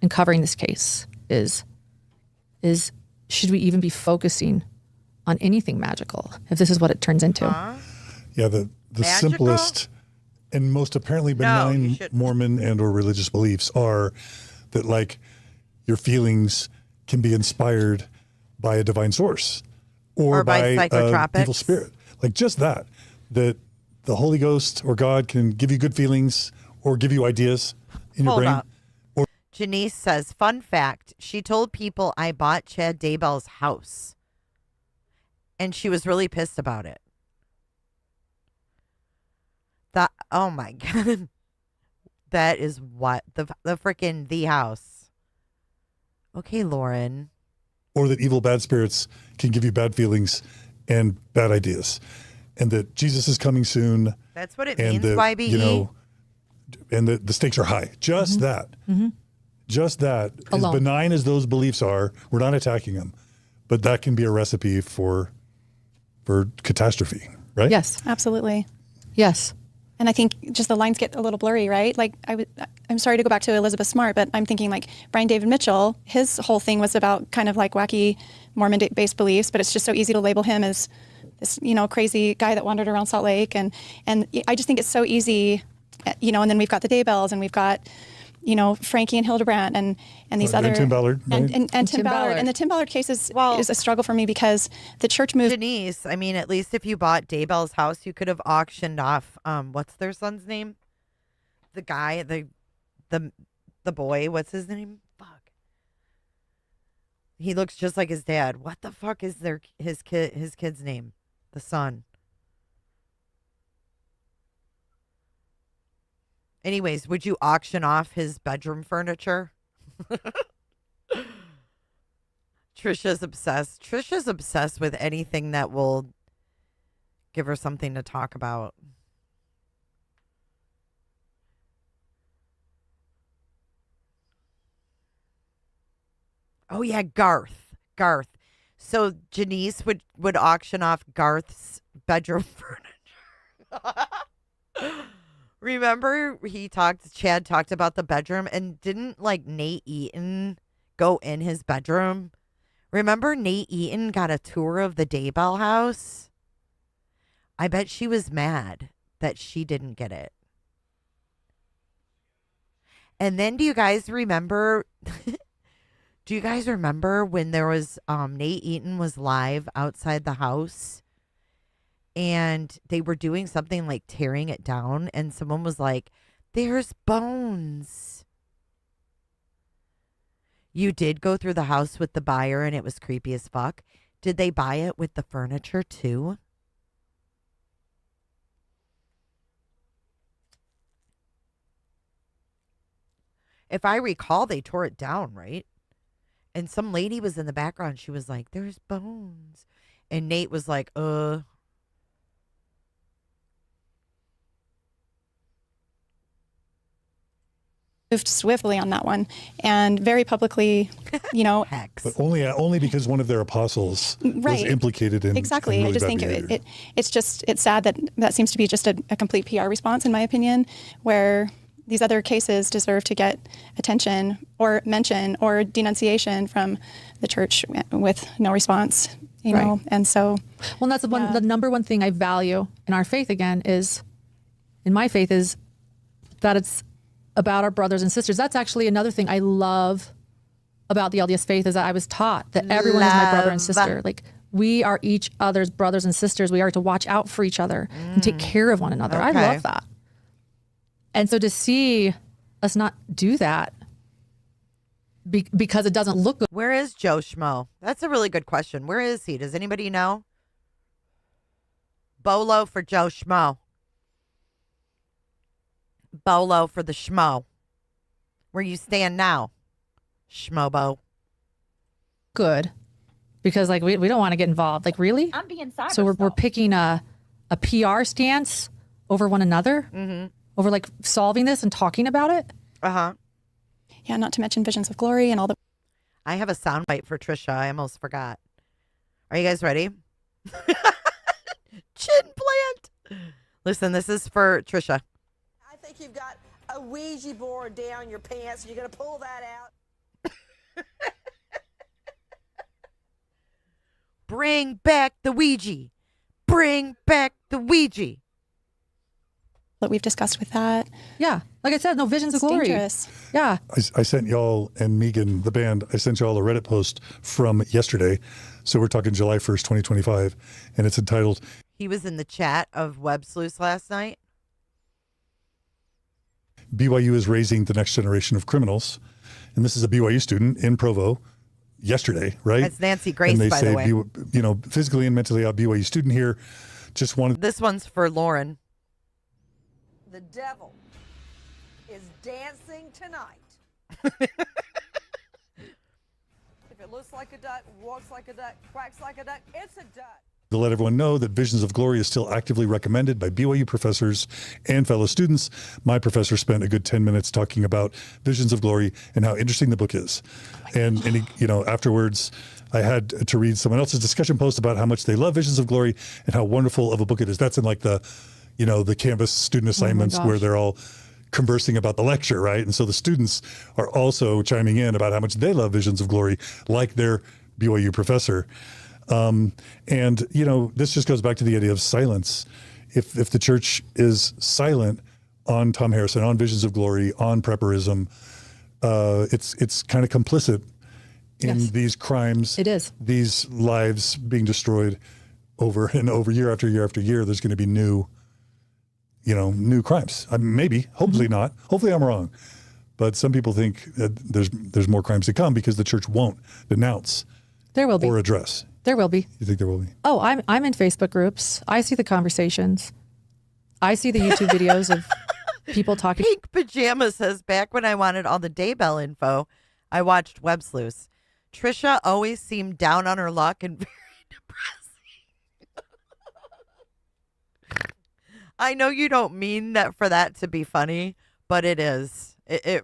in covering this case is should we even be focusing on anything magical if this is what it turns into? Yeah, the simplest and most apparently benign Mormon and or religious beliefs are that like your feelings can be inspired by a divine source or by psychotropics. Evil spirit. Like just that the Holy Ghost or God can give you good feelings or give you ideas in your brain. Up. Janice says, fun fact, she told people I bought Chad Daybell's house. And she was really pissed about it. Oh my God. That is what? The freaking the house. Okay, Lauren. Or that evil bad spirits can give you bad feelings and bad ideas. And that Jesus is coming soon. That's what it means, YBE. You know, and the stakes are high. Just that. Mm-hmm. Just that. Alone. As benign as those beliefs are, we're not attacking them. But that can be a recipe for catastrophe, right? Yes, absolutely. Yes. And I think just the lines get a little blurry, right? Like I'm sorry to go back to Elizabeth Smart, but I'm thinking like Brian David Mitchell, his whole thing was about kind of like wacky Mormon-based beliefs, but it's just so easy to label him as this, crazy guy that wandered around Salt Lake. And I just think it's so easy, and then we've got the Daybells and we've got, Frankie and Hildebrandt and these other. And Tim Ballard. Right? And Tim Ballard. And the Tim Ballard case is a struggle for me because the church moved. Denise, I mean, at least if you bought Daybell's house, you could have auctioned off, what's their son's name? The guy, the boy, what's his name? Fuck. He looks just like his dad. What the fuck is his kid's name? The son. Anyways, would you auction off his bedroom furniture? Trisha's obsessed. Trisha's obsessed with anything that will give her something to talk about. Oh yeah, Garth. So Janice would auction off Garth's bedroom furniture. Remember Chad talked about the bedroom, and didn't like Nate Eaton go in his bedroom Remember Nate Eaton got a tour of the Daybell house? I bet she was mad that she didn't get it. And then do you guys remember when there was Nate Eaton was live outside the house and they were doing something like tearing it down and someone was like, "There's bones." You did go through the house with the buyer and it was creepy as fuck. Did they buy it with the furniture too? If I recall, they tore it down, right? And some lady was in the background. She was like, "There's bones." And Nate was like, Moved swiftly on that one and very publicly, But only because one of their apostles was implicated in exactly. in really I just bad think behavior. it's sad that seems to be just a complete PR response, in my opinion, where these other cases deserve to get attention or mention or denunciation from the church with no response, you know. And so, well, that's the number one thing I value in our faith. Again, is in my faith is that it's about our brothers and sisters. That's actually another thing I love about the LDS faith is that I was taught that everyone is my brother and sister. Like we are each other's brothers and sisters. We are to watch out for each other and take care of one another. I love that. And so to see us not do that because it doesn't look good. Where is Joe Schmo? That's a really good question. Where is he? Does anybody know? Bolo for Joe Schmo. Bolo for the Schmo. Where you stand now, Schmobo. Good. Because like we don't want to get involved. Like really? I'm being cyber. So we're picking a PR stance over one another? Mm-hmm. Over like solving this and talking about it? Uh-huh. Yeah, not to mention Visions of Glory and all the... I have a soundbite for Trisha. I almost forgot. Are you guys ready? Chin plant. Listen, this is for Trisha. I think you've got a Ouija board down your pants and you're going to pull that out. Bring back the Ouija. Bring back the Ouija. What we've discussed with that. Yeah. Like I said, no Visions of Glory. Dangerous. Yeah. I sent y'all and Megan, the band, I sent y'all a Reddit post from yesterday. So we're talking July 1st, 2025. And it's entitled... He was in the chat of Web Sleuths last night. BYU is raising the next generation of criminals. And this is a BYU student in Provo yesterday, right? That's Nancy Grace, and they by say, the way. Physically and mentally out BYU student here. Just wanted... This one's for Lauren. The devil is dancing tonight. If it looks like a duck, walks like a duck, quacks like a duck, it's a duck. To let everyone know that Visions of Glory is still actively recommended by BYU professors and fellow students. My professor spent a good 10 minutes talking about Visions of Glory and how interesting the book is. And he, afterwards, I had to read someone else's discussion post about how much they love Visions of Glory and how wonderful of a book it is. That's in like the Canvas student assignments where they're all conversing about the lecture, right? And so the students are also chiming in about how much they love Visions of Glory, like their BYU professor. This just goes back to the idea of silence. If the church is silent on Tom Harrison, on Visions of Glory, on prepperism, it's kind of complicit in these crimes. It is. These lives being destroyed over and over, year after year after year. There's going to be new crimes. Maybe, hopefully not. Hopefully I'm wrong. But some people think that there's more crimes to come because the church won't denounce there will be. Or address. There will be. You think there will be? Oh, I'm in Facebook groups. I see the conversations. I see the YouTube videos of people talking. Pink Pajama says, back when I wanted all the Daybell info, I watched Web Sleuths. Trisha always seemed down on her luck and very depressing. I know you don't mean that for that to be funny, but it is. It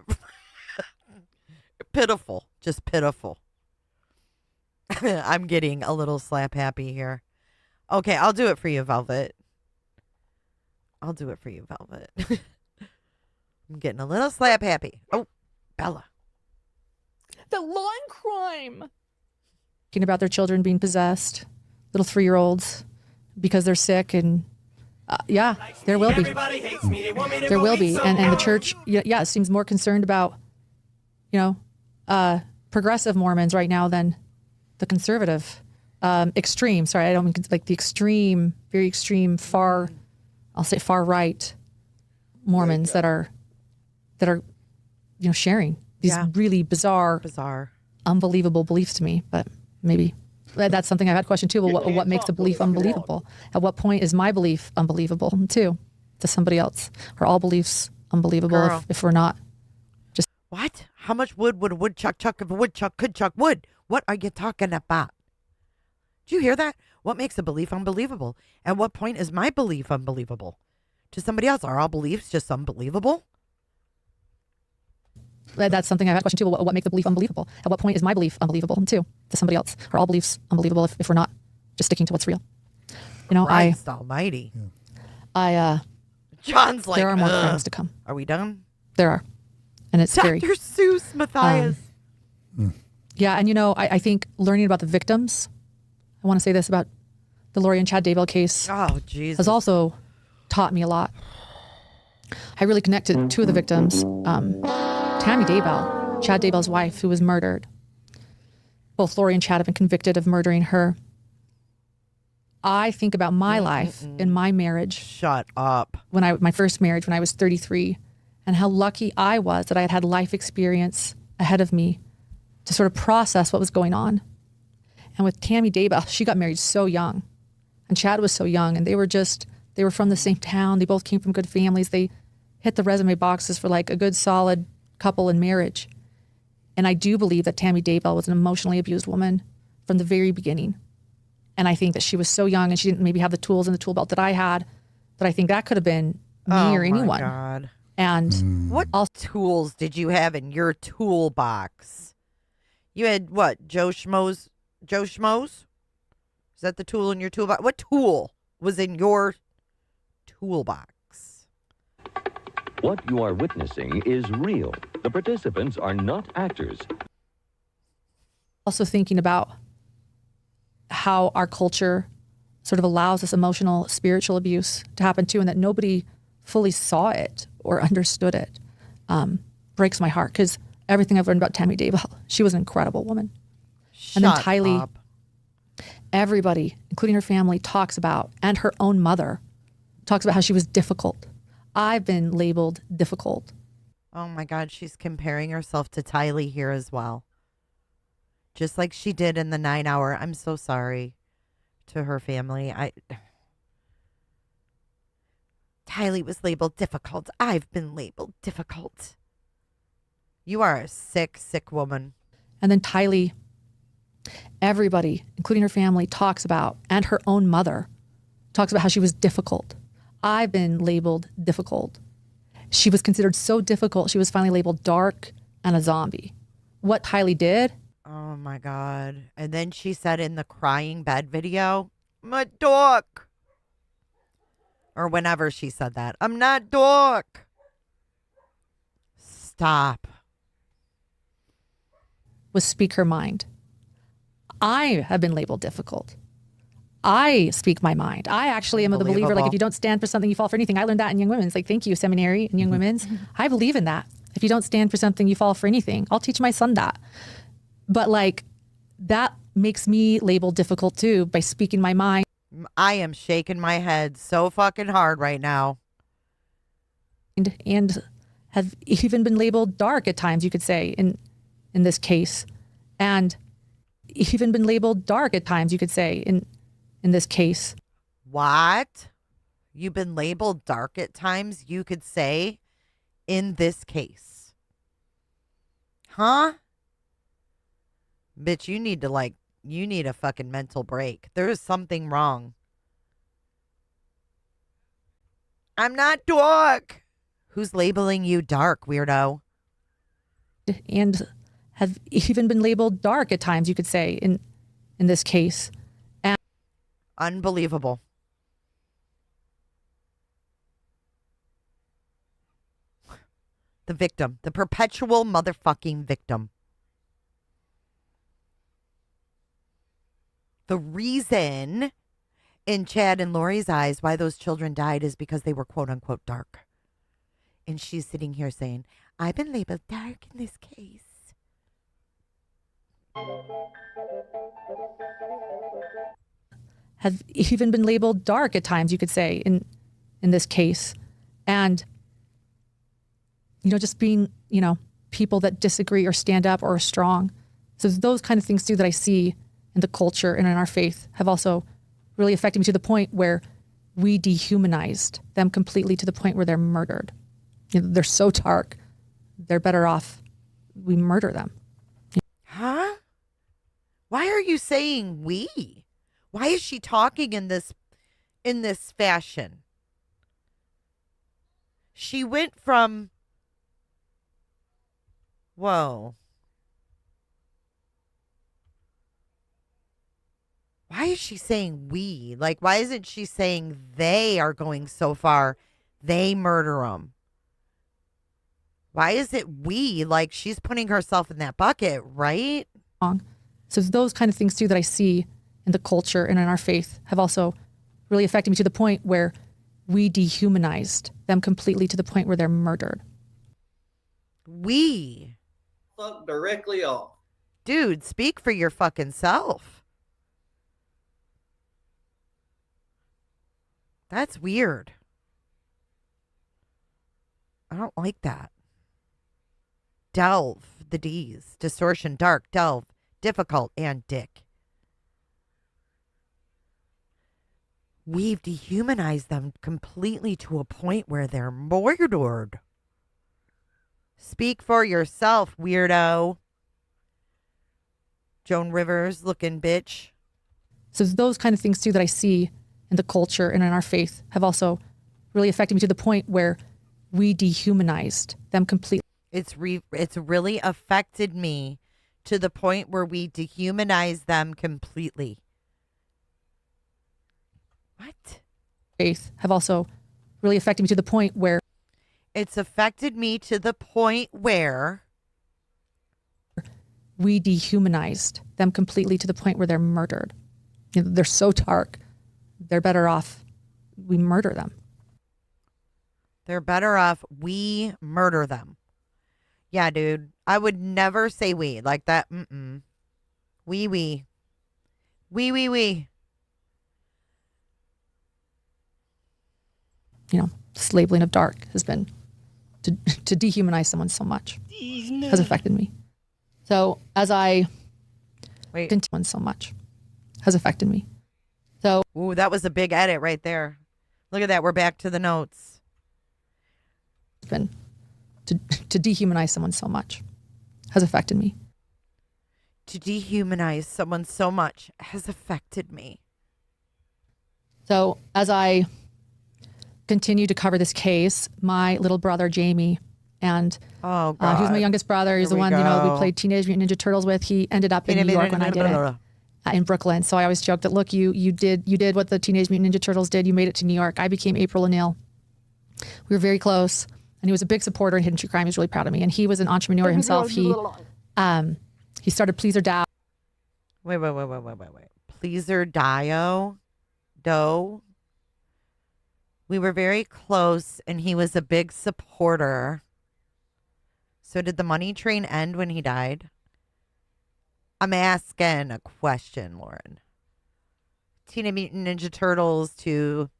pitiful, just pitiful. I'm getting a little slap happy here. Okay, I'll do it for you, Velvet. I'm getting a little slap happy. Oh, Bella. The lawn crime. about their children being possessed, little 3-year-olds, because they're sick. And yeah, there will be. There will be. And the church, yeah, it seems more concerned about, progressive Mormons right now than the conservative, extreme. Sorry, I don't mean like the extreme, very extreme, I'll say far right Mormons that are, sharing these really bizarre, unbelievable beliefs to me. But maybe that's something I've had a question too. Well, what makes a belief unbelievable? At what point is my belief unbelievable too to somebody else? Are all beliefs unbelievable if we're not just... What? How much wood would a woodchuck chuck if a woodchuck could chuck wood? What are you talking about? Did you hear that? What makes a belief unbelievable? At what point is my belief unbelievable? To somebody else, are all beliefs just unbelievable? That's something I've had a question too. What makes a belief unbelievable? At what point is my belief unbelievable too to somebody else? Are all beliefs unbelievable if we're not just sticking to what's real? Christ almighty. John's like, there are more crimes to come. Are we done? There are. And it's scary. Dr. Seuss, Matthias. Yeah, and I think learning about the victims, I want to say this about the Lori and Chad Daybell case. Oh, Jesus. Has also taught me a lot. I really connected to two of the victims. Tammy Daybell, Chad Daybell's wife, who was murdered. Both Lori and Chad have been convicted of murdering her. I think about my life in my marriage. Shut up. My first marriage when I was 33, and how lucky I was that I had life experience ahead of me to sort of process what was going on. And with Tammy Daybell, she got married so young, and Chad was so young, and they were from the same town. They both came from good families. They hit the resume boxes for like a good solid couple in marriage. And I do believe that Tammy Daybell was an emotionally abused woman from the very beginning. And I think that she was so young and she didn't maybe have the tools in the tool belt that I had, but I think that could have been me or anyone. Oh my God. And what tools did you have in your toolbox? You had what? Joe Schmoes? Is that the tool in your toolbox? What tool was in your toolbox? What you are witnessing is real. The participants are not actors. Also thinking about how our culture sort of allows this emotional, spiritual abuse to happen too, and that nobody fully saw it or understood it, breaks my heart, because everything I've learned about Tammy Daybell, she was an incredible woman. And then Tylee, everybody, including her family, talks about, and her own mother, talks about how she was difficult. I've been labeled difficult. Oh my God, she's comparing herself to Tylee here as well. Just like she did in the 9 hour. I'm so sorry to her family. Tylee was labeled difficult. I've been labeled difficult. You are a sick, sick woman. And then Tylee, everybody, including her family, talks about, and her own mother, talks about how she was difficult. I've been labeled difficult. She was considered so difficult, she was finally labeled dark and a zombie. What Tylee did... Oh my God. And then she said in the crying bed video, I'm a dork. Or whenever she said that, I'm not dork. Stop. Was speak her mind. I have been labeled difficult. I speak my mind. I actually am the believer, like if you don't stand for something, you fall for anything. I learned that in Young Women's. Like, thank you, seminary and Young Women's. I believe in that. If you don't stand for something, you fall for anything. I'll teach my son that. But like, that makes me label difficult too by speaking my mind. I am shaking my head so fucking hard right now. And have even been labeled dark at times, you could say, in this case. And even been labeled dark at times, you could say, in this case. What? You've been labeled dark at times, you could say, in this case. Huh? Bitch, you need a fucking mental break. There is something wrong. I'm not dark. Who's labeling you dark, weirdo? And have even been labeled dark at times, you could say, in this case. And unbelievable. The victim. The perpetual motherfucking victim. The reason in Chad and Lori's eyes why those children died is because they were quote unquote dark. And she's sitting here saying, I've been labeled dark in this case. Have even been labeled dark at times, you could say, in this case. And, just being, people that disagree or stand up or are strong. So those kind of things too that I see in the culture and in our faith have also really affected me to the point where we dehumanized them completely to the point where they're murdered. They're so dark. They're better off. We murder them. Huh? Why are you saying we? Why is she talking in this fashion? She went from, whoa. Why is she saying we? Like, why isn't she saying they are going so far, they murder them? Why is it we? Like, she's putting herself in that bucket, right? So those kind of things too that I see in the culture and in our faith have also really affected me to the point where we dehumanized them completely to the point where they're murdered. We. Fuck directly off. Dude, speak for your fucking self. That's weird. I don't like that. Delve, the D's. Distortion, dark, delve, difficult, and dick. We've dehumanized them completely to a point where they're murdered. Speak for yourself, weirdo. Joan Rivers looking bitch. So those kind of things too that I see in the culture and in our faith have also really affected me to the point where we dehumanized them completely. It's really affected me to the point where we dehumanize them completely. What? Faith have also really affected me to the point where it's affected me to the point where we dehumanized them completely to the point where they're murdered. They're so dark. They're better off. We murder them. They're better off. We murder them. Yeah, dude. I would never say we like that. Mm-mm. We. This labeling of dark has been to dehumanize someone so much has affected me. So as I continue so much has affected me. So ooh, that was a big edit right there. Look at that. We're back to the notes. It's been to dehumanize someone so much has affected me. To dehumanize someone so much has affected me. So as I continue to cover this case, my little brother, Jamie, and he was my youngest brother. He's the one, we played Teenage Mutant Ninja Turtles with. He ended up in New York when I did it in Brooklyn. So I always joke that, look, you did what the Teenage Mutant Ninja Turtles did. You made it to New York. I became April O'Neil. We were very close. And he was a big supporter in Hidden True Crime. He was really proud of me. And he was an entrepreneur himself. He started Pleaser Dow. Wait. Pleaser Dough. We were very close, and he was a big supporter. So did the money train end when he died? I'm asking a question, Lauren. Teenage Mutant Ninja Turtles to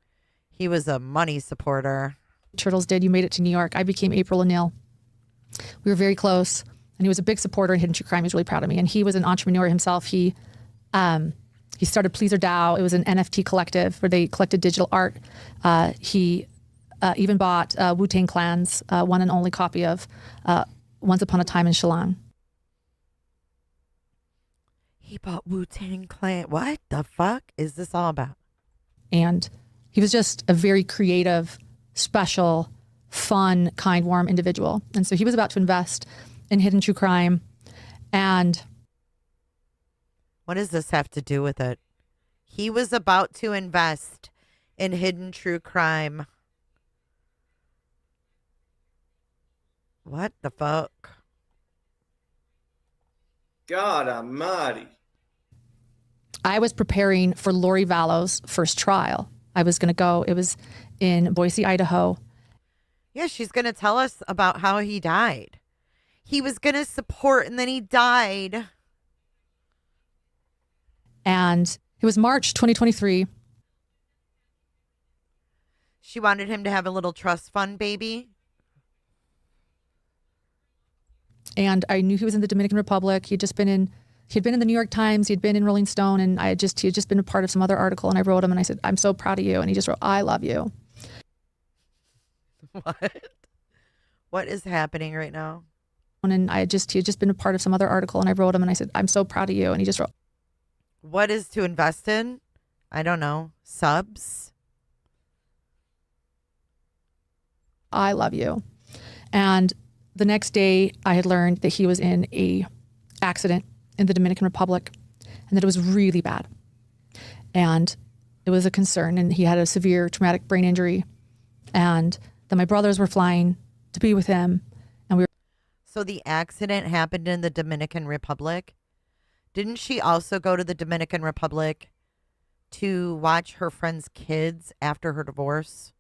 he was a money supporter. Turtles did. You made it to New York. I became April O'Neil. We were very close, and he was a big supporter in Hidden True Crime. He was really proud of me. And he was an entrepreneur himself. He started Pleaser Dow. It was an NFT collective where they collected digital art. He even bought Wu-Tang Clan's one and only copy of Once Upon a Time in Shillong. He bought Wu-Tang Clan. What the fuck is this all about? And he was just a very creative, special, fun, kind, warm individual. And so he was about to invest in Hidden True Crime. And what does this have to do with it? He was about to invest in Hidden True Crime. What the fuck? God almighty. I was preparing for Lori Vallow's first trial. I was going to go. It was in Boise, Idaho. Yeah, she's going to tell us about how he died. He was going to support and then he died. And it was March 2023. She wanted him to have a little trust fund baby. And I knew he was in the Dominican Republic. He'd been in the New York Times. He'd been in Rolling Stone. And he had just been a part of some other article. And I wrote him and I said, I'm so proud of you. And he just wrote, I love you. What? What is happening right now? And he had just been a part of some other article. And I wrote him and I said, I'm so proud of you. And he just wrote, what is to invest in? I don't know. Subs? I love you. And the next day I had learned that he was in a accident in the Dominican Republic and that it was really bad. And it was a concern and he had a severe traumatic brain injury and that my brothers were flying to be with him. And So the accident happened in the Dominican Republic. Didn't she also go to the Dominican Republic to watch her friend's kids after her divorce?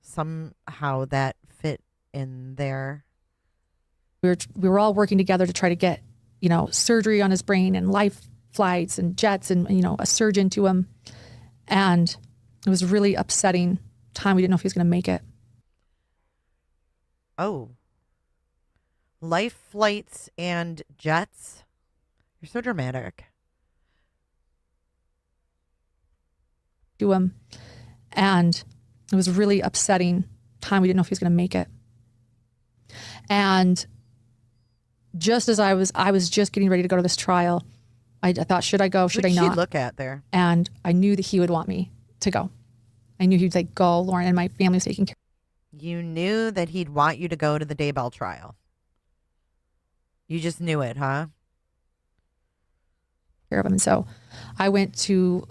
Somehow that fit in there. We were all working together to try to get, surgery on his brain and life flights and jets and, a surgeon to him. And it was a really upsetting time. We didn't know if he was going to make it. Oh. Life flights and jets? You're so dramatic. To him. And it was a really upsetting time. We didn't know if he was going to make it. And just as I was just getting ready to go to this trial, I thought, should I go? Should I not? Who'd she look at there? And I knew that he would want me to go. I knew he'd say, go, Lauren, and my family's taking care. You knew that he'd want you to go to the Daybell trial. You just knew it, huh? Of him. And so I went to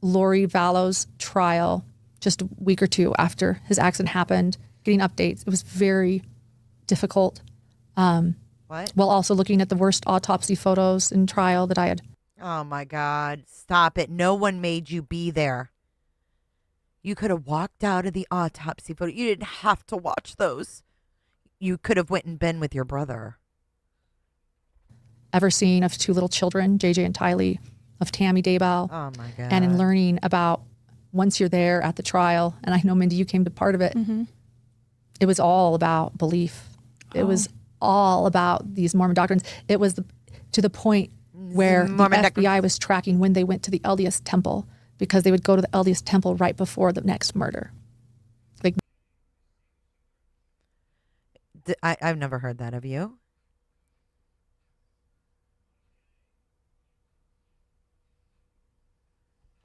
Lori Vallow's trial just a week or two after his accident happened, getting updates. It was very difficult. What? While also looking at the worst autopsy photos in trial that I had. Oh my God. Stop it. No one made you be there. You could have walked out of the autopsy photo. You didn't have to watch those. You could have went and been with your brother. Ever seen of two little children, JJ and Tylee, of Tammy Daybell. Oh my God. And in learning about once you're there at the trial, and I know, Mindy, you came to part of it. Mm-hmm. It was all about belief. It was all about these Mormon doctrines. It was to the point where the FBI was tracking when they went to the LDS temple because they would go to the LDS temple right before the next murder. Like, I've never heard that of you.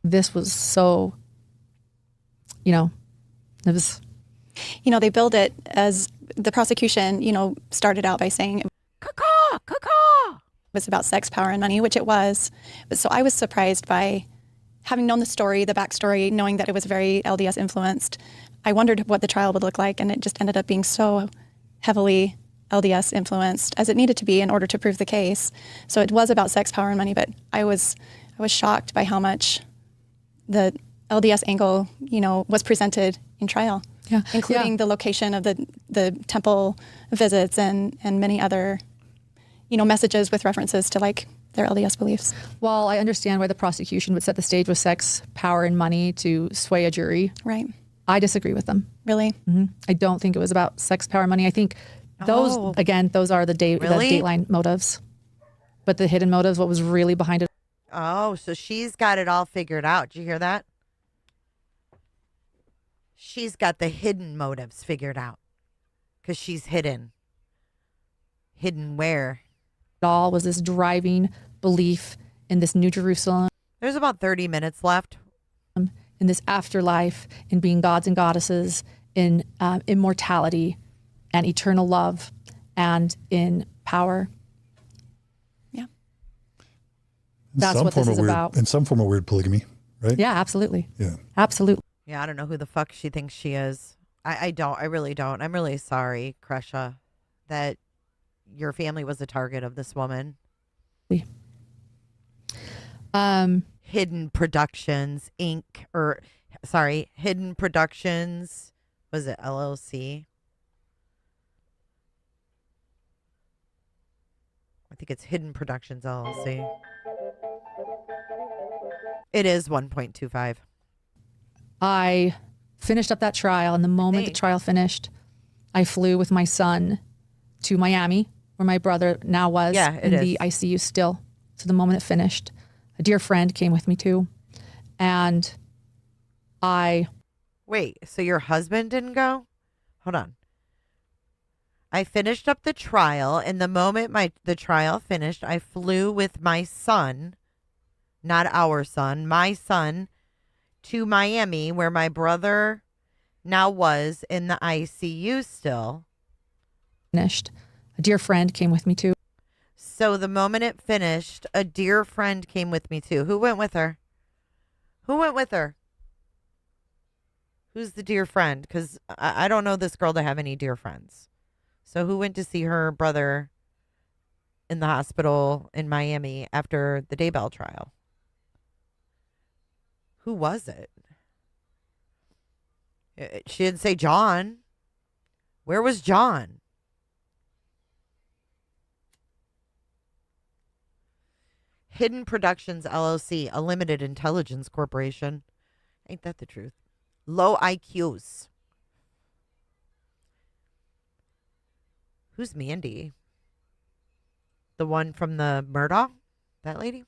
This was so, it was. They build it as the prosecution, started out by saying caw, it was about sex, power, and money, which it was. But so I was surprised by having known the story, the backstory, knowing that it was very LDS influenced. I wondered what the trial would look like, and it just ended up being so heavily LDS influenced as it needed to be in order to prove the case. So it was about sex, power, and money, but I was shocked by how much the LDS angle, was presented in trial. Yeah. Including the location of the temple visits and many other, messages with references to like their LDS beliefs. Well, I understand why the prosecution would set the stage with sex, power, and money to sway a jury. Right. I disagree with them. Really? Mm-hmm. I don't think it was about sex, power, and money. I think those are the Dateline motives. But the hidden motives, what was really behind it. Oh, so she's got it all figured out. Did you hear that? She's got the hidden motives figured out because she's hidden. Hidden where? It all was this driving belief in this New Jerusalem. There's about 30 minutes left. In this afterlife, in being gods and goddesses, in immortality and eternal love, and in power. Yeah. That's what this is about. In some form of weird polygamy, right? Yeah, absolutely. Yeah. Absolutely. Yeah, I don't know who the fuck she thinks she is. I don't. I really don't. I'm really sorry, Kresha, that your family was the target of this woman. Hidden Productions Inc. Hidden Productions. Was it LLC? I think it's Hidden Productions LLC. It is 1.25. I finished up that trial, and the moment the trial finished, I flew with my son to Miami, where my brother now was in the ICU still. So the moment it finished, a dear friend came with me too. And Wait, so your husband didn't go? Hold on. I finished up the trial, and the moment the trial finished, I flew with my son, not our son, my son, to Miami, where my brother now was in the ICU still. Finished. A dear friend came with me too. So the moment it finished, a dear friend came with me too. Who went with her? Who went with her? Who's the dear friend? Because I don't know this girl to have any dear friends. So who went to see her brother in the hospital in Miami after the Daybell trial? Who was it? She didn't say John. Where was John? Hidden Productions LLC, a limited intelligence corporation. Ain't that the truth? Low IQs. Who's Mandy? The one from the Murdaugh? That lady?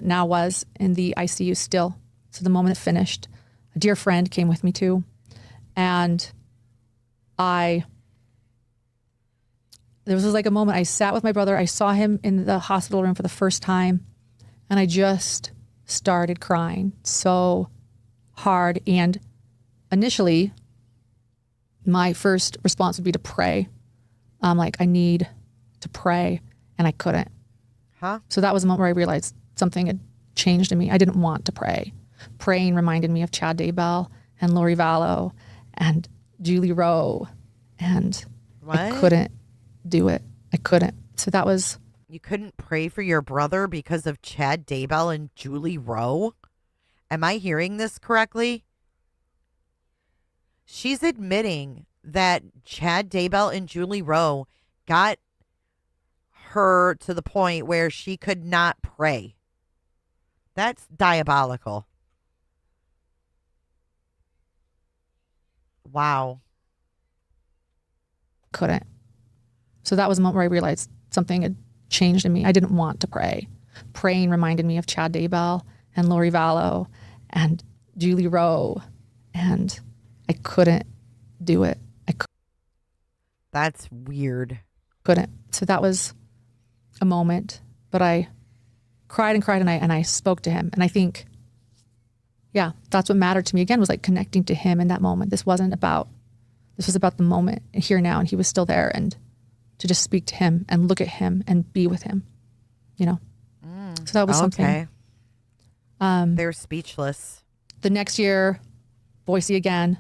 Now was in the ICU still. So the moment it finished, a dear friend came with me too. And there was like a moment I sat with my brother. I saw him in the hospital room for the first time. And I just started crying so hard. And initially, my first response would be to pray. I'm like, I need to pray. And I couldn't. Huh? So that was a moment where I realized something had changed in me. I didn't want to pray. Praying reminded me of Chad Daybell and Lori Vallow and Julie Rowe. And I couldn't do it. I couldn't. So that was... You couldn't pray for your brother because of Chad Daybell and Julie Rowe? Am I hearing this correctly? She's admitting that Chad Daybell and Julie Rowe got her to the point where she could not pray. That's diabolical. Wow. Couldn't. So that was a moment where I realized something had changed in me. I didn't want to pray. Praying reminded me of Chad Daybell and Lori Vallow and Julie Rowe. And I couldn't do it. That's weird. Couldn't. So that was a moment. But I cried and I spoke to him. And I think, yeah, that's what mattered to me again, was like connecting to him in that moment. This was about the moment here now. And he was still there, and to just speak to him and look at him and be with him, you know? So that was something. They're speechless. The next year, Boise again.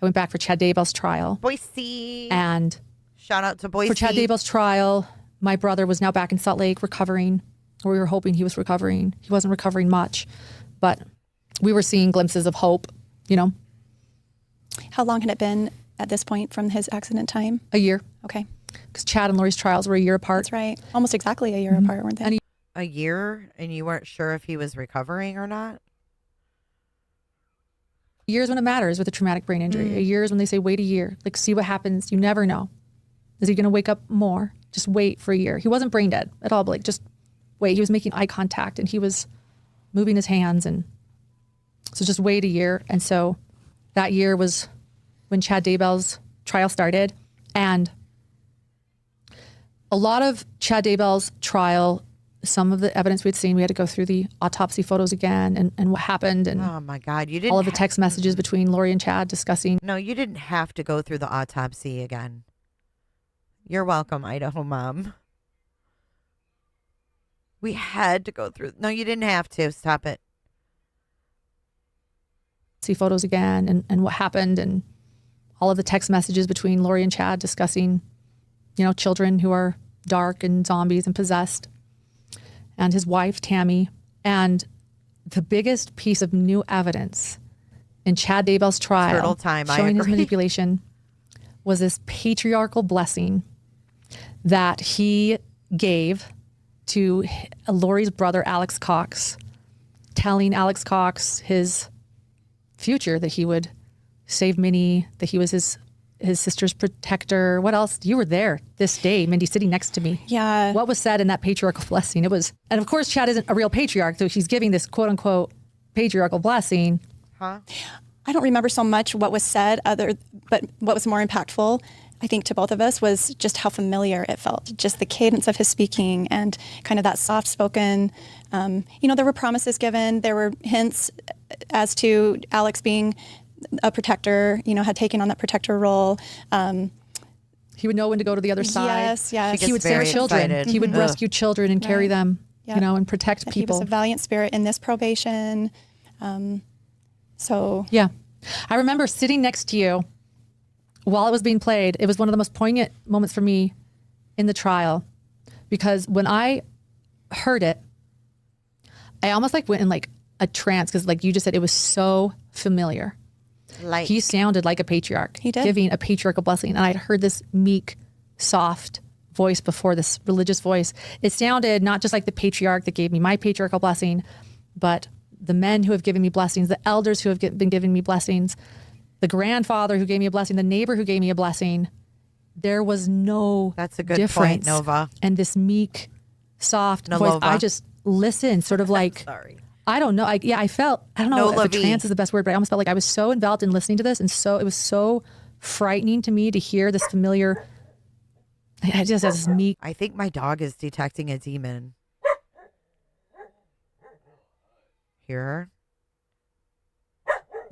I went back for Chad Daybell's trial. Boise. And shout out to Boise. For Chad Daybell's trial, my brother was now back in Salt Lake recovering, or we were hoping he was recovering. He wasn't recovering much, but we were seeing glimpses of hope, you know? How long had it been at this point from his accident time? A year. Okay. Because Chad and Lori's trials were a year apart. That's right. Almost exactly a year apart, weren't they? A year, and you weren't sure if he was recovering or not? Years when it matters with a traumatic brain injury. A year is when they say, wait a year. Like, see what happens. You never know. Is he going to wake up more? Just wait for a year. He wasn't brain dead at all, but like, just wait. He was making eye contact, and he was moving his hands. And so just wait a year. And so that year was when Chad Daybell's trial started. And a lot of Chad Daybell's trial, some of the evidence we'd seen, we had to go through the autopsy photos again and what happened. And oh my God, you didn't. All of the text messages between Lori and Chad discussing. No, you didn't have to go through the autopsy again. You're welcome, Idaho mom. We had to go through. No, you didn't have to. Stop it. See photos again and what happened, and all of the text messages between Lori and Chad discussing, you know, children who are dark and zombies and possessed. and his wife, Tammy. And the biggest piece of new evidence in Chad Daybell's trial, Turtle time, showing his agree. manipulation, was this patriarchal blessing that he gave to Lori's brother, Alex Cox, telling Alex Cox his future, that he would save Minnie, that he was his sister's protector. What else? You were there this day, Mindy, sitting next to me. Yeah. What was said in that patriarchal blessing? It was, and of course, Chad isn't a real patriarch, so he's giving this quote unquote patriarchal blessing. Huh? I don't remember so much what was said, but what was more impactful, I think, to both of us was just how familiar it felt. Just the cadence of his speaking and kind of that soft-spoken. There were promises given. There were hints as to Alex being a protector. Had taken on that protector role. He would know when to go to the other side. Yes. He would save children. excited. He would Ugh. rescue children and carry them, Yep. and protect That people. He was a valiant spirit in this probation. Yeah. I remember sitting next to you while it was being played. It was one of the most poignant moments for me in the trial, because when I heard it, I almost went in a trance, because you just said, it was so familiar. He sounded like a patriarch. He did. Giving a patriarchal blessing. And I'd heard this meek, soft voice before, this religious voice. It sounded not just like the patriarch that gave me my patriarchal blessing, but the men who have given me blessings, the elders who have been giving me blessings, the grandfather who gave me a blessing, the neighbor who gave me a blessing. There was no That's a good difference. point, Nova. And this meek, soft voice, Nova. I just listened, sort of like, Sorry. I don't know. I felt, I don't know if Nola a trance is the best word, but I almost felt like I was so enveloped in listening to this. And so it was so frightening to me to hear this familiar, I just as meek. I think my dog is detecting a demon. Hear her?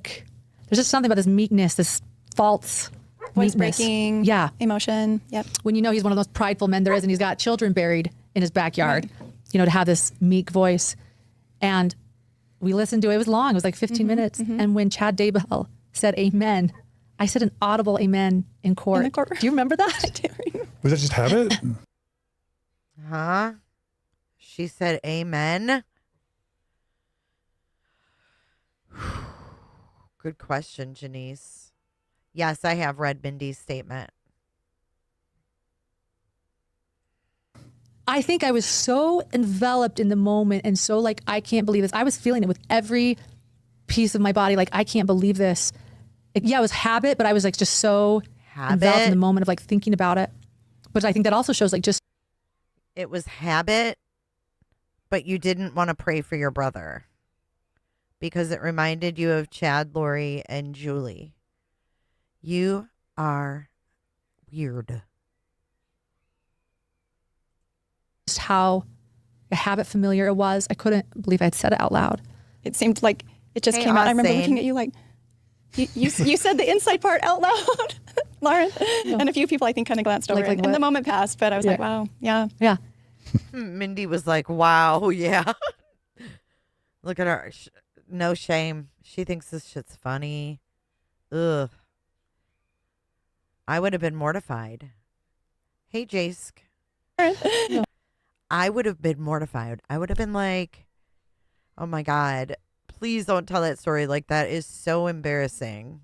There's just something about this meekness, this false Voice meekness. breaking. Yeah. Emotion. Yep. When he's one of the most prideful men there is, and he's got children buried in his backyard, to have this meek voice. And we listened to it. It was long. It was like 15 minutes. And when Chad Daybell said amen, I said an audible amen in court. In the courtroom. Do you remember that? I do remember. Was that just habit? Huh? She said amen. Good question, Janice. Yes, I have read Mindy's statement. I think I was so enveloped in the moment and so I can't believe this. I was feeling it with every piece of my body. I can't believe this. It was habit, but I was just so enveloped in the moment of thinking about it. But I think that also shows just. It was habit, but you didn't want to pray for your brother because it reminded you of Chad, Lori, and Julie. You are weird. Just how a habit familiar it was. I couldn't believe I'd said it out loud. It seemed like it just came out. I remember looking at you you said the inside part out loud, Lauren. Yeah. And a few people I think kind of glanced over it. And the moment passed, but I was like, wow, yeah. Yeah. Mindy was like, wow, yeah. Look at her. No shame. She thinks this shit's funny. Ugh. I would have been mortified. Hey, Jace. Yeah. I would have been mortified. I would have been like, oh my God, please don't tell that story. That is so embarrassing.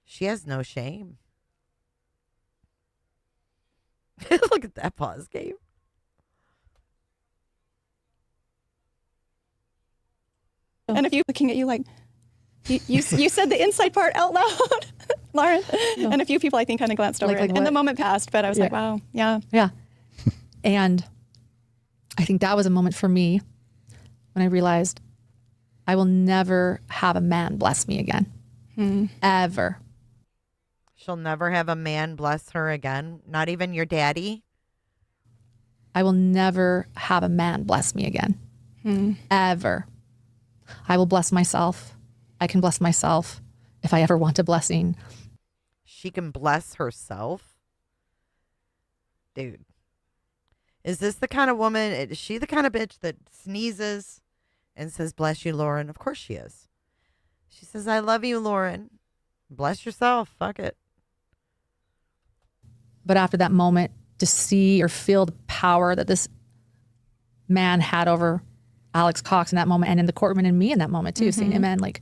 She has no shame. Look at that pause, Gabe. And if you looking at you you said the inside part out loud, Lauren. Yeah. And a few people I think kind of glanced over it. And the moment passed, but I was like, wow, yeah. Yeah. And I think that was a moment for me when I realized I will never have a man bless me again. Ever. She'll never have a man bless her again. Not even your daddy. I will never have a man bless me again. Ever. I will bless myself. I can bless myself if I ever want a blessing. She can bless herself? Dude. Is this the kind of woman, is she the kind of bitch that sneezes and says, bless you, Lauren? Of course she is. She says, I love you, Lauren. Bless yourself. Fuck it. But after that moment, to see or feel the power that this man had over Alex Cox in that moment, and in the courtroom, and me in that moment too, saying, amen, like,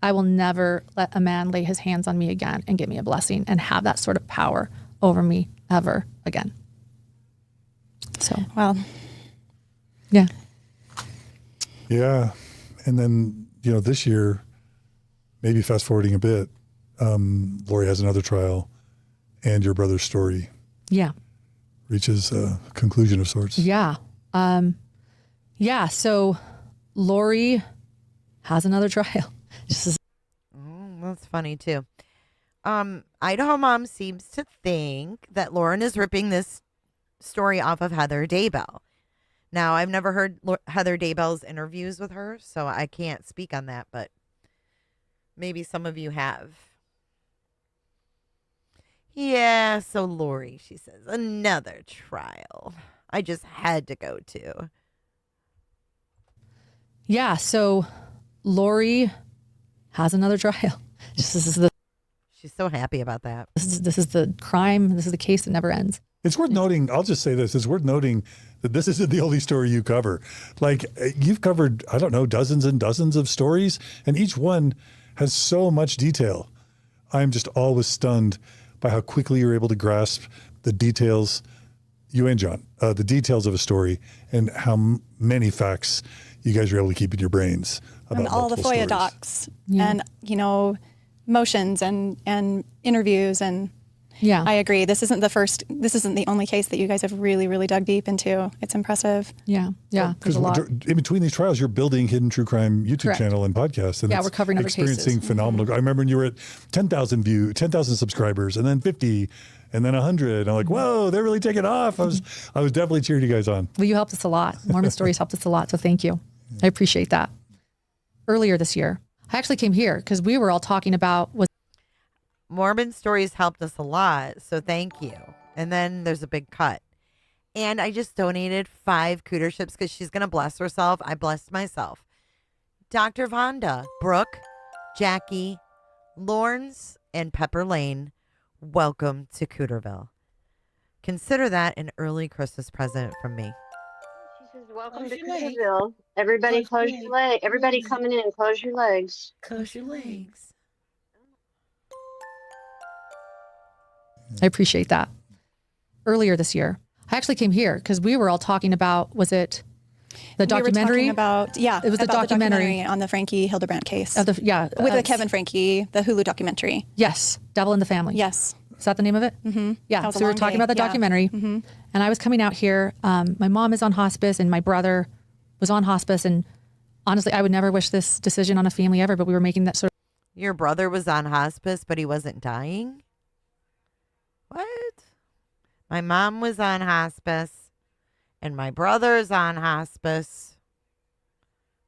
I will never let a man lay his hands on me again and give me a blessing and have that sort of power over me ever again. So, well, yeah. Yeah. And then, this year, maybe fast forwarding a bit, Lori has another trial and your brother's story reaches a conclusion of sorts. Yeah. So Lori has another trial. That's funny too. Idaho Mom seems to think that Lauren is ripping this story off of Heather Daybell. Now, I've never heard Heather Daybell's interviews with her, so I can't speak on that, but maybe some of you have. Yeah, so Lori, she says, another trial I just had to go to. Yeah, so Lori has another trial. She's so happy about that. This is the crime. This is the case that never ends. It's worth noting, I'll just say this, it's worth noting that this isn't the only story you cover. Like, you've covered, I don't know, dozens and dozens of stories, and each one has so much detail. I'm just always stunned by how quickly you're able to grasp the details, you and John, the details of a story, and how many facts you guys are able to keep in your brains about and all the FOIA stories. docs and, motions and interviews. And I agree. This isn't the only case that you guys have really, really dug deep into. It's impressive. Yeah. Because in between these trials, you're building Hidden True Crime YouTube channel and podcast. And we're covering other experiencing cases. phenomenal. I remember when you were at 10,000 subscribers, and then 50, and then 100. I'm like, whoa, they're really taking off. I was definitely cheering you guys on. Well, you helped us a lot. Mormon Stories helped us a lot. So thank you. I appreciate that. Earlier this year, I actually came here because we were all talking about Mormon Stories helped us a lot, so thank you. And then there's a big cut. And I just donated 5 cooterships because she's going to bless herself. I blessed myself. Dr. Vonda, Brooke, Jackie, Lawrence, and Pepper Lane, welcome to Cooterville. Consider that an early Christmas present from me. She says, welcome to Cooterville. Everybody close your legs. Everybody coming in, close your legs. Close your legs. I appreciate that. Earlier this year, I actually came here because we were all talking about, was it the documentary? We were talking about, it was about the documentary on the Frankie Hildebrandt case. With the Kevin Frankie, the Hulu documentary. Yes. Devil in the Family. Yes. Is that the name of it? Mm-hmm. Yeah. So we were talking about the documentary, and I was coming out here. My mom is on hospice, and my brother was on hospice. And honestly, I would never wish this decision on a family ever, but we were making that sort of. Your brother was on hospice, but he wasn't dying? What? My mom was on hospice, and my brother's on hospice.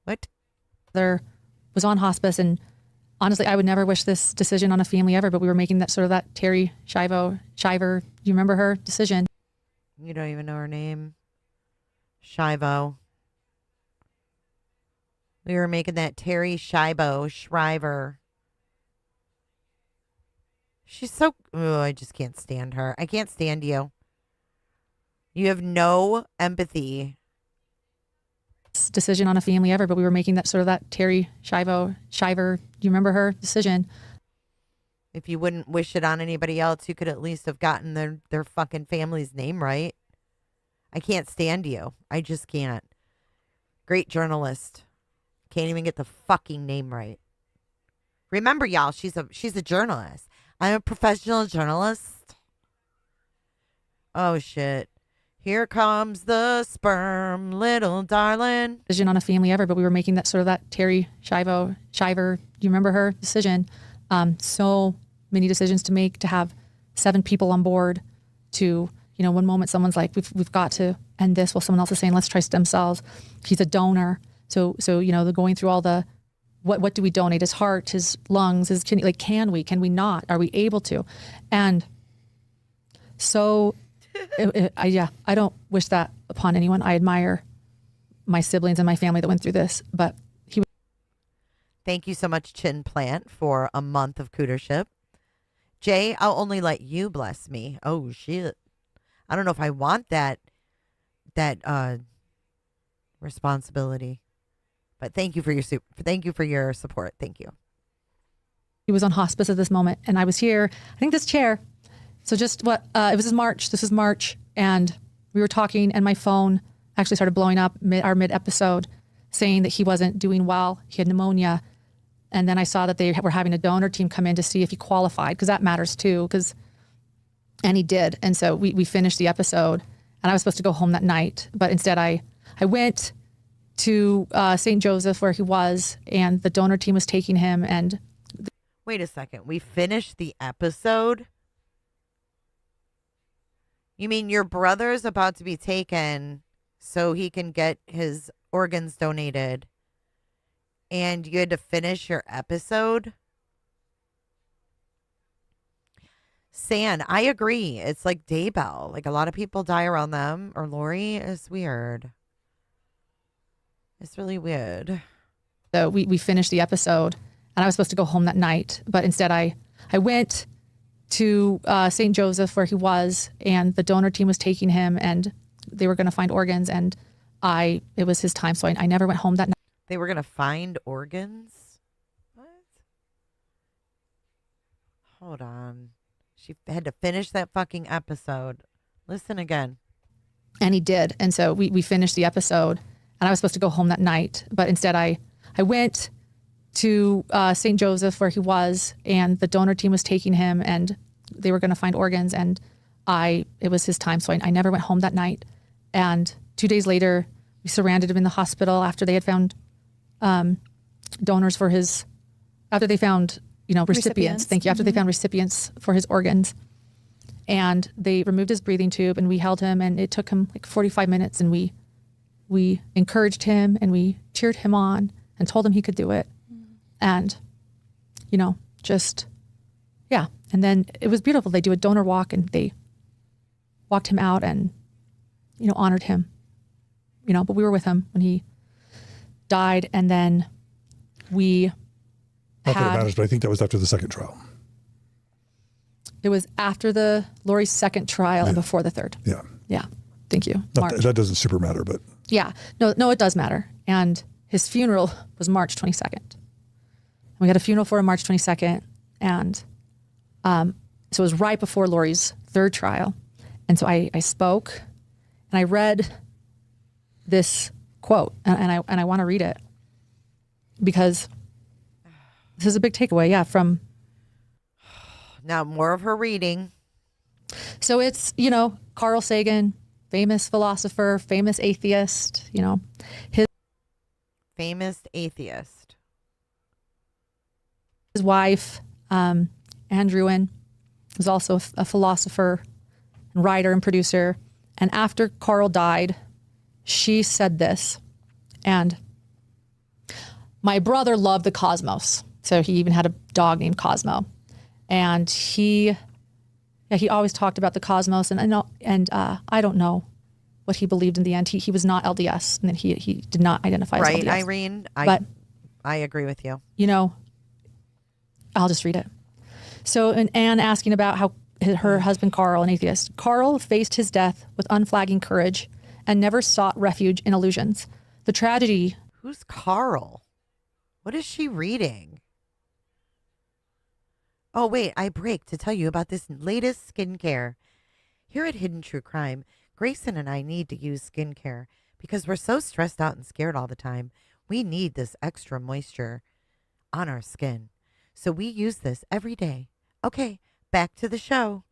What? Brother was on hospice, and honestly, I would never wish this decision on a family ever, but we were making that sort of that Terry Shiver. You remember her decision? You don't even know her name. Shivo. We were making that Terry Shriver. She's so... Oh, I just can't stand her. I can't stand you. You have no empathy. Decision on a family ever, but we were making that sort of that Terry Shiver. You remember her decision? If you wouldn't wish it on anybody else, you could at least have gotten their fucking family's name right. I can't stand you. I just can't. Great journalist. Can't even get the fucking name right. Remember, y'all, she's a journalist. I'm a professional journalist. Oh, shit. Here comes the sperm, little darling. Decision on a family ever, but we were making that sort of that Terry Shiver. You remember her decision? So many decisions to make, to have 7 people on board, to, one moment someone's like, we've got to end this, while someone else is saying, let's try stem cells. He's a donor. So they're going through all the, what do we donate? His heart, his lungs, his kidney, can we not? Are we able to? And so, I don't wish that upon anyone. I admire my siblings and my family that went through this, but Thank you so much, Chin Plant, for a month of cootership. Jay, I'll only let you bless me. Oh, shit. I don't know if I want that responsibility. But thank you for your support. Thank you. He was on hospice at this moment, and I was here. I think this chair. So just it was in March. This is March, and we were talking, and my phone actually started blowing up mid episode, saying that he wasn't doing well. He had pneumonia, and then I saw that they were having a donor team come in to see if he qualified, because that matters too. And he did, and so we finished the episode, and I was supposed to go home that night, but instead I went to St. Joseph where he was, and the donor team was taking him. And wait a second, we finished the episode? You mean your brother's about to be taken so he can get his organs donated, and you had to finish your episode? San, I agree. It's like Daybell. Like, a lot of people die around them. Or Lori is weird. It's really weird. So we finished the episode, and I was supposed to go home that night, but instead I went to St. Joseph where he was, and the donor team was taking him, and they were going to find organs, and it was his time, so I never went home that night. They were going to find organs? What? Hold on. She had to finish that fucking episode. Listen again. And he did, and so we finished the episode, and I was supposed to go home that night, but instead I went to St. Joseph where he was, and the donor team was taking him, and they were going to find organs, and it was his time, so I never went home that night. And 2 days later, we surrounded him in the hospital after they had found donors for after they found recipients. Thank you. After they found recipients for his organs, and they removed his breathing tube, and we held him, and it took him like 45 minutes, and we encouraged him, and we cheered him on and told him he could do it. And, yeah. And then it was beautiful. They do a donor walk, and they walked him out and, honored him, but we were with him when he died. And then we Not that it matters, but I think that was after the second trial. It was after Lori's second trial and before the third. Yeah. Yeah. Thank you. That doesn't super matter, but. Yeah. No, it does matter. And his funeral was March 22nd. We had a funeral for him March 22nd. And so it was right before Lori's third trial. And so I spoke, and I read this quote, and I want to read it because this is a big takeaway. Yeah. From now more of her reading. So it's, Carl Sagan, famous philosopher, famous atheist, his famous atheist. His wife, Andrewen, was also a philosopher and writer and producer. And after Carl died, she said this, and my brother loved the cosmos. So he even had a dog named Cosmo. And he always talked about the cosmos, and I don't know what he believed in the end. He was not LDS, and then he did not identify as LDS. Right, Irene. I agree with you. I'll just read it. So, and Anne asking about how her husband Carl, an atheist. Carl faced his death with unflagging courage and never sought refuge in illusions. The tragedy. Who's Carl? What is she reading? Oh, wait, I break to tell you about this latest skincare. Here at Hidden True Crime, Grayson and I need to use skincare because we're so stressed out and scared all the time. We need this extra moisture on our skin. So we use this every day. Okay, back to the show.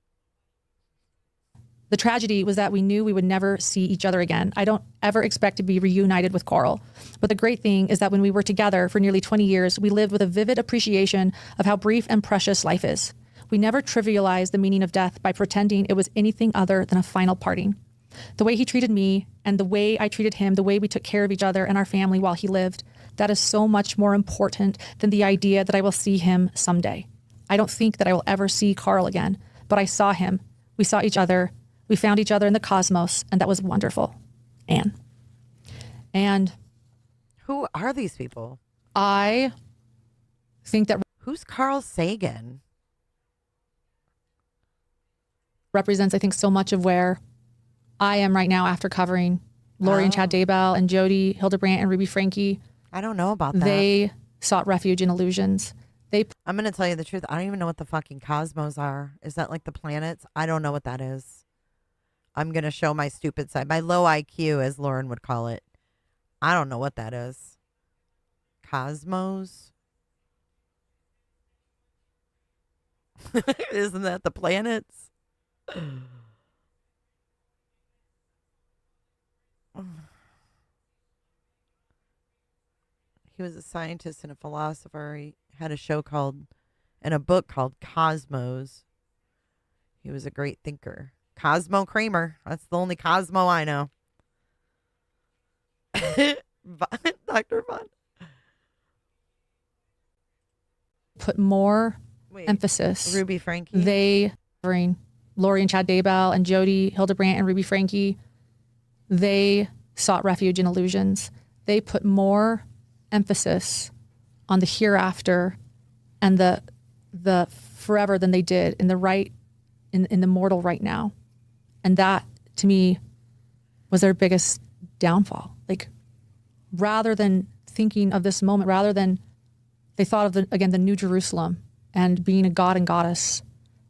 The tragedy was that we knew we would never see each other again. I don't ever expect to be reunited with Carl. But the great thing is that when we were together for nearly 20 years, we lived with a vivid appreciation of how brief and precious life is. We never trivialized the meaning of death by pretending it was anything other than a final parting. The way he treated me and the way I treated him, the way we took care of each other and our family while he lived, that is so much more important than the idea that I will see him someday. I don't think that I will ever see Carl again, but I saw him. We saw each other. We found each other in the cosmos, and that was wonderful. Anne. And who are these people? I think that... Who's Carl Sagan? Represents, I think, so much of where I am right now after covering Lori and Chad Daybell and Jody Hildebrandt and Ruby Frankie. I don't know about that. They sought refuge in illusions. I'm going to tell you the truth. I don't even know what the fucking cosmos are. Is that like the planets? I don't know what that is. I'm going to show my stupid side. My low IQ, as Lauren would call it. I don't know what that is. Cosmos? Isn't that the planets? He was a scientist and a philosopher. He had a show called, and a book called Cosmos. He was a great thinker. Cosmo Kramer. That's the only Cosmo I know. Dr. Von. Put more emphasis. Ruby Frankie. They, Lori and Chad Daybell and Jody Hildebrandt and Ruby Frankie, they sought refuge in illusions. They put more emphasis on the hereafter and the forever than they did in the mortal right now. And that, to me, was their biggest downfall. Like, rather than thinking of this moment, rather than they thought of the New Jerusalem and being a god and goddess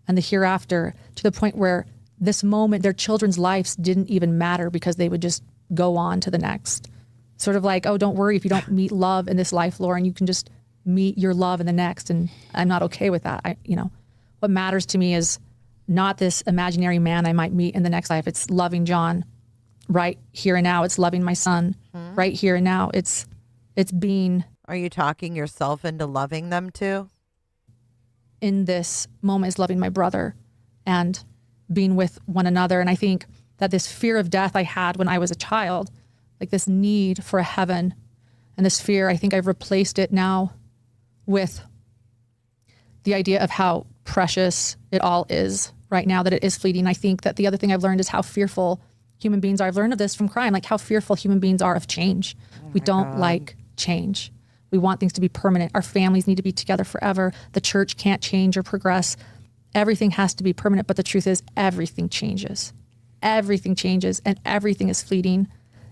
and the hereafter, to the point where this moment, their children's lives didn't even matter because they would just go on to the next. Sort of like, oh, don't worry if you don't meet love in this life, Lauren, you can just meet your love in the next. And I'm not okay with that. What matters to me is not this imaginary man I might meet in the next life. It's loving John right here and now. It's loving my son right here and now. It's being. Are you talking yourself into loving them too? In this moment is loving my brother and being with one another. And I think that this fear of death I had when I was a child, like this need for a heaven and this fear, I think I've replaced it now with the idea of how precious it all is right now, that it is fleeting. I think that the other thing I've learned is how fearful human beings are. I've learned of this from crime, like how fearful human beings are of change. We don't like change. We want things to be permanent. Our families need to be together forever. The church can't change or progress. Everything has to be permanent. But the truth is, everything changes. Everything changes and everything is fleeting.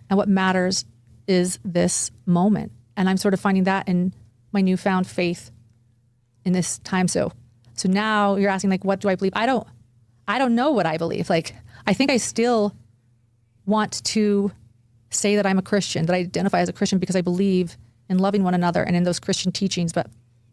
And what matters is this moment. And I'm sort of finding that in my newfound faith in this time. So now you're asking, like, what do I believe? I don't know what I believe. Like, I think I still want to say that I'm a Christian, that I identify as a Christian because I believe in loving one another and in those Christian teachings. But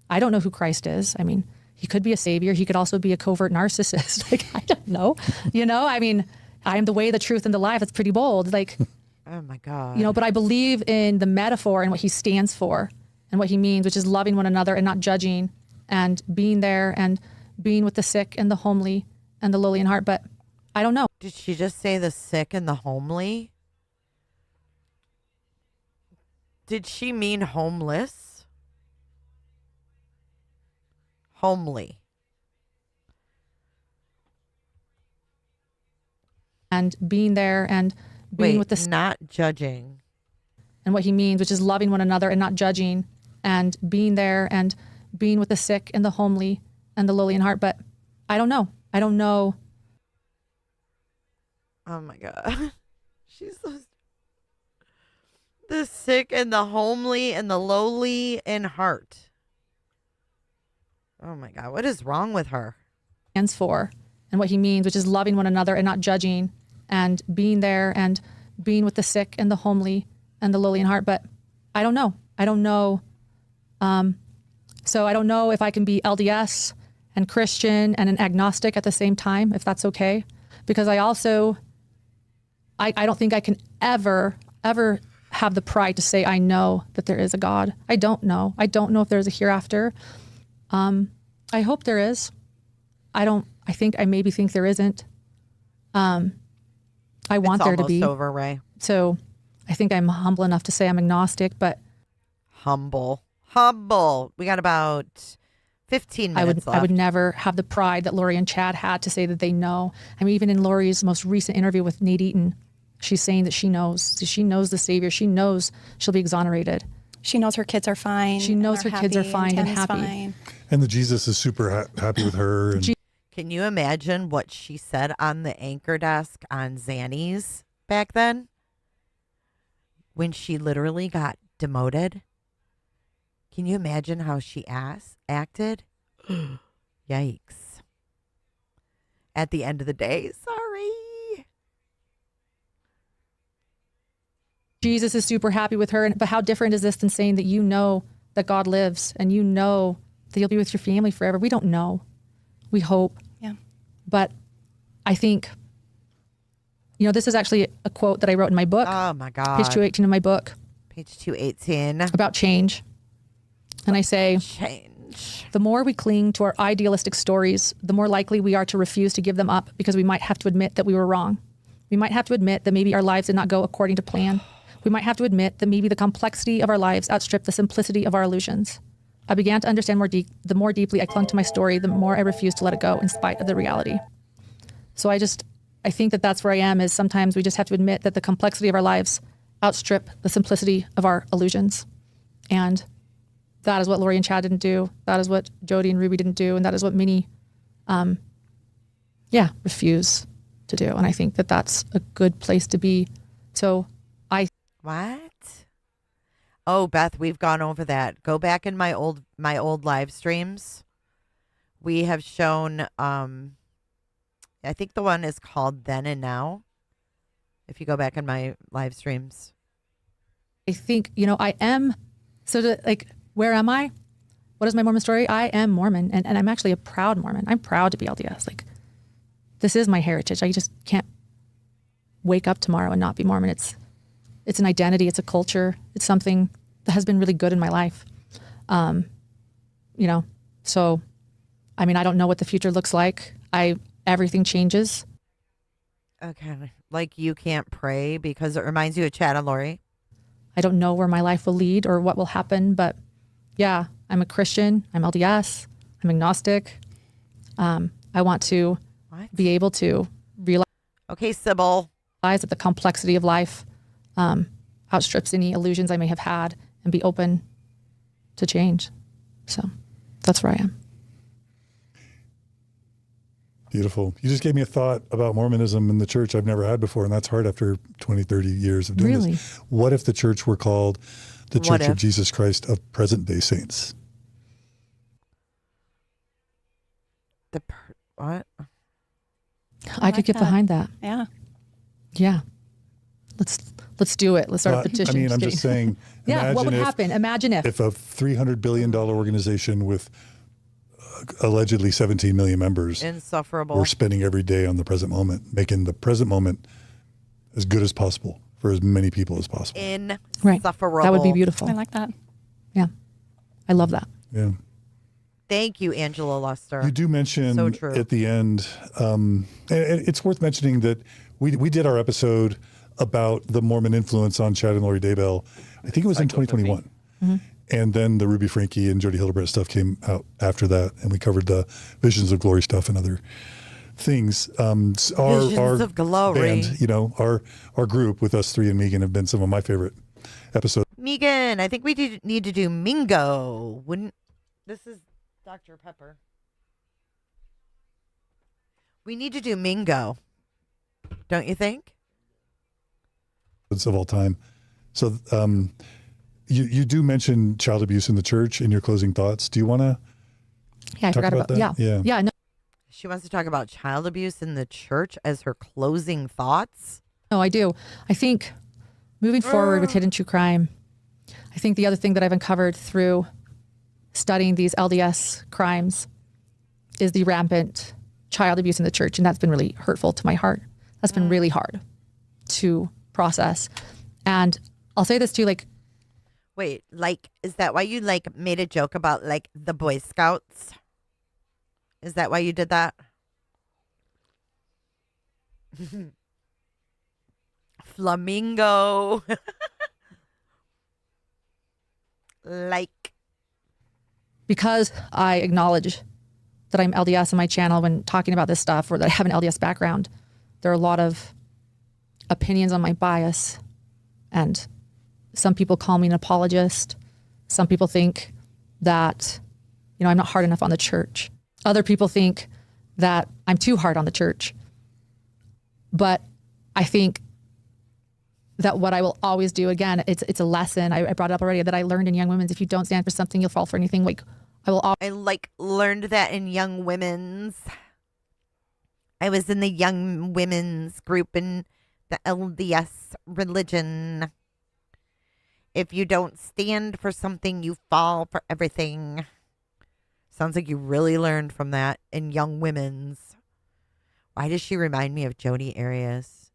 I don't know who Christ is. I mean, he could be a savior. He could also be a covert narcissist. Like, I don't know. I mean, I am the way, the truth, and the life. It's pretty bold. Like, oh my God. But I believe in the metaphor and what he stands for and what he means, which is loving one another and not judging and being there and being with the sick and the homely and the lowly in heart. But I don't know. Did she just say the sick and the homely? Did she mean homeless? Homely. And being there and being with the not judging. And what he means, which is loving one another and not judging and being there and being with the sick and the homely and the lowly in heart. But I don't know. I don't know. Oh my God. She's the sick and the homely and the lowly in heart. Oh my God. What is wrong with her? Stands for and what he means, which is loving one another and not judging and being there and being with the sick and the homely and the lowly in heart. But I don't know. I don't know. So I don't know if I can be LDS and Christian and an agnostic at the same time, if that's okay. Because I also, I don't think I can ever have the pride to say I know that there is a God. I don't know. I don't know if there's a hereafter. I hope there is. I maybe think there isn't. I want there to be. It's almost over, Ray. So I think I'm humble enough to say I'm agnostic, but. Humble. We got about 15 minutes left. I would never have the pride that Lori and Chad had to say that they know. I mean, even in Lori's most recent interview with Nate Eaton, she's saying that she knows the Savior. She knows she'll be exonerated. She knows her kids are fine. She knows her kids are fine and happy. Fine. And the Jesus is super happy with her. And can you imagine what she said on the anchor desk on Zanny's back then? when she literally got demoted. Can you imagine how she acted? Yikes. At the end of the day, sorry. Jesus is super happy with her. But how different is this than saying that you know that God lives and you know that you'll be with your family forever? We don't know. We hope. Yeah. But I think, this is actually a quote that I wrote in my book. Oh, my God. Page 218 of my book. Page 218. About change. And I say, change. The more we cling to our idealistic stories, the more likely we are to refuse to give them up because we might have to admit that we were wrong. We might have to admit that maybe our lives did not go according to plan. We might have to admit that maybe the complexity of our lives outstripped the simplicity of our illusions. I began to understand the more deeply I clung to my story, the more I refused to let it go in spite of the reality. So I think that that's where I am, is sometimes we just have to admit that the complexity of our lives outstrip the simplicity of our illusions. And that is what Lori and Chad didn't do. That is what Jody and Ruby didn't do. And that is what many, refuse to do. And I think that that's a good place to be. So What? Oh, Beth, we've gone over that. Go back in my old live streams. We have shown, I think the one is called Then and Now. If you go back in my live streams. I think, I am, where am I? What is my Mormon story? I am Mormon, and I'm actually a proud Mormon. I'm proud to be LDS. This is my heritage. I just can't wake up tomorrow and not be Mormon. It's an identity. It's a culture. It's something that has been really good in my life. So, I don't know what the future looks like. Everything changes. Okay. You can't pray because it reminds you of Chad and Lori. I don't know where my life will lead or what will happen, but yeah, I'm a Christian. I'm LDS. I'm agnostic. I want to be able to realize. Okay, Sybil. That the complexity of life outstrips any illusions I may have had, and be open to change. So that's where I am. Beautiful. You just gave me a thought about Mormonism in the church I've never had before, and that's hard after 20, 30 years of doing this. What if the church were called the Church of Jesus Christ of Present-day Saints? What? I could get behind that. Yeah. Yeah. Let's do it. Let's start a petition. I'm just saying. Yeah, what would happen? Imagine if a $300 billion organization with allegedly 17 million members insufferable were spending every day on the present moment, making the present moment as good as possible for as many people as possible. Insufferable. Right. That would be beautiful. I like that. Yeah. I love that. Yeah. Thank you, Angela Luster. You do mention at the end, and it's worth mentioning that we did our episode about the Mormon influence on Chad and Lori Daybell. I think it was in 2021. Mm-hmm. And then the Ruby Franke and Jody Hildebrandt stuff came out after that, and we covered the Visions of Glory stuff and other things. Visions of Glory. Band, our group with us three and Megan have been some of my favorite episodes. Megan, I think we need to do Mingo. This is Dr. Pepper. We need to do Mingo. Don't you think? Of all time. So, You do mention child abuse in the church in your closing thoughts. Do you want to I forgot about that? Yeah. No. She wants to talk about child abuse in the church as her closing thoughts? No, I do. I think moving forward with Hidden True Crime, I think the other thing that I've uncovered through studying these LDS crimes is the rampant child abuse in the church. And that's been really hurtful to my heart. That's been really hard to process. And I'll say this too, wait, is that why you made a joke about the Boy Scouts? Is that why you did that? Flamingo. Because I acknowledge that I'm LDS on my channel when talking about this stuff, or that I have an LDS background, there are a lot of opinions on my bias, and some people call me an apologist. Some people think that, I'm not hard enough on the church. Other people think that I'm too hard on the church. But I think that what I will always do, again, it's a lesson. I brought it up already that I learned in Young Women's. If you don't stand for something, you'll fall for anything. Like I learned that in Young Women's. I was in the Young Women's group in the LDS religion. If you don't stand for something, you fall for everything. Sounds like you really learned from that in Young Women's. Why does she remind me of Joni Arias?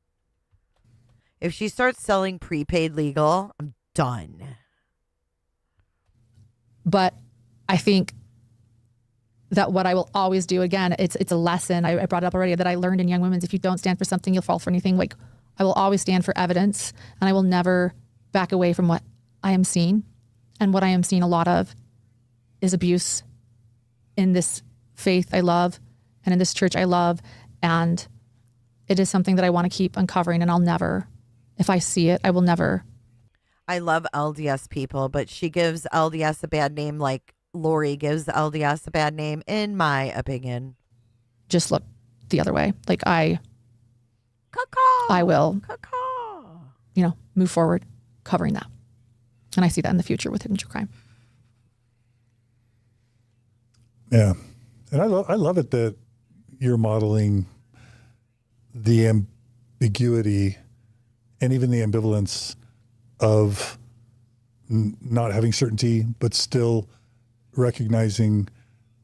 If she starts selling prepaid legal, I'm done. But I think that what I will always do, again, it's a lesson. I brought it up already that I learned in Young Women's. If you don't stand for something, you'll fall for anything. Like, I will always stand for evidence, and I will never back away from what I am seeing. And what I am seeing a lot of is abuse in this faith I love and in this church I love. And it is something that I want to keep uncovering, and I'll never, if I see it, I will never. I love LDS people, but she gives LDS a bad name like Lori gives LDS a bad name, in my opinion. Just look the other way. Like I will, move forward covering that. And I see that in the future with Hidden True Crime. Yeah. And I love it that you're modeling the ambiguity and even the ambivalence of not having certainty, but still recognizing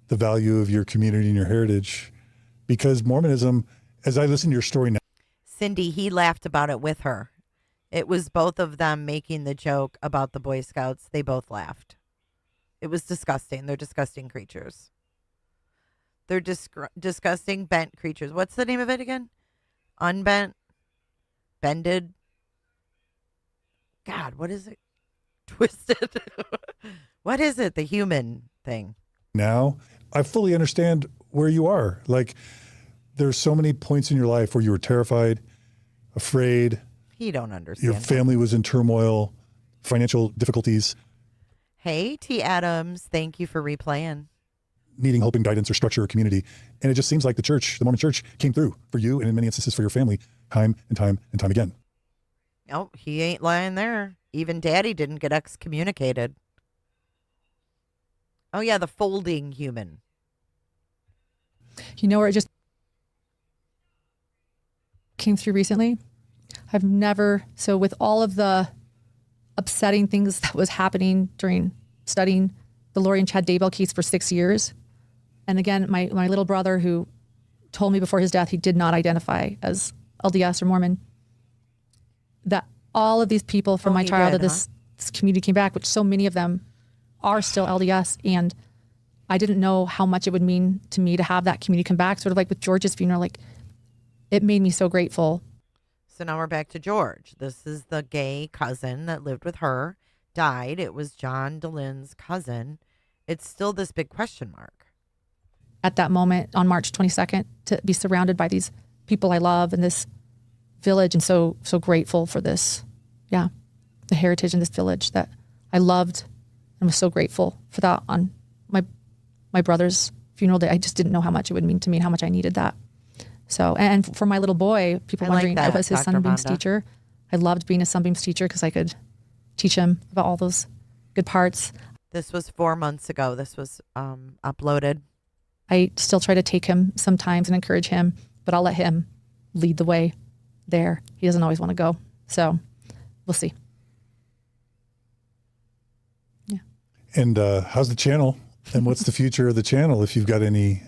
the value of your community and your heritage. Because Mormonism, as I listen to your story now. Cindy, he laughed about it with her. It was both of them making the joke about the Boy Scouts. They both laughed. It was disgusting. They're disgusting creatures. They're disgusting bent creatures. What's the name of it again? Unbent? Bended? God, what is it? Twisted? What is it? The human thing. Now, I fully understand where you are. Like, there's so many points in your life where you were terrified, afraid. You don't understand. Your family was in turmoil, financial difficulties. Hey, T. Adams, thank you for replaying. Needing hope and guidance or structure or community. And it just seems like the Mormon church came through for you and in many instances for your family time and time and time again. Oh, he ain't lying there. Even Daddy didn't get excommunicated. Oh, yeah, the folding human. You know where it just came through recently? I've never, so with all of the upsetting things that was happening during studying the Lori and Chad Daybell case for 6 years. And again, my little brother, who told me before his death he did not identify as LDS or Mormon, that all of these people from my childhood, this community came back, which so many of them are still LDS. And I didn't know how much it would mean to me to have that community come back, sort of like with George's funeral. Like, it made me so grateful. So now we're back to George. This is the gay cousin that lived with her, died. It was John DeLynne's cousin. It's still this big question mark. At that moment on March 22nd, to be surrounded by these people I love in this village, and so grateful for this, the heritage in this village that I loved, and was so grateful for that on my brother's funeral day. I just didn't know how much it would mean to me and how much I needed that. So, and for my little boy, people wondering, I was his Sunbeams teacher. I loved being a Sunbeams teacher because I could teach him about all those good parts. This was 4 months ago. This was uploaded. I still try to take him sometimes and encourage him, but I'll let him lead the way there. He doesn't always want to go. So we'll see. Yeah. And how's the channel? And what's the future of the channel, if you've got any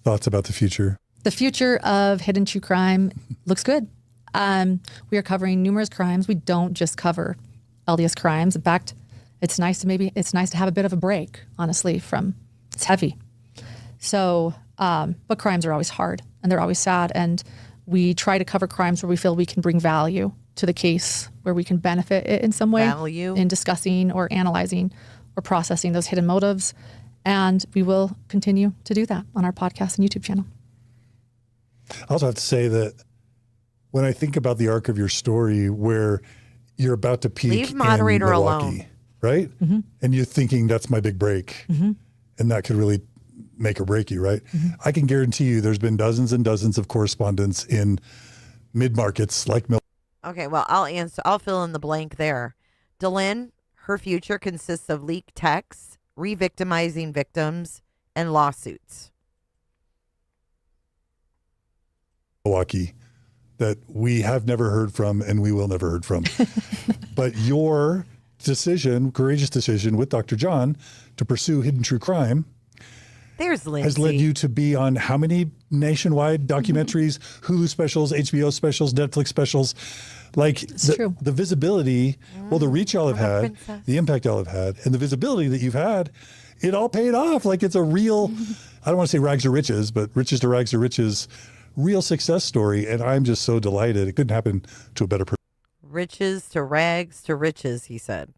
thoughts about the future? The future of Hidden True Crime looks good. We are covering numerous crimes. We don't just cover LDS crimes. In fact, it's nice to have a bit of a break, honestly, it's heavy. So, but crimes are always hard and they're always sad. And we try to cover crimes where we feel we can bring value to the case, where we can benefit it in some way. Value. In discussing or analyzing or processing those hidden motives. And we will continue to do that on our podcast and YouTube channel. I also have to say that when I think about the arc of your story, where you're about to peak Leave moderator in Milwaukee, alone. Right? Mm-hmm. And you're thinking that's my big break. Mm-hmm. And that could really make or break you, right? Mm-hmm. I can guarantee you there's been dozens and dozens of correspondence in mid-markets like Milwaukee. Okay, well, I'll fill in the blank there. Delynn, her future consists of leaked texts, re-victimizing victims, and lawsuits. Milwaukee that we have never heard from and we will never heard from. But your decision, courageous decision with Dr. John to pursue hidden true crime There's Lindsay. has led you to be on how many nationwide documentaries, Hulu specials, HBO specials, Netflix specials? Like the visibility, well, the reach y'all have had, the impact y'all have had, and the visibility that you've had, it all paid off. Like it's a real, I don't want to say rags to riches, but riches to rags to riches, real success story. And I'm just so delighted. It couldn't happen to a better person. Riches to rags to riches, he said.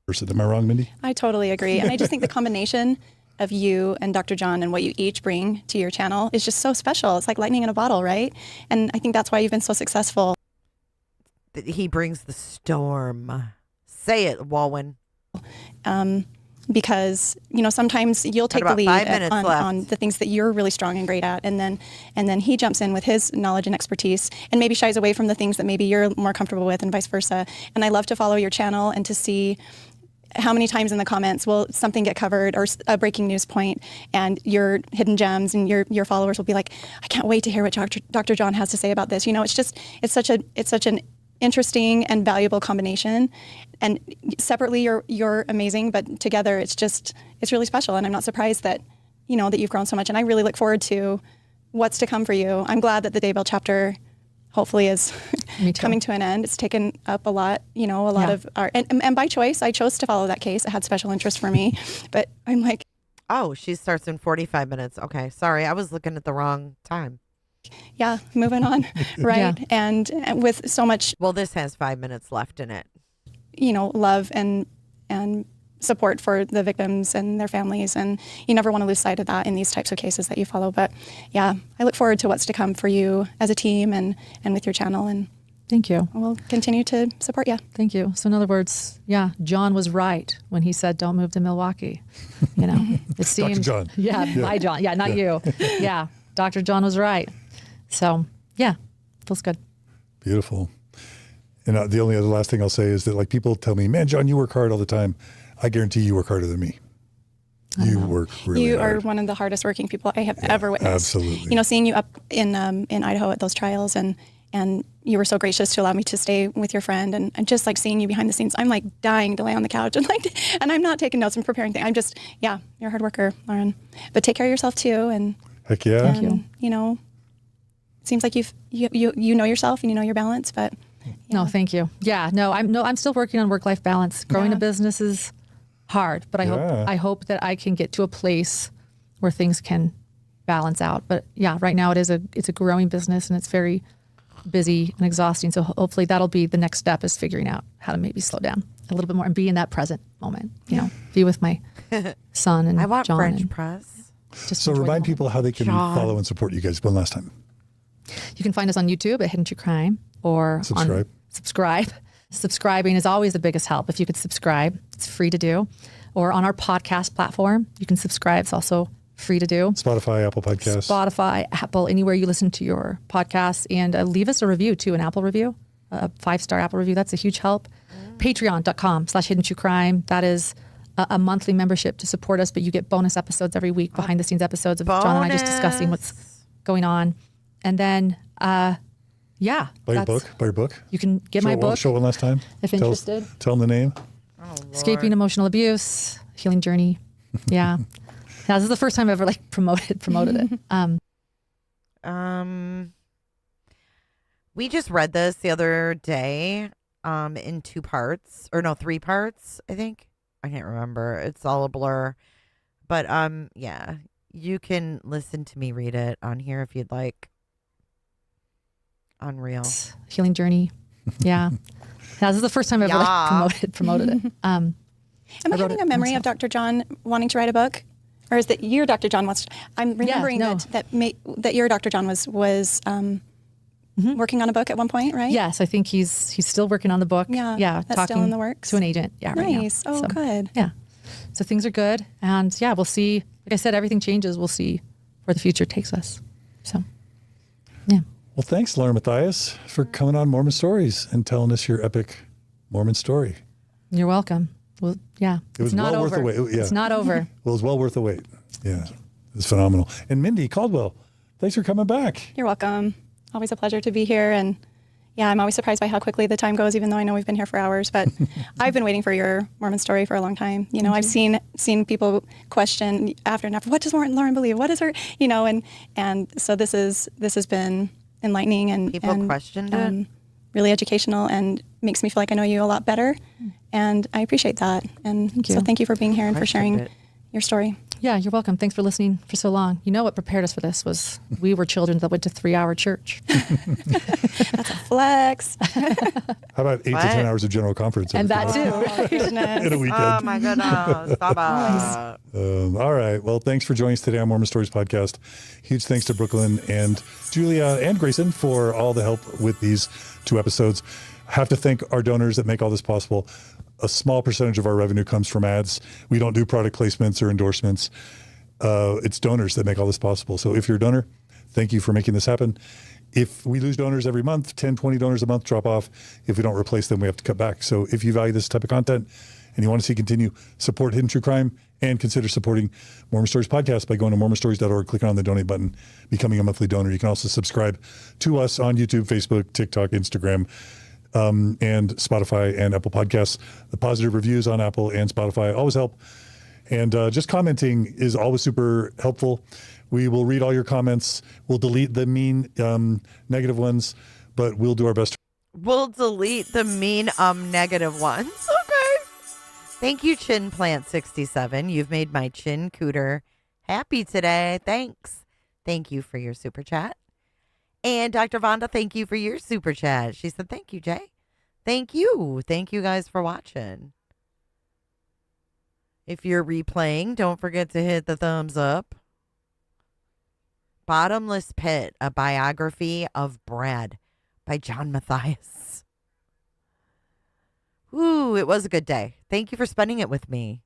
Am I wrong, Mindy? I totally agree. And I just think the combination of you and Dr. John and what you each bring to your channel is just so special. It's like lightning in a bottle, right? And I think that's why you've been so successful. He brings the storm. Say it, Walwyn. Because, sometimes you'll take the lead on the things that you're really strong and great at. And then he jumps in with his knowledge and expertise and maybe shies away from the things that maybe you're more comfortable with and vice versa. And I love to follow your channel and to see how many times in the comments will something get covered or a breaking news point and your hidden gems and your followers will be like, I can't wait to hear what Dr. John has to say about this. It's such an interesting and valuable combination. And separately, you're amazing, but together, it's really special. And I'm not surprised that you've grown so much. And I really look forward to what's to come for you. I'm glad that the Daybell chapter hopefully is coming to an end. It's taken up a lot, of our, and by choice, I chose to follow that case. It had special interest for me, but I'm like, oh, she starts in 45 minutes. Okay. Sorry. I was looking at the wrong time. Yeah, moving on, right? Yeah. And with so much... Well, this has 5 minutes left in it. Love and support for the victims and their families. And you never want to lose sight of that in these types of cases that you follow. But yeah, I look forward to what's to come for you as a team and with your channel. And thank you. We'll continue to support you. Thank you. So in other words, yeah, John was right when he said, don't move to Milwaukee. It seemed... Dr. John. Yeah, by John. Yeah, not you. Yeah, Dr. John was right. So, yeah, feels good. Beautiful. And the only other last thing I'll say is that people tell me, man, John, you work hard all the time. I guarantee you work harder than me. You work really hard. You are one of the hardest working people I have ever witnessed. Absolutely. Seeing you up in Idaho at those trials and you were so gracious to allow me to stay with your friend and just seeing you behind the scenes, I'm dying to lay on the couch and I'm not taking notes and preparing things. I'm just, you're a hard worker, Lauren. But take care of yourself too. And heck yeah. And, it seems like you know yourself and you know your balance, but no, thank you. Yeah, I'm still working on work-life balance. Growing a business is hard, but I hope that I can get to a place where things can balance out. But yeah, right now it's a growing business and it's very busy and exhausting. So hopefully that'll be the next step, is figuring out how to maybe slow down a little bit more and be in that present moment. Be with my son and I want John French press. So remind people how they can follow and support you guys one last time. You can find us on YouTube at Hidden True Crime or subscribe. Subscribing is always the biggest help. If you could subscribe, it's free to do. Or on our podcast platform, you can subscribe. It's also free to do. Spotify, Apple Podcasts. Spotify, Apple, anywhere you listen to your podcasts. And leave us a review too, an Apple review, a 5-star Apple review. That's a huge help. Patreon.com/Hidden True Crime. That is a monthly membership to support us, but you get bonus episodes every week, behind the scenes episodes of John and I just discussing what's going on. And then, buy your book. You can get my book. Show one last time. If interested. Tell them the name. Escaping Emotional Abuse, Healing Journey. Yeah. This is the first time I've ever promoted it. We just read this the other day in 2 parts, or no, 3 parts, I think. I can't remember. It's all a blur. But yeah, you can listen to me read it on here if you'd like. Unreal. Healing Journey. Yeah. This is the first time I've ever promoted it. Am I having a memory of Dr. John wanting to write a book? Or is that your Dr. John wants to, I'm remembering that your Dr. John was working on a book at one point, right? Yes, I think he's still working on the book. Yeah, that's still in the works. To an agent. Yeah, nice. Right now. Good. Yeah. So things are good. And yeah, we'll see. Like I said, everything changes. We'll see where the future takes us. So, yeah. Well, thanks, Lauren Matthias, for coming on Mormon Stories and telling us your epic Mormon story. You're welcome. Well, yeah, It was it's not well over. worth the wait. Yeah. It's not over. Well, it was well worth the wait. Yeah, it was phenomenal. And Mindy Caldwell, thanks for coming back. You're welcome. Always a pleasure to be here. And yeah, I'm always surprised by how quickly the time goes, even though I know we've been here for hours. But I've been waiting for your Mormon story for a long time. You know, I've seen people question after and after, what does Lauren believe? What is her, you know, and so this has been enlightening and People questioned it. really educational and makes me feel like I know you a lot better. And I appreciate that. And so thank you for being here and for sharing your story. Yeah, you're welcome. Thanks for listening for so long. You know what prepared us for this was we were children that went to 3-hour church. That's a flex. How about 8 to 10 hours of general conference? And that too. Oh, goodness. In a weekend. Oh my goodness. Stop it. All right. Well, thanks for joining us today on Mormon Stories Podcast. Huge thanks to Brooklyn and Julia and Grayson for all the help with these 2 episodes. Have to thank our donors that make all this possible. A small percentage of our revenue comes from ads. We don't do product placements or endorsements. It's donors that make all this possible. So if you're a donor, thank you for making this happen. If we lose donors every month, 10, 20 donors a month drop off. If we don't replace them, we have to cut back. So if you value this type of content and you want to see continue, support Hidden True Crime and consider supporting Mormon Stories Podcast by going to mormonstories.org, clicking on the donate button, becoming a monthly donor. You can also subscribe to us on YouTube, Facebook, TikTok, Instagram, and Spotify and Apple Podcasts. The positive reviews on Apple and Spotify always help. And just commenting is always super helpful. We will read all your comments. We'll delete the mean negative ones, but we'll do our best. We'll delete the mean negative ones. Okay. Thank you, Chin Plant 67. You've made my chin cooter happy today. Thanks. Thank you for your super chat. And Dr. Vonda, thank you for your super chat. She said, thank you, Jay. Thank you. Thank you guys for watching. If you're replaying, don't forget to hit the thumbs up. Bottomless Pit, a biography of Brad by John Matthias. Ooh, it was a good day. Thank you for spending it with me.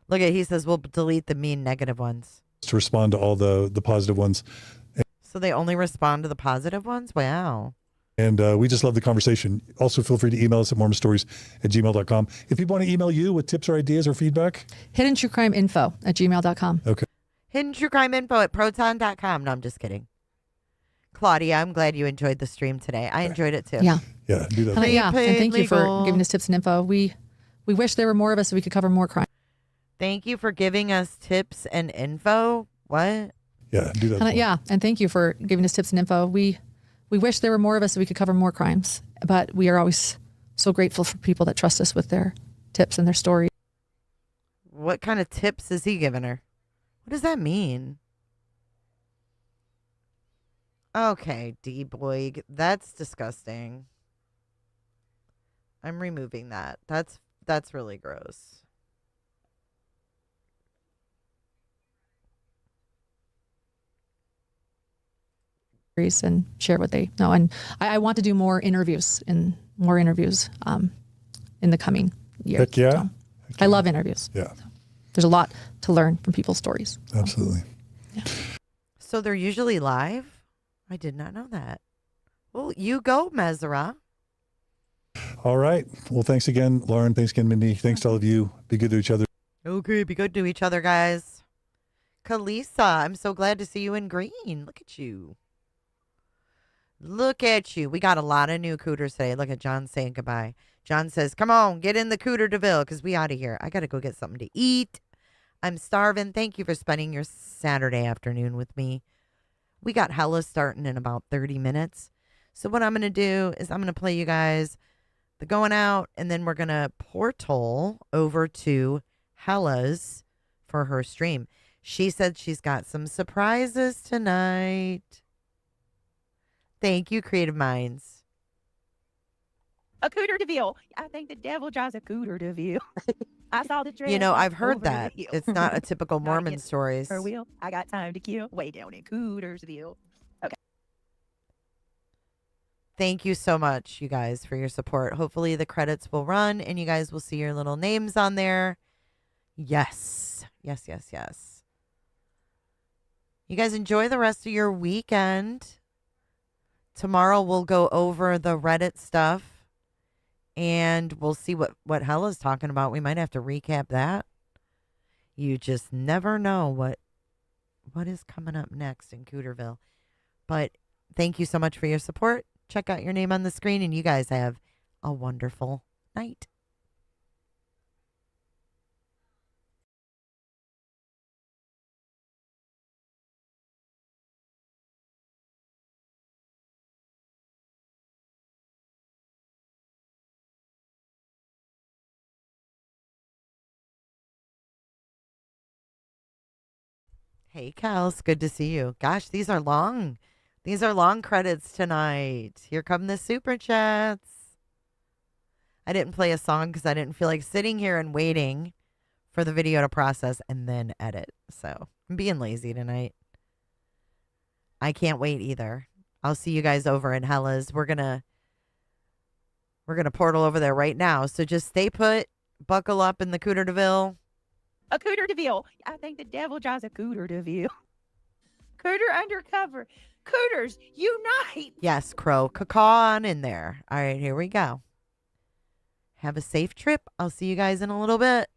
Look at, he says, we'll delete the mean negative ones. To respond to all the positive ones. So they only respond to the positive ones? Wow. And we just love the conversation. Also, feel free to email us at mormonstories@gmail.com. If people want to email you with tips or ideas or feedback. hiddentruecrimeinfo@gmail.com. Okay. hiddentruecrimeinfo@proton.com. No, I'm just kidding. Claudia, I'm glad you enjoyed the stream today. I enjoyed it too. Yeah. Yeah, do that. And thank you for giving us tips and info. We wish there were more of us so we could cover more crime. Thank you for giving us tips and info. What? Yeah, do that. And thank you for giving us tips and info. We wish there were more of us so we could cover more crimes, but we are always so grateful for people that trust us with their tips and their stories. What kind of tips is he giving her? What does that mean? Okay, D. Boyd, that's disgusting. I'm removing that. That's really gross. And share what they know. And I want to do more interviews in the coming year. Heck yeah. So I love interviews. Yeah. So there's a lot to learn from people's stories. Absolutely. Yeah. So they're usually live? I did not know that. Well, you go, Mesra. All right. Well, thanks again, Lauren. Thanks again, Mindy. Thanks to all of you. Be good to each other. Okay, be good to each other, guys. Kalisa, I'm so glad to see you in green. Look at you. Look at you. We got a lot of new cooters today. Look at John saying goodbye. John says, come on, get in the cooter DeVille because we out of here. I got to go get something to eat. I'm starving. Thank you for spending your Saturday afternoon with me. We got Hella starting in about 30 minutes. So what I'm going to do is I'm going to play you guys the going out, and then we're going to portal over to Hella's for her stream. She said she's got some surprises tonight. Thank you, Creative Minds. A cooter DeVille. I think the devil drives a cooter DeVille. I saw the dress. You know, I've heard over that. the hill. It's not a typical Mormon Gotta get stories. her wheel. I got time to kill. Way down in Cootersville. Okay. Thank you so much, you guys, for your support. Hopefully the credits will run and you guys will see your little names on there. Yes. Yes, yes, yes. You guys enjoy the rest of your weekend. Tomorrow we'll go over the Reddit stuff and we'll see what Hella's talking about. We might have to recap that. You just never know what is coming up next in Cooterville. But thank you so much for your support. Check out your name on the screen, and you guys have a wonderful night. Hey, Kels, good to see you. Gosh, these are long. These are long credits tonight. Here come the super chats. I didn't play a song because I didn't feel like sitting here and waiting for the video to process and then edit. So I'm being lazy tonight. I can't wait either. I'll see you guys over in Hella's. We're gonna portal over there right now. So just stay put, buckle up in the Cooter DeVille. A Cooter DeVille. I think the devil drives a Cooter DeVille. Cooter undercover. Cooters, unite. Yes, Crow. Caw on in there. All right, here we go. Have a safe trip. I'll see you guys in a little bit.